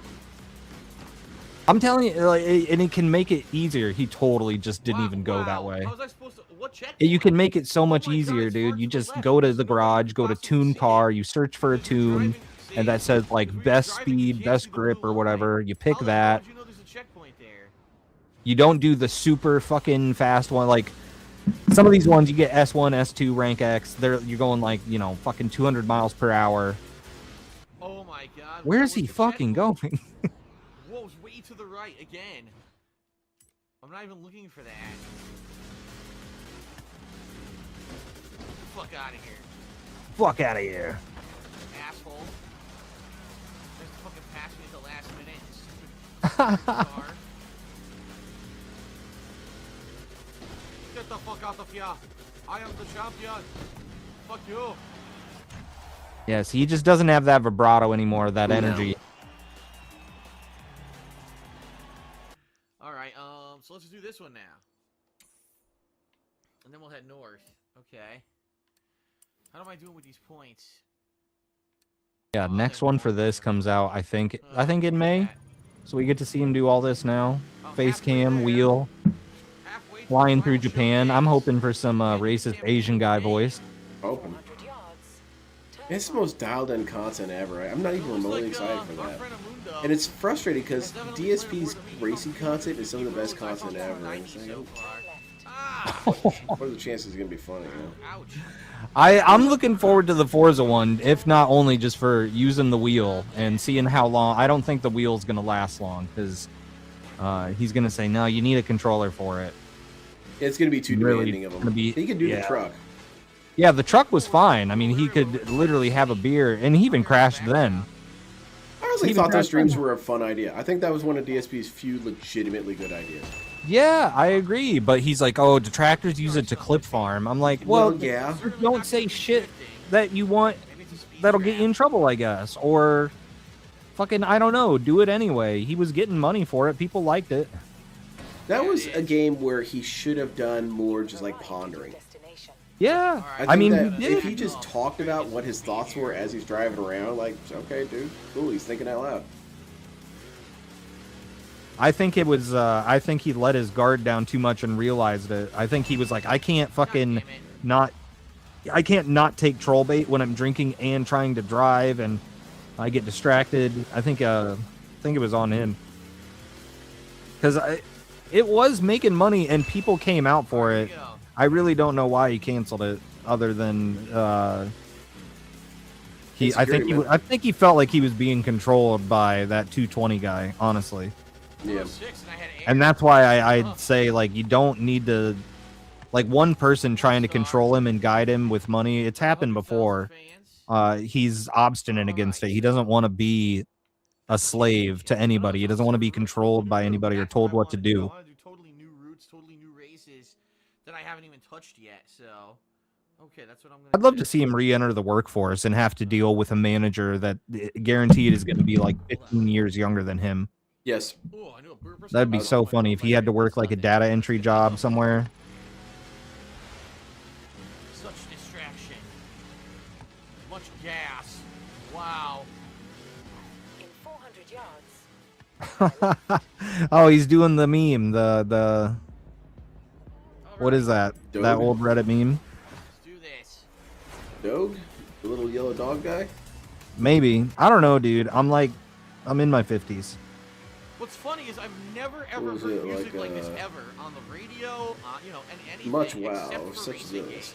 I'm telling you, like, and it can make it easier. He totally just didn't even go that way. How was I supposed to? What check? You can make it so much easier, dude. You just go to the garage, go to tune car, you search for a tune, and that says like best speed, best grip, or whatever. You pick that. You know there's a checkpoint there. You don't do the super fucking fast one. Like some of these ones, you get S1, S2, rank X. You're going like, you know, fucking 200 miles per hour. Oh my god. Where's he fucking going? Whoa, it's way to the right again. I'm not even looking for that. Fuck out of here. Fuck out of here. Asshole. Just fucking pass me at the last minute. Stupid car. Get the fuck out of here. I am the champion. Fuck you. Yes, he just doesn't have that vibrato anymore, that energy. Alright, so let's do this one now. And then we'll head north. Okay. How am I doing with these points? Yeah, next one for this comes out, I think in May. So we get to see him do all this now. Face cam, wheel, flying through Japan. I'm hoping for some racist Asian guy voice. Open. It's the most dialed-in content ever. I'm not even remotely excited for that. And it's frustrating because DSP's racing content is some of the best content ever. And it's like, what are the chances it's gonna be funny? You know? I'm looking forward to the Forza one, if not only just for using the wheel and seeing how long. I don't think the wheel's gonna last long because he's gonna say no. You need a controller for it. It's gonna be too demanding of him. He can do the truck. Yeah, the truck was fine. I mean, he could literally have a beer, and he even crashed then. I honestly thought those streams were a fun idea. I think that was one of DSP's few legitimately good ideas. Yeah, I agree. But he's like, oh, detractors use it to clip farm. I'm like, well, yeah. Don't say shit that you want that'll get you in trouble, I guess. Or fucking, I don't know, do it anyway. He was getting money for it. People liked it. That was a game where he should have done more just like pondering. Yeah, I mean, if he just talked about what his thoughts were as he's driving around, like, okay, dude, cool, he's thinking out loud. I think it was, I think he let his guard down too much and realized it. I think he was like, I can't not take troll bait when I'm drinking and trying to drive, and I get distracted. I think it was on him. Because it was making money and people came out for it. I really don't know why he canceled it, other than I think he felt like he was being controlled by that 220 guy, honestly. Yeah. And that's why I'd say, like, you don't need to, like, one person trying to control him and guide him with money. It's happened before. He's obstinate against it. He doesn't want to be a slave to anybody. He doesn't want to be controlled by anybody or told what to do. I want to do totally new routes, totally new races that I haven't even touched yet. So, okay, that's what I'm gonna I'd love to see him re-enter the workforce and have to deal with a manager that guaranteed is going to be like 15 years younger than him. Yes. That'd be so funny if he had to work like a data entry job somewhere. Such distraction. Much gas. Wow. In 400 yards. Oh, he's doing the meme. The what is that? Dog? That old Reddit meme? Let's do this. Dog? The little yellow dog guy? Maybe. I don't know, dude. I'm in my 50s. What's funny is I've never ever heard music like this ever on the radio, you know, anything. Much wow, except for such racing this. games.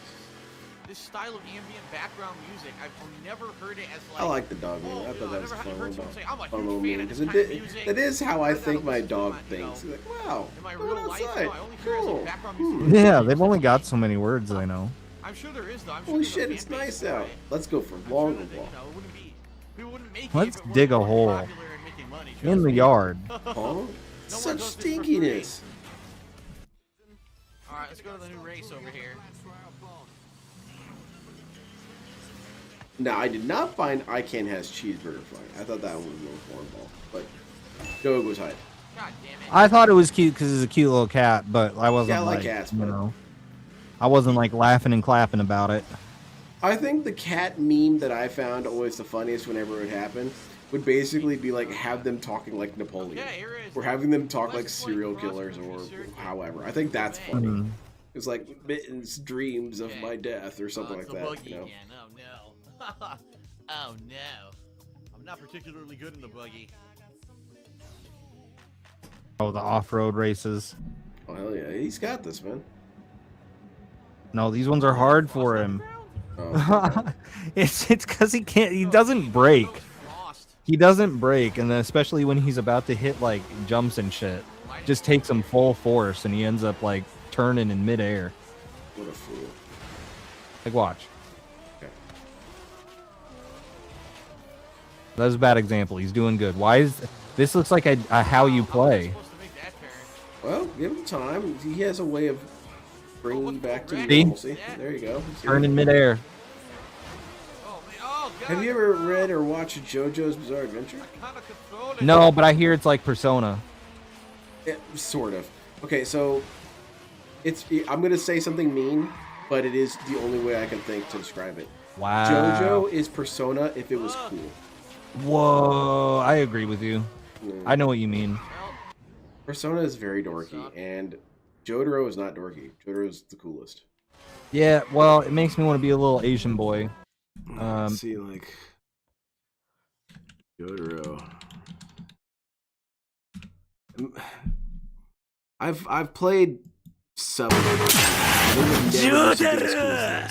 This style of ambient background music, I've never heard it as like. I like the dog meme. I thought that was I've never fun. heard someone say, I'm a Fun huge fan of because this kind of music. that is how I think my listen to dog it, thinks. you know. He's like, wow, In my going real life, outside. no, I only hear it as Cool. like background music. Yeah, they've only got so many words they know. I'm sure there is though. I'm sure Holy there's a shit, fan it's base nice for out. it. Let's go for I'm sure longer that, walk. you know, it wouldn't be. People wouldn't make it Let's if it dig a wasn't hole popular and making money, in trust the me. yard. Huh? Such does this for free. stinkiness. All right, let's go to the new race over here. Now, I did not find I Can has cheeseburger flag. I thought that one was a little cornball, but Doug was hype. God damn it. I thought it was cute because it's a cute little cat, but I wasn't Yeah, I like cats, you but know. I wasn't like laughing and clapping about it. I think the cat meme that I found always the funniest whenever it happened would basically be like have them talking like Napoleon, or having them talk like serial killers or however. I think that's funny. It's like Mittens dreams of my death or something like that. You know? Oh no. Oh no. I'm not particularly good in the buggy. Oh, the off-road races. Oh hell yeah, he's got this, man. No, these ones are hard for him. Oh. it's because he doesn't break. He doesn't break, and then especially when he's about to hit like jumps and shit, just takes him full force, and he ends up like turning in midair. What a fool! Like watch. Okay. That's a bad example. He's doing good. Why is this looks like a how you play? Well, give him time. He has a way of bringing you back to See? normalcy. There you go. Turn in midair. Have you ever read or watched JoJo's Bizarre Adventure? No, but I hear it's like Persona. Sort of. Okay, so I'm gonna say something mean, but it is the only way I can think to describe it. Wow. JoJo is Persona if it was cool. Whoa, I agree with you. I know what you mean. Persona is very dorky, and Jotaro is not dorky. Jotaro is the coolest. Yeah, well, it makes me want to be a little Asian boy. Let's see, like Jotaro. I've played some. Jotaro!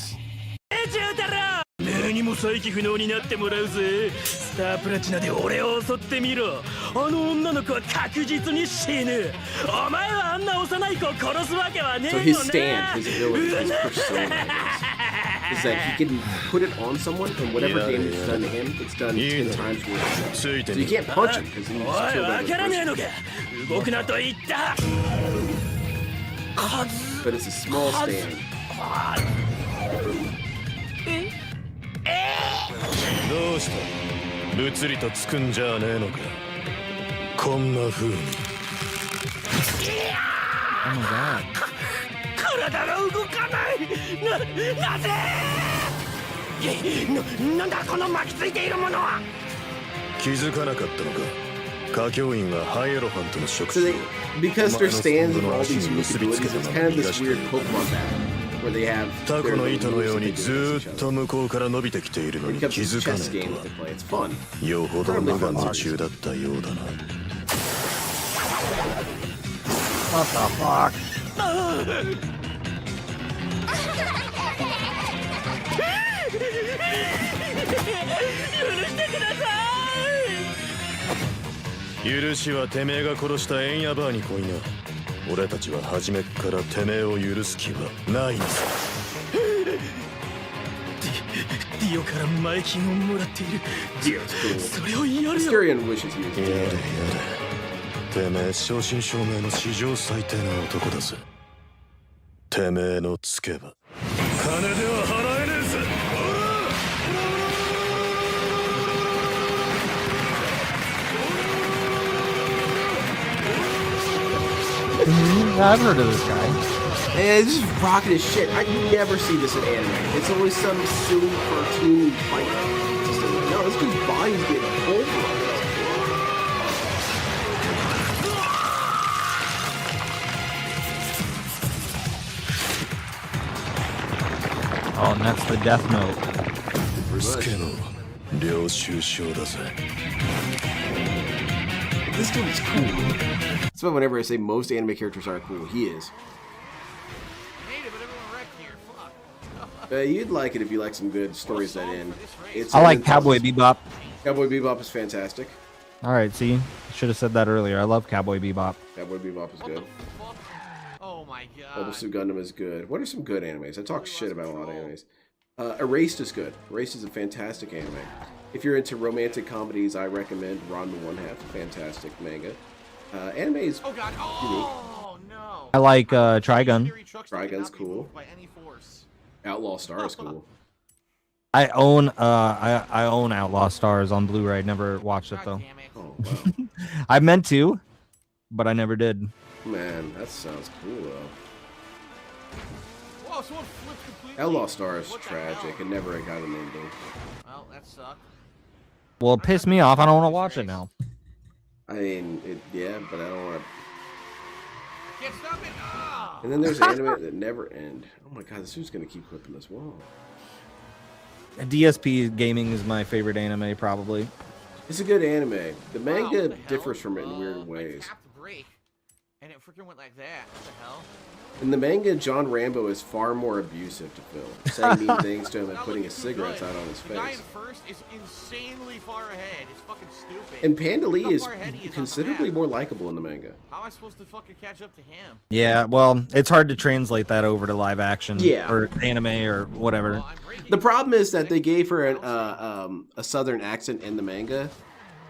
何も再起不能になってもらうぜ。スタープラチナで俺を襲ってみろ。あの女の子は確実に死ぬ。お前はあんな幼い子を殺すわけはねえよな。 So his stand, his ability, his persona, is that he can put it on someone, and whatever damage is done to him, it's done 10 times worse. So you can't punch him because he's killed another person. 動くなと言った。 But it's a small stand. どうした物理とつくんじゃねえのかこんな風に Oh my god 体が動かないなぜなんだこの巻きついているものは気づかなかったのか歌教員がハイエロファントの職種 Because their stands and all these unique abilities, it's kind of this weird Pokemon battle. Where they have タコの糸のようにずっと向こうから伸びてきているのに気づかないとはよほど無我夢中だったようだな What the fuck? 許してください許しはてめえが殺したエンヤバーに来いな 俺たちは初めっからてめえを許す気はないんさディオから前金をもらっているそれをやるよやれやれてめえ正真正銘の史上最低な男だぜてめえのつけば金では払えねえぜ I've heard of this guy. And it's just rocking his shit. You never see this in anime. It's always some silly cartoon fight. No, this dude's body's getting pulverized. Oh, and that's the Death Note. This dude is cool. That's why whenever I say most anime characters are cool, he is. You'd like it if you like some good stories that end. I like Cowboy Bebop. Cowboy Bebop is fantastic. All right, see, should have said that earlier. I love Cowboy Bebop. Cowboy Bebop is good. Oh my god. Mobile Suit Gundam is good. What are some good animes? I talk shit about a lot of animes. Erased is good. Erased is a fantastic anime. If you're into romantic comedies, I recommend Ranma One Half. Fantastic manga. Anime is unique. No. I like Trigun. Trigun's cool. Outlaw Star is cool. I own I own Outlaw Stars on Blu-ray. Never watched it though. Oh wow. I meant to, but I never did. Man, that sounds cool though. Oh, someone flipped completely. Outlaw Star is What the tragic. hell? It never got an ending. Well, that sucked. Well, it pissed me off. I don't want to watch it now. I mean, yeah, but I don't want to. Can't stop it. Ah! And then there's anime that never end. Oh my god, this dude's gonna keep clipping this wall. DSP gaming is my favorite anime, probably. It's a good anime. The manga what the differs hell? from it in weird ways. I tapped the brake, and it freaking went like that. What the hell? In the manga, John Rambo is far more abusive to Phil, saying mean things to him and putting his cigarettes out on his The guy in face. first is insanely far ahead. It's fucking stupid. And Panda Lee Look how is far ahead he is on the considerably map. more likable in the manga. How am I supposed to fucking catch up to him? Yeah, well, it's hard to translate that over to live action Yeah. or anime or whatever. The problem is that they gave her a southern accent in the manga,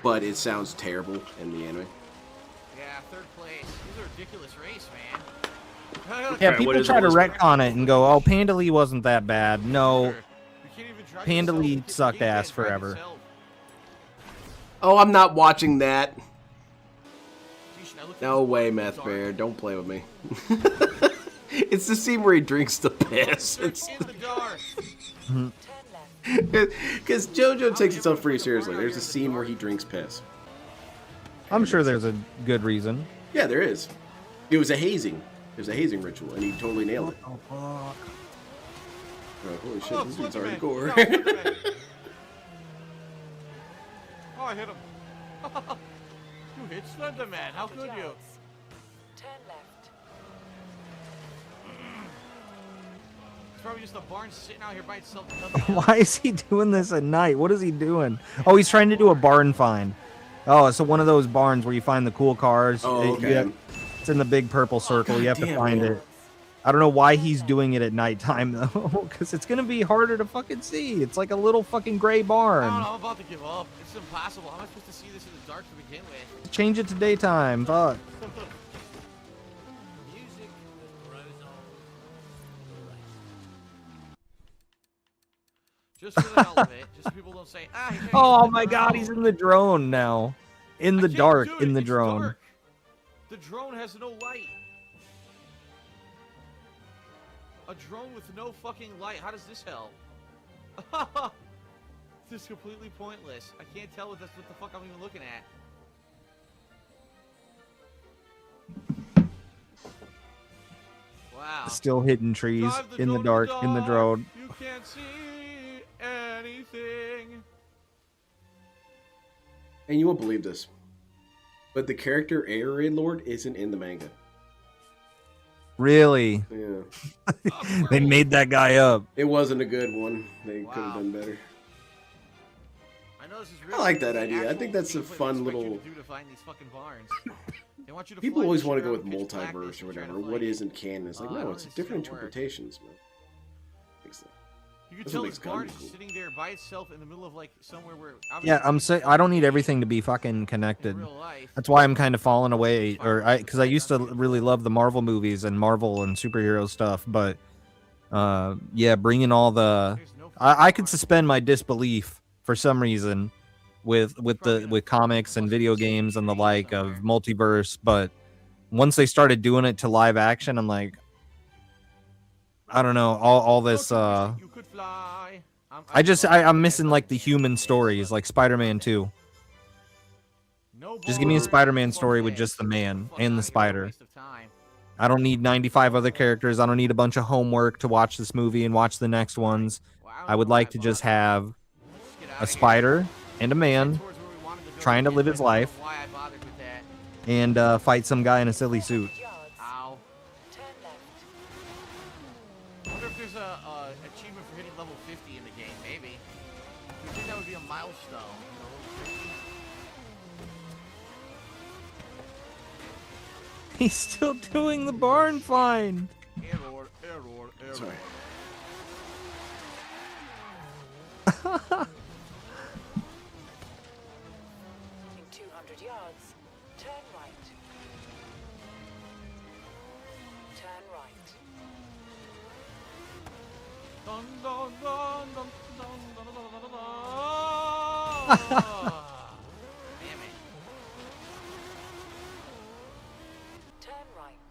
but it sounds terrible in the anime. Yeah, third place. This is a ridiculous race, man. Yeah, people try to retcon it and go, oh, Panda Lee wasn't that bad. No, Panda Lee sucked ass forever. Oh, I'm not watching that. No way, Meth Bear. Don't play with me. It's the scene where he drinks the piss. It's because JoJo takes itself pretty seriously. There's a scene where he drinks piss. I'm sure there's a good reason. Yeah, there is. It was a hazing. It was a hazing ritual, and he totally nailed it. Oh, fuck. Oh, holy shit, this dude's hardcore. Oh, I hit him. You hit Slender Man. How could you? Turn left. It's probably just a barn sitting out here by itself. Why is he doing this at night? What is he doing? Oh, he's trying to do a barn find. Oh, so one of those barns where you find the cool cars. Oh, okay. It's in the big purple circle. You have to damn, find man. it. I don't know why he's doing it at nighttime, though, because it's going to be harder to fucking see. It's like a little fucking gray barn. I don't know, I'm about to give up. It's impossible. How am I supposed to see this in the dark to begin with? Change it to daytime. Fuck. Just for the hell of it. Just so people don't say, ah, he's Oh my god, he's in the drone now. In the dark, in the drone. Dark. The drone has no light. A drone with no fucking light. How does this help? This is completely pointless. I can't tell if that's what the fuck I'm even looking at. Wow. Still hitting trees in the dark, in the drone. You can't see anything. And you won't believe this, but the character Aerie Lord isn't in the manga. Really? Yeah. They made that guy up. It wasn't a good one. They could have done better. I know this is I really like that the idea. I actual think that's a gameplay fun they expect you little... to do to find these fucking barns. They want you to People fly always the want to shit go out with of pitch blackness multiverse or and try to whatever. find What it. isn't canon? It's like, I no, don't it's think different it's gonna work. interpretations, man. You can That's tell what this makes barn is Gundam just cool. sitting there by itself in the middle of like somewhere where. Yeah, I'm saying I don't need everything to be fucking connected. That's why I'm kind of falling away, because I used to really love the Marvel movies and Marvel and superhero stuff, but yeah, bringing all the, I could suspend my disbelief for some reason with comics and video games and the like of multiverse, but once they started doing it to live action, I'm like, I don't know, all this I'm missing like the human stories, like Spider-Man 2. Just give me a Spider-Man story with just the man and the spider. I don't need 95 other characters. I don't need a bunch of homework to watch this movie and watch the next ones. I would like to just have a spider and a man trying to live his life and fight some guy in a silly suit. Ow. I wonder if there's a achievement for hitting level 50 in the game. Maybe. I think that would be a milestone. He's still doing the barn find. Error. Sorry. In 200 yards, turn right. Turn right. Dun, dun, dun, dun, dun, dun, dun, dun, dun, dun. Damn it. Turn right.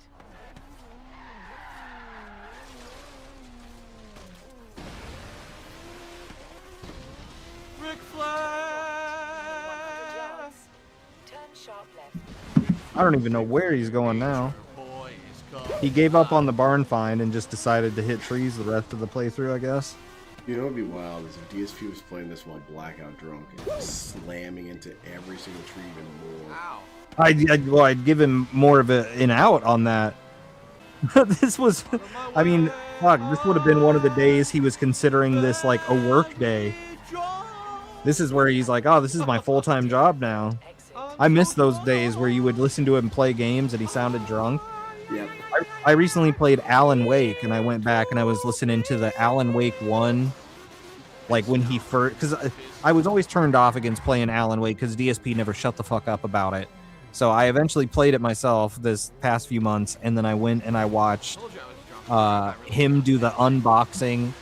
I don't even know where he's going now. He gave up on the barn find and just decided to hit trees the rest of the playthrough, I guess. You know what would be wild is if DSP was playing this while blackout drunk and slamming into every single tree even more. I'd give him more of an out on that. This was, I mean, fuck, this would have been one of the days he was considering this like a work day. This is where he's like, oh, this is my full-time job now. I miss those days where you would listen to him play games and he sounded drunk. Yep. I recently played Alan Wake, and I went back and I was listening to the Alan Wake 1, like when he first, because I was always turned off against playing Alan Wake because DSP never shut the fuck up about it. So I eventually played it myself this past few months, and then I went and I watched him do the unboxing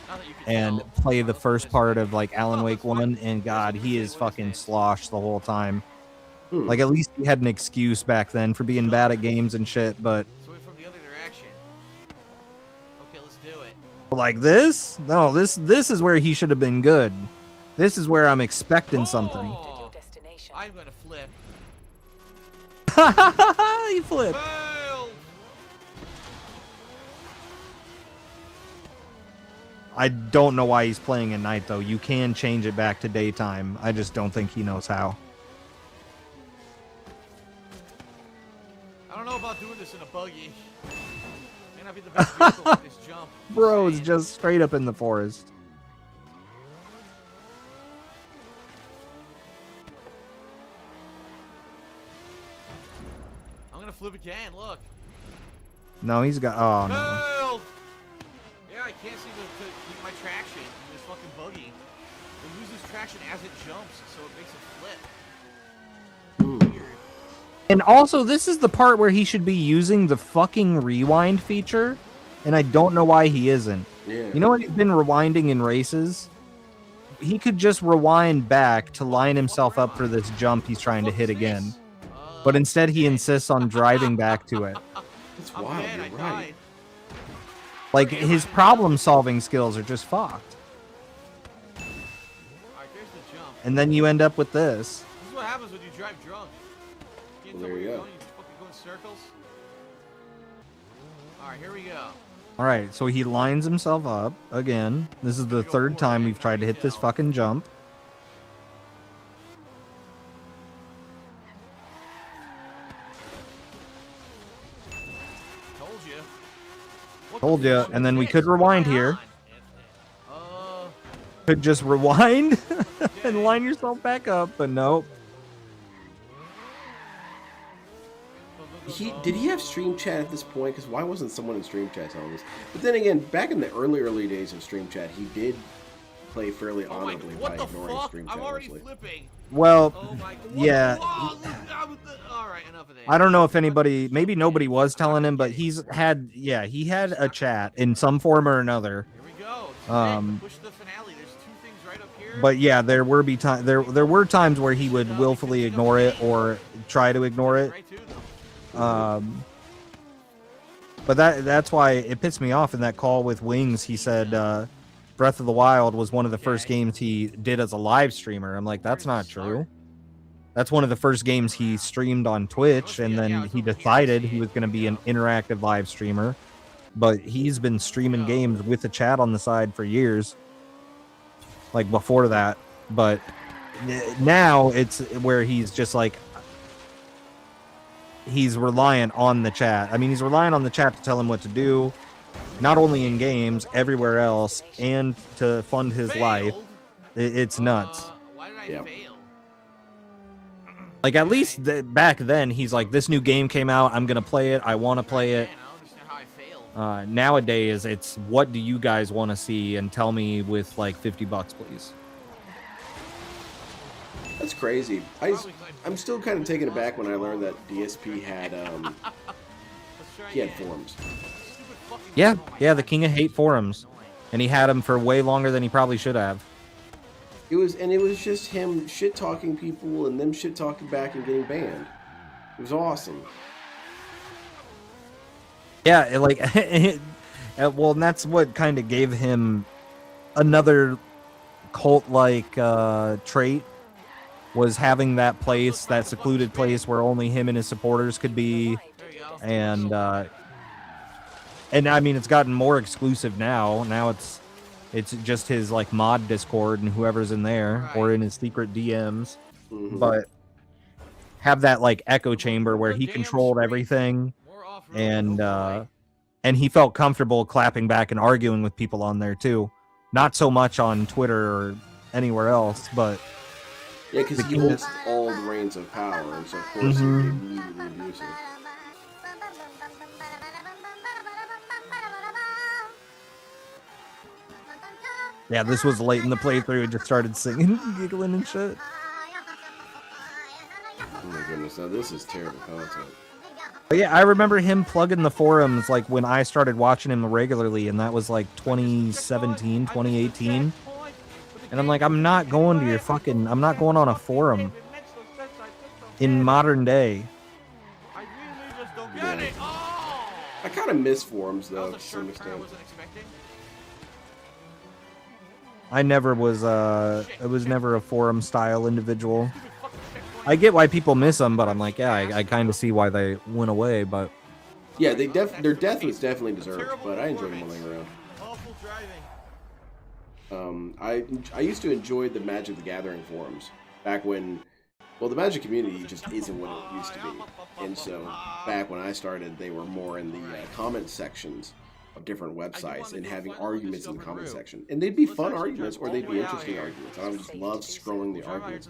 and play the first part of like Alan Wake 1, and God, he is fucking sloshed the whole time. Like, at least he had an excuse back then for being bad at games and shit, but From the other direction. Okay, let's do it. like this? No, this is where he should have been good. This is where I'm expecting something. I'm gonna flip. He flipped. I don't know why he's playing at night, though. You can change it back to daytime. I just don't think he knows how. I don't know about doing this in a buggy. May not be the best vehicle for this jump. Bro is just straight up in the forest. I'm gonna flip again, look. No, he's got... Oh, no. Help! Yeah, I can't seem to keep my traction in this fucking buggy. It loses traction as it jumps, so it makes it flip. And also, this is the part where he should be using the fucking rewind feature, and I don't know why he isn't. Yeah. You know what he's been rewinding in races? He could just rewind back to line himself up for this jump he's trying to hit again. But instead, he insists on driving back to it. That's wild, you're right. Like, his problem-solving skills are just fucked. Alright, there's the jump. And then you end up with this. This is what happens when you drive drunk. Well, there you go. You just fucking go in circles. Alright, here we go. Alright, so he lines himself up again. This is the third time we've tried to hit this fucking jump. Told you. And then we could rewind here. Could just rewind and line yourself back up, but nope. Did he have stream chat at this point? Because why wasn't someone in stream chat telling us? But then again, back in the early days of stream chat, he did play fairly honorably by ignoring stream chat. I'm already flipping. Well, yeah. Alright, enough of that. I don't know if anybody, maybe nobody was telling him, but he had a chat in some form or another. Here we go. Push the finale. There's two things right up here. But yeah, there were times where he would willfully ignore it or try to ignore it. But that's why it pissed me off in that call with Wings. He said Breath of the Wild was one of the first games he did as a live streamer. I'm like, that's not true. That's one of the first games he streamed on Twitch, and then he decided he was going to be an interactive live streamer. But he's been streaming games with a chat on the side for years, like before that. But now it's where he's just like, he's reliant on the chat. I mean, he's reliant on the chat to tell him what to do, not only in games, everywhere else, and to fund his life. It's nuts. Why did I fail? Like, at least back then, he's like, this new game came out, I'm going to play it, I want to play it. Nowadays, it's, what do you guys want to see, and tell me with, like, $50, please. That's crazy. I'm still kind of taken aback when I learned that DSP had forums. Yeah, the King of Hate forums. And he had them for way longer than he probably should have. It was just him shit-talking people and them shit-talking back and getting banned. It was awesome. Yeah, well, and that's what kind of gave him another cult-like trait was having that place, that secluded place where only him and his supporters could be, and I mean, it's gotten more exclusive now. Now it's just his like mod Discord and whoever's in there or in his secret DMs. But have that like echo chamber where he controlled everything, and he felt comfortable clapping back and arguing with people on there too. Not so much on Twitter or anywhere else, but yeah, because he holds all the reins of power, and so of course he immediately abuses. Yeah, this was late in the playthrough. It just started singing, giggling and shit. Oh my goodness, now this is terrible content. But yeah, I remember him plugging the forums like when I started watching him regularly, and that was like 2017, 2018. And I'm like, I'm not going to your fucking, I'm not going on a forum in modern day. Yeah. I kind of miss forums though, to some extent. I was never a forum style individual. I get why people miss them, but I'm like, yeah, I kind of see why they went away, but yeah, their death was definitely deserved, but I enjoyed them while they were around. I used to enjoy the Magic the Gathering forums back when, well, the Magic community just isn't what it used to be, and so back when I started, they were more in the comment sections of different websites and having arguments in the comment section, and they'd be fun arguments or they'd be interesting arguments. I would just love scrolling the arguments.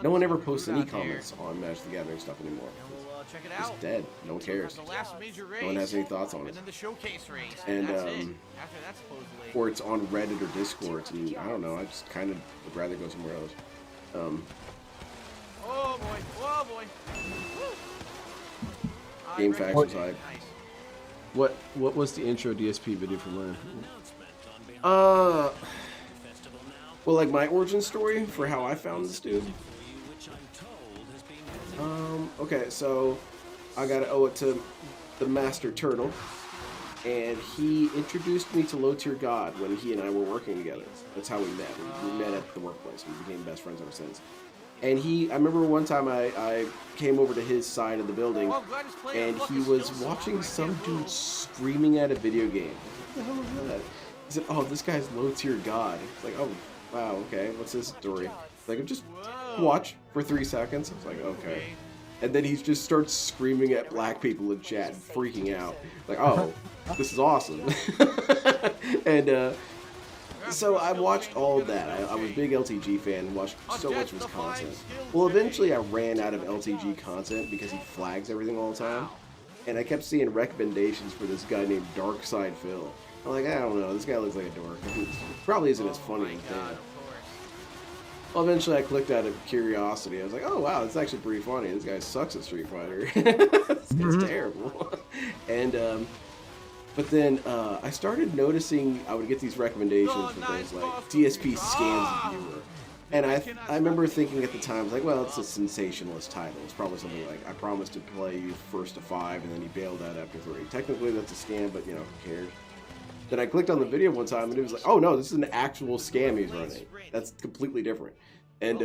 No one ever posts any comments on Magic the Gathering stuff anymore. It's dead. No one cares. No one has any thoughts on it. And or it's on Reddit or Discord, and I don't know. I just kind of would rather go somewhere else. Oh boy! Oh boy! Game facts aside. What was the intro DSP video for Lynn? Well, like my origin story for how I found this dude. Okay, so I gotta owe it to the Master Turtle, and he introduced me to Low Tier God when he and I were working together. That's how we met. We met at the workplace. We became best friends ever since. And I remember one time I came over to his side of the building, and he was watching some dude screaming at a video game. What the hell was that? He said, "Oh, this guy's Low Tier God." It's like, oh, wow, okay, what's his story? Like, just watch for 3 seconds. It's like, okay. And then he just starts screaming at black people in chat, freaking out. Like, oh, this is awesome. And, so I watched all of that. I was a big LTG fan and watched so much of his content. Well, eventually I ran out of LTG content because he flags everything all the time. And I kept seeing recommendations for this guy named Darkside Phil. I'm like, I don't know, this guy looks like a dork. He probably isn't as funny as that. Well, eventually I clicked out of curiosity. I was like, oh wow, that's actually pretty funny. This guy sucks at Street Fighter. It's terrible. And, but then I started noticing I would get these recommendations for things like DSP scans the viewer. And I remember thinking at the time, I was like, well, it's a sensationalist title. It's probably something like, I promised to play you first to 5, and then he bailed out after 3. Technically, that's a scam, but, you know, who cares? Then I clicked on the video one time, and it was like, oh, no, this is an actual scam he's running. That's completely different. And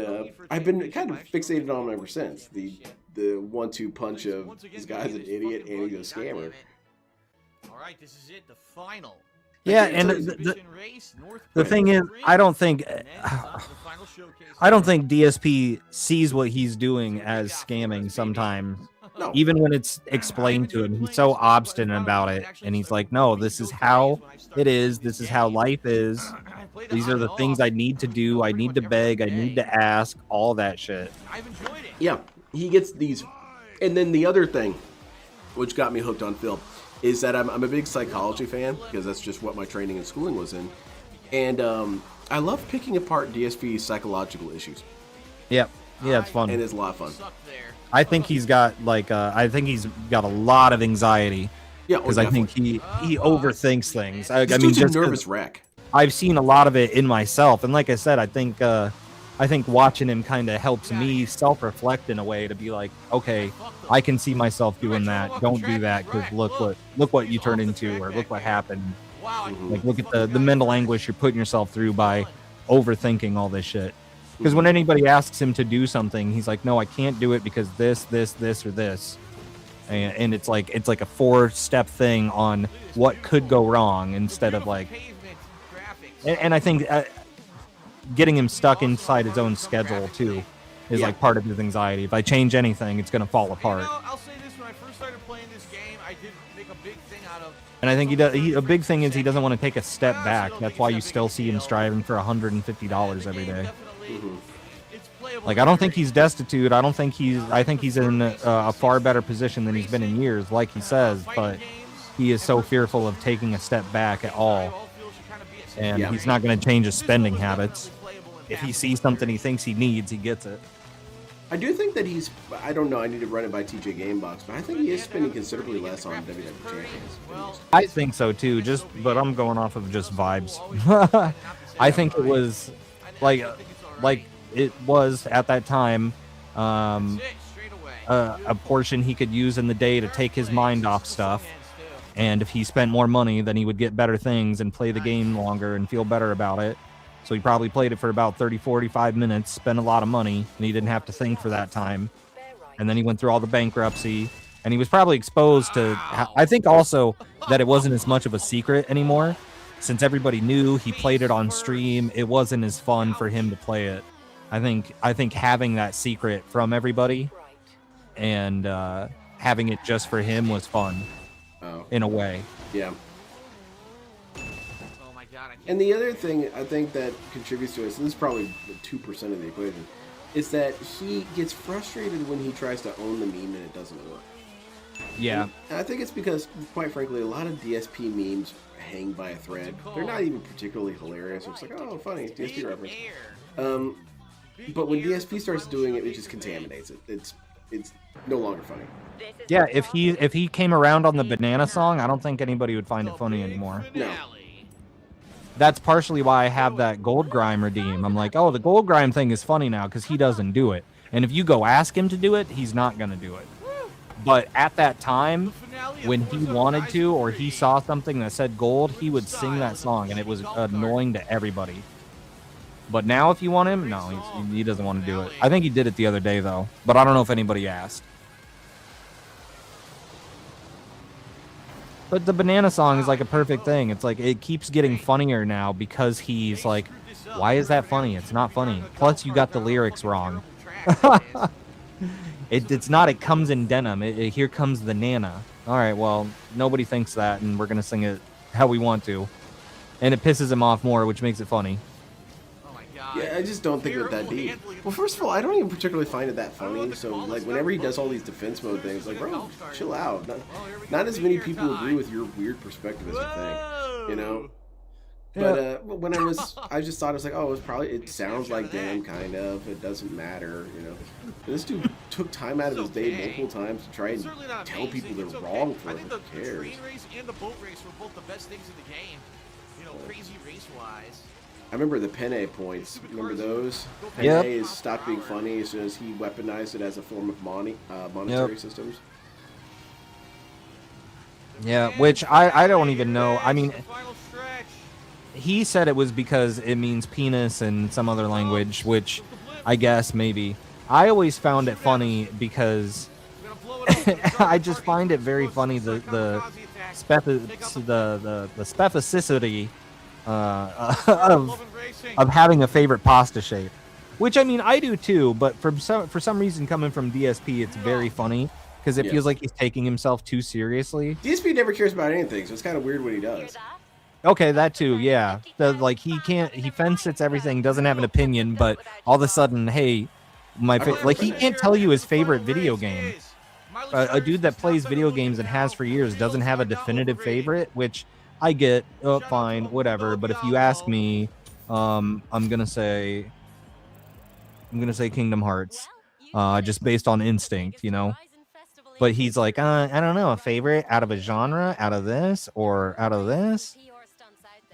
I've been kind of fixated on him ever since. The 1-2 punch of this guy's an idiot and he's a scammer. All right, this is it, the final. Yeah, and the thing is, I don't think DSP sees what he's doing as scamming sometimes. No. Even when it's explained to him, he's so obstinate about it, and he's like, no, this is how it is, this is how life is, these are the things I need to do, I need to beg, I need to ask, all that shit. Yeah, he gets these. And then the other thing, which got me hooked on Phil, is that I'm a big psychology fan, because that's just what my training and schooling was in. And I love picking apart DSP's psychological issues. Yep. Yeah, it's fun. And it's a lot of fun. I think he's got a lot of anxiety. Yeah, because I think he overthinks things. I mean, just just a nervous wreck. I've seen a lot of it in myself, and like I said, I think watching him kind of helps me self-reflect in a way to be like, okay, I can see myself doing that. Don't do that, because look what you turned into, or look what happened. Like, look at the mental anguish you're putting yourself through by overthinking all this shit. Because when anybody asks him to do something, he's like, no, I can't do it because this, or this. And it's like a 4-step thing on what could go wrong instead of like. And I think getting him stuck inside his own schedule too is like part of his anxiety. If I change anything, it's gonna fall apart. I'll say this: when I first started playing this game, I did make a big thing out of. And I think a big thing is he doesn't want to take a step back. That's why you still see him striving for $150 every day. Like, I don't think he's destitute. I think he's in a far better position than he's been in years, like he says, but he is so fearful of taking a step back at all. And he's not going to change his spending habits. If he sees something he thinks he needs, he gets it. I do think that I don't know, I need to run it by TJ Gamebox, but I think he is spending considerably less on WWE Champions. I think so too, but I'm going off of just vibes. I think it was like it was at that time a portion he could use in the day to take his mind off stuff. And if he spent more money, then he would get better things and play the game longer and feel better about it. So he probably played it for about 30, 45 minutes, spent a lot of money, and he didn't have to think for that time. And then he went through all the bankruptcy, and he was probably exposed to... I think also that it wasn't as much of a secret anymore. Since everybody knew he played it on stream, it wasn't as fun for him to play it. I think having that secret from everybody and having it just for him was fun. In a way. Yeah. And the other thing I think that contributes to it, and this is probably 2% of the equation, is that he gets frustrated when he tries to own the meme and it doesn't work. Yeah. And I think it's because, quite frankly, a lot of DSP memes hang by a thread. They're not even particularly hilarious. It's like, oh, funny, DSP reference. But when DSP starts doing it, it just contaminates it. It's no longer funny. Yeah, if he came around on the banana song, I don't think anybody would find it funny anymore. No. That's partially why I have that Gold Grime redeem. I'm like, oh, the Gold Grime thing is funny now because he doesn't do it. And if you go ask him to do it, he's not going to do it. But at that time, when he wanted to or he saw something that said gold, he would sing that song, and it was annoying to everybody. But now if you want him, no, he doesn't want to do it. I think he did it the other day, though. But I don't know if anybody asked. But the banana song is like a perfect thing. It's like it keeps getting funnier now because he's like, why is that funny? It's not funny. Plus, you got the lyrics wrong. It's not, it comes in denim. Here comes the Nana. All right, well, nobody thinks that, and we're going to sing it how we want to. And it pisses him off more, which makes it funny. Yeah, I just don't think that deep. Well, first of all, I don't even particularly find it that funny. So, like, whenever he does all these defense mode things, like, bro, chill out. Not as many people agree with your weird perspective as you think, you know? But when I just thought it was like, oh, it sounds like Dan, kind of. It doesn't matter, you know? And this dude took time out of his day multiple times to try and tell people they're wrong for it. Who cares? The train race and the boat race were both the best things in the game. You know, crazy race-wise. I remember the penne points. Remember those? Yep. Penne stopped being funny as soon as he weaponized it as a form of monetary systems. Yeah, which I don't even know. I mean, he said it was because it means penis in some other language, which I guess maybe. I always found it funny because I just find it very funny the specificity of having a favorite pasta shape, which I mean I do too, but for some reason coming from DSP, it's very funny because it feels like he's taking himself too seriously. DSP never cares about anything, so it's kind of weird when he does. Okay, that too, yeah. Like he fence sits everything, doesn't have an opinion, but all of a sudden, hey, like he can't tell you his favorite video game. A dude that plays video games and has for years doesn't have a definitive favorite, which I get. Oh, fine, whatever. But if you ask me, I'm gonna say Kingdom Hearts, just based on instinct, you know. But he's like, I don't know, a favorite out of a genre, out of this or out of this.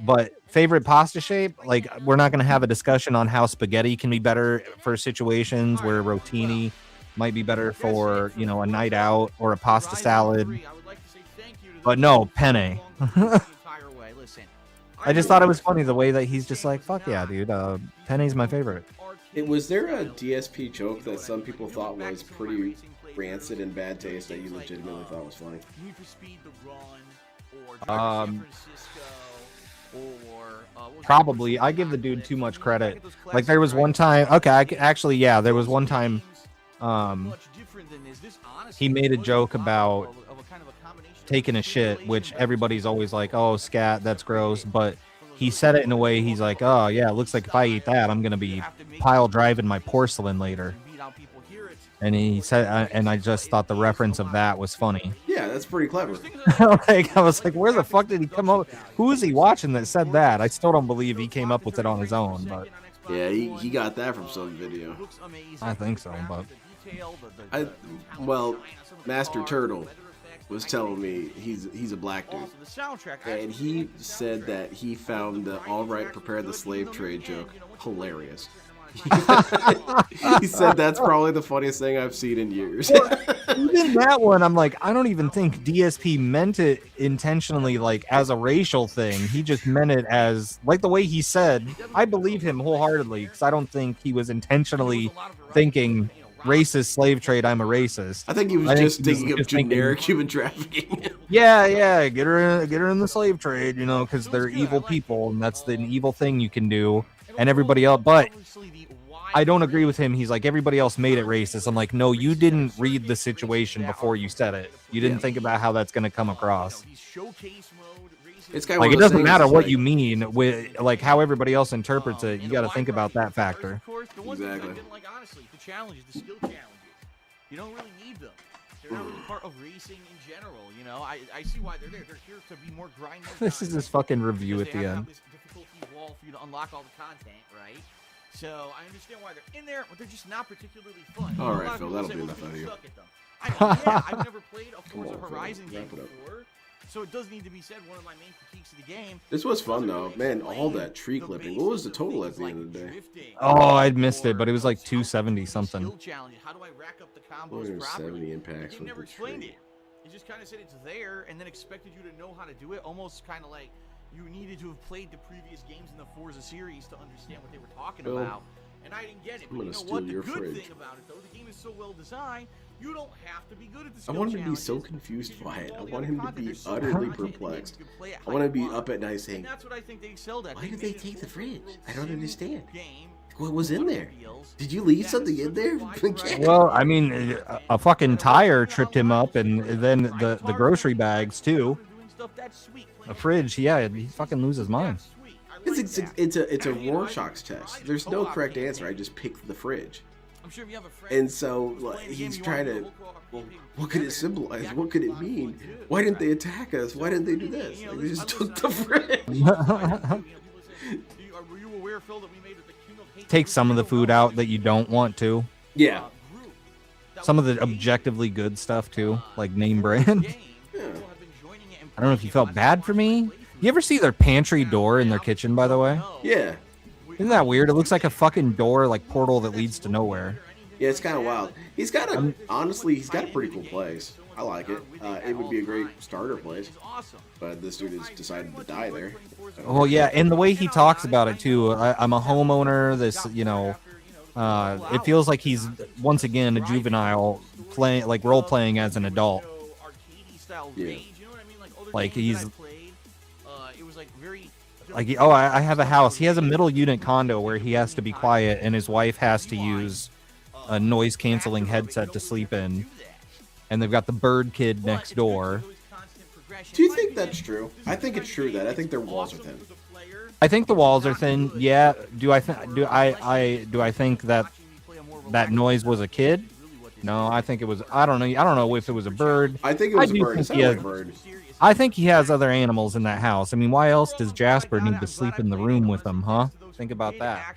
But favorite pasta shape, like we're not gonna have a discussion on how spaghetti can be better for situations where rotini might be better for, you know, a night out or a pasta salad. But no, penne. I just thought it was funny the way that he's just like, fuck yeah, dude. Penne's my favorite. Was there a DSP joke that some people thought was pretty rancid and bad taste that you legitimately thought was funny? Need for Speed the Run, or Drive to San Francisco, or Probably. I give the dude too much credit. Like there was one time. Okay, actually, yeah, there was one time. He made a joke about taking a shit, which everybody's always like, "Oh, scat, that's gross," but he said it in a way. He's like, "Oh yeah, it looks like if I eat that, I'm gonna be pile driving my porcelain later." And he said, and I just thought the reference of that was funny. Yeah, that's pretty clever. Like I was like, where the fuck did he come up? Who is he watching that said that? I still don't believe he came up with it on his own, but yeah, he got that from some video. I think so, but well, Master Turtle was telling me he's a black dude, and he said that he found the "all right, prepare the slave trade" joke hilarious. He said that's probably the funniest thing I've seen in years. Even that one, I'm like, I don't even think DSP meant it intentionally, like as a racial thing. He just meant it as like the way he said. I believe him wholeheartedly because I don't think he was intentionally thinking racist slave trade. I'm a racist. I think he was just thinking of generic human trafficking. Yeah, get her in the slave trade, you know, because they're evil people, and that's the evil thing you can do. And everybody else, but I don't agree with him. He's like, everybody else made it racist. I'm like, no, you didn't read the situation before you said it. You didn't think about how that's going to come across. It's kind of like it doesn't matter what you mean with like how everybody else interprets it. You got to think about that factor. Exactly. Like honestly, the challenges, the skill challenges, you don't really need them. They're not really part of racing in general. You know, I see why they're there. They're here to be more grinding. This is his fucking review at the end. Wall for you to unlock all the content, right? So I understand why they're in there, but they're just not particularly fun. All right, Phil, that'll be enough out of you. I've never played a Forza Horizon game before, so it does need to be said. One of my main critiques of the game. This was fun though, man. All that tree clipping. What was the total at the end of the day? Oh, I'd missed it, but it was like 270 something. How do I rack up the combos 270 impacts. They never explained it. They just kind of said it's there, and then expected you to know how to do it. Almost kind of like you needed to have played the previous games in the Forza series to understand what they were talking about. And I didn't get it. But you know what? The good thing about it, though, the game is so well designed, you don't have to be good at the skill I want him to be so confused by it. I want him to be utterly perplexed. I want to be up at night saying, that's what I think they excelled at. Why did they take the fridge? I don't understand. What was in there? Did you leave something in there? Well, I mean, a fucking tire tripped him up, and then the grocery bags too. A fridge, yeah, he fucking loses mind. It's a Rorschach's test. There's no correct answer. I just picked the fridge. And so like, he's trying to, well, what could it symbolize? What could it mean? Why didn't they attack us? Why didn't they do this? Like, they just took the fridge. Were you aware, Phil, that we made the King of Hate? Take some of the food out that you don't want to. Yeah. Some of the objectively good stuff too, like name brand. I don't know if you felt bad for me. You ever see their pantry door in their kitchen, by the way? Yeah. Isn't that weird? It looks like a fucking door, like portal that leads to nowhere. Yeah, it's kind of wild. He's got honestly, he's got a pretty cool place. I like it. It would be a great starter place. But this dude has decided to die there. Oh yeah, and the way he talks about it too. I'm a homeowner. This, you know, it feels like he's once again a juvenile playing, like role playing as an adult. Yeah. Like he's like, oh, I have a house. He has a middle unit condo where he has to be quiet, and his wife has to use a noise canceling headset to sleep in. And they've got the bird kid next door. Do you think that's true? I think it's true that I think their walls are thin. I think the walls are thin. Yeah. Do I think that that noise was a kid? No, I think it was. I don't know if it was a bird. I think it was a bird. It sounded like a bird. I think he has other animals in that house. I mean, why else does Jasper need to sleep in the room with him, huh? Think about that.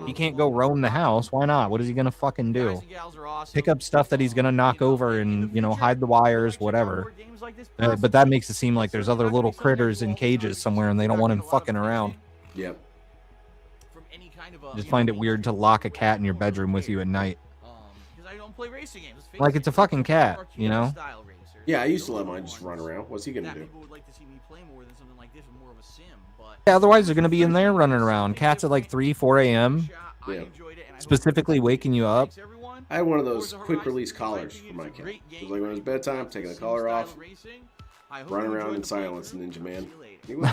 He can't go roam the house. Why not? What is he gonna fucking do? Pick up stuff that he's gonna knock over and, you know, hide the wires, whatever. But that makes it seem like there's other little critters in cages somewhere and they don't want him fucking around. Yep. Just find it weird to lock a cat in your bedroom with you at night. Like it's a fucking cat, you know? Yeah, I used to let mine just run around. What's he gonna do? Yeah, otherwise they're gonna be in there running around. Cats at like 3, 4 a.m. Yeah. specifically waking you up? I had one of those quick release collars for my cat. It was like when it was bedtime, taking the collar off, running around in silence, Ninja Man. Anyway,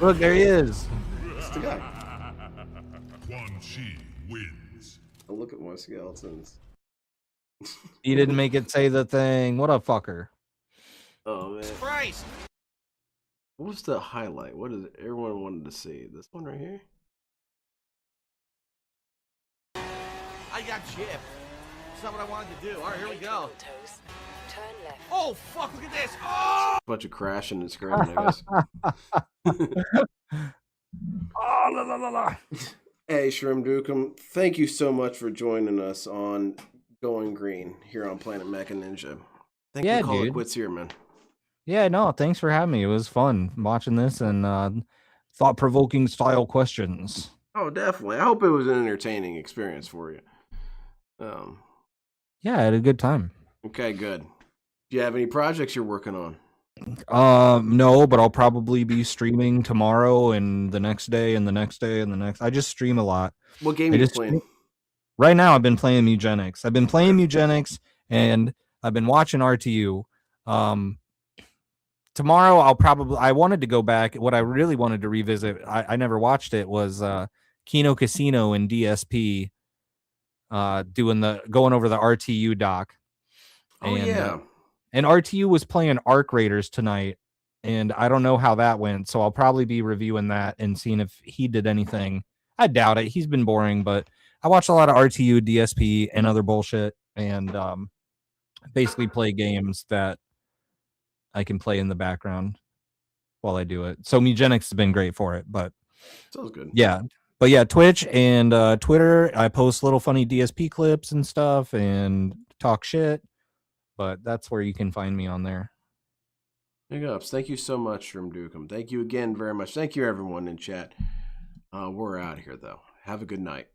Look, there he is. it's the guy. Quan Chi wins. Oh, look at my skeletons. He didn't make it say the thing. What a fucker. Oh man. Christ! What was the highlight? What is it everyone wanted to see? This one right here? I got gypped. That's not what I wanted to do. All right, here we go. Oh, fuck, look at this. Oh! Bunch of crashing and screaming, I guess. Oh, la, la, la, la. Hey, ShroomDukem, thank you so much for joining us on Going Green here on Planet Mecha Ninja. Thank you, call it quits here, man. Yeah, no, thanks for having me. It was fun watching this and thought-provoking style questions. Oh, definitely. I hope it was an entertaining experience for you. Yeah, I had a good time. Okay, good. Do you have any projects you're working on? No, but I'll probably be streaming tomorrow and the next day and the next day and the next. I just stream a lot. What game are you playing? Right now, I've been playing Eugenics. And I've been watching RTU. Tomorrow, I wanted to go back. What I really wanted to revisit, I never watched it, was Kino Casino and DSP going over the RTU doc. Oh, yeah. And RTU was playing Arc Raiders tonight, and I don't know how that went, so I'll probably be reviewing that and seeing if he did anything. I doubt it. He's been boring, but I watch a lot of RTU, DSP, and other bullshit, and basically play games that I can play in the background while I do it. So Eugenics has been great for it, but sounds good. Yeah. But yeah, Twitch and Twitter, I post little funny DSP clips and stuff and talk shit. But that's where you can find me on there. Big ups. Thank you so much, ShroomDukem. Thank you again very much. Thank you, everyone in chat. We're out here, though. Have a good night.